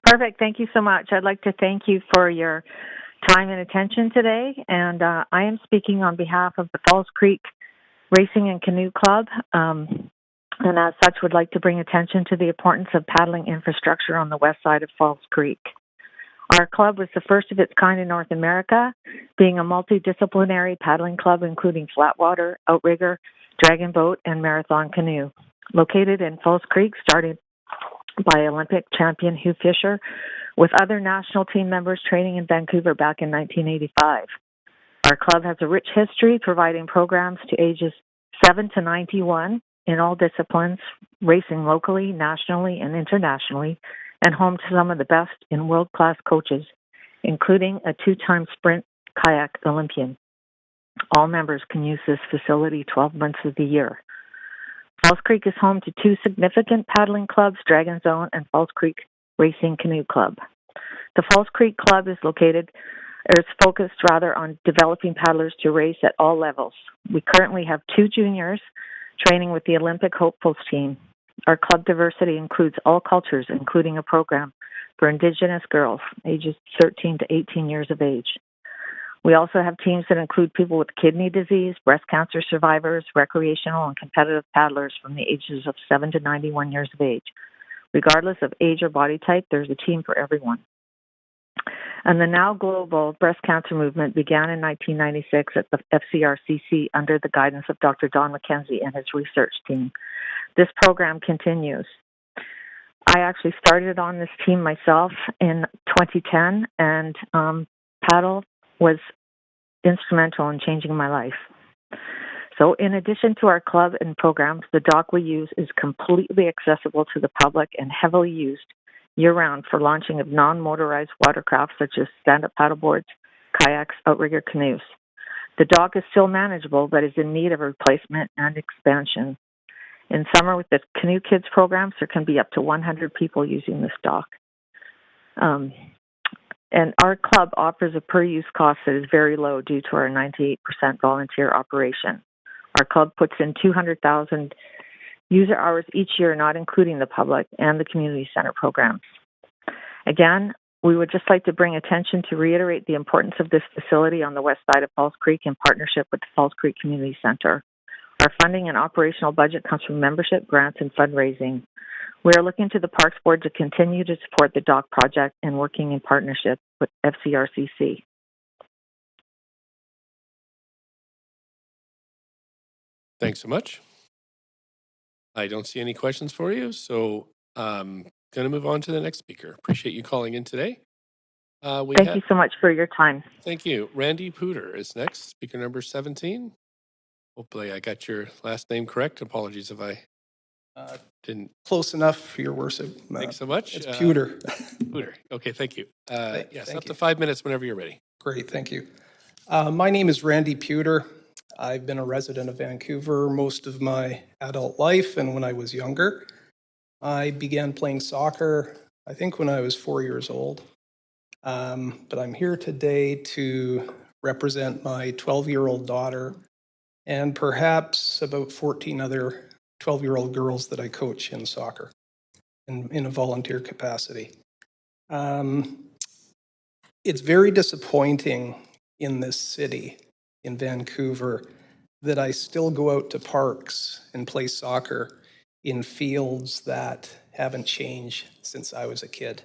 perfect. Thank you so much. I'd like to thank you for your time and attention today. And I am speaking on behalf of the Falls Creek Racing and Canoe Club. And as such, would like to bring attention to the importance of paddling infrastructure on the west side of Falls Creek. Our club was the first of its kind in North America, being a multidisciplinary paddling club including flatwater, outrigger, dragon boat, and marathon canoe. Located in Falls Creek, started by Olympic champion Hugh Fisher, with other national team members training in Vancouver back in 1985. Our club has a rich history providing programs to ages 7 to 91 in all disciplines, racing locally, nationally, and internationally, and home to some of the best in world-class coaches, including a 2-time sprint kayak Olympian. All members can use this facility 12 months of the year. Falls Creek is home to 2 significant paddling clubs, Dragon Zone and Falls Creek Racing Canoe Club. The Falls Creek Club is focused on developing paddlers to race at all levels. We currently have 2 juniors training with the Olympic Hopefuls team. Our club diversity includes all cultures, including a program for Indigenous girls ages 13 to 18 years of age. We also have teams that include people with kidney disease, breast cancer survivors, recreational and competitive paddlers from the ages of 7 to 91 years of age. Regardless of age or body type, there's a team for everyone. And the now global breast cancer movement began in 1996 at the FCRCC under the guidance of Dr. Don McKenzie and his research team. This program continues. I actually started on this team myself in 2010, and paddle was instrumental in changing my life. So in addition to our club and programs, the dock we use is completely accessible to the public and heavily used year-round for launching of non-motorized watercraft such as stand-up paddleboards, kayaks, outrigger canoes. The dock is still manageable but is in need of replacement and expansion. In summer with the Canoe Kids programs, there can be up to 100 people using this dock. And our club offers a per-use cost that is very low due to our 98% volunteer operation. Our club puts in 200,000 user hours each year, not including the public and the community center programs. Again, we would just like to bring attention to reiterate the importance of this facility on the west side of Falls Creek in partnership with the Falls Creek Community Center. Our funding and operational budget comes from membership, grants, and fundraising. We are looking to the Parks Board to continue to support the dock project and working in partnership with FCRCC. Thanks so much. I don't see any questions for you, so I'm going to move on to the next speaker. Appreciate you calling in today. Thank you so much for your time. Thank you. Randy Pooter is next, speaker number 17. Hopefully I got your last name correct. Apologies if I didn't. Close enough, Your Worship. Thanks so much. It's Pooter. Pooter. Okay, thank you. Yes, thank up you. to 5 minutes whenever you're ready. Great, thank you. My name is Randy Pooter. I've been a resident of Vancouver most of my adult life, and when I was younger, I began playing soccer, I think when I was 4 years old. But I'm here today to represent my 12-year-old daughter and perhaps about 14 other 12-year-old girls that I coach in soccer in a volunteer capacity. It's very disappointing in this city, in Vancouver, that I still go out to parks and play soccer in fields that haven't changed since I was a kid.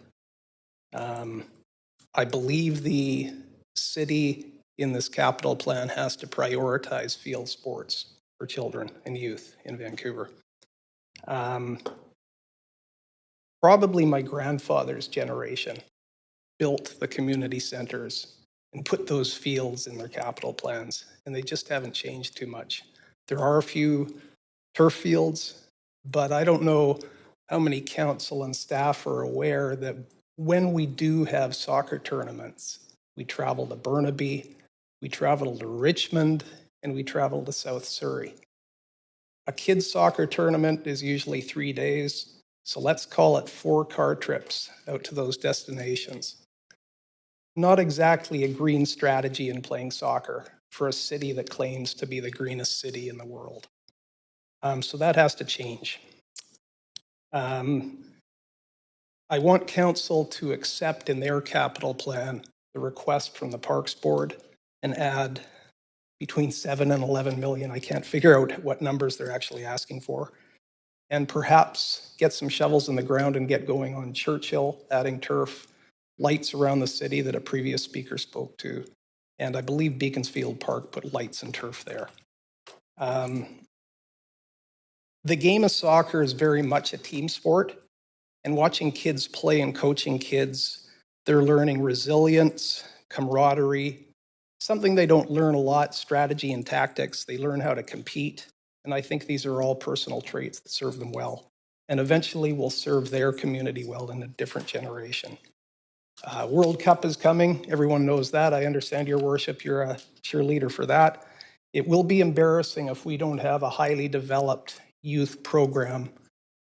I believe the city in this capital plan has to prioritize field sports for children and youth in Vancouver. Probably my grandfather's generation built the community centers and put those fields in their capital plans, and they just haven't changed too much. There are a few turf fields, but I don't know how many council and staff are aware that when we do have soccer tournaments, we travel to Burnaby, we travel to Richmond, and we travel to South Surrey. A kids' soccer tournament is usually 3 days, so let's call it 4 car trips out to those destinations. Not exactly a green strategy in playing soccer for a city that claims to be the greenest city in the world. So that has to change. I want council to accept in their capital plan the request from the Parks Board and add between 7 and 11 million. I can't figure out what numbers they're actually asking for. And perhaps get some shovels in the ground and get going on Churchill, adding turf, lights around the city that a previous speaker spoke to. And I believe Beaconsfield Park put lights and turf there. The game of soccer is very much a team sport. And watching kids play and coaching kids, they're learning resilience, camaraderie, something they don't learn a lot, strategy and tactics. They learn how to compete. And I think these are all personal traits that serve them well. And eventually will serve their community well in a different generation. World Cup is coming. Everyone knows that. I understand, Your Worship, you're a cheerleader for that. It will be embarrassing if we don't have a highly developed youth program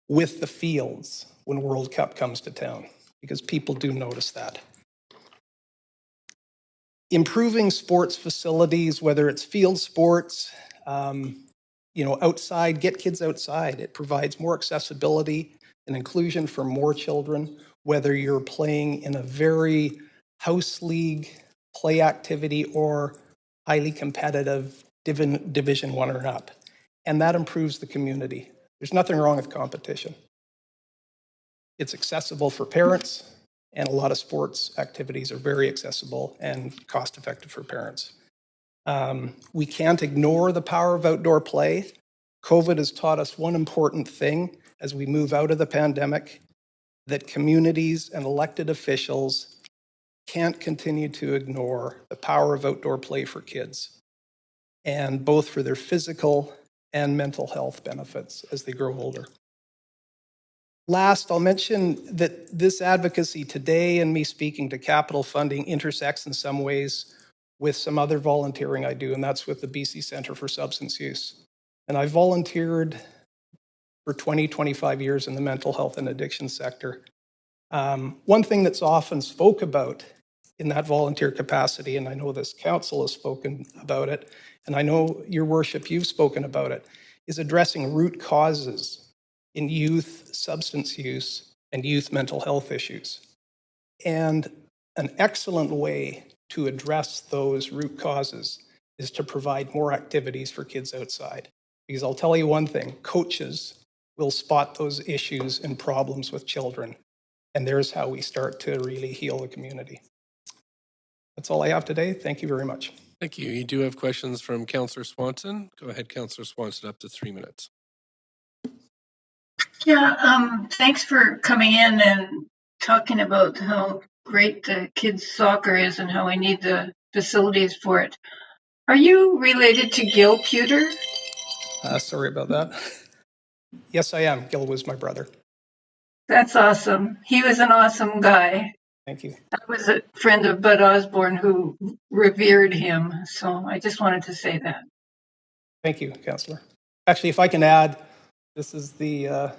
with the fields when World Cup comes to town, because people do notice that. Improving sports facilities, whether it's field sports, outside, get kids outside. It provides more accessibility and inclusion for more children, whether you're playing in a very house league play activity or highly competitive Division 1 or up. And that improves the community. There's nothing wrong with competition. It's accessible for parents, and a lot of sports activities are very accessible and cost-effective for parents. We can't ignore the power of outdoor play. COVID has taught us one important thing as we move out of the pandemic, that communities and elected officials can't continue to ignore the power of outdoor play for kids, and both for their physical and mental health benefits as they grow older. Last, I'll mention that this advocacy today and me speaking to capital funding intersects in some ways with some other volunteering I do, and that's with the BC Centre for Substance Use. And I volunteered for 25 years in the mental health and addiction sector. One thing that's often spoke about in that volunteer capacity, and I know this council has spoken about it, and I know your worship, you've spoken about it, is addressing root causes in youth substance use and youth mental health issues. And an excellent way to address those root causes is to provide more activities for kids outside. Because I'll tell you one thing, coaches will spot those issues and problems with children. And there's how we start to really heal the community. That's all I have today. Thank you very much. Thank you. You do have questions from Councillor Swanson. Go ahead, Councillor Swanson, up to 3 minutes. Yeah, thanks for coming in and talking about how great the kids' soccer is and how we need the facilities for it. Are you related to Gil Puter? Sorry about that. Yes, I am. Gil was my brother. That's awesome. He was an awesome guy. Thank you. I was a friend of Bud Osborne who revered him, so I just wanted to say that. Thank you, Councillor. Actually, if I can add, this is the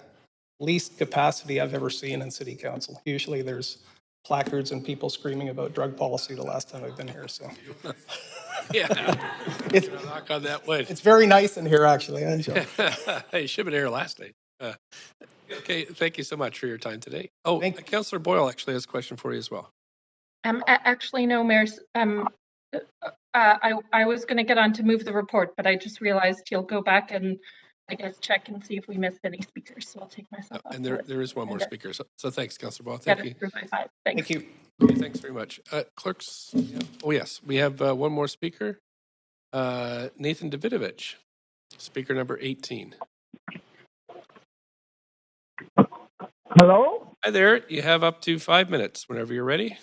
least capacity I've ever seen in City Council. Usually there's placards and people screaming about drug policy the last time I've been here, so. Yeah, it's, knock on that wood. It's very nice in here, actually. Hey, you should have been here last night. Okay, thank you so much for your time today. Oh, Councillor Boyle actually has a question for you as well. Actually, no, Mayor. I was going to get on to move the report, but I just realized you'll go back and I guess check and see if we missed any speakers. So I'll take myself off. And there is one more speaker. So thanks, Councillor Boyle. Thank you. Thank you. Okay, thanks very much. Clerks, yeah. Oh yes, we have one more speaker. Nathan Davidovich, speaker number 18. Hello? Hi there. You have up to 5 minutes whenever you're ready.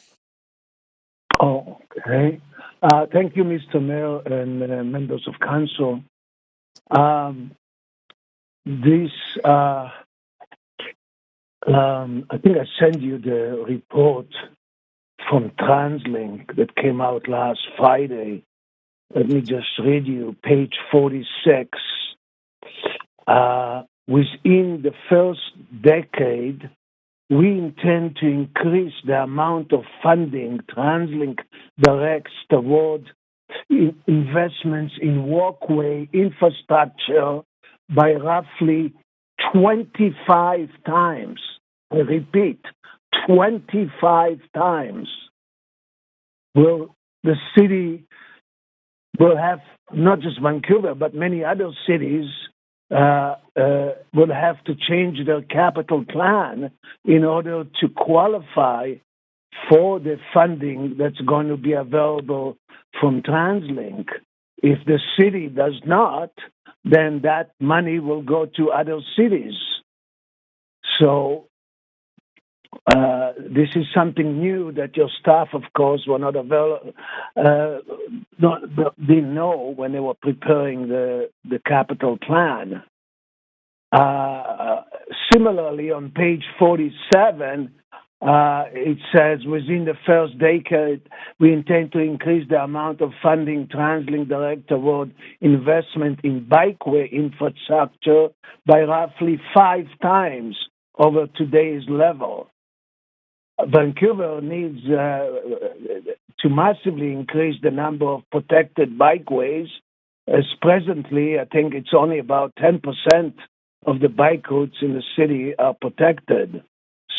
Oh, okay. Thank you, Mr. Mayor and members of council. I think I sent you the report from TransLink that came out last Friday. Let me just read you page 46. Within the first decade, we intend to increase the amount of funding TransLink directs toward investments in walkway infrastructure by roughly 25 times. I repeat, 25 times. Well, the city will have, not just Vancouver, but many other cities will have to change their capital plan in order to qualify for the funding that's going to be available from TransLink. If the city does not, then that money will go to other cities. So this is something new that your staff, of course, were didn't know when they were preparing the capital plan. Similarly, on page 47, it says, within the first decade, we intend to increase the amount of funding TransLink direct toward investment in bikeway infrastructure by roughly 5 times over today's level. Vancouver needs to massively increase the number of protected bikeways, as presently, I think it's only about 10% of the bike routes in the city are protected.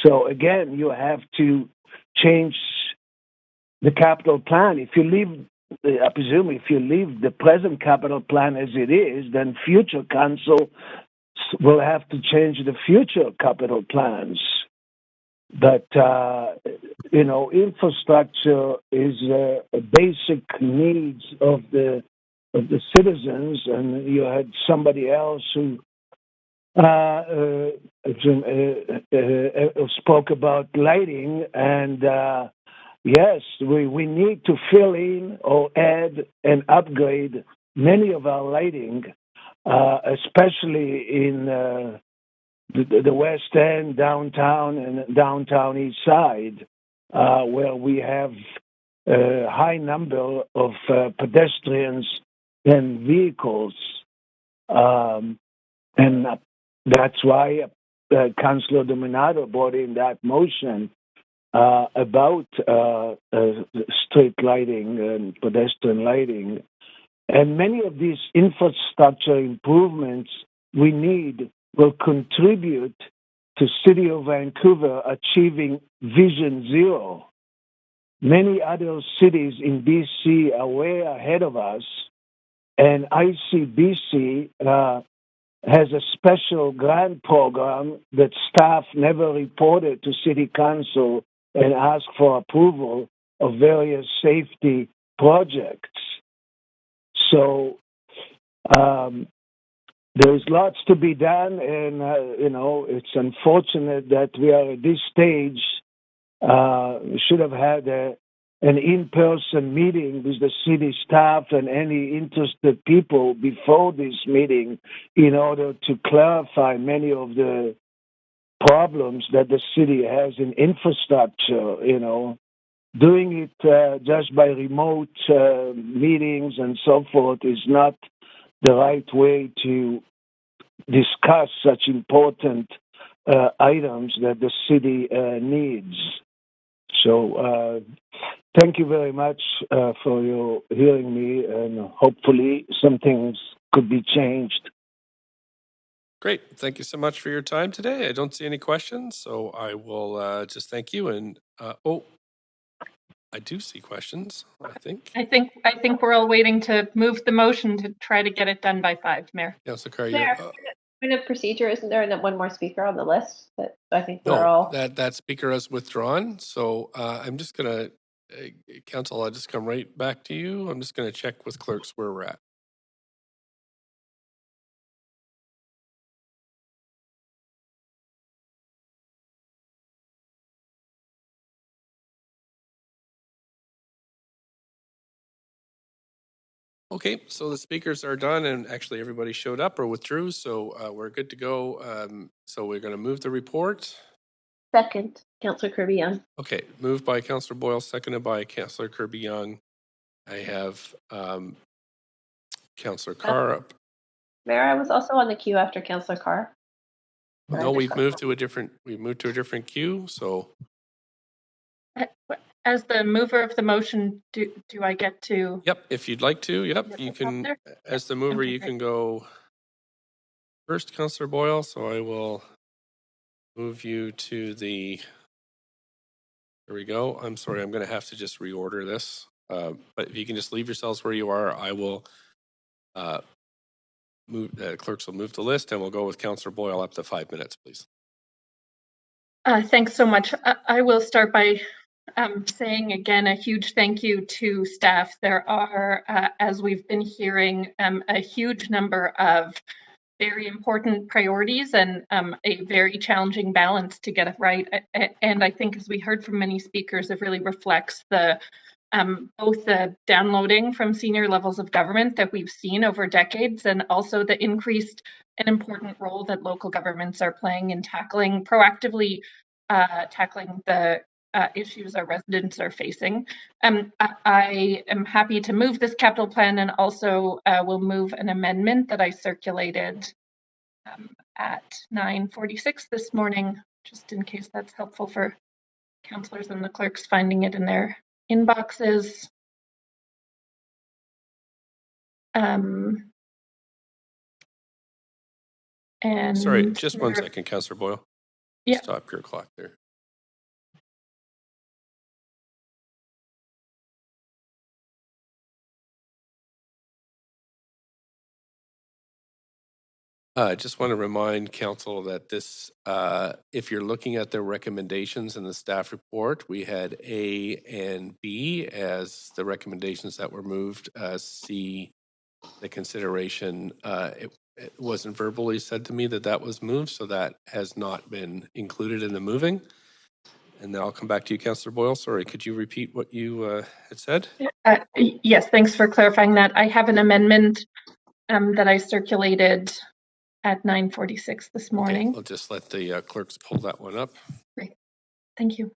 So again, you have to change the capital plan. If you leave, I presume, if you leave the present capital plan as it is, then future council will have to change the future capital plans. But infrastructure is a basic needs of the citizens, and you had somebody else who spoke about lighting, and yes, we need to fill in or add and upgrade many of our lighting, especially in the West End, downtown, and downtown East Side, where we have a high number of pedestrians and vehicles. And that's why Councillor Dominato brought in that motion about street lighting and pedestrian lighting. And many of these infrastructure improvements we need will contribute to City of Vancouver achieving Vision Zero. Many other cities in BC are way ahead of us, and ICBC has a special grant program that staff never reported to City Council and asked for approval of various safety projects. So there's lots to be done, and it's unfortunate that we are at this stage. We should have had an in-person meeting with the city staff and any interested people before this meeting in order to clarify many of the problems that the city has in infrastructure. Doing it just by remote meetings and so forth is not the right way to discuss such important items that the city needs. So thank you very much for your hearing me, and hopefully some things could be changed. Great. Thank you so much for your time today. I don't see any questions, so I will just thank you. And I do see questions, I think. I think we're all waiting to move the motion to try to get it done by 5, Mayor. Yeah, so Carl, Point of procedure, isn't there one more speaker on the list? But I think we're all... that speaker has withdrawn. So I'm just going to, Council, I'll just come right back to you. I'm just going to check with clerks where we're at. Okay, so the speakers are done, and actually everybody showed up or withdrew, so we're good to go. So we're going to move the report. Second, Councillor Kirby-Yung. Okay, moved by Councillor Boyle, seconded by Councillor Kirby-Yung. I have Councillor Carr up. Mayor, I was also on the queue after Councillor Carr. No, we've moved to a different queue, so. As the mover of the motion, do I get to? Yep, if you'd like to, yep, you can, as the mover, you can go first, Councillor Boyle, so I will move you to the, there we go. I'm sorry, I'm going to have to just reorder this, but if you can just leave yourselves where you are, I will move, clerks will move the list, and we'll go with Councillor Boyle up to 5 minutes, please. Thanks so much. I will start by saying again a huge thank you to staff. There are, as we've been hearing, a huge number of very important priorities and a very challenging balance to get it right. And I think, as we heard from many speakers, it really reflects the both the downloading from senior levels of government that we've seen over decades, and also the increased and important role that local governments are playing in proactively tackling the issues our residents are facing. I am happy to move this capital plan, and also will move an amendment that I circulated at 9:46 this morning, just in case that's helpful for councillors and the clerks finding it in their inboxes. And sorry, just 1 second, Councillor Boyle. Yeah. Stop your clock there. I just want to remind council that this, if you're looking at the recommendations in the staff report, we had A and B as the recommendations that were moved. C, the consideration, it wasn't verbally said to me that that was moved, so that has not been included in the moving. And then I'll come back to you, Councillor Boyle. Sorry, could you repeat what you had said? Yes, thanks for clarifying that. I have an amendment that I circulated at 9:46 this morning. Okay, I'll just let the clerks pull that one up. Great. Thank you.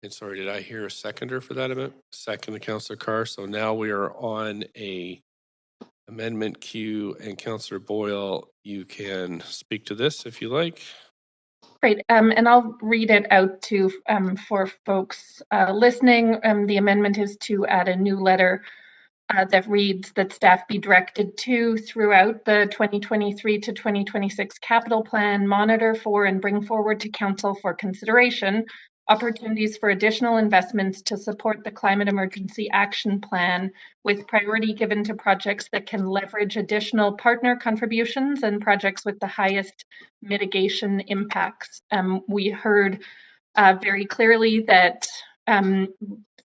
And sorry, did I hear a seconder for that amendment? Second to Councillor Carr. So now we are on a amendment queue, and Councillor Boyle, you can speak to this if you like. Great, and I'll read it out to for folks listening. The amendment is to add a new letter that reads that staff be directed to, throughout the 2023 to 2026 capital plan, monitor for and bring forward to council for consideration opportunities for additional investments to support the climate emergency action plan, with priority given to projects that can leverage additional partner contributions and projects with the highest mitigation impacts. We heard very clearly that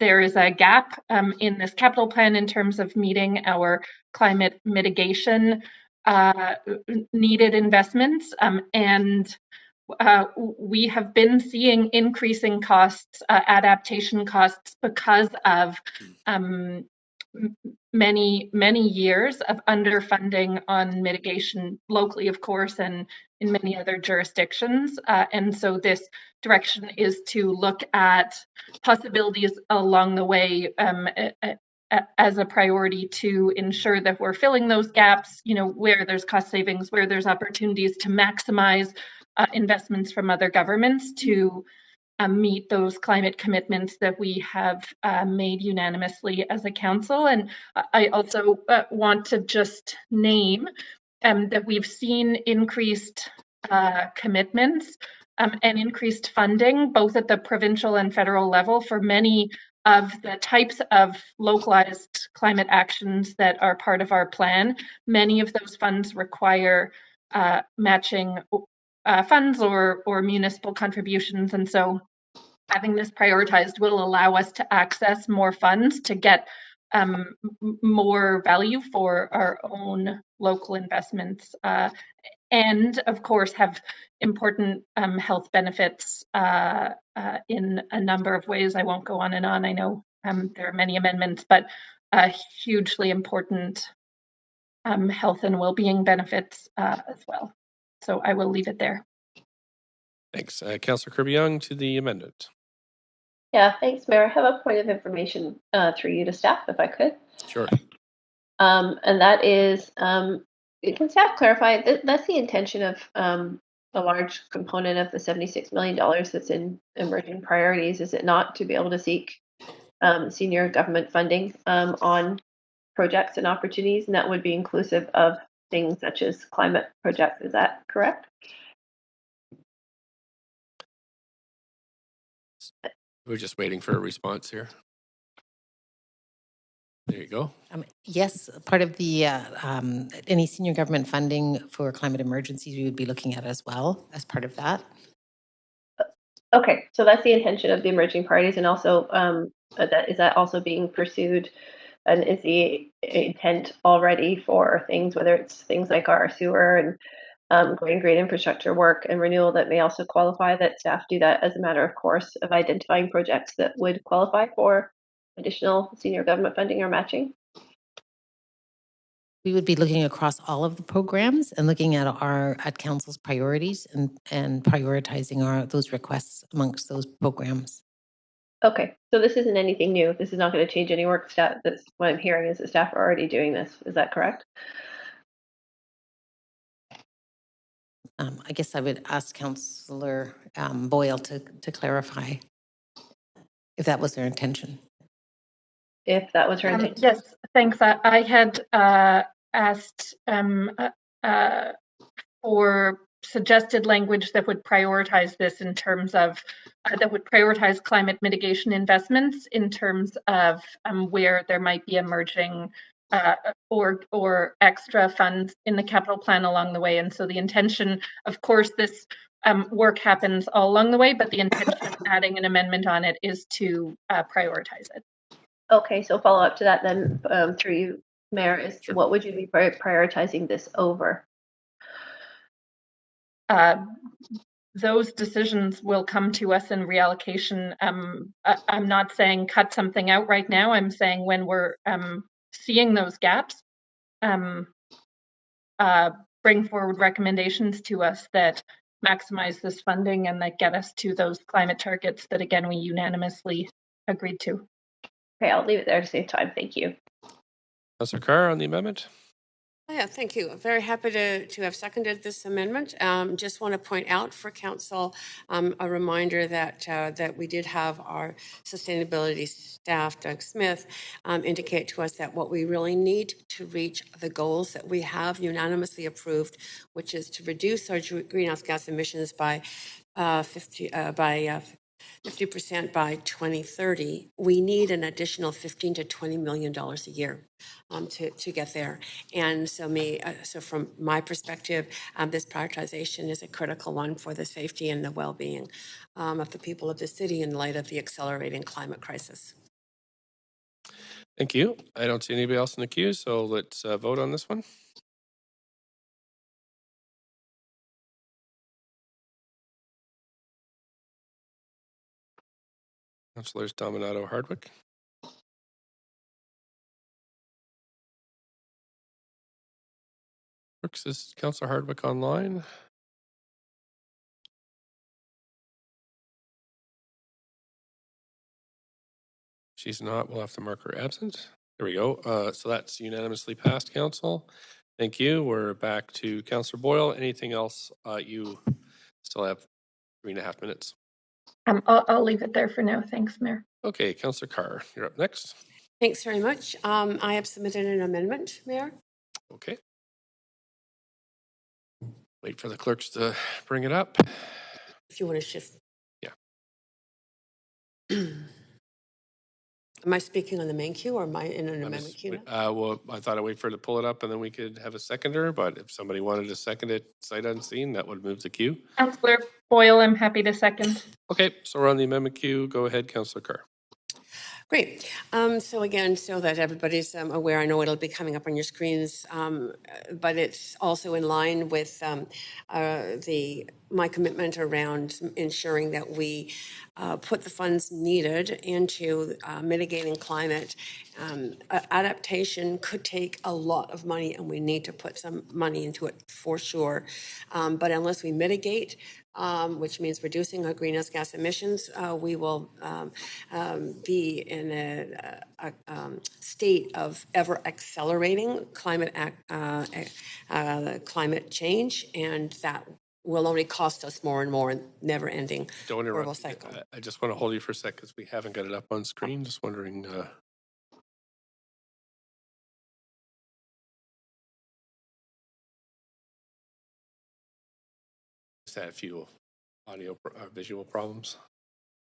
there is a gap in this capital plan in terms of meeting our climate mitigation needed investments, and we have been seeing increasing costs, adaptation costs, because of many years of underfunding on mitigation locally, of course, and in many other jurisdictions. And so this direction is to look at possibilities along the way as a priority to ensure that we're filling those gaps, where there's cost savings, where there's opportunities to maximize investments from other governments to meet those climate commitments that we have made unanimously as a council. And I also want to just name that we've seen increased commitments and increased funding, both at the provincial and federal level, for many of the types of localized climate actions that are part of our plan. Many of those funds require matching funds or municipal contributions. And so having this prioritized will allow us to access more funds to get more value for our own local investments, and of course have important health benefits in a number of ways. I won't go on and on. I know there are many amendments, but hugely important health and well-being benefits as well. So I will leave it there. Thanks. Councillor Kirby-Yung to the amendment. Yeah, thanks, Mayor. I have a point of information through you to staff, if I could. Sure. And that is, can staff clarify, that's the intention of a large component of the $76 million that's in emerging priorities, is it not, to be able to seek senior government funding on projects and opportunities? And that would be inclusive of things such as climate projects. Is that correct? We're just waiting for a response here. There you go. Yes, part of the any senior government funding for climate emergencies we would be looking at as well as part of that. Okay, so that's the intention of the emerging priorities, and also is that also being pursued, and is the intent already for things, whether it's things like our sewer and great infrastructure work and renewal, that may also qualify, that staff do that as a matter of course of identifying projects that would qualify for additional senior government funding or matching? We would be looking across all of the programs and looking at at council's priorities and prioritizing those requests amongst those programs. Okay, so this isn't anything new. This is not going to change any work staff. That's what I'm hearing, is that staff are already doing this. Is that correct? I guess I would ask Councillor Boyle to clarify if that was their intention. If that was her intention. Yes, thanks. I had asked for suggested language that would prioritize this in terms of, that would prioritize climate mitigation investments in terms of where there might be emerging or extra funds in the capital plan along the way. And so the intention, of course, this work happens all along the way, but the intention of adding an amendment on it is to prioritize it. Okay, so follow up to that then, through you, Mayor, is Sure. what would you be prioritizing this over? Those decisions will come to us in reallocation. I'm not saying cut something out right now. I'm saying when we're seeing those gaps, bring forward recommendations to us that maximize this funding and that get us to those climate targets that, again, we unanimously agreed to. Okay, I'll leave it there to save time. Thank you. Councillor Carr on the amendment. Yeah, thank you. Very happy to have seconded this amendment. Just want to point out for council a reminder that that we did have our sustainability staff, Doug Smith, indicate to us that what we really need to reach the goals that we have unanimously approved, which is to reduce our greenhouse gas emissions by 50% by 2030, we need an additional $15 to $20 million a year to get there. And so so from my perspective, this prioritization is a critical one for the safety and the well-being of the people of the city in light of the accelerating climate crisis. Thank you. I don't see anybody else in the queue, so let's vote on this one. Councillors Dominato Hardwick. Brooks, is Councillor Hardwick online? She's not. We'll have to mark her absent. There we go. So that's unanimously passed, Council. Thank you. We're back to Councillor Boyle. Anything else? You still have 3.5 minutes. I'll leave it there for now. Thanks, Mayor. Okay, Councillor Carr, you're up next. Thanks very much. I have submitted an amendment, Mayor. Okay. Wait for the clerks to bring it up. If you want to shift. Yeah. Am I speaking on the main queue or am I in an amendment queue now? Well, I thought I'd wait for her to pull it up and then we could have a seconder, but if somebody wanted to second it sight unseen, that would move the queue. Councillor Boyle, I'm happy to second. Okay, so we're on the amendment queue. Go ahead, Councillor Carr. Great. So again, so that everybody's aware, I know it'll be coming up on your screens, but it's also in line with my commitment around ensuring that we put the funds needed into mitigating climate. Adaptation could take a lot of money, and we need to put some money into it for sure. But unless we mitigate, which means reducing our greenhouse gas emissions, we will be in a state of ever accelerating climate change, and that will only cost us more and more, never ending horrible cycle. I just want to hold you for a sec because we haven't got it up on screen. Just wondering. Just had a few audio visual problems.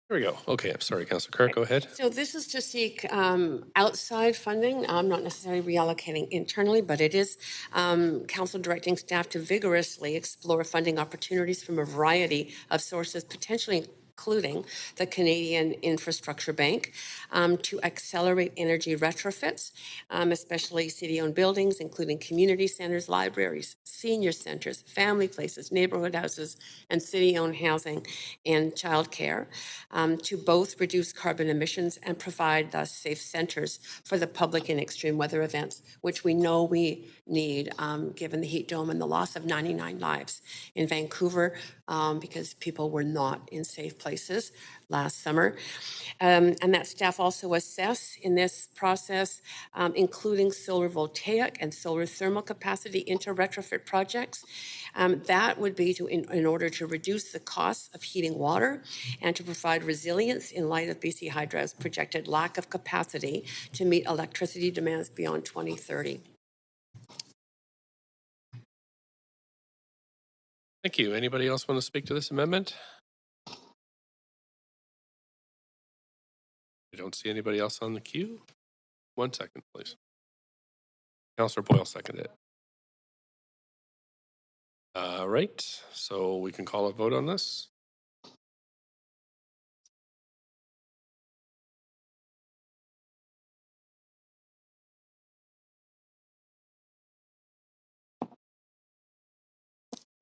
There we go. Okay, I'm sorry, Councillor Kirk, go ahead. So this is to seek outside funding. I'm not necessarily reallocating internally, but it is council directing staff to vigorously explore funding opportunities from a variety of sources, potentially including the Canadian Infrastructure Bank, to accelerate energy retrofits, especially city-owned buildings, including community centers, libraries, senior centers, family places, neighborhood houses, and city-owned housing and childcare, to both reduce carbon emissions and provide thus safe centers for the public in extreme weather events, which we know we need, given the heat dome and the loss of 99 lives in Vancouver, because people were not in safe places last summer. And that staff also assess in this process, including solar voltaic and solar thermal capacity into retrofit projects. That would be in order to reduce the costs of heating water and to provide resilience in light of BC Hydro's projected lack of capacity to meet electricity demands beyond 2030. Thank you. Anybody else want to speak to this amendment? I don't see anybody else on the queue. 1 second, please. Councillor Boyle seconded it. Right, so we can call a vote on this.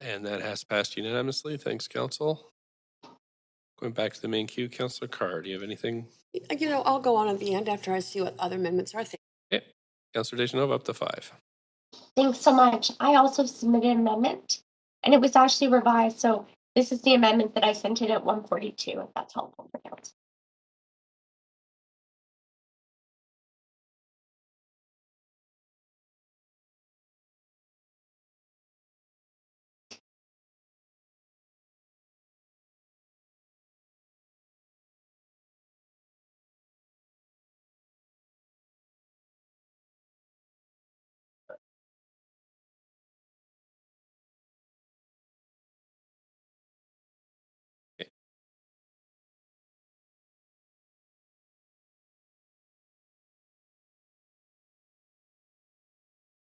And that has passed unanimously. Thanks, Council. Going back to the main queue, Councillor Carr, do you have anything? You know, I'll go on at the end after I see what other amendments are. Okay. Councillor Dejanova, up to 5. Thanks so much. I also submitted an amendment, and it was actually revised. So this is the amendment that I sent in at 1:42, if that's helpful for council.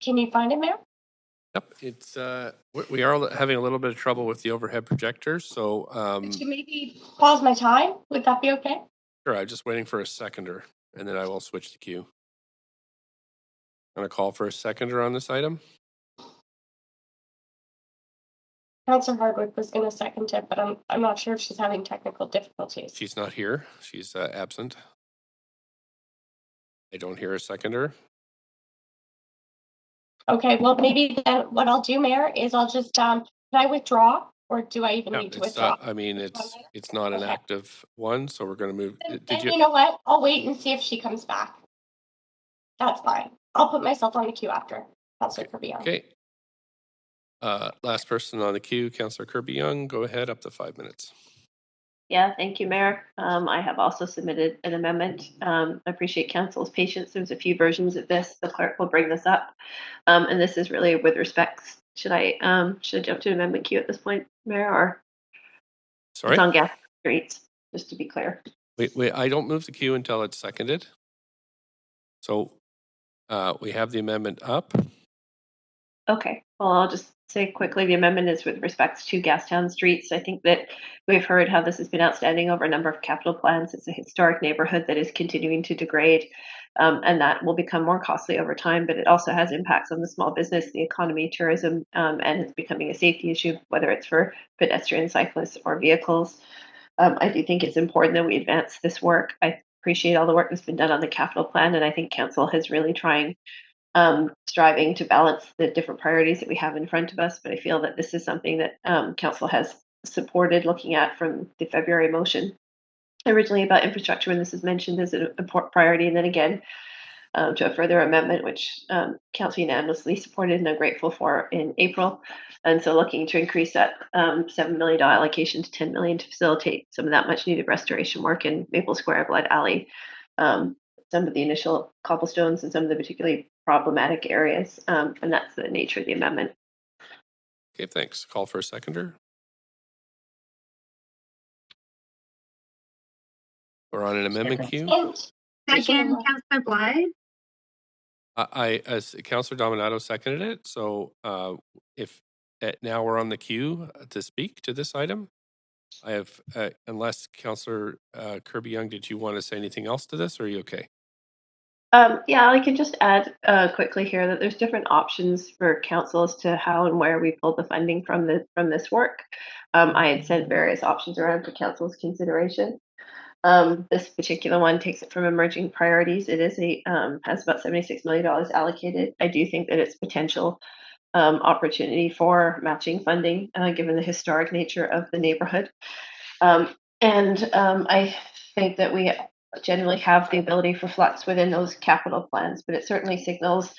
Can you find it, Mayor? Yep, it's we are having a little bit of trouble with the overhead projector, so Could you maybe pause my time? Would that be okay? sure. I'm just waiting for a seconder, and then I will switch the queue. I'm going to call for a seconder on this item. Councilor Hardwick was going to second it, but I'm not sure if she's having technical difficulties. She's not here. She's absent. I don't hear a seconder. Okay, well maybe then what I'll do, Mayor, is I'll just can I withdraw, or do I even need to withdraw? I mean, it's not an active one, so we're going to move. Then you know what? I'll wait and see if she comes back. That's fine. I'll put myself on the queue after. Councilor Kirby-Yung. Okay. Last person on the queue, Councillor Kirby-Yung. Go ahead, up to 5 minutes. Yeah, thank you, Mayor. I have also submitted an amendment. I appreciate council's patience. There's a few versions of this. The clerk will bring this up. And this is really with respects. Should I jump to amendment queue at this point, Mayor, or? Sorry? It's on gas streets, just to be clear. Wait, I don't move the queue until it's seconded. So we have the amendment up. Okay, well, I'll just say quickly, the amendment is with respects to Gastown Streets. I think that we've heard how this has been outstanding over a number of capital plans. It's a historic neighborhood that is continuing to degrade, and that will become more costly over time, but it also has impacts on the small business, the economy, tourism, and it's becoming a safety issue, whether it's for pedestrians, cyclists, or vehicles. I do think it's important that we advance this work. I appreciate all the work that's been done on the capital plan, and I think council is really striving to balance the different priorities that we have in front of us. But I feel that this is something that council has supported looking at from the February motion originally about infrastructure when this is mentioned as an important priority. And then again, to a further amendment, which council unanimously supported and I'm grateful for in April. And so looking to increase that $7 million allocation to $10 million to facilitate some of that much needed restoration work in Maple Square, Blood Alley, some of the initial cobblestones and some of the particularly problematic areas. And that's the nature of the amendment. Okay, thanks. Call for a seconder. We're on an amendment queue. Second, Councillor Blythe. As Councillor Dominato seconded it. So if now we're on the queue to speak to this item, I have, unless Councillor Kirby-Yung, did you want to say anything else to this, or are you okay? Yeah, I can just add quickly here that there's different options for council as to how and where we pull the funding from this work. I had sent various options around for council's consideration. This particular one takes it from emerging priorities. It is has about $76 million allocated. I do think that it's potential opportunity for matching funding given the historic nature of the neighborhood. I think that we generally have the ability for flex within those capital plans, but it certainly signals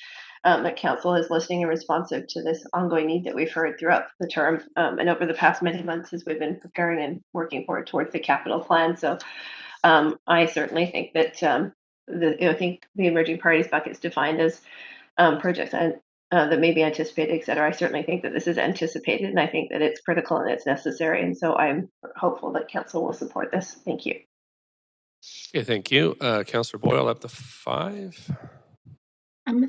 that council is listening and responsive to this ongoing need that we've heard throughout the term and over the past many months as we've been preparing and working forward towards the capital plan. So I certainly think that I think the emerging priorities bucket is defined as projects that may be anticipated, et cetera. I certainly think that this is anticipated, and I think that it's critical and it's necessary. And so I'm hopeful that council will support this. Thank you. Okay, thank you. Councillor Boyle, up to 5.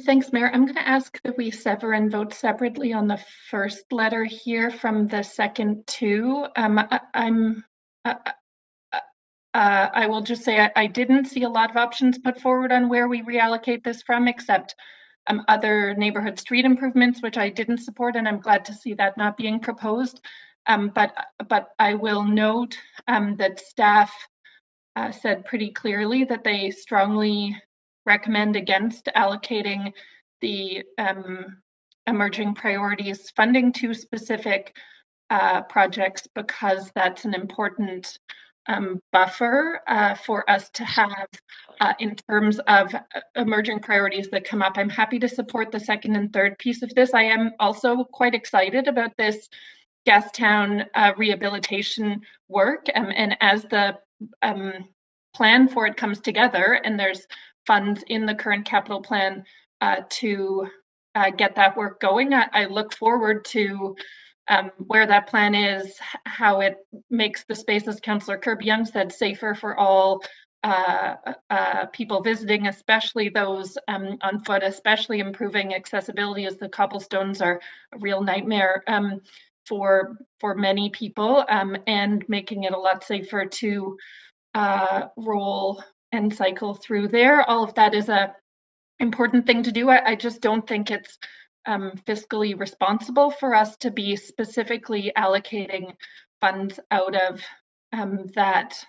Thanks, Mayor. I'm going to ask that we sever and vote separately on the first letter here from the second two. I will just say I didn't see a lot of options put forward on where we reallocate this from, except other neighborhood street improvements, which I didn't support, and I'm glad to see that not being proposed. But I will note that staff said pretty clearly that they strongly recommend against allocating the emerging priorities funding to specific projects, because that's an important buffer for us to have in terms of emerging priorities that come up. I'm happy to support the second and third piece of this. I am also quite excited about this Gastown rehabilitation work, and as the plan for it comes together, and there's funds in the current capital plan to get that work going, I look forward to where that plan is, how it makes the space, as Councillor Kirby-Yung said, safer for all people visiting, especially those on foot, especially improving accessibility, as the cobblestones are a real nightmare for many people, and making it a lot safer to roll and cycle through there. All of that is a important thing to do. I just don't think it's fiscally responsible for us to be specifically allocating funds out of that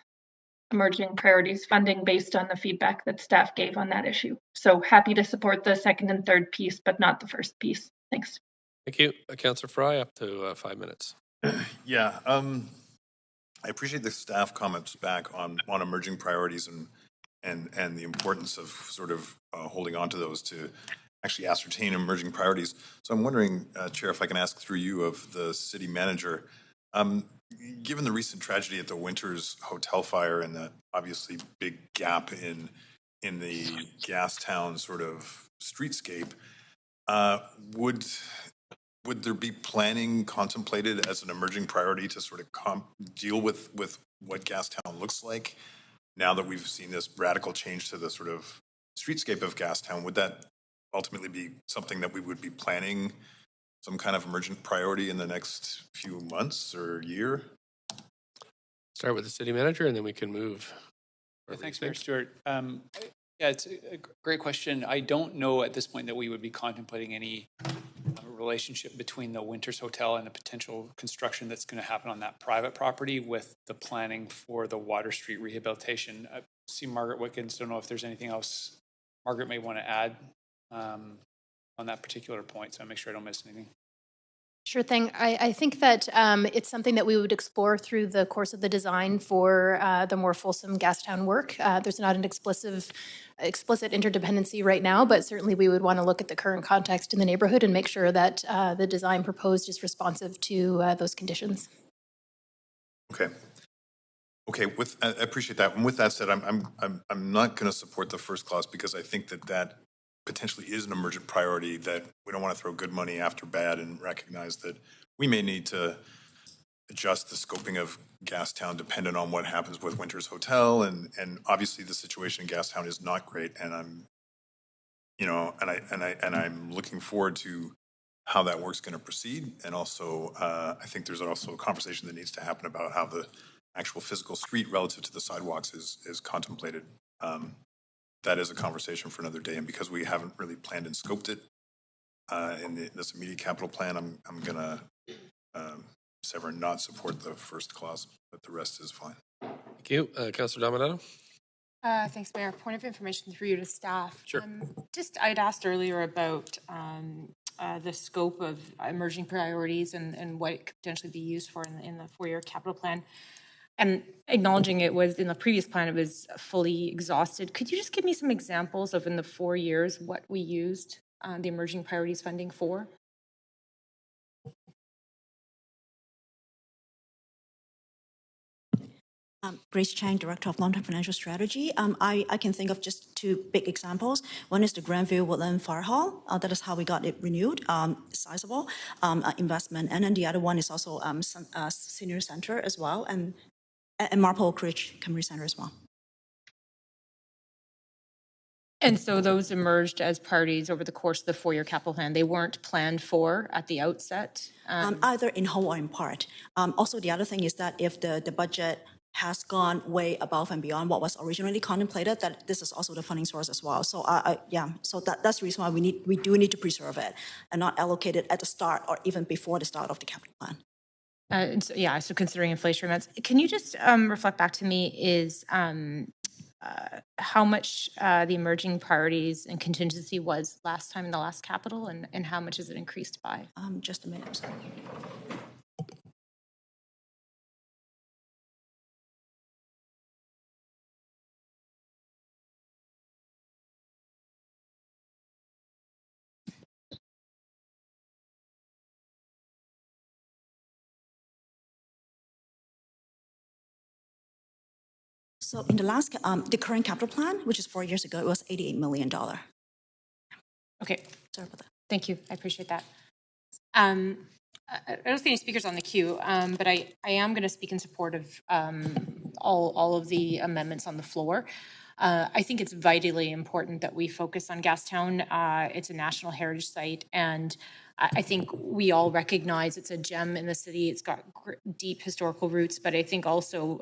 emerging priorities funding based on the feedback that staff gave on that issue. So happy to support the second and third piece, but not the first piece. Thanks. Thank you. Councillor Fry, up to 5 minutes. Yeah, I appreciate the staff comments back on emerging priorities and the importance of sort of holding on to those to actually ascertain emerging priorities. So I'm wondering, Chair, if I can ask through you of the city manager, given the recent tragedy at the Winters Hotel fire and the obviously big gap in the Gastown sort of streetscape, would there be planning contemplated as an emerging priority to sort of deal with what Gastown looks like now that we've seen this radical change to the sort of streetscape of Gastown? Would that ultimately be something that we would be planning some kind of emergent priority in the next few months or year? Start with the city manager and then we can move. Yeah, thanks, Mayor Stewart. Yeah, it's a great question. I don't know at this point that we would be contemplating any relationship between the Winters Hotel and the potential construction that's going to happen on that private property with the planning for the Water Street rehabilitation. I see Margaret Wickens. Don't know if there's anything else Margaret may want to add on that particular point, so I make sure I don't miss anything. Sure thing. I think that it's something that we would explore through the course of the design for the more fulsome Gastown work. There's not an explicit interdependency right now, but certainly we would want to look at the current context in the neighborhood and make sure that the design proposed is responsive to those conditions. Okay. Okay. I appreciate that. And with that said, I'm not going to support the first clause because I think that potentially is an emergent priority, that we don't want to throw good money after bad and recognize that we may need to adjust the scoping of Gastown dependent on what happens with Winters Hotel. And obviously the situation in Gastown is not great. And I'm looking forward to how that work's going to proceed. And also, I think there's also a conversation that needs to happen about how the actual physical street relative to the sidewalks is contemplated. That is a conversation for another day. And because we haven't really planned and scoped it in this immediate capital plan, I'm going to sever and not support the first clause, but the rest is fine. Thank you. Councillor Dominato? Thanks, Mayor. Point of information through you to staff. Sure. I'd asked earlier about the scope of emerging priorities and what it could potentially be used for in the 4-year capital plan. And acknowledging it was in the previous plan, it was fully exhausted. Could you just give me some examples of in the 4 years what we used the emerging priorities funding for? Grace Chang, Director of Long-Term Financial Strategy. I can think of just 2 big examples. One is the Grandview Woodland Fire Hall. That is how we got it renewed, sizable investment. And then the other one is also Senior Center as well, and Marple Oak Ridge Community Center as well. And so those emerged as priorities over the course of the 4-year capital plan. They weren't planned for at the outset. Either in whole or in part. Also, the other thing is that if the budget has gone way above and beyond what was originally contemplated, that this is also the funding source as well. So so that's the reason why we do need to preserve it and not allocate it at the start or even before the start of the capital plan. So considering inflation events, can you just reflect back to me is how much the emerging priorities and contingency was last time in the last capital, and how much has it increased by? Just a minute. Sorry. So in the last, the current capital plan, which is 4 years ago, it was $88 million. Okay. Sorry about that. Thank you. I appreciate that. I don't see any speakers on the queue, but I am going to speak in support of all of the amendments on the floor. I think it's vitally important that we focus on Gastown. It's a national heritage site, and I think we all recognize it's a gem in the city. It's got deep historical roots, but I think also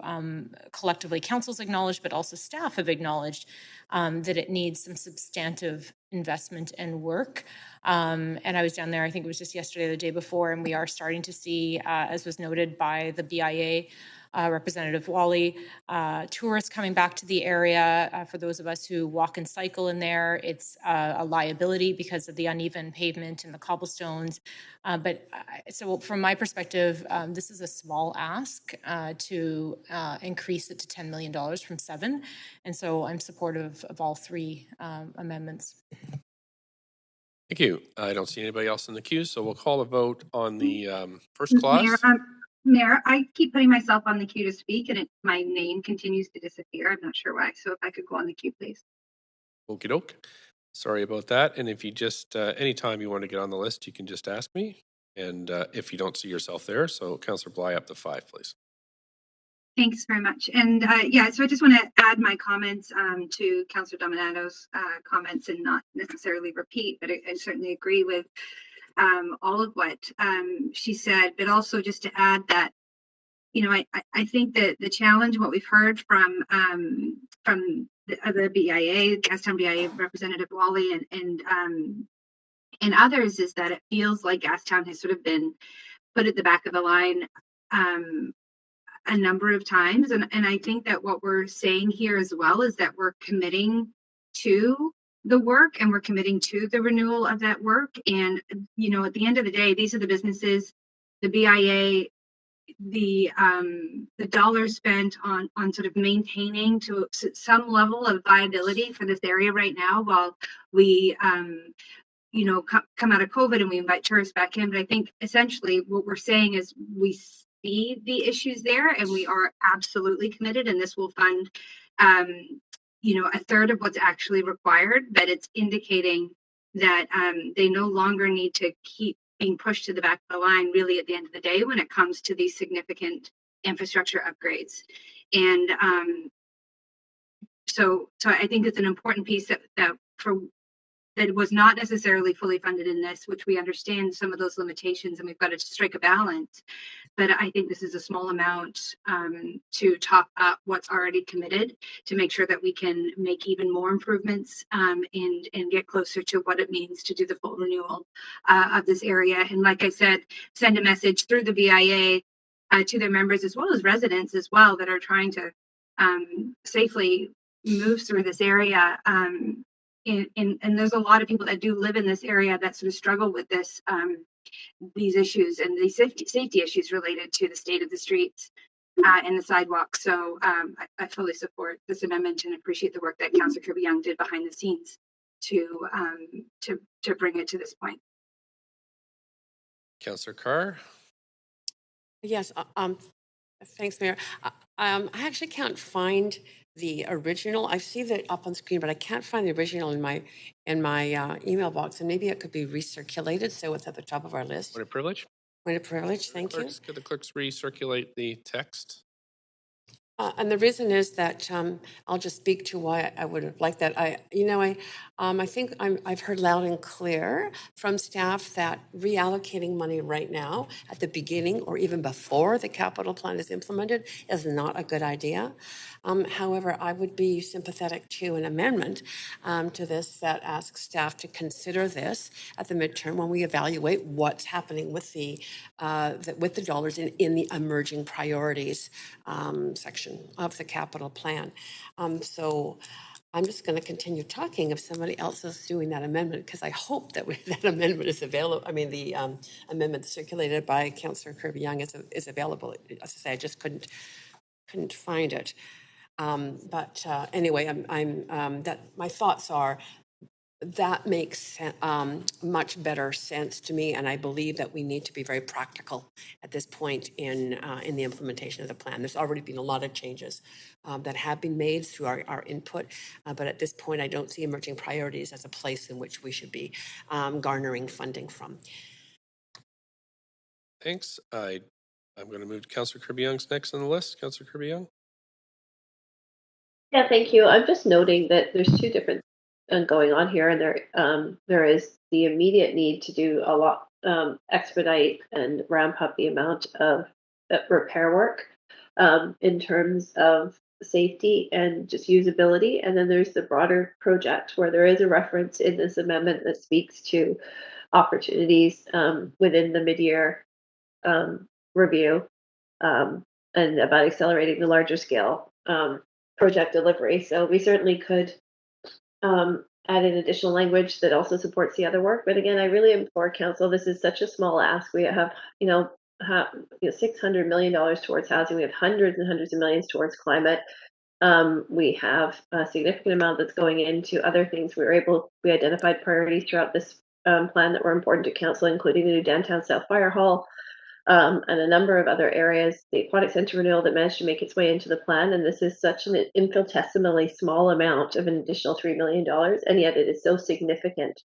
collectively council's acknowledged, but also staff have acknowledged that it needs some substantive investment and work. And I was down there, I think it was just yesterday or the day before, and we are starting to see, as was noted by the BIA, Representative Wally, tourists coming back to the area. For those of us who walk and cycle in there, it's a liability because of the uneven pavement and the cobblestones. So from my perspective, this is a small ask to increase it to $10 million from 7. And so I'm supportive of all 3 amendments. Thank you. I don't see anybody else in the queue, so we'll call a vote on the first clause. Mayor, I keep putting myself on the queue to speak, and my name continues to disappear. I'm not sure why. So if I could go on the queue, please. Okie doke. Sorry about that. And if you just, anytime you want to get on the list, you can just ask me. And if you don't see yourself there, so Councillor Bly, up to 5, please. Thanks very much. And so I just want to add my comments to Councillor Dominato's comments and not necessarily repeat, but I certainly agree with all of what she said, but also just to add that, I think that the challenge, what we've heard from the BIA, Gastown BIA Representative Wally and others, is that it feels like Gastown has sort of been put at the back of the line a number of times. And I think that what we're saying here as well is that we're committing to the work and we're committing to the renewal of that work. And, at the end of the day, these are the businesses, the BIA, the dollars spent on sort of maintaining to some level of viability for this area right now while we come out of COVID and we invite tourists back in. But I think essentially what we're saying is we see the issues there and we are absolutely committed, and this will fund a third of what's actually required, but it's indicating that they no longer need to keep being pushed to the back of the line really at the end of the day when it comes to these significant infrastructure upgrades. And so I think it's an important piece that was not necessarily fully funded in this, which we understand some of those limitations and we've got to strike a balance. But I think this is a small amount to top up what's already committed to make sure that we can make even more improvements and get closer to what it means to do the full renewal of this area. And like I said, send a message through the BIA to their members as well as residents as well that are trying to safely move through this area. And there's a lot of people that do live in this area that sort of struggle with this, these issues and these safety issues related to the state of the streets and the sidewalks. So I fully support this amendment and appreciate the work that Councillor Kirby-Yung did behind the scenes to bring it to this point. Councillor Carr. Yes. Thanks, Mayor. I actually can't find the original. I see that up on screen, but I can't find the original in my email box, and maybe it could be recirculated so it's at the top of our list. Point of privilege. Point of privilege. Thank you. Could the clerks recirculate the text? And the reason is that I'll just speak to why I would have liked that. I think I've heard loud and clear from staff that reallocating money right now at the beginning or even before the capital plan is implemented is not a good idea. However, I would be sympathetic to an amendment to this that asks staff to consider this at the midterm when we evaluate what's happening with the dollars in the emerging priorities section of the capital plan. So I'm just going to continue talking if somebody else is doing that amendment, because I hope that that amendment is available. I mean, the amendment circulated by Councillor Kirby-Yung is available. As I say, I just couldn't find it. But anyway, that my thoughts are that makes much better sense to me, and I believe that we need to be very practical at this point in the implementation of the plan. There's already been a lot of changes that have been made through our input, but at this point, I don't see emerging priorities as a place in which we should be garnering funding from. Thanks. I'm going to move to Councillor Kirby-Young's next on the list. Councillor Kirby-Yung. Yeah, thank you. I'm just noting that there's two different going on here, and there is the immediate need to do a lot, expedite and ramp up the amount of repair work in terms of safety and just usability. And then there's the broader project where there is a reference in this amendment that speaks to opportunities within the mid-year review and about accelerating the larger scale project delivery. So we certainly could add in additional language that also supports the other work. But again, I really implore council, this is such a small ask. We have, $600 million towards housing. We have hundreds and hundreds of millions towards climate. We have a significant amount that's going into other things. We identified priorities throughout this plan that were important to council, including the new downtown South Fire Hall, and a number of other areas, the aquatic center renewal that managed to make its way into the plan. And this is such an infinitesimally small amount of an additional $3 million, and yet it is so significant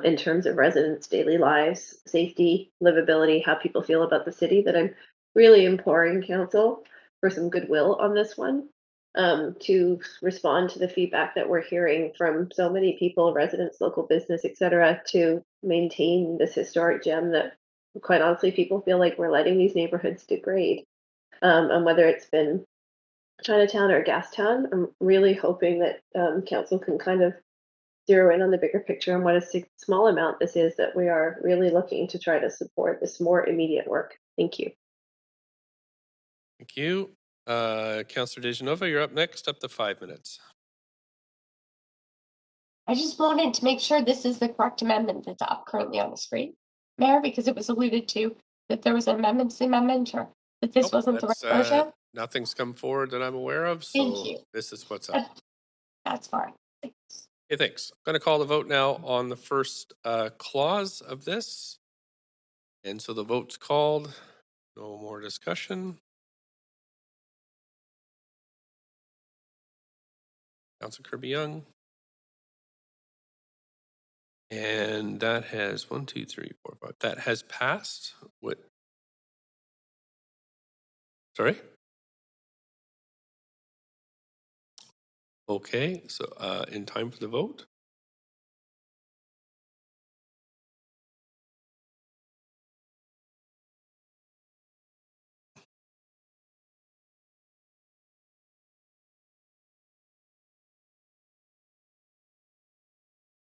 in terms of residents' daily lives, safety, livability, how people feel about the city, that I'm really imploring council for some goodwill on this one, to respond to the feedback that we're hearing from so many people, residents, local business, etc., to maintain this historic gem that, quite honestly, people feel like we're letting these neighborhoods degrade. And whether it's been Chinatown or Gastown, I'm really hoping that council can kind of zero in on the bigger picture and what a small amount this is that we are really looking to try to support this more immediate work. Thank you. Thank you. Councillor Dejanova, you're up next, up to 5 minutes. I just wanted to make sure this is the correct amendment that's up currently on the screen, Mayor, because it was alluded to that there was an amendment to the amendment, or that this wasn't the right version. Nothing's come forward that I'm aware of, so Thank you. This is what's up. That's fine. Thanks. Okay, thanks. I'm going to call the vote now on the first clause of this. And so the vote's called. No more discussion. Councillor Kirby-Yung. And that has 1, 2, 3, 4, 5. That has passed. What? Sorry? Okay, so in time for the vote.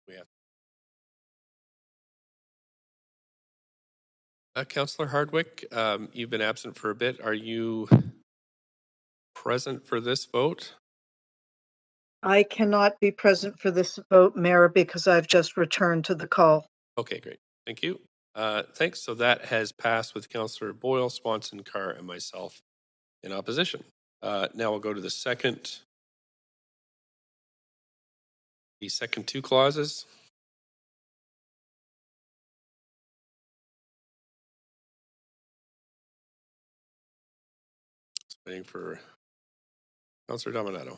We have Councillor Hardwick, you've been absent for a bit. Are you present for this vote? I cannot be present for this vote, Mayor, because I've just returned to the call. Okay, great. Thank you. Thanks. So that has passed with Councillor Boyle, Swanson, Carr, and myself in opposition. Now we'll go to the second two clauses. Just waiting for Councillor Dominato.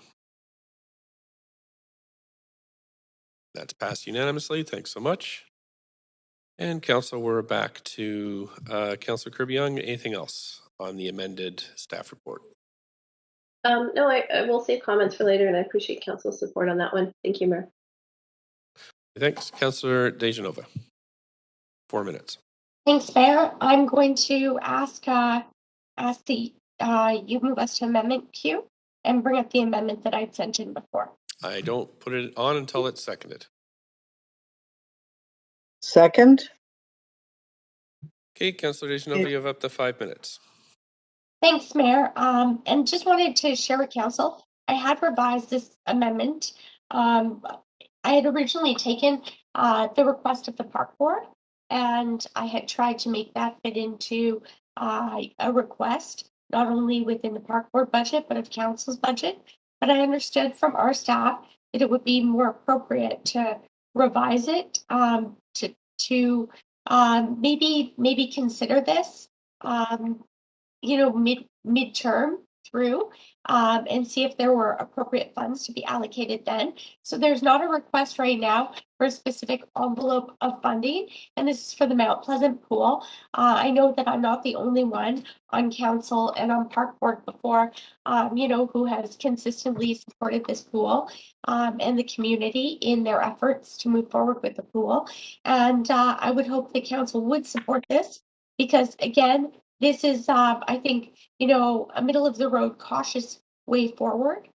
That's passed unanimously. Thanks so much. And Council, we're back to Councillor Kirby-Yung. Anything else on the amended staff report? No, I will save comments for later, and I appreciate council's support on that one. Thank you, Mayor. Thanks. Councillor Dejanova. 4 minutes. Thanks, Mayor. I'm going to ask that you move us to amendment queue and bring up the amendment that I'd sent in before. I don't put it on until it's seconded. Second. Okay, Councillor Dejanova, you have up to 5 minutes. Thanks, Mayor. And just wanted to share with council, I had revised this amendment. I had originally taken the request of the park board, and I had tried to make that fit into a request, not only within the park board budget, but of council's budget. But I understood from our staff that it would be more appropriate to revise it to maybe consider this. Midterm through and see if there were appropriate funds to be allocated then. So there's not a request right now for a specific envelope of funding, and this is for the Mount Pleasant pool. I know that I'm not the only one on council and on park board before, who has consistently supported this pool and the community in their efforts to move forward with the pool. And I would hope the council would support this because, again, this is, I think, a middle of the road cautious way forward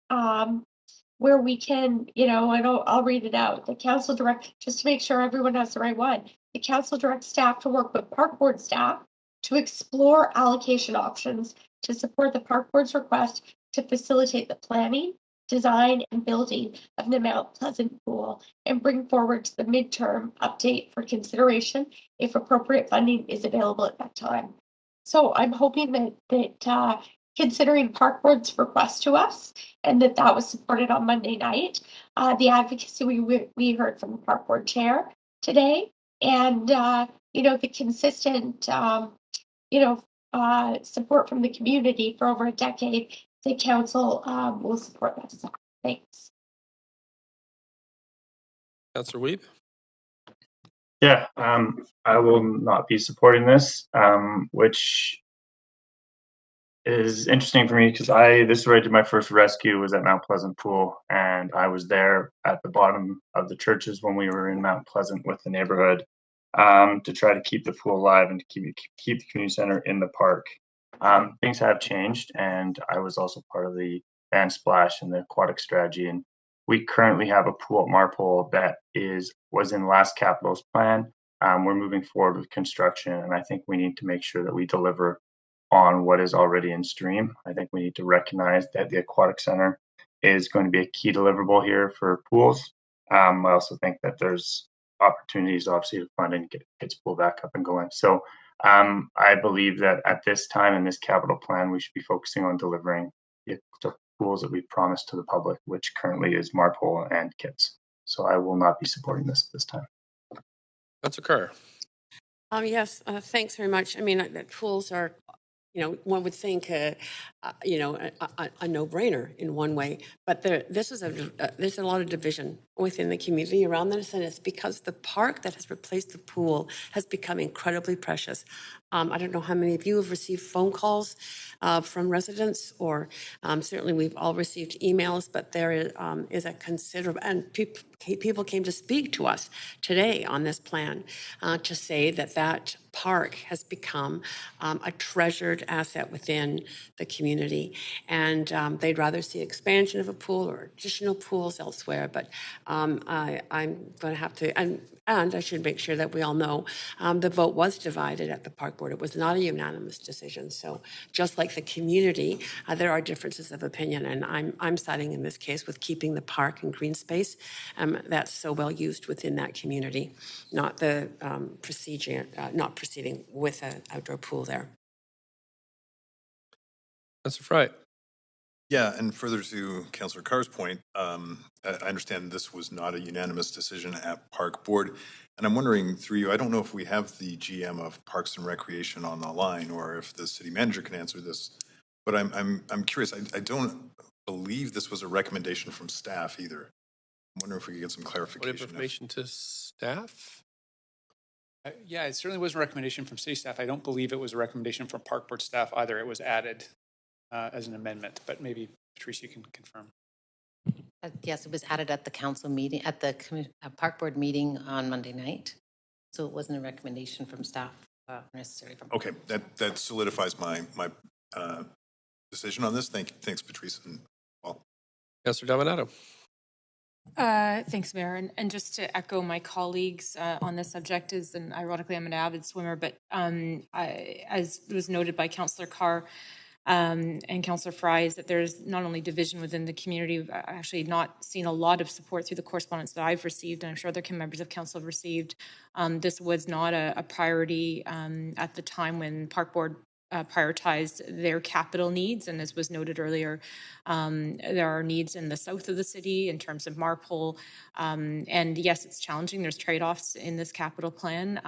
where we can, and I'll read it out. The council direct, just to make sure everyone has the right one, the council directs staff to work with park board staff to explore allocation options to support the park board's request to facilitate the planning, design, and building of the Mount Pleasant pool and bring forward to the midterm update for consideration if appropriate funding is available at that time. So I'm hoping that considering park board's request to us and that was supported on Monday night, the advocacy we heard from the park board chair today, and the consistent support from the community for over a decade, the council will support this. Thanks. Councillor Wiebe. Yeah, I will not be supporting this, which is interesting for me because this is where I did my first rescue was at Mount Pleasant Pool, and I was there at the bottom of the churches when we were in Mount Pleasant with the neighborhood to try to keep the pool alive and to keep the community center in the park. Things have changed, and I was also part of the Band Splash and the aquatic strategy, and we currently have a pool at Marpole that was in last capital's plan. We're moving forward with construction, and I think we need to make sure that we deliver on what is already in stream. I think we need to recognize that the aquatic center is going to be a key deliverable here for pools. I also think that there's opportunities, obviously, to fund and get its pool back up and going. So I believe that at this time in this capital plan, we should be focusing on delivering the pools that we promised to the public, which currently is Marpole and Kits. So I will not be supporting this time. Councillor Carr. Yes, thanks very much. I mean, pools are, one would think, a no-brainer in one way, but there's a lot of division within the community around this, and it's because the park that has replaced the pool has become incredibly precious. I don't know how many of you have received phone calls from residents, or certainly we've all received emails, but there is a considerable, and people came to speak to us today on this plan to say that park has become a treasured asset within the community, and they'd rather see expansion of a pool or additional pools elsewhere. But I'm going to have to, and I should make sure that we all know the vote was divided at the park board. It was not a unanimous decision. So just like the community, there are differences of opinion, and I'm siding in this case with keeping the park and green space that's so well used within that community, not the not proceeding with an outdoor pool there. Councillor Fry. Yeah, and further to Councillor Carr's point, I understand this was not a unanimous decision at Park Board, and I'm wondering through you, I don't know if we have the GM of Parks and Recreation on the line or if the city manager can answer this, but I'm curious. I don't believe this was a recommendation from staff either. I'm wondering if we could get some clarification. What information to staff? Yeah, it certainly was a recommendation from city staff. I don't believe it was a recommendation from park board staff either. It was added as an amendment, but maybe Patrice, you can confirm. Yes, it was added at the council meeting, at the park board meeting on Monday night. So it wasn't a recommendation from staff necessarily. Okay, that solidifies my decision on this. Thanks, Patrice and Paul. Councillor Dominato. Thanks, Mayor. And just to echo my colleagues on this subject and ironically, I'm an avid swimmer, but as was noted by Councillor Carr and Councillor Fry, is that there's not only division within the community, we've actually not seen a lot of support through the correspondence that I've received, and I'm sure other members of council have received. This was not a priority at the time when Park Board prioritized their capital needs. And as was noted earlier, there are needs in the south of the city in terms of Marpole. And yes, it's challenging. There's trade-offs in this capital plan.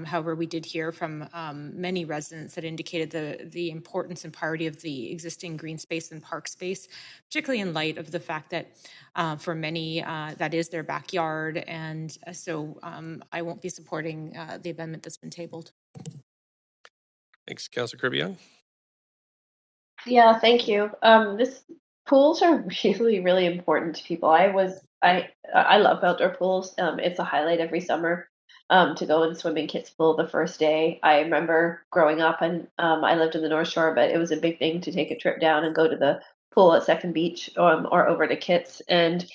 However, we did hear from many residents that indicated the importance and priority of the existing green space and park space, particularly in light of the fact that for many, that is their backyard. And so I won't be supporting the amendment that's been tabled. Thanks, Councillor Kirby-Yung. Yeah, thank you. This pools are really, really important to people. I love outdoor pools. It's a highlight every summer to go and swim in Kits Pool the first day. I remember growing up, and I lived in the North Shore, but it was a big thing to take a trip down and go to the pool at Second Beach or over to Kits, and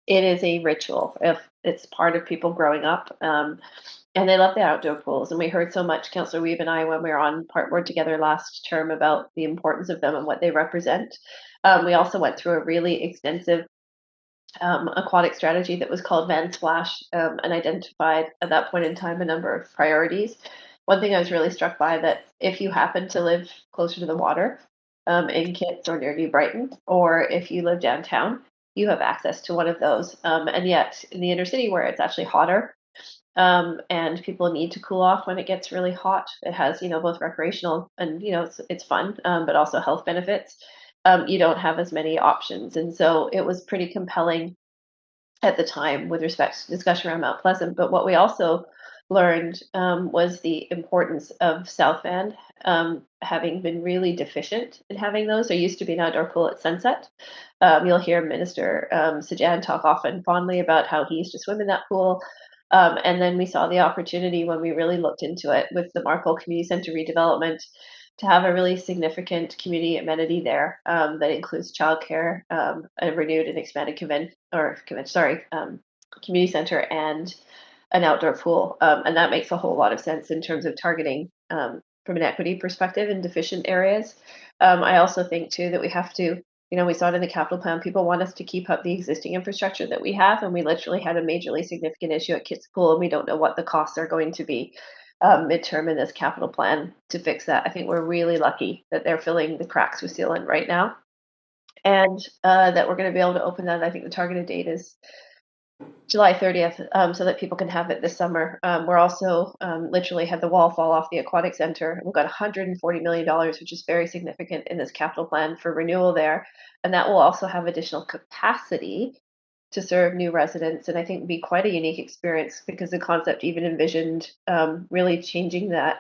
it is a ritual. If it's part of people growing up. And they love the outdoor pools. And we heard so much, Councillor Weave and I, when we were on Park Board together last term, about the importance of them and what they represent. We also went through a really extensive aquatic strategy that was called Van Splash and identified at that point in time a number of priorities. One thing I was really struck by, that if you happen to live closer to the water in Kits or near New Brighton, or if you live downtown, you have access to one of those. And yet in the inner city, where it's actually hotter, and people need to cool off when it gets really hot. It has, both recreational and, it's fun, but also health benefits. You don't have as many options. And so it was pretty compelling at the time with respect to discussion around Mount Pleasant. But what we also learned was the importance of South Van having been really deficient in having those. There used to be an outdoor pool at Sunset. You'll hear Minister Sajan talk often fondly about how he used to swim in that pool. And then we saw the opportunity when we really looked into it with the Marpole Community Centre redevelopment to have a really significant community amenity there that includes childcare, a renewed and expanded community centre, and an outdoor pool. And that makes a whole lot of sense in terms of targeting from an equity perspective in deficient areas. I also think too that we have to, we saw it in the capital plan, people want us to keep up the existing infrastructure that we have, and we literally had a majorly significant issue at Kits Pool, and we don't know what the costs are going to be midterm in this capital plan to fix that. I think we're really lucky that they're filling the cracks with sealant right now, and that we're going to be able to open that. I think the targeted date is July 30th, so that people can have it this summer. We're also literally had the wall fall off the aquatic center. We've got $140 million, which is very significant in this capital plan for renewal there. And that will also have additional capacity to serve new residents. And I think be quite a unique experience, because the concept even envisioned really changing that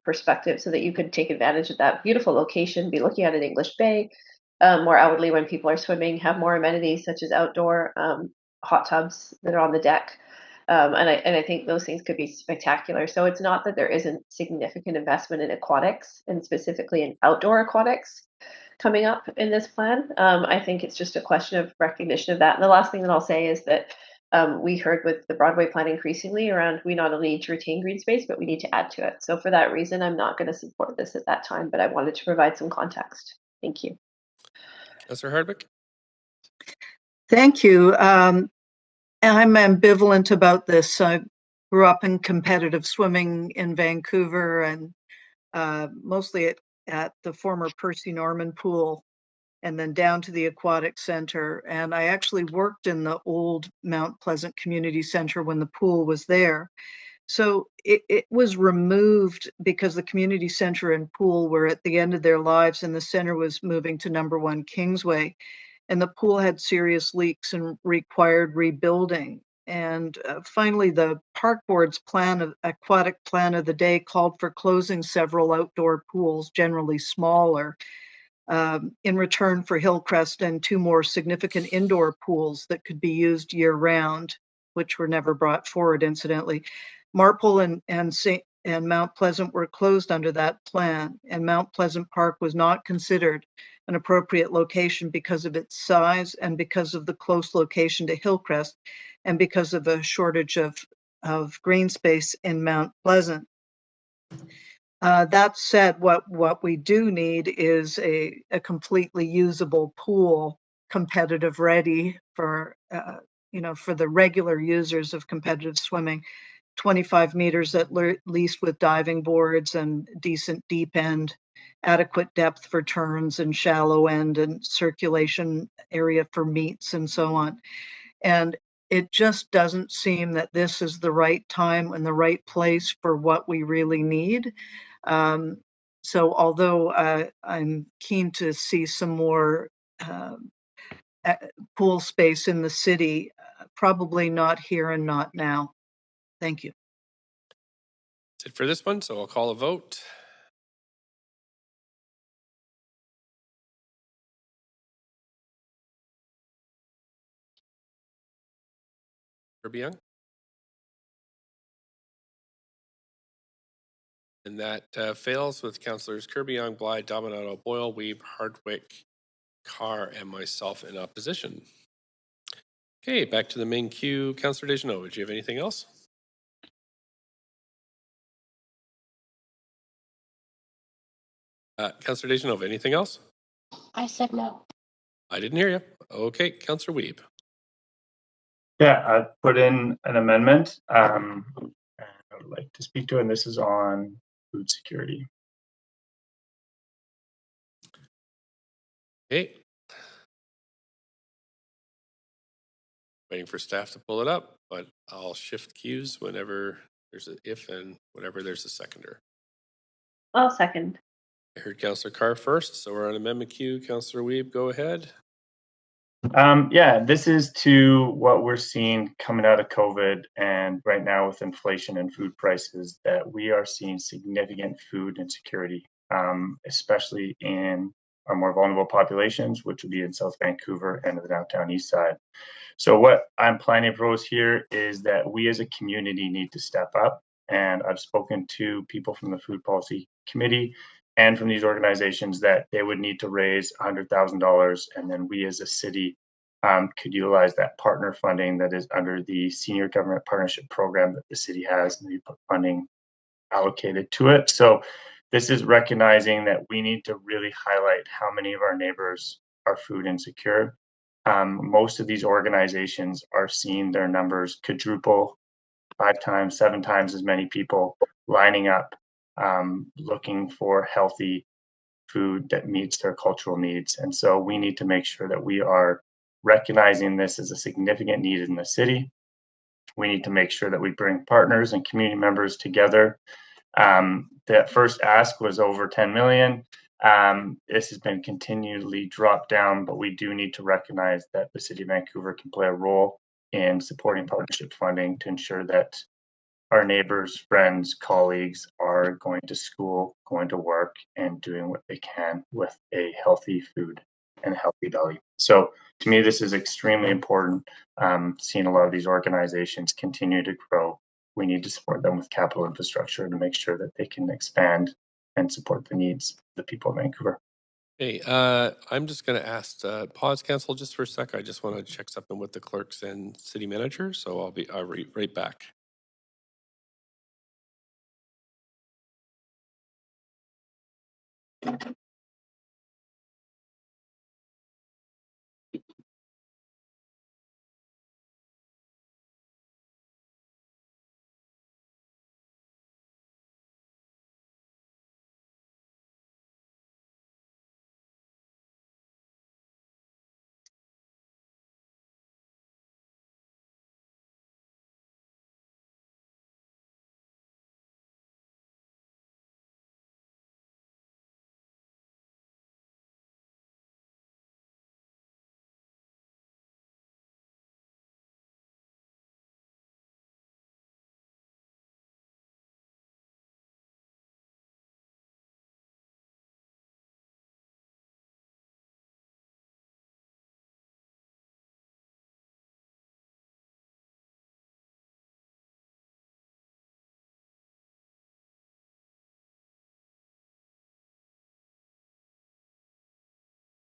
perspective so that you could take advantage of that beautiful location, be looking at an English Bay more outwardly when people are swimming, have more amenities such as outdoor hot tubs that are on the deck. And I think those things could be spectacular. So it's not that there isn't significant investment in aquatics, and specifically in outdoor aquatics, coming up in this plan. I think it's just a question of recognition of that. And the last thing that I'll say is that we heard with the Broadway plan increasingly around, we not only need to retain green space, but we need to add to it. So for that reason, I'm not going to support this at that time, but I wanted to provide some context. Thank you. Councillor Hardwick. Thank you. I'm ambivalent about this. I grew up in competitive swimming in Vancouver, and mostly at the former Percy Norman pool, and then down to the aquatic center. And I actually worked in the old Mount Pleasant Community Center when the pool was there. So it was removed because the community center and pool were at the end of their lives, and the center was moving to number 1 Kingsway. And the pool had serious leaks and required rebuilding. And finally, the park board's aquatic plan of the day called for closing several outdoor pools, generally smaller, in return for Hillcrest and 2 more significant indoor pools that could be used year-round, which were never brought forward, incidentally. Marpole and Mount Pleasant were closed under that plan, and Mount Pleasant Park was not considered an appropriate location because of its size and because of the close location to Hillcrest and because of a shortage of green space in Mount Pleasant. That said, what we do need is a completely usable pool, competitive ready for, for the regular users of competitive swimming, 25 meters at least with diving boards and decent deep end, adequate depth for turns and shallow end and circulation area for meets and so on. And it just doesn't seem that this is the right time and the right place for what we really need. So although I'm keen to see some more pool space in the city, probably not here and not now. Thank you. That's it for this one, so I'll call a vote. Kirby-Yung? And that fails with Councillors Kirby-Yung, Blythe, Dominato, Boyle, Weeb, Hardwick, Carr, and myself in opposition. Okay, back to the main queue. Councillor Deschenaux, do you have anything else? Councillor Deschenaux, anything else? I said no. I didn't hear you. Okay, Councillor Weeb. Yeah, I put in an amendment I would like to speak to, and this is on food security. Okay. Waiting for staff to pull it up, but I'll shift queues whenever there's an if and whenever there's a seconder. I'll second. I heard Councillor Carr first, so we're on amendment queue. Councillor Weeb, go ahead. Yeah, this is to what we're seeing coming out of COVID and right now with inflation and food prices, that we are seeing significant food insecurity, especially in our more vulnerable populations, which would be in South Vancouver and the downtown east side. So what I'm planning to propose here is that we as a community need to step up. And I've spoken to people from the Food Policy Committee and from these organizations that they would need to raise $100,000, and then we as a city could utilize that partner funding that is under the Senior Government Partnership Program that the city has, and we put funding allocated to it. So this is recognizing that we need to really highlight how many of our neighbors are food insecure. Most of these organizations are seeing their numbers quadruple, 5 times, 7 times as many people lining up, looking for healthy food that meets their cultural needs. And so we need to make sure that we are recognizing this as a significant need in the city. We need to make sure that we bring partners and community members together. That first ask was over 10 million. This has been continually dropped down, but we do need to recognize that the City of Vancouver can play a role in supporting partnership funding to ensure that our neighbors, friends, colleagues are going to school, going to work, and doing what they can with a healthy food and a healthy belly. So to me, this is extremely important. Seeing a lot of these organizations continue to grow, we need to support them with capital infrastructure to make sure that they can expand and support the needs of the people of Vancouver. Hey, I'm just going to ask pause council just for a sec. I just want to check something with the clerks and city manager, so I'll be right back.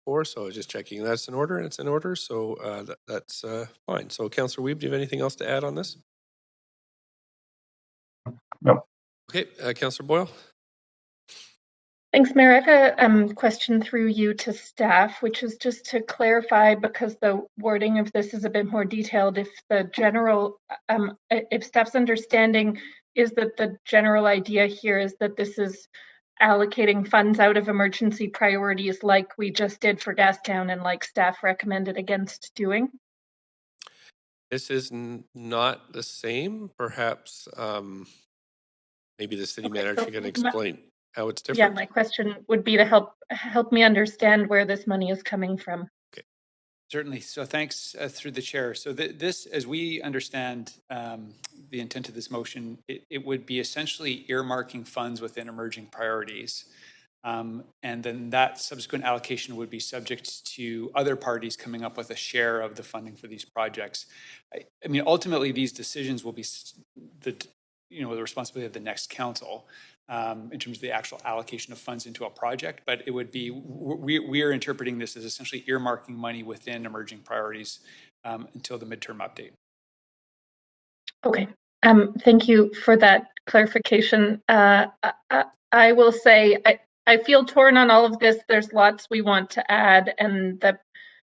before, so I was just checking that's in order, and it's in order, so that's fine. So Councillor Wiebe, do you have anything else to add on this? No. Okay, Councillor Boyle. Thanks, Mayor. I have a question through you to staff, which is just to clarify, because the wording of this is a bit more detailed. If the general, if staff's understanding is that the general idea here is that this is allocating funds out of emergency priorities like we just did for Gastown and like staff recommended against doing? This is not the same. Perhaps maybe the city manager can explain how it's different. Yeah, my question would be to help me understand where this money is coming from. Okay. Certainly. So thanks through the chair. So this, as we understand the intent of this motion, it would be essentially earmarking funds within emerging priorities. And then that subsequent allocation would be subject to other parties coming up with a share of the funding for these projects. I mean, ultimately, these decisions will be the responsibility of the next council in terms of the actual allocation of funds into a project. But it would be, we are interpreting this as essentially earmarking money within emerging priorities until the midterm update. Okay. Thank you for that clarification. I will say I feel torn on all of this. There's lots we want to add, and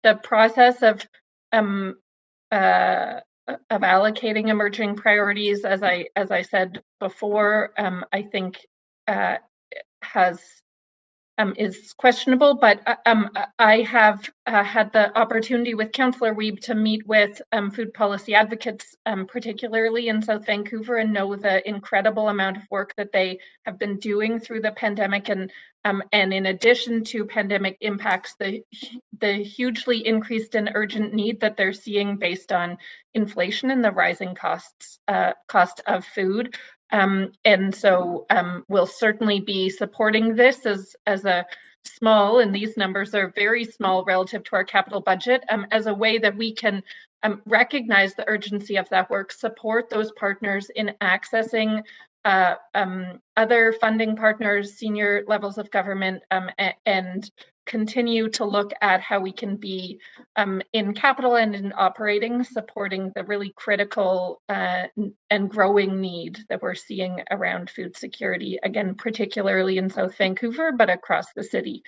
the process of allocating emerging priorities, as I said before, I think is questionable. But I have had the opportunity with Councillor Wiebe to meet with food policy advocates, particularly in South Vancouver, and know the incredible amount of work that they have been doing through the pandemic, and in addition to pandemic impacts, the hugely increased and urgent need that they're seeing based on inflation and the rising cost of food. And so we'll certainly be supporting this as a small, and these numbers are very small relative to our capital budget, as a way that we can recognize the urgency of that work, support those partners in accessing other funding partners, senior levels of government, and continue to look at how we can be in capital and in operating, supporting the really critical and growing need that we're seeing around food security, again, particularly in South Vancouver, but across the city.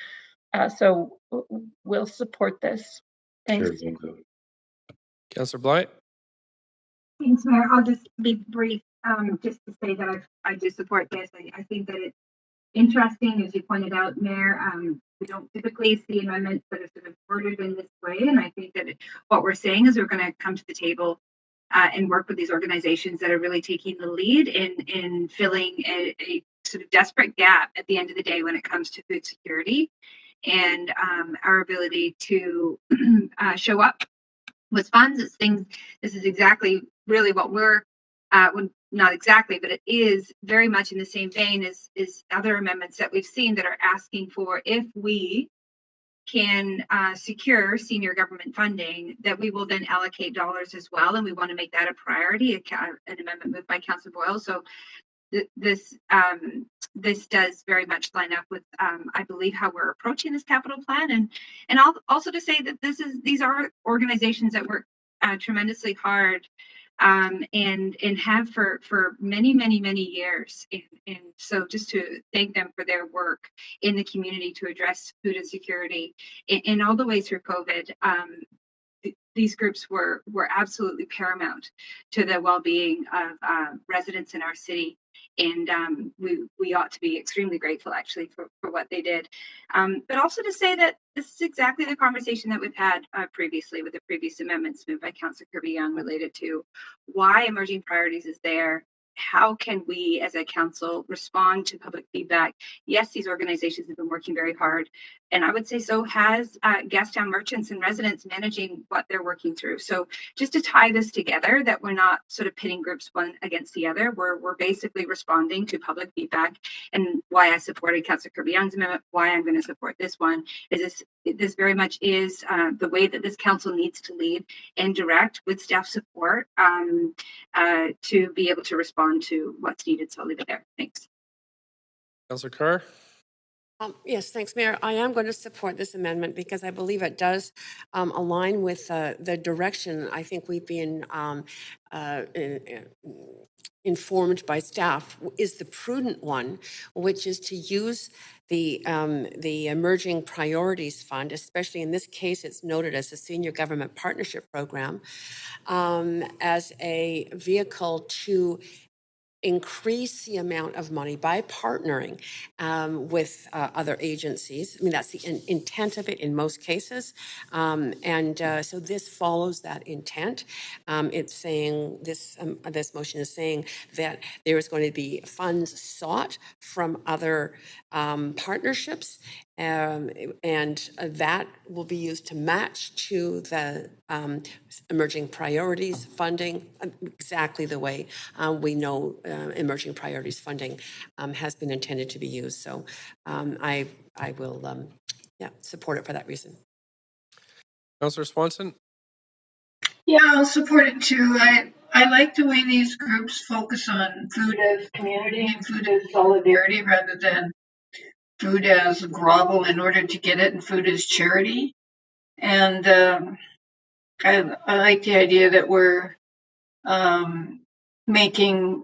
So we'll support this. Thanks. Sure. Councillor Blythe. Thanks, Mayor. I'll just be brief, just to say that I do support this. I think that it's interesting, as you pointed out, Mayor. We don't typically see amendments that are sort of worded in this way, and I think that what we're saying is we're going to come to the table and work with these organizations that are really taking the lead in filling a sort of desperate gap at the end of the day when it comes to food security and our ability to show up with funds. This is exactly really what we're not exactly, but it is very much in the same vein as other amendments that we've seen that are asking for, if we can secure senior government funding, that we will then allocate dollars as well, and we want to make that a priority. An amendment moved by Councillor Boyle. So this does very much line up with, I believe, how we're approaching this capital plan, and also to say that these are organizations that work tremendously hard. And have for many years, and so just to thank them for their work in the community to address food insecurity in all the way through COVID. These groups were absolutely paramount to the well-being of residents in our city, and we ought to be extremely grateful, actually, for what they did. But also to say that this is exactly the conversation that we've had previously with the previous amendments moved by Councillor Kirby-Yung related to why emerging priorities is there. How can we as a council respond to public feedback? Yes, these organizations have been working very hard, and I would say so has Gastown merchants and residents managing what they're working through. So just to tie this together, that we're not sort of pitting groups one against the other, we're basically responding to public feedback. And why I supported Councillor Kirby-Young's amendment, why I'm going to support this one, is this very much is the way that this council needs to lead and direct with staff support to be able to respond to what's needed. So I'll leave it there. Thanks. Councillor Carr. Yes, thanks, Mayor. I am going to support this amendment because I believe it does align with the direction I think we've been informed by staff is the prudent one, which is to use the Emerging Priorities Fund, especially in this case, it's noted as the Senior Government Partnership Program, as a vehicle to increase the amount of money by partnering with other agencies. I mean, that's the intent of it in most cases. So this follows that intent. It's saying this motion is saying that there is going to be funds sought from other partnerships, and that will be used to match to the emerging priorities funding, exactly the way we know emerging priorities funding has been intended to be used. So I will support it for that reason. Councillor Swanson? Yeah, I'll support it too. I like the way these groups focus on food as community and food as solidarity rather than food as grovel in order to get it and food as charity. And I like the idea that we're making,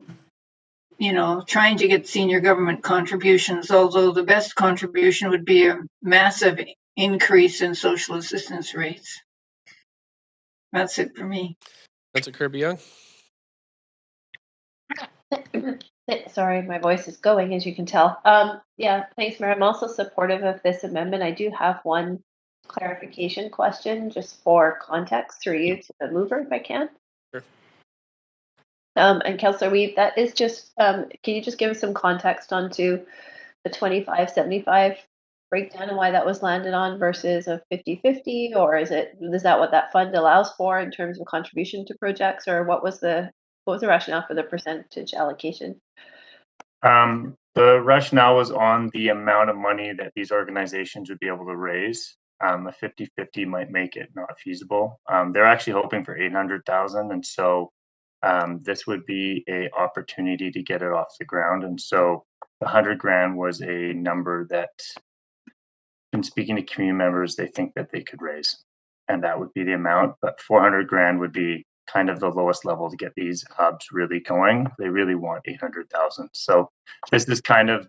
trying to get senior government contributions, although the best contribution would be a massive increase in social assistance rates. That's it for me. Councillor Kirby-Yung? Sorry, my voice is going, as you can tell. Yeah, thanks, Mayor. I'm also supportive of this amendment. I do have one clarification question, just for context, through you to the mover, if I can. Sure. And Councillor Weave, that is just, can you just give us some context onto the 25-75 breakdown and why that was landed on versus a 50-50, or is that what that fund allows for in terms of contribution to projects, or what was the rationale for the percentage allocation? The rationale was on the amount of money that these organizations would be able to raise. A 50-50 might make it not feasible. They're actually hoping for 800,000, and so this would be a opportunity to get it off the ground. And so the 100 grand was a number that, in speaking to community members, they think that they could raise, and that would be the amount. But 400 grand would be kind of the lowest level to get these hubs really going. They really want 800,000. So this is kind of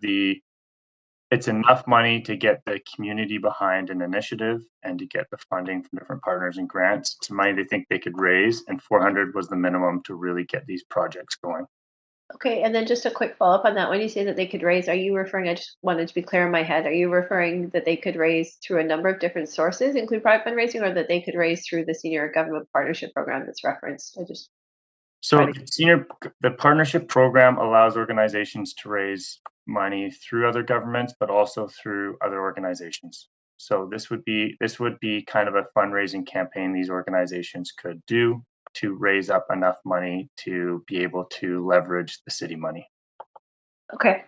it's enough money to get the community behind an initiative and to get the funding from different partners and grants. It's money they think they could raise, and 400 was the minimum to really get these projects going. Okay, and then just a quick follow-up on that. When you say that they could raise, are you referring, I just wanted to be clear in my head, are you referring that they could raise through a number of different sources, include private fundraising, or that they could raise through the Senior Government Partnership Program that's referenced? The partnership program allows organizations to raise money through other governments, but also through other organizations. So this would be kind of a fundraising campaign these organizations could do to raise up enough money to be able to leverage the city money. Okay,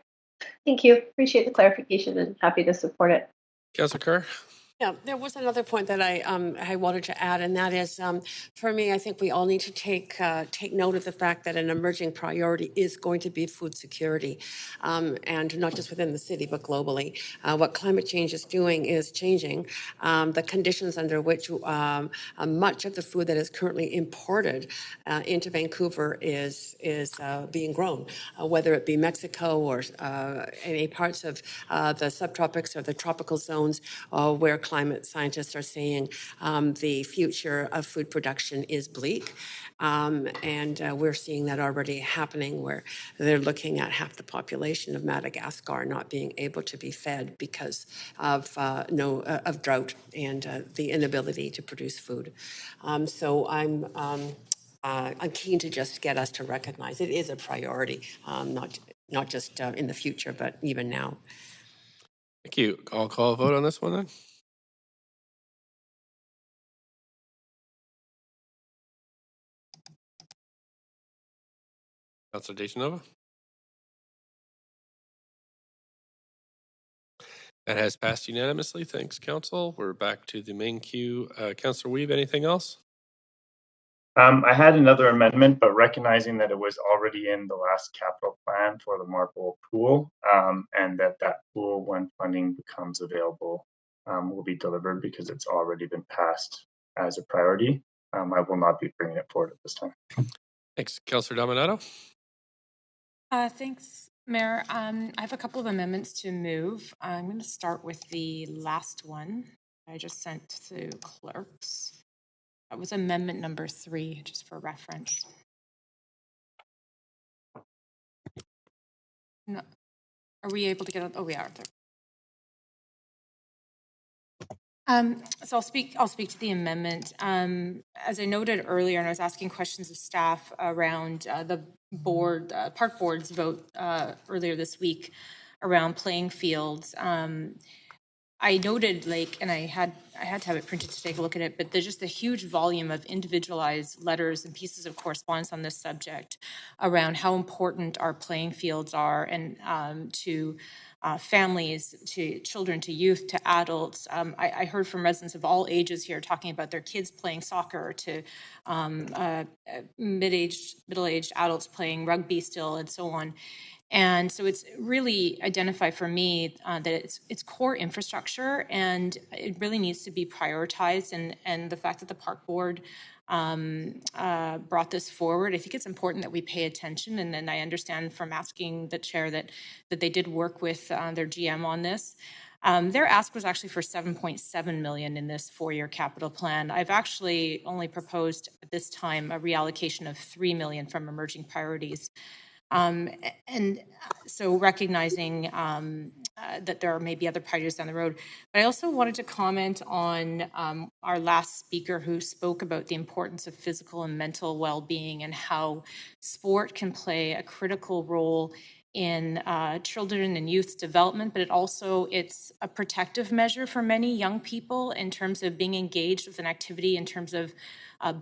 thank you. Appreciate the clarification and happy to support it. Councillor Kerr? Yeah, there was another point that I wanted to add, and that is, for me, I think we all need to take note of the fact that an emerging priority is going to be food security, and not just within the city, but globally. What climate change is doing is changing the conditions under which much of the food that is currently imported into Vancouver is being grown, whether it be Mexico or any parts of the subtropics or the tropical zones where climate scientists are saying the future of food production is bleak. And we're seeing that already happening, where they're looking at half the population of Madagascar not being able to be fed because of drought and the inability to produce food. So I'm keen to just get us to recognize it is a priority, not just in the future, but even now. Thank you. I'll call a vote on this one then. Councillor Deschanova? That has passed unanimously. Thanks, Council. We're back to the main queue. Councillor Weave, anything else? I had another amendment, but recognizing that it was already in the last capital plan for the Marple pool, and that pool, when funding becomes available, will be delivered because it's already been passed as a priority. I will not be bringing it forward at this time. Thanks. Councillor Dominato? Thanks, Mayor. I have a couple of amendments to move. I'm going to start with the last one I just sent to clerks. That was amendment number 3, just for reference. No, are we able to get it? Oh, we are. So I'll speak to the amendment. As I noted earlier, and I was asking questions of staff around the board, park board's vote earlier this week around playing fields. I noted, and I had to have it printed to take a look at it, but there's just a huge volume of individualized letters and pieces of correspondence on this subject around how important our playing fields are, and to families, to children, to youth, to adults. I heard from residents of all ages here talking about their kids playing soccer, to middle-aged adults playing rugby still, and so on. And so it's really identified for me that it's core infrastructure, and it really needs to be prioritized. And the fact that the park board brought this forward, I think it's important that we pay attention. And then I understand from asking the chair that they did work with their GM on this. Their ask was actually for $7.7 million in this 4-year capital plan. I've actually only proposed at this time a reallocation of $3 million from emerging priorities. And so recognizing that there are maybe other priorities down the road. But I also wanted to comment on our last speaker, who spoke about the importance of physical and mental well-being, and how sport can play a critical role in children and youth's development, but it's a protective measure for many young people in terms of being engaged with an activity, in terms of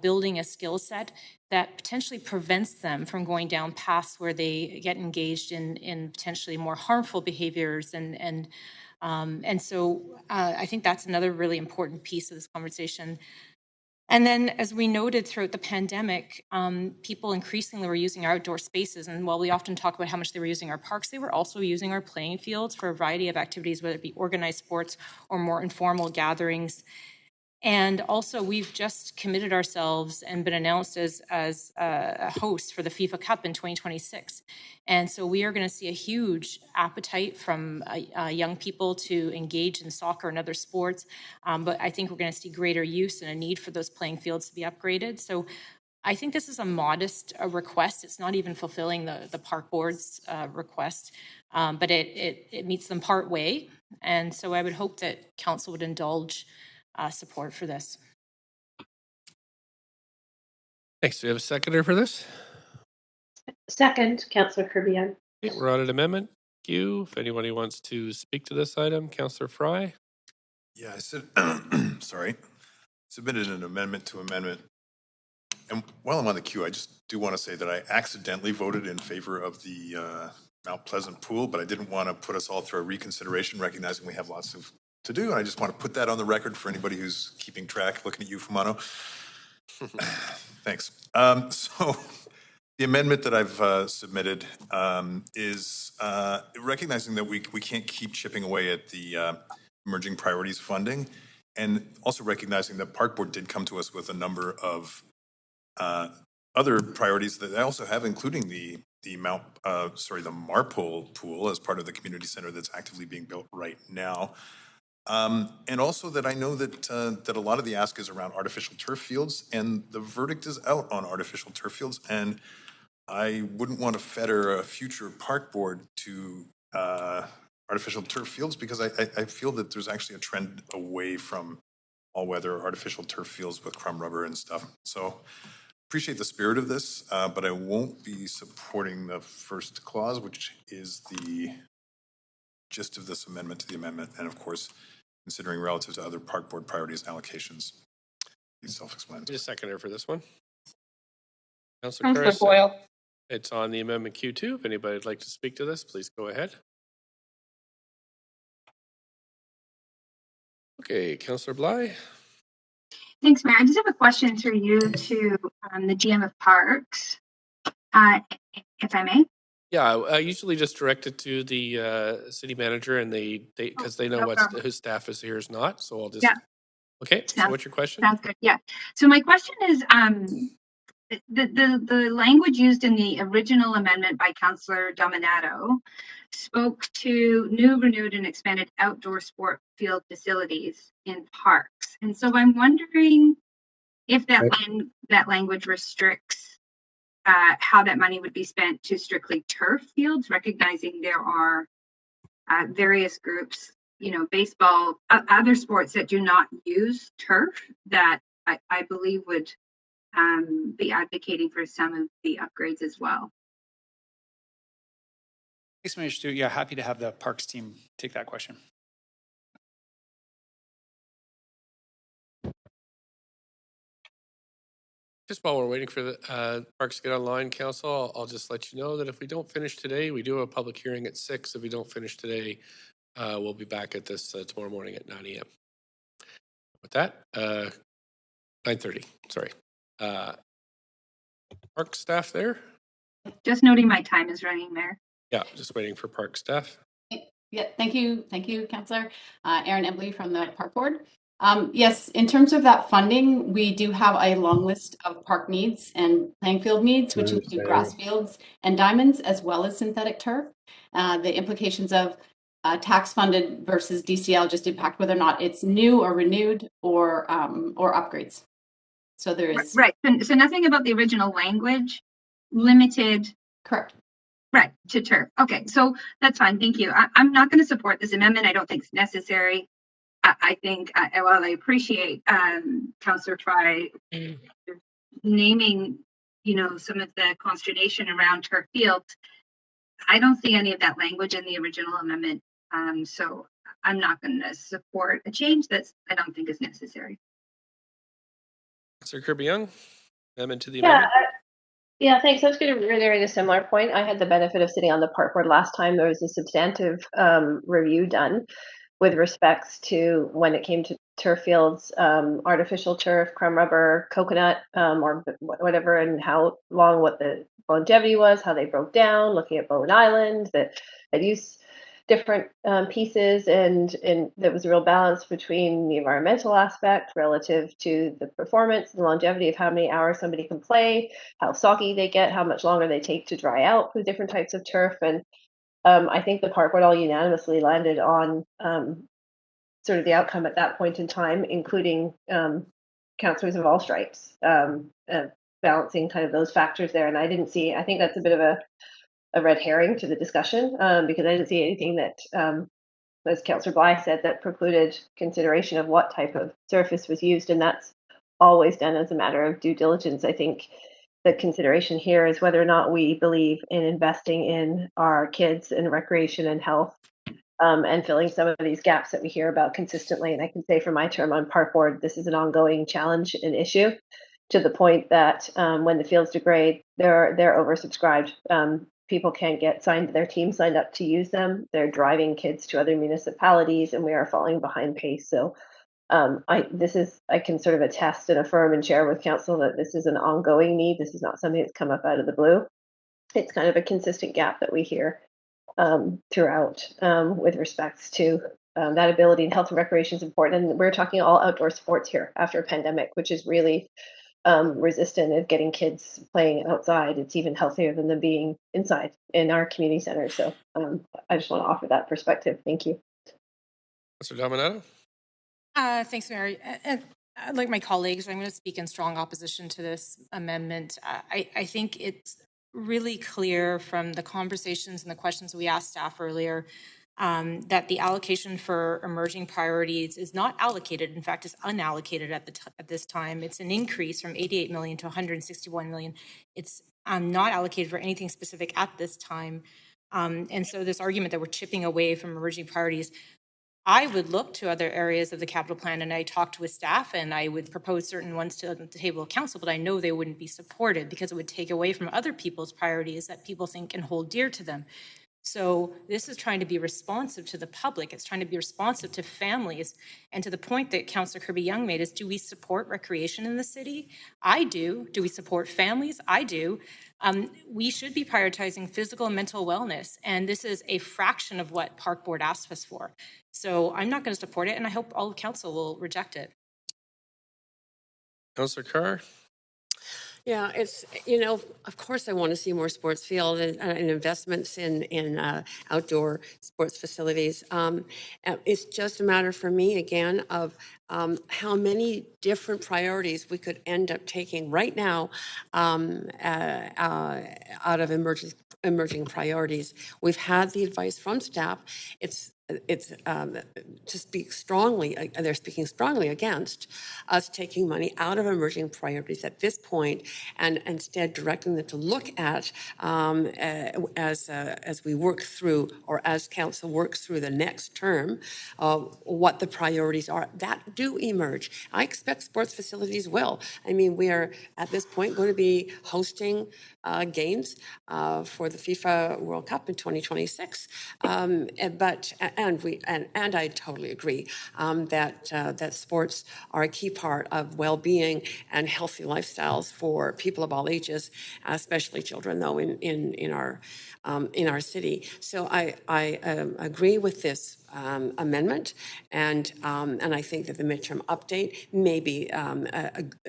building a skill set that potentially prevents them from going down paths where they get engaged in potentially more harmful behaviors. And so I think that's another really important piece of this conversation. And then, as we noted throughout the pandemic, people increasingly were using our outdoor spaces. And while we often talk about how much they were using our parks, they were also using our playing fields for a variety of activities, whether it be organized sports or more informal gatherings. And also, we've just committed ourselves and been announced as a host for the FIFA Cup in 2026. And so we are going to see a huge appetite from young people to engage in soccer and other sports. But I think we're going to see greater use and a need for those playing fields to be upgraded. So I think this is a modest request. It's not even fulfilling the park board's request, but it meets them part way. And so I would hope that council would indulge support for this. Thanks. Do we have a seconder for this? Second, Councillor Kirby-Yung. Okay, we're on an amendment queue. If anybody wants to speak to this item, Councillor Fry. Yeah, I said, submitted an amendment to amendment. And while I'm on the queue, I just do want to say that I accidentally voted in favor of the Mount Pleasant pool, but I didn't want to put us all through a reconsideration, recognizing we have lots to do. And I just want to put that on the record for anybody who's keeping track, looking at you, Fumano. Thanks. So the amendment that I've submitted is recognizing that we can't keep chipping away at the emerging priorities funding, and also recognizing that Park Board did come to us with a number of other priorities that I also have, including the Marpole pool as part of the community center that's actively being built right now. And also that I know that a lot of the ask is around artificial turf fields, and the verdict is out on artificial turf fields. And I wouldn't want to fetter a future park board to artificial turf fields, because I feel that there's actually a trend away from all-weather artificial turf fields with crumb rubber and stuff. So appreciate the spirit of this, but I won't be supporting the first clause, which is the gist of this amendment to the amendment, and of course, considering relative to other park board priorities and allocations. It's self-explanatory. Just a seconder for this one. Councillor Curtis, Boyle. it's on the amendment Q2. If anybody would like to speak to this, please go ahead. Okay, Councillor Bly. Thanks, Mayor. I just have a question through you to the GM of Parks, if I may. Yeah, I usually just direct it to the city manager, and because they know no problem. whose staff is here is not. So I'll just. Yeah. Okay. So what's your question? Sounds good. Yeah. So my question is, the language used in the original amendment by Councillor Dominato spoke to new, renewed, and expanded outdoor sport field facilities in parks. And so I'm wondering if that language restricts how that money would be spent to strictly turf fields, recognizing there are various groups, baseball, other sports that do not use turf that I believe would be advocating for some of the upgrades as well. Thanks, Mayor Stu. Yeah, happy to have the Parks team take that question. Just while we're waiting for the Parks to get online, Council, I'll just let you know that if we don't finish today, we do have a public hearing at 6. If we don't finish today, we'll be back at this tomorrow morning at 9 a.m. With that, 9:30, sorry. Park staff there? Just noting my time is running there. Yeah, just waiting for Park staff. Yeah, thank you, Councillor. Erin Embley from the Park Board. Yes, in terms of that funding, we do have a long list of park needs and playing field needs, which include grass fields and diamonds, as well as synthetic turf. The implications of tax funded versus DCL just impact whether or not it's new or renewed or upgrades. So there is right. So nothing about the original language limited. Correct. Right, to turf. Okay, so that's fine. Thank you. I'm not going to support this amendment. I don't think it's necessary. I think, while I appreciate Councillor Fry naming, some of the consternation around turf fields, I don't see any of that language in the original amendment. So I'm not going to support a change that I don't think is necessary. Councillor Kirby-Yung, amendment to the amendment. Yeah, thanks. I was going to reiterate a similar point. I had the benefit of sitting on the Park Board last time. There was a substantive review done with respects to when it came to turf fields, artificial turf, crumb rubber, coconut, or whatever, and how long, what the longevity was, how they broke down, looking at Bowen Island, that had used different pieces, and there was a real balance between the environmental aspect relative to the performance, the longevity of how many hours somebody can play, how soggy they get, how much longer they take to dry out with different types of turf. And I think the Park Board all unanimously landed on sort of the outcome at that point in time, including councillors of all stripes, balancing kind of those factors there. And I think that's a bit of a red herring to the discussion, because I didn't see anything that, as Councillor Bly said, that precluded consideration of what type of surface was used, and that's always done as a matter of due diligence. I think the consideration here is whether or not we believe in investing in our kids in recreation and health, and filling some of these gaps that we hear about consistently. And I can say for my term on Park Board, this is an ongoing challenge and issue, to the point that when the fields degrade, they're oversubscribed. People can't get their team signed up to use them. They're driving kids to other municipalities, and we are falling behind pace. So I can sort of attest and affirm and share with council that this is an ongoing need. This is not something that's come up out of the blue. It's kind of a consistent gap that we hear throughout with respects to that ability, and health and recreation is important. And we're talking all outdoor sports here after a pandemic, which is really resistant of getting kids playing outside. It's even healthier than them being inside in our community center. So I just want to offer that perspective. Thank you. Councillor Dominato. Thanks, Mayor. And like my colleagues, I'm going to speak in strong opposition to this amendment. I think it's really clear from the conversations and the questions we asked staff earlier that the allocation for emerging priorities is not allocated. In fact, it's unallocated at this time. It's an increase from 88 million to 161 million. It's not allocated for anything specific at this time. And so this argument that we're chipping away from emerging priorities, I would look to other areas of the capital plan, and I talked with staff, and I would propose certain ones to the table of council, but I know they wouldn't be supported because it would take away from other people's priorities that people think and hold dear to them. So this is trying to be responsive to the public. It's trying to be responsive to families. And to the point that Councillor Kirby-Yung made is, do we support recreation in the city? I do. Do we support families? I do. We should be prioritizing physical and mental wellness. And this is a fraction of what Park Board asked us for. So I'm not going to support it, and I hope all of council will reject it. Councillor Carr? Yeah, it's, of course I want to see more sports field and investments in outdoor sports facilities. It's just a matter for me, again, of how many different priorities we could end up taking right now out of emerging priorities. We've had the advice from staff. It's to speak strongly, they're speaking strongly against us taking money out of emerging priorities at this point and instead directing them to look at as we work through, or as council works through the next term, what the priorities are that do emerge. I expect sports facilities will. I mean, we are at this point going to be hosting games for the FIFA World Cup in 2026, and I totally agree that sports are a key part of well-being and healthy lifestyles for people of all ages, especially children, though, in our city. So I agree with this amendment, and I think that the midterm update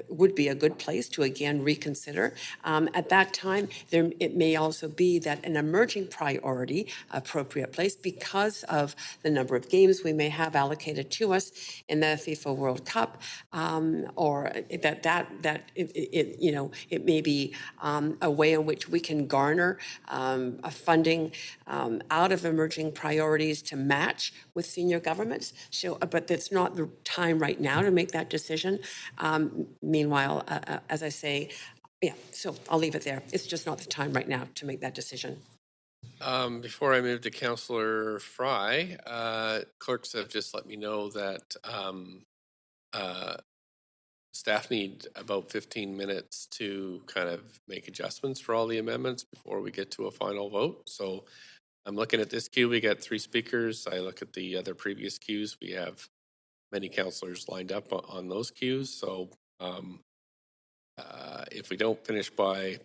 would be a good place to again reconsider. At that time, it may also be that an emerging priority, appropriate place, because of the number of games we may have allocated to us in the FIFA World Cup, or that it may be a way in which we can garner a funding out of emerging priorities to match with senior governments. So, but that's not the time right now to make that decision. Meanwhile, as I say, yeah, so I'll leave it there. It's just not the time right now to make that decision. Before I move to Councillor Fry, clerks have just let me know that staff need about 15 minutes to kind of make adjustments for all the amendments before we get to a final vote. So I'm looking at this queue. We got 3 speakers. I look at the other previous queues. We have many councillors lined up on those queues. So if we don't finish by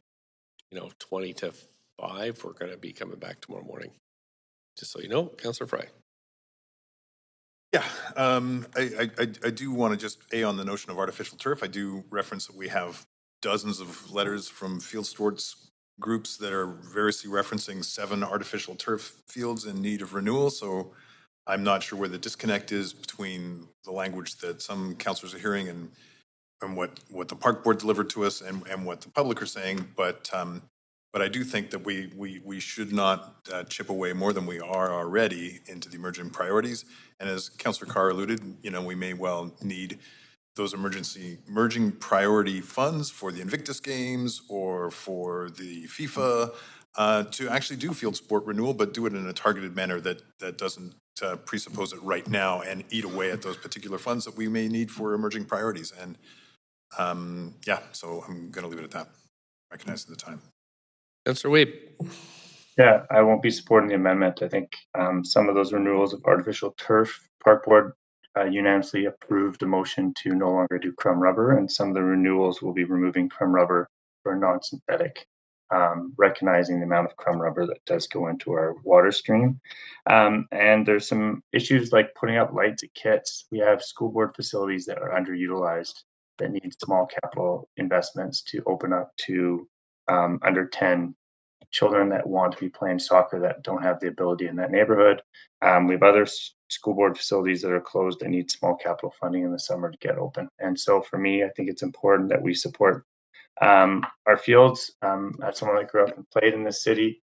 20 to 5, we're going to be coming back tomorrow morning. Just so you know, Councillor Fry. Yeah, I do want to just on the notion of artificial turf. I do reference that we have dozens of letters from field sports groups that are variously referencing 7 artificial turf fields in need of renewal. So I'm not sure where the disconnect is between the language that some councillors are hearing and what the park board delivered to us and what the public are saying. But I do think that we should not chip away more than we are already into the emerging priorities. And as Councillor Carr alluded, we may well need those emerging priority funds for the Invictus Games or for the FIFA to actually do field sport renewal, but do it in a targeted manner that doesn't presuppose it right now and eat away at those particular funds that we may need for emerging priorities. And yeah, so I'm going to leave it at that, recognizing the time. Councillor Weeb. Yeah, I won't be supporting the amendment. I think some of those renewals of artificial turf, Park Board unanimously approved a motion to no longer do crumb rubber, and some of the renewals will be removing crumb rubber for non-synthetic, recognizing the amount of crumb rubber that does go into our water stream. And there's some issues like putting up lights at kits. We have school board facilities that are underutilized that need small capital investments to open up to under 10 children that want to be playing soccer that don't have the ability in that neighborhood. We have other school board facilities that are closed that need small capital funding in the summer to get open. And so for me, I think it's important that we support our fields. As someone that grew up and played in this city,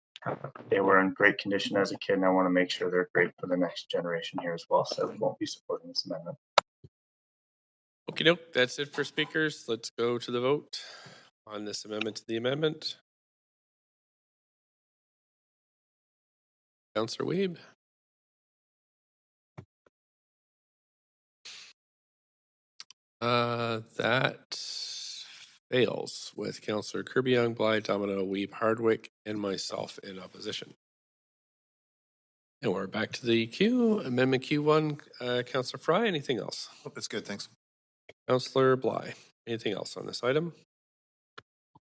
they were in great condition as a kid, and I want to make sure they're great for the next generation here as well. So we won't be supporting this amendment. Okie doke, that's it for speakers. Let's go to the vote on this amendment to the amendment. Councillor Weeb. That fails with Councillor Kirby-Yung, Blythe, Domino, Weeb, Hardwick, and myself in opposition. And we're back to the queue. Amendment Q1, Councillor Fry, anything else? Oh, that's good, thanks. Councillor Bly, anything else on this item?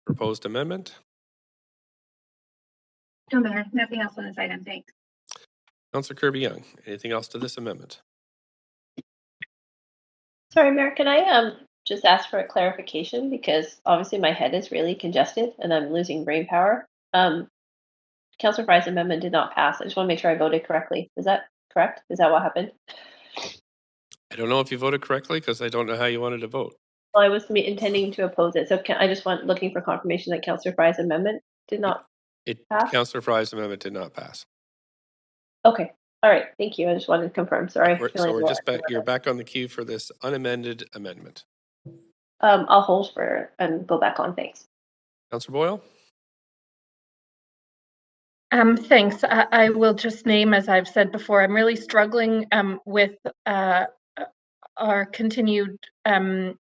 Proposed amendment? No, Mayor, nothing else on this item, thanks. Councillor Kirby-Yung, anything else to this amendment? Sorry, Mayor, can I just ask for a clarification because obviously my head is really congested and I'm losing brain power. Councillor Fry's amendment did not pass. I just want to make sure I voted correctly. Is that correct? Is that what happened? I don't know if you voted correctly because I don't know how you wanted to vote. Well, I was intending to oppose it, so I just want looking for confirmation that Councillor Fry's amendment did not pass. Councillor Fry's amendment did not pass. Okay. All right. Thank you. I just wanted to confirm. Sorry. So we're just back. You're back on the queue for this unamended amendment. I'll hold for and go back on. Thanks. Councillor Boyle. Thanks. I will just name, as I've said before, I'm really struggling with our continued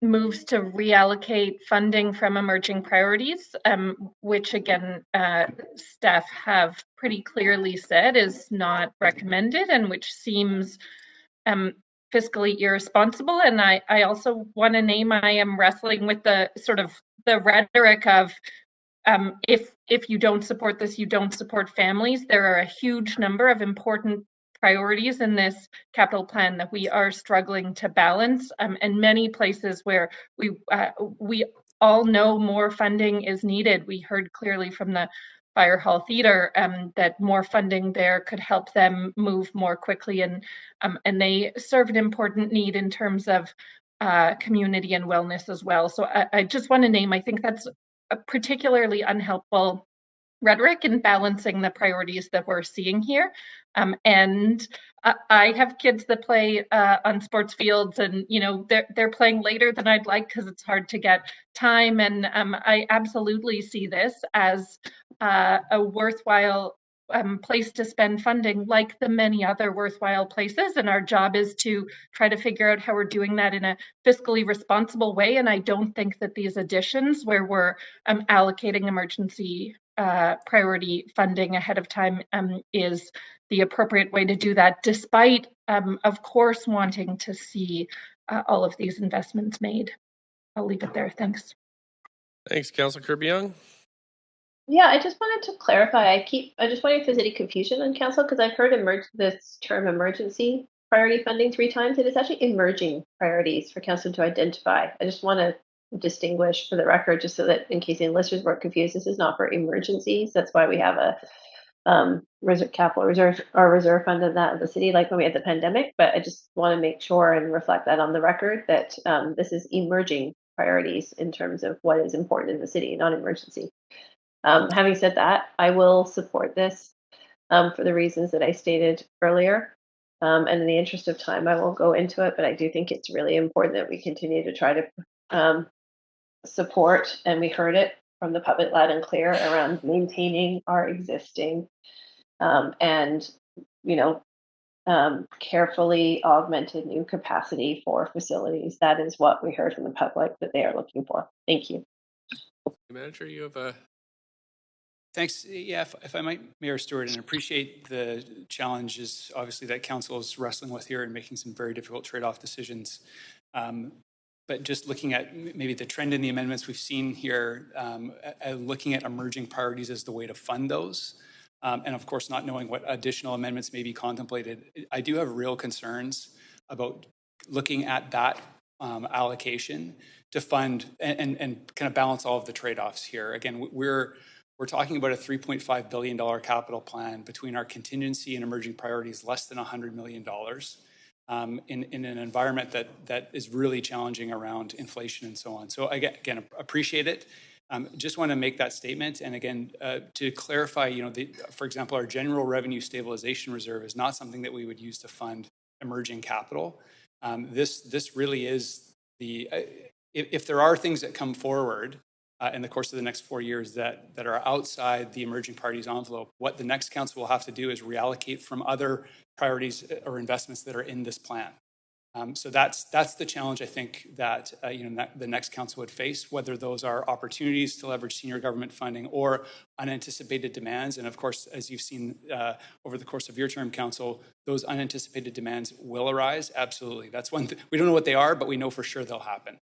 moves to reallocate funding from emerging priorities, which again, staff have pretty clearly said is not recommended and which seems fiscally irresponsible. And I also want to name, I am wrestling with the sort of the rhetoric of if you don't support this, you don't support families. There are a huge number of important priorities in this capital plan that we are struggling to balance, and many places where we all know more funding is needed. We heard clearly from the Fire Hall Theatre that more funding there could help them move more quickly, and they serve an important need in terms of community and wellness as well. So I just want to name, I think that's a particularly unhelpful rhetoric in balancing the priorities that we're seeing here. And I have kids that play on sports fields, and they're playing later than I'd like because it's hard to get time. And I absolutely see this as a worthwhile place to spend funding, like the many other worthwhile places. And our job is to try to figure out how we're doing that in a fiscally responsible way. And I don't think that these additions, where we're allocating emergency priority funding ahead of time, is the appropriate way to do that, despite, of course, wanting to see all of these investments made. I'll leave it there. Thanks. Thanks, Councillor Kirby-Yung. Yeah, I just wanted to clarify. I just wondering if there's any confusion on council because I've heard this term emergency priority funding 3 times. It is actually emerging priorities for council to identify. I just want to distinguish for the record, just so that in case the listeners weren't confused, this is not for emergencies. That's why we have a capital reserve or reserve fund of that of the city, like when we had the pandemic. But I just want to make sure and reflect that on the record that this is emerging priorities in terms of what is important in the city, not emergency. Having said that, I will support this for the reasons that I stated earlier. And in the interest of time, I won't go into it, but I do think it's really important that we continue to try to support, and we heard it from the public loud and clear, around maintaining our existing and carefully augmented new capacity for facilities. That is what we heard from the public that they are looking for. Thank you. Manager, you have a... Thanks. Yeah, if I might, Mayor Stewart, and appreciate the challenges, obviously, that council is wrestling with here and making some very difficult trade-off decisions. But just looking at maybe the trend in the amendments we've seen here, looking at emerging priorities as the way to fund those, and of course, not knowing what additional amendments may be contemplated, I do have real concerns about looking at that allocation to fund and kind of balance all of the trade-offs here. Again, we're talking about a $3.5 billion capital plan between our contingency and emerging priorities, less than $100 million in an environment that is really challenging around inflation and so on. So again, appreciate it. Just want to make that statement. And again, to clarify, for example, our general revenue stabilization reserve is not something that we would use to fund emerging capital. This really is if there are things that come forward in the course of the next 4 years that are outside the emerging priorities envelope, what the next council will have to do is reallocate from other priorities or investments that are in this plan. So that's the challenge I think that the next council would face, whether those are opportunities to leverage senior government funding or unanticipated demands. And of course, as you've seen over the course of your term, council, those unanticipated demands will arise. Absolutely, that's one. We don't know what they are, but we know for sure they'll happen.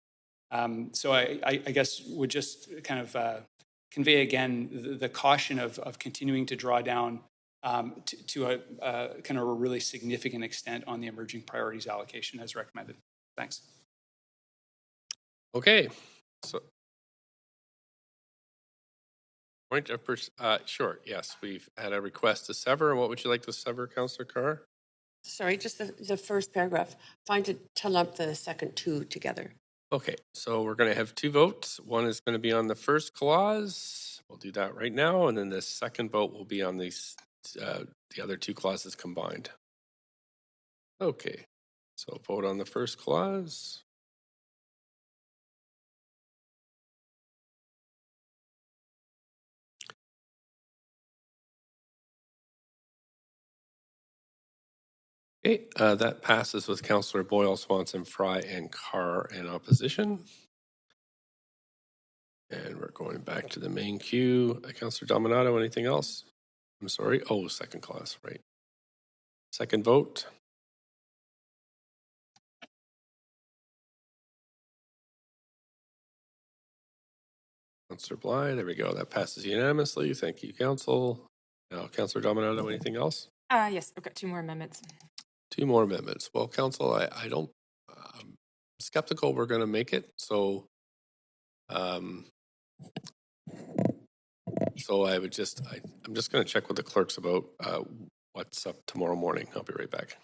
So I guess would just kind of convey again the caution of continuing to draw down to a kind of a really significant extent on the emerging priorities allocation as recommended. Thanks. Okay, so point of sure, yes, we've had a request to sever. What would you like to sever, Councillor Carr? Sorry, just the first paragraph. Trying to lump the second two together. Okay, so we're going to have two votes. One is going to be on the first clause. We'll do that right now, and then the second vote will be on these the other two clauses combined. Okay, so vote on the first clause. Okay, that passes with Councillor Boyle, Swanson, Fry, and Carr in opposition. And we're going back to the main queue. Councillor Dominato, anything else? I'm sorry. Oh, second clause, right. Second vote. Councillor Bly, there we go. That passes unanimously. Thank you, Council. Now, Councillor Dominato, anything else? Yes, I've got two more amendments. Two more amendments. Well, Council, I don't, I'm skeptical we're going to make it. So, so I would just, I'm just going to check with the clerks about what's up tomorrow morning. I'll be right back.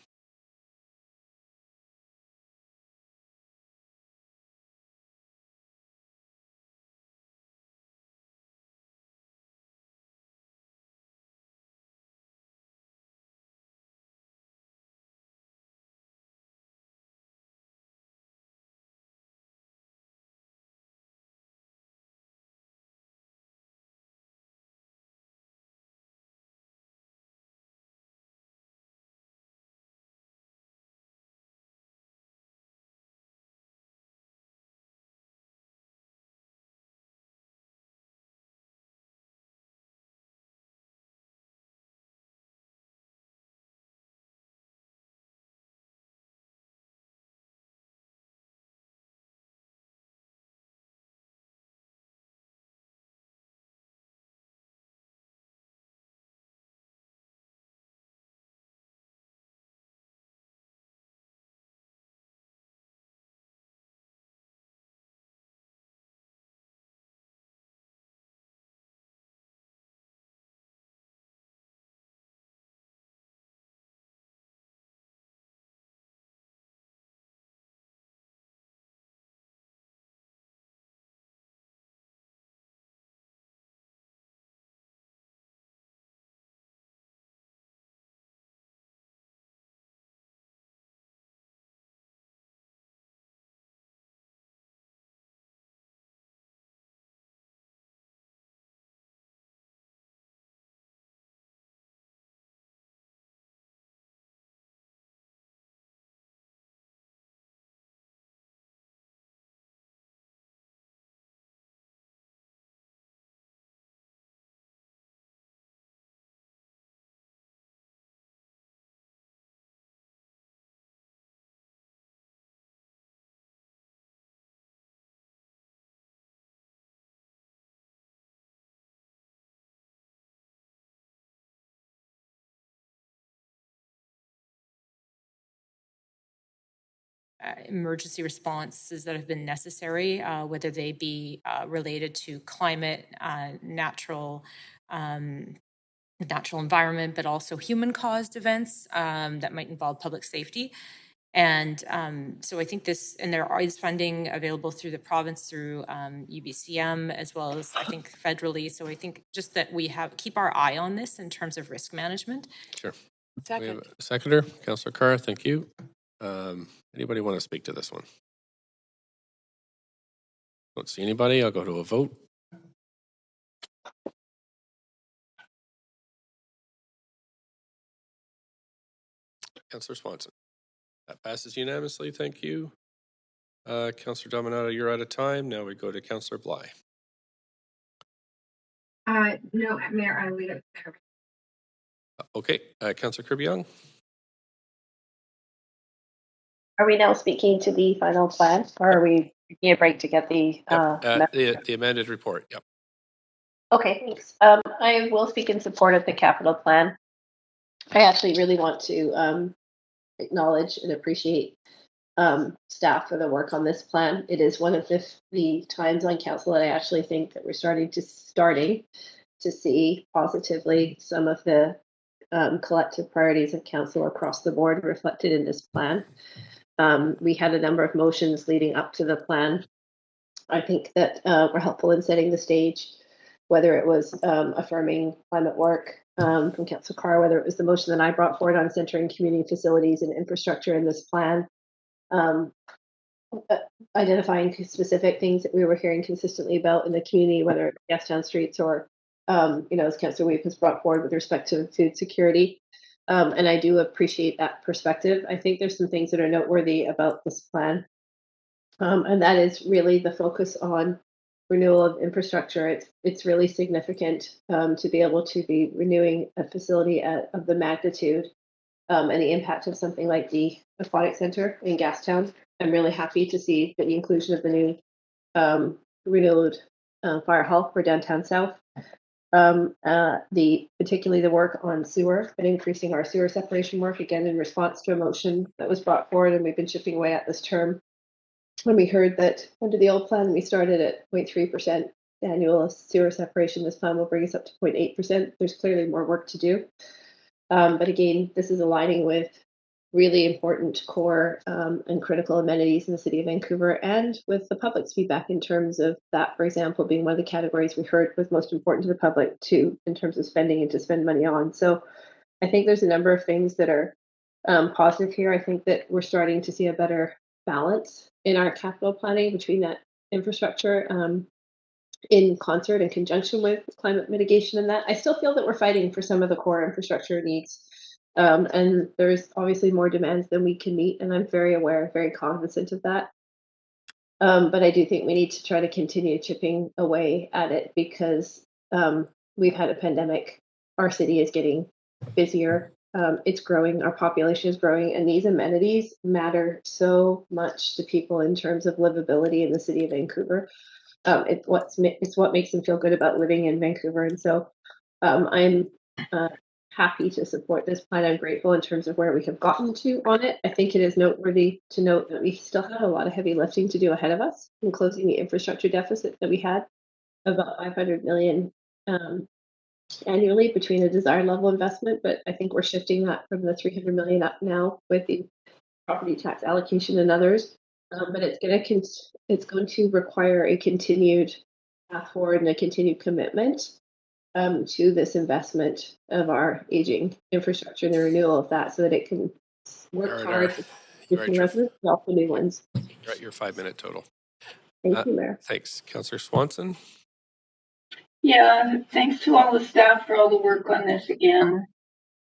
Emergency responses that have been necessary, whether they be related to climate, natural environment, but also human-caused events that might involve public safety. And so I think this, and there is funding available through the province, through UBCM, as well as I think federally. So I think just that we keep our eye on this in terms of risk management. Sure. Second. We have a seconder, Councillor Carr, thank you. Anybody want to speak to this one? Don't see anybody. I'll go to a vote. Councillor Swanson. That passes unanimously. Thank you. Councillor Dominato, you're out of time. Now we go to Councillor Bly. No, Mayor, I leave it there. Okay, Councillor Kirby-Yung. Are we now speaking to the final plan, or are we taking a break to get the? The amended report. Yep. Okay, thanks. I will speak in support of the capital plan. I actually really want to acknowledge and appreciate staff for the work on this plan. It is one of the times on council that I actually think that we're starting to see positively some of the collective priorities of council across the board reflected in this plan. We had a number of motions leading up to the plan. I think that were helpful in setting the stage, whether it was affirming climate work from Councillor Carr, whether it was the motion that I brought forward on centering community facilities and infrastructure in this plan, identifying specific things that we were hearing consistently about in the community, whether it's Gastown streets or, as Councillor Weep has brought forward with respect to food security. And I do appreciate that perspective. I think there's some things that are noteworthy about this plan. And that is really the focus on renewal of infrastructure. It's really significant to be able to be renewing a facility of the magnitude and the impact of something like the Aquatic Center in Gastown. I'm really happy to see the inclusion of the new renewed fire hall for downtown South. Particularly the work on sewer and increasing our sewer separation work, again in response to a motion that was brought forward, and we've been chipping away at this term. When we heard that under the old plan we started at 0.3% annual sewer separation, this plan will bring us up to 0.8%. There's clearly more work to do, but again, this is aligning with really important core and critical amenities in the city of Vancouver, and with the public's feedback in terms of that, for example, being one of the categories we heard was most important to the public too, in terms of spending and to spend money on. So I think there's a number of things that are positive here. I think that we're starting to see a better balance in our capital planning between that infrastructure in concert and conjunction with climate mitigation and that. I still feel that we're fighting for some of the core infrastructure needs. And there's obviously more demands than we can meet, and I'm very aware, very cognizant of that. But I do think we need to try to continue chipping away at it because we've had a pandemic. Our city is getting busier. It's growing. Our population is growing, and these amenities matter so much to people in terms of livability in the city of Vancouver. It's what makes them feel good about living in Vancouver, and so I'm happy to support this plan. I'm grateful in terms of where we have gotten to on it. I think it is noteworthy to note that we still have a lot of heavy lifting to do ahead of us in closing the infrastructure deficit that we had, about $500 million annually between the desired level investment. But I think we're shifting that from the $300 million up now with the property tax allocation and others. But it's going to require a continued path forward and a continued commitment to this investment of our aging infrastructure and the renewal of that, so that it can work hard with residents and also new ones. You're at your 5-minute total. Thank you, Mayor. Thanks, Councillor Swanson. Yeah, thanks to all the staff for all the work on this again.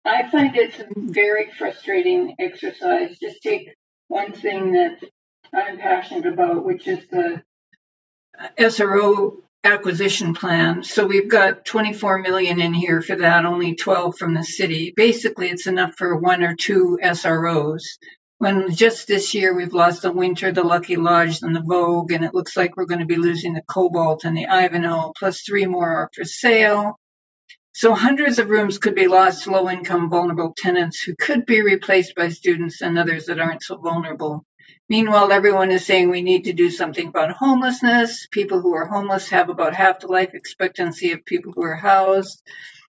I find it's a very frustrating exercise. Just take one thing that I'm passionate about, which is the SRO acquisition plan. So we've got 24 million in here for that, only 12 from the city. Basically, it's enough for 1 or 2 SROs. When just this year we've lost the Winter, the Lucky Lodge, and the Vogue, and it looks like we're going to be losing the Cobalt and the Ivanhoe, plus 3 more are for sale. So hundreds of rooms could be lost to low-income, vulnerable tenants who could be replaced by students and others that aren't so vulnerable. Meanwhile, everyone is saying we need to do something about homelessness. People who are homeless have about half the life expectancy of people who are housed.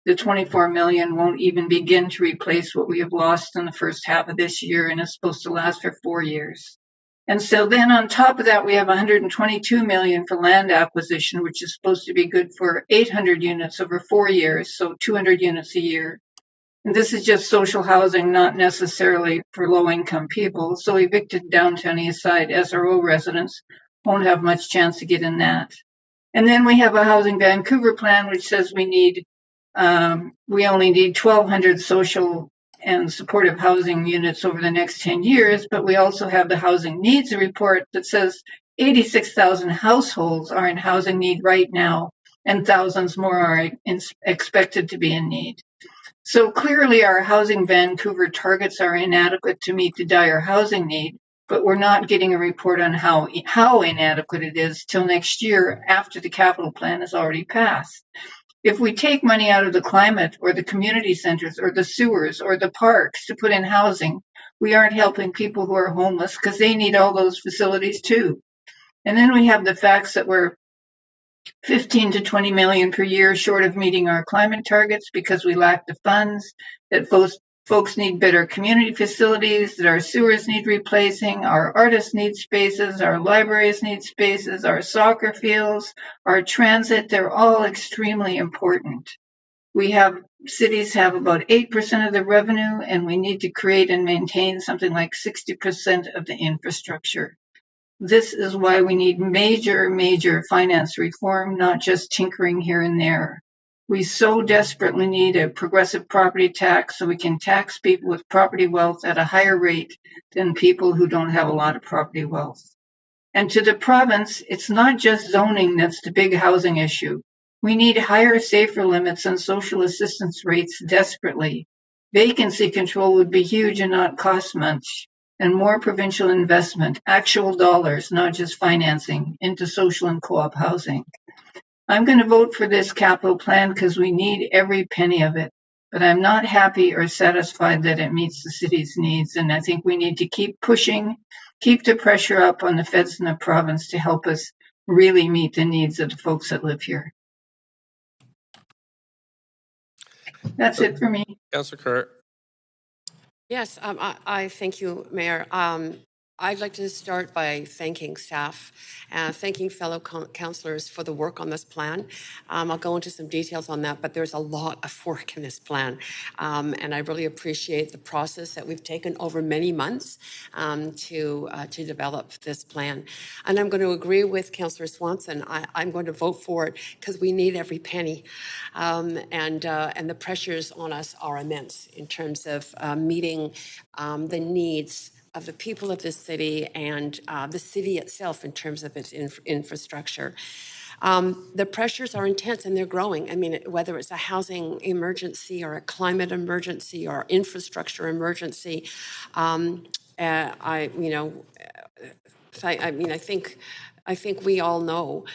The 24 million won't even begin to replace what we have lost in the first half of this year, and is supposed to last for 4 years. And so then on top of that, we have 122 million for land acquisition, which is supposed to be good for 800 units over 4 years, so 200 units a year. And this is just social housing, not necessarily for low-income people. So evicted downtown East Side SRO residents won't have much chance to get in that. And then we have a Housing Vancouver plan, which says we only need 1,200 social and supportive housing units over the next 10 years, but we also have the housing needs report that says 86,000 households are in housing need right now, and thousands more are expected to be in need. So clearly our Housing Vancouver targets are inadequate to meet the dire housing need, but we're not getting a report on how inadequate it is till next year after the capital plan is already passed. If we take money out of the climate or the community centers or the sewers or the parks to put in housing, we aren't helping people who are homeless because they need all those facilities too. And then we have the facts that we're 15 to 20 million per year short of meeting our climate targets because we lack the funds, that folks need better community facilities, that our sewers need replacing, our artists need spaces, our libraries need spaces, our soccer fields, our transit, they're all extremely important. Cities have about 8% of the revenue, and we need to create and maintain something like 60% of the infrastructure. This is why we need major finance reform, not just tinkering here and there. We so desperately need a progressive property tax so we can tax people with property wealth at a higher rate than people who don't have a lot of property wealth. And to the province, it's not just zoning that's the big housing issue. We need higher, safer limits and social assistance rates desperately. Vacancy control would be huge and not cost much. And more provincial investment, actual dollars, not just financing, into social and co-op housing. I'm going to vote for this capital plan because we need every penny of it. But I'm not happy or satisfied that it meets the city's needs. And I think we need to keep pushing, keep the pressure up on the feds and the province to help us really meet the needs of the folks that live here. That's it for me. Councillor Kerr. Yes, I thank you, Mayor. I'd like to start by thanking staff, thanking fellow councillors for the work on this plan. I'll go into some details on that, but there's a lot of work in this plan. And I really appreciate the process that we've taken over many months to develop this plan. And I'm going to agree with Councillor Swanson. I'm going to vote for it because we need every penny. And the pressures on us are immense in terms of meeting the needs of the people of this city and the city itself in terms of its infrastructure. The pressures are intense and they're growing. I mean, whether it's a housing emergency or a climate emergency or infrastructure emergency, I think we all know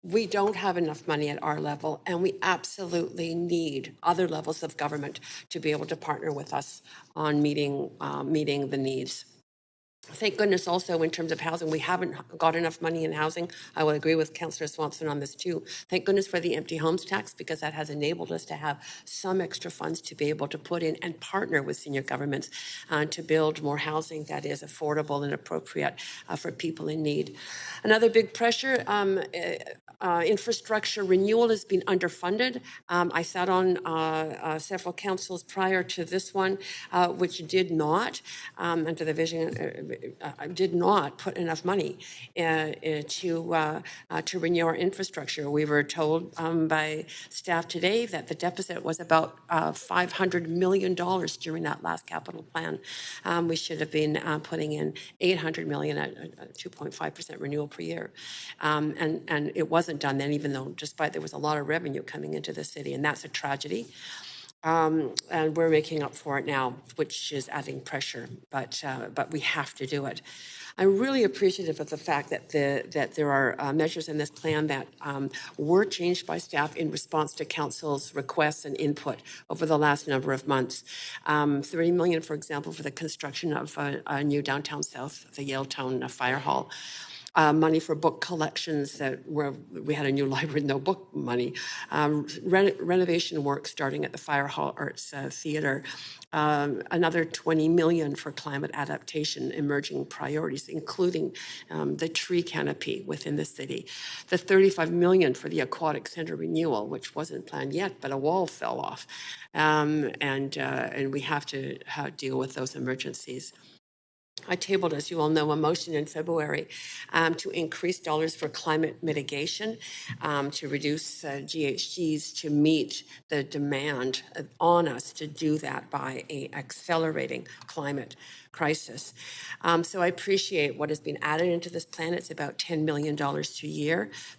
we don't have enough money at our level, and we absolutely need other levels of government to be able to partner with us on meeting the needs. Thank goodness also in terms of housing, we haven't got enough money in housing. I will agree with Councillor Swanson on this too. Thank goodness for the empty homes tax because that has enabled us to have some extra funds to be able to put in and partner with senior governments to build more housing that is affordable and appropriate for people in need. Another big pressure, infrastructure renewal has been underfunded. I sat on several councils prior to this one, which did not, under the vision, did not put enough money to renew our infrastructure. We were told by staff today that the deficit was about $500 million during that last capital plan. We should have been putting in $800 million at 2.5% renewal per year. And it wasn't done then, even though despite there was a lot of revenue coming into the city, and that's a tragedy. And we're making up for it now, which is adding pressure, but we have to do it. I'm really appreciative of the fact that there are measures in this plan that were changed by staff in response to council's requests and input over the last number of months. $30 million, for example, for the construction of a new downtown south, the Yaletown Fire Hall. Money for book collections we had a new library, no book money. Renovation work starting at the Fire Hall Arts Theatre. Another $20 million for climate adaptation emerging priorities, including the tree canopy within the city. The $35 million for the Aquatic Center renewal, which wasn't planned yet, but a wall fell off. And we have to deal with those emergencies. I tabled, as you all know, a motion in February to increase dollars for climate mitigation, to reduce GHGs to meet the demand on us to do that by a accelerating climate crisis. So I appreciate what has been added into this plan. It's about $10 million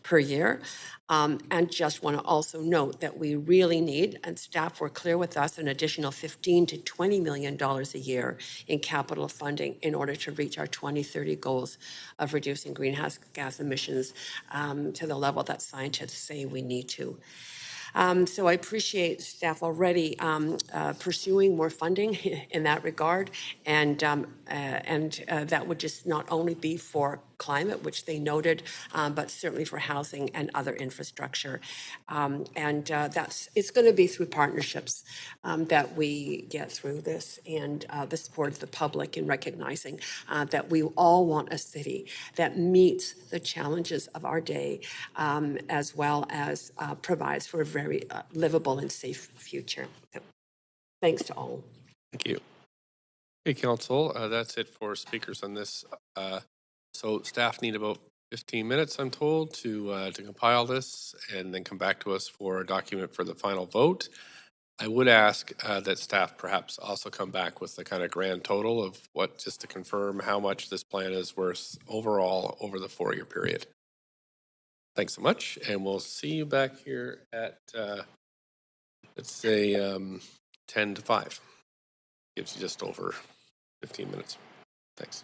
per year. And just want to also note that we really need, and staff were clear with us, an additional $15 to $20 million a year in capital funding in order to reach our 2030 goals of reducing greenhouse gas emissions to the level that scientists say we need to. So I appreciate staff already pursuing more funding in that regard, and that would just not only be for climate, which they noted, but certainly for housing and other infrastructure. It's going to be through partnerships that we get through this, and the support of the public in recognizing that we all want a city that meets the challenges of our day, as well as provides for a very livable and safe future. So, thanks to all. Thank you. Hey, Council, that's it for speakers on this. So staff need about 15 minutes, I'm told, to compile this and then come back to us for a document for the final vote. I would ask that staff perhaps also come back with the kind of grand total of what, just to confirm how much this plan is worth overall over the 4-year period. Thanks so much, and we'll see you back here at, let's say, 10 to 5. Gives you just over 15 minutes. Thanks.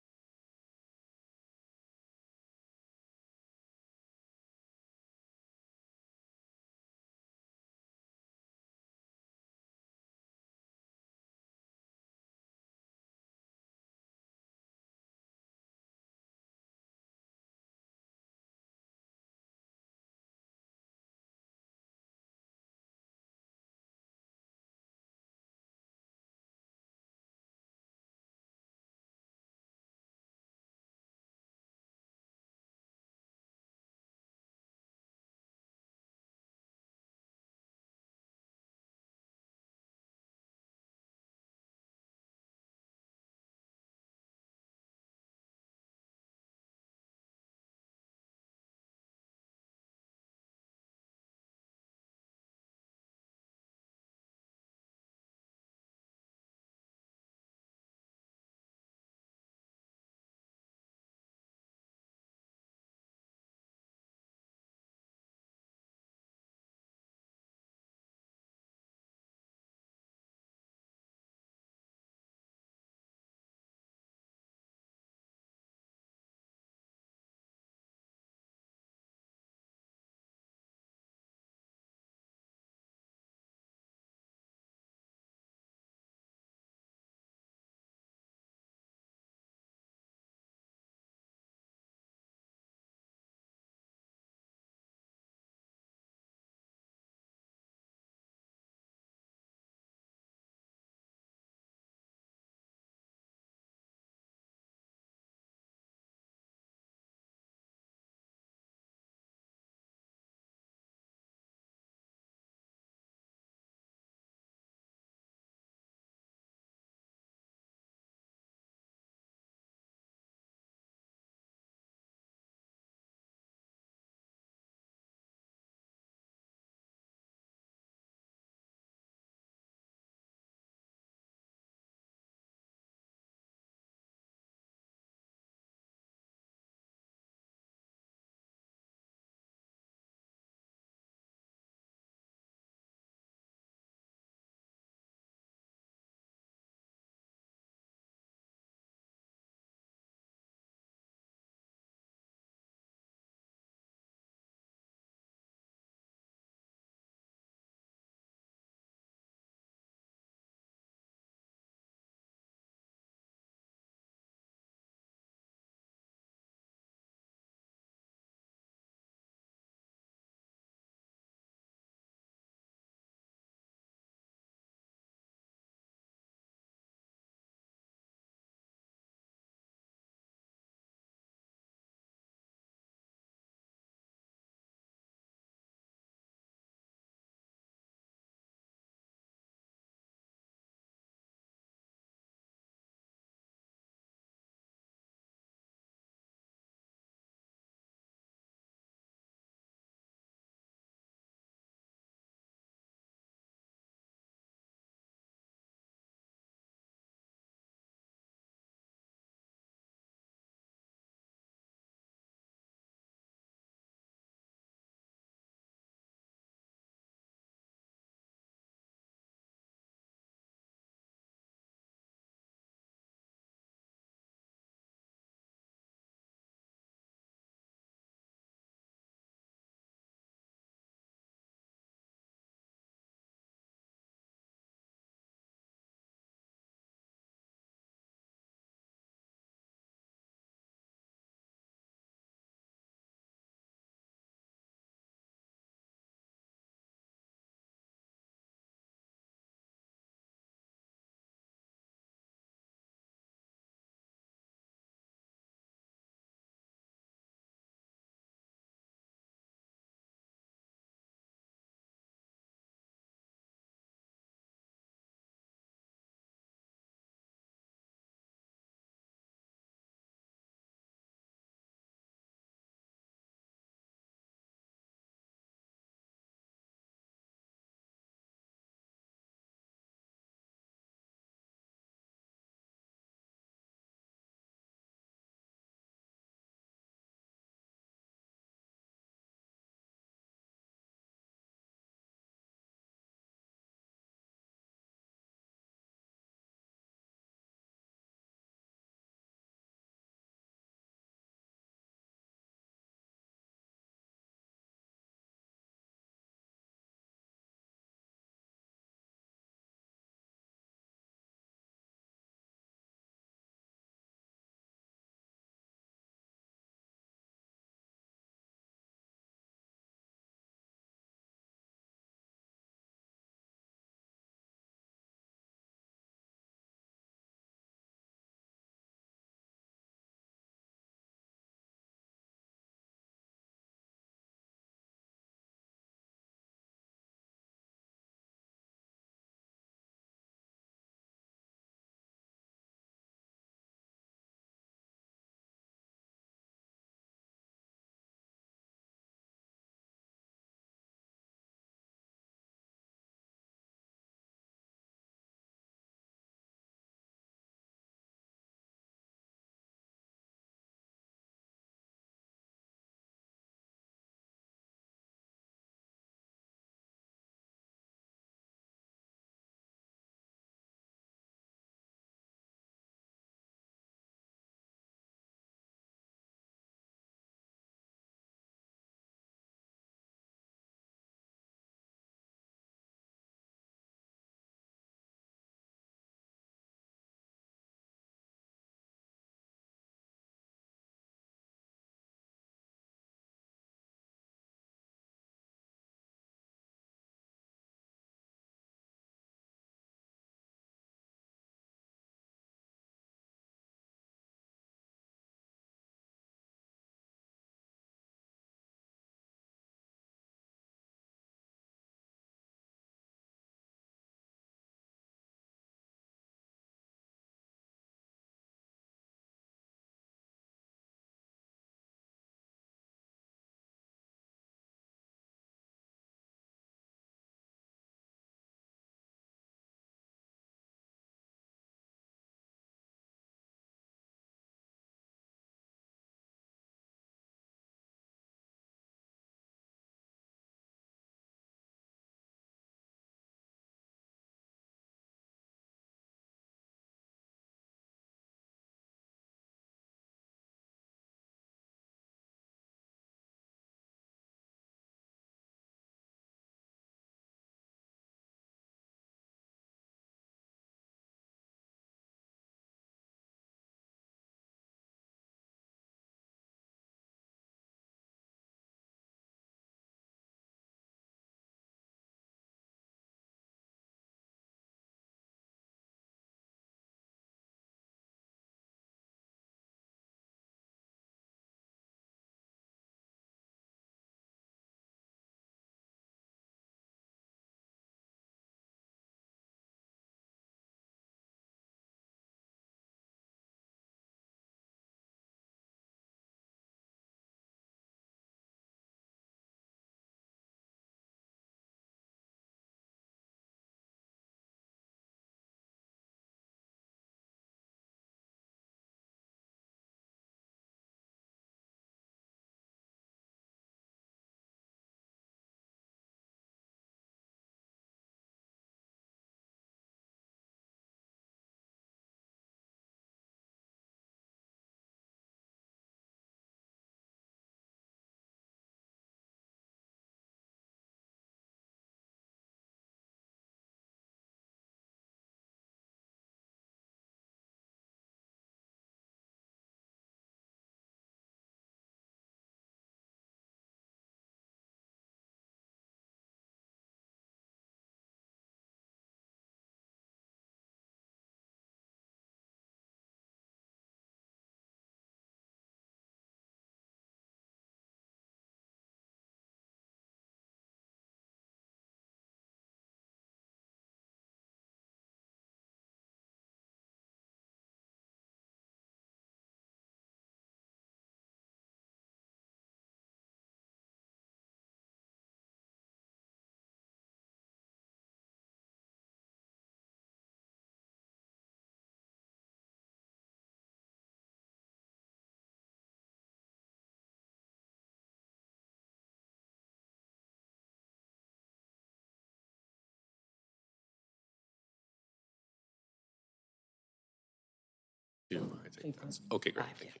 Two, I think. Okay, great. Thank you.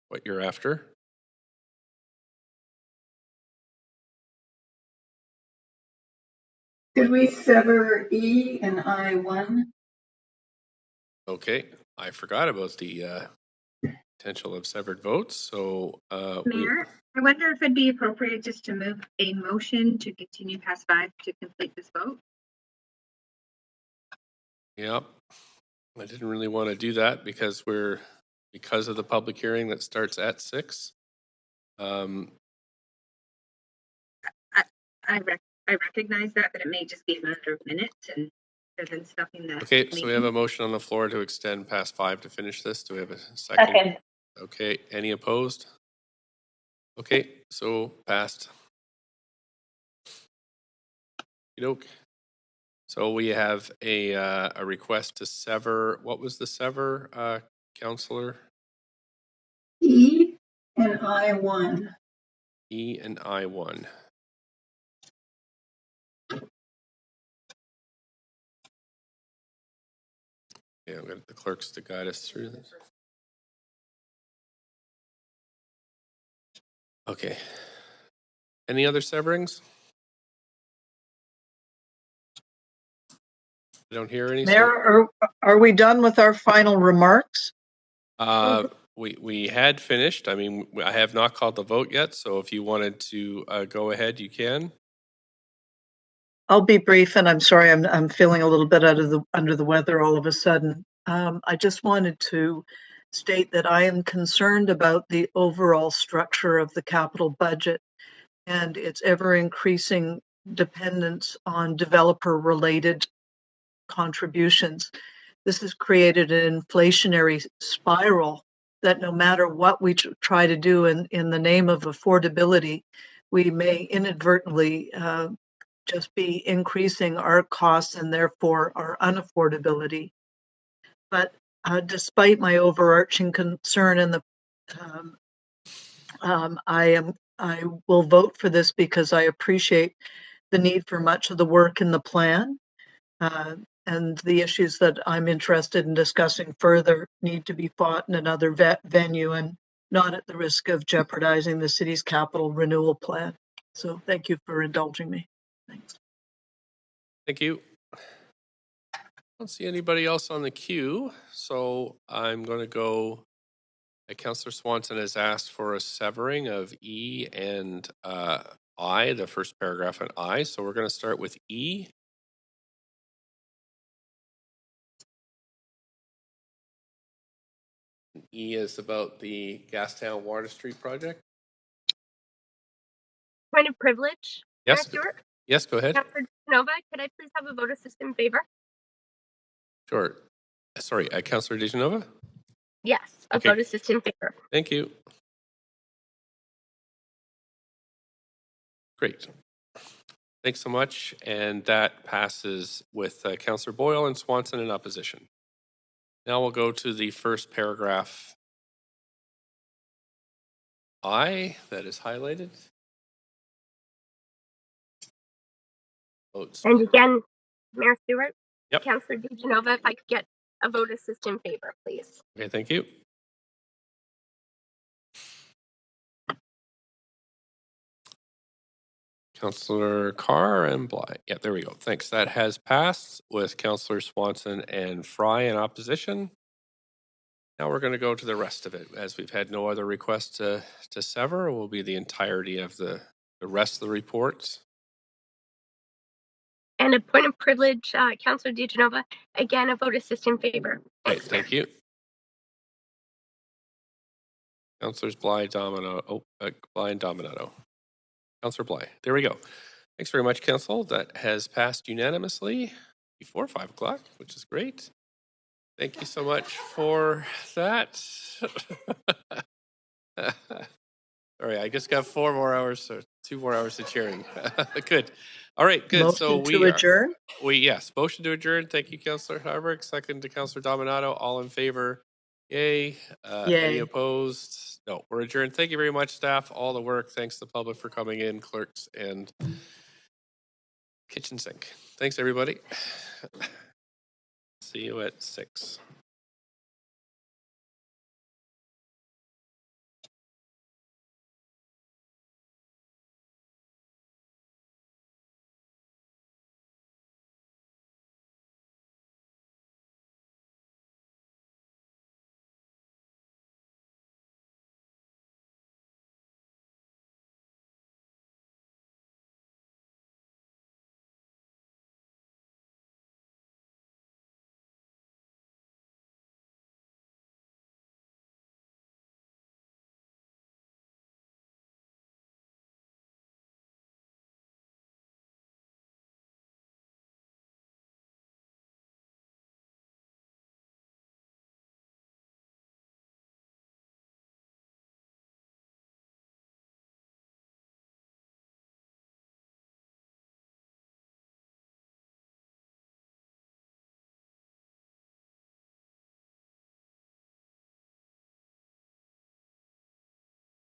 What you're after? Could we sever E and I1? Okay, I forgot about the potential of severed votes. So, Mayor, I wonder if it'd be appropriate just to move a motion to continue past 5 to complete this vote. Yep, I didn't really want to do that because of the public hearing that starts at 6. I recognize that, but it may just be a matter of minutes and then stuffing that. Okay, so we have a motion on the floor to extend past 5 to finish this. Do we have a second? Second. Okay, any opposed? Okay, so passed. Okey-doke. So we have a request to sever. What was the sever, Councillor? E and I1. E and I1. Yeah, I've got the clerks to guide us through this. Okay. Any other severings? I don't hear any. Mayor, are we done with our final remarks? We had finished. I mean, I have not called the vote yet, so if you wanted to go ahead, you can. I'll be brief, and I'm sorry, I'm feeling a little bit under the weather all of a sudden. I just wanted to state that I am concerned about the overall structure of the capital budget and its ever increasing dependence on developer-related contributions. This has created an inflationary spiral that no matter what we try to do in the name of affordability, we may inadvertently just be increasing our costs and therefore our unaffordability. But despite my overarching concern in the I will vote for this because I appreciate the need for much of the work in the plan. And the issues that I'm interested in discussing further need to be fought in another venue and not at the risk of jeopardizing the city's capital renewal plan. So thank you for indulging me. Thanks. Thank you. I don't see anybody else on the queue, so I'm going to go. Councillor Swanson has asked for a severing of E and I, the first paragraph in I. So we're going to start with E. E is about the Gastown Water Street project. Point of privilege. Yes. Mayor Stewart? Yes, go ahead. Councillor Nova, could I please have a vote assist in favor? Sure. Sorry, Councillor DeGenova? Yes, a vote assist in favor. Thank you. Great. Thanks so much. And that passes with Councillor Boyle and Swanson in opposition. Now we'll go to the first paragraph I that is highlighted. Votes. And again, Mayor Stewart? Yep. Councillor DeGenova, if I could get a vote assist in favor, please. Okay, thank you. Councillor Carr and Bly. Yeah, there we go. Thanks. That has passed with Councillor Swanson and Fry in opposition. Now we're going to go to the rest of it. As we've had no other requests to sever, it will be the entirety of the rest of the reports. And a point of privilege, Councillor DeGenova, again, a vote assist in favor. Okay, thank you. Councillors Bly, Domino, Bly and Dominato. Councillor Bly, there we go. Thanks very much, Council. That has passed unanimously before 5 o'clock, which is great. Thank you so much for that. Sorry, I just got 4 more hours, so 2 more hours of cheering. Good. All right, good. Motion so to adjourn? Yes, motion to adjourn. Thank you, Councillor Harburg. Second to Councillor Dominato. All in favor Yay. Any Yay. opposed? No, we're adjourned. Thank you very much, staff. All the work. Thanks to the public for coming in, clerks and kitchen sink. Thanks, everybody. See you at 6.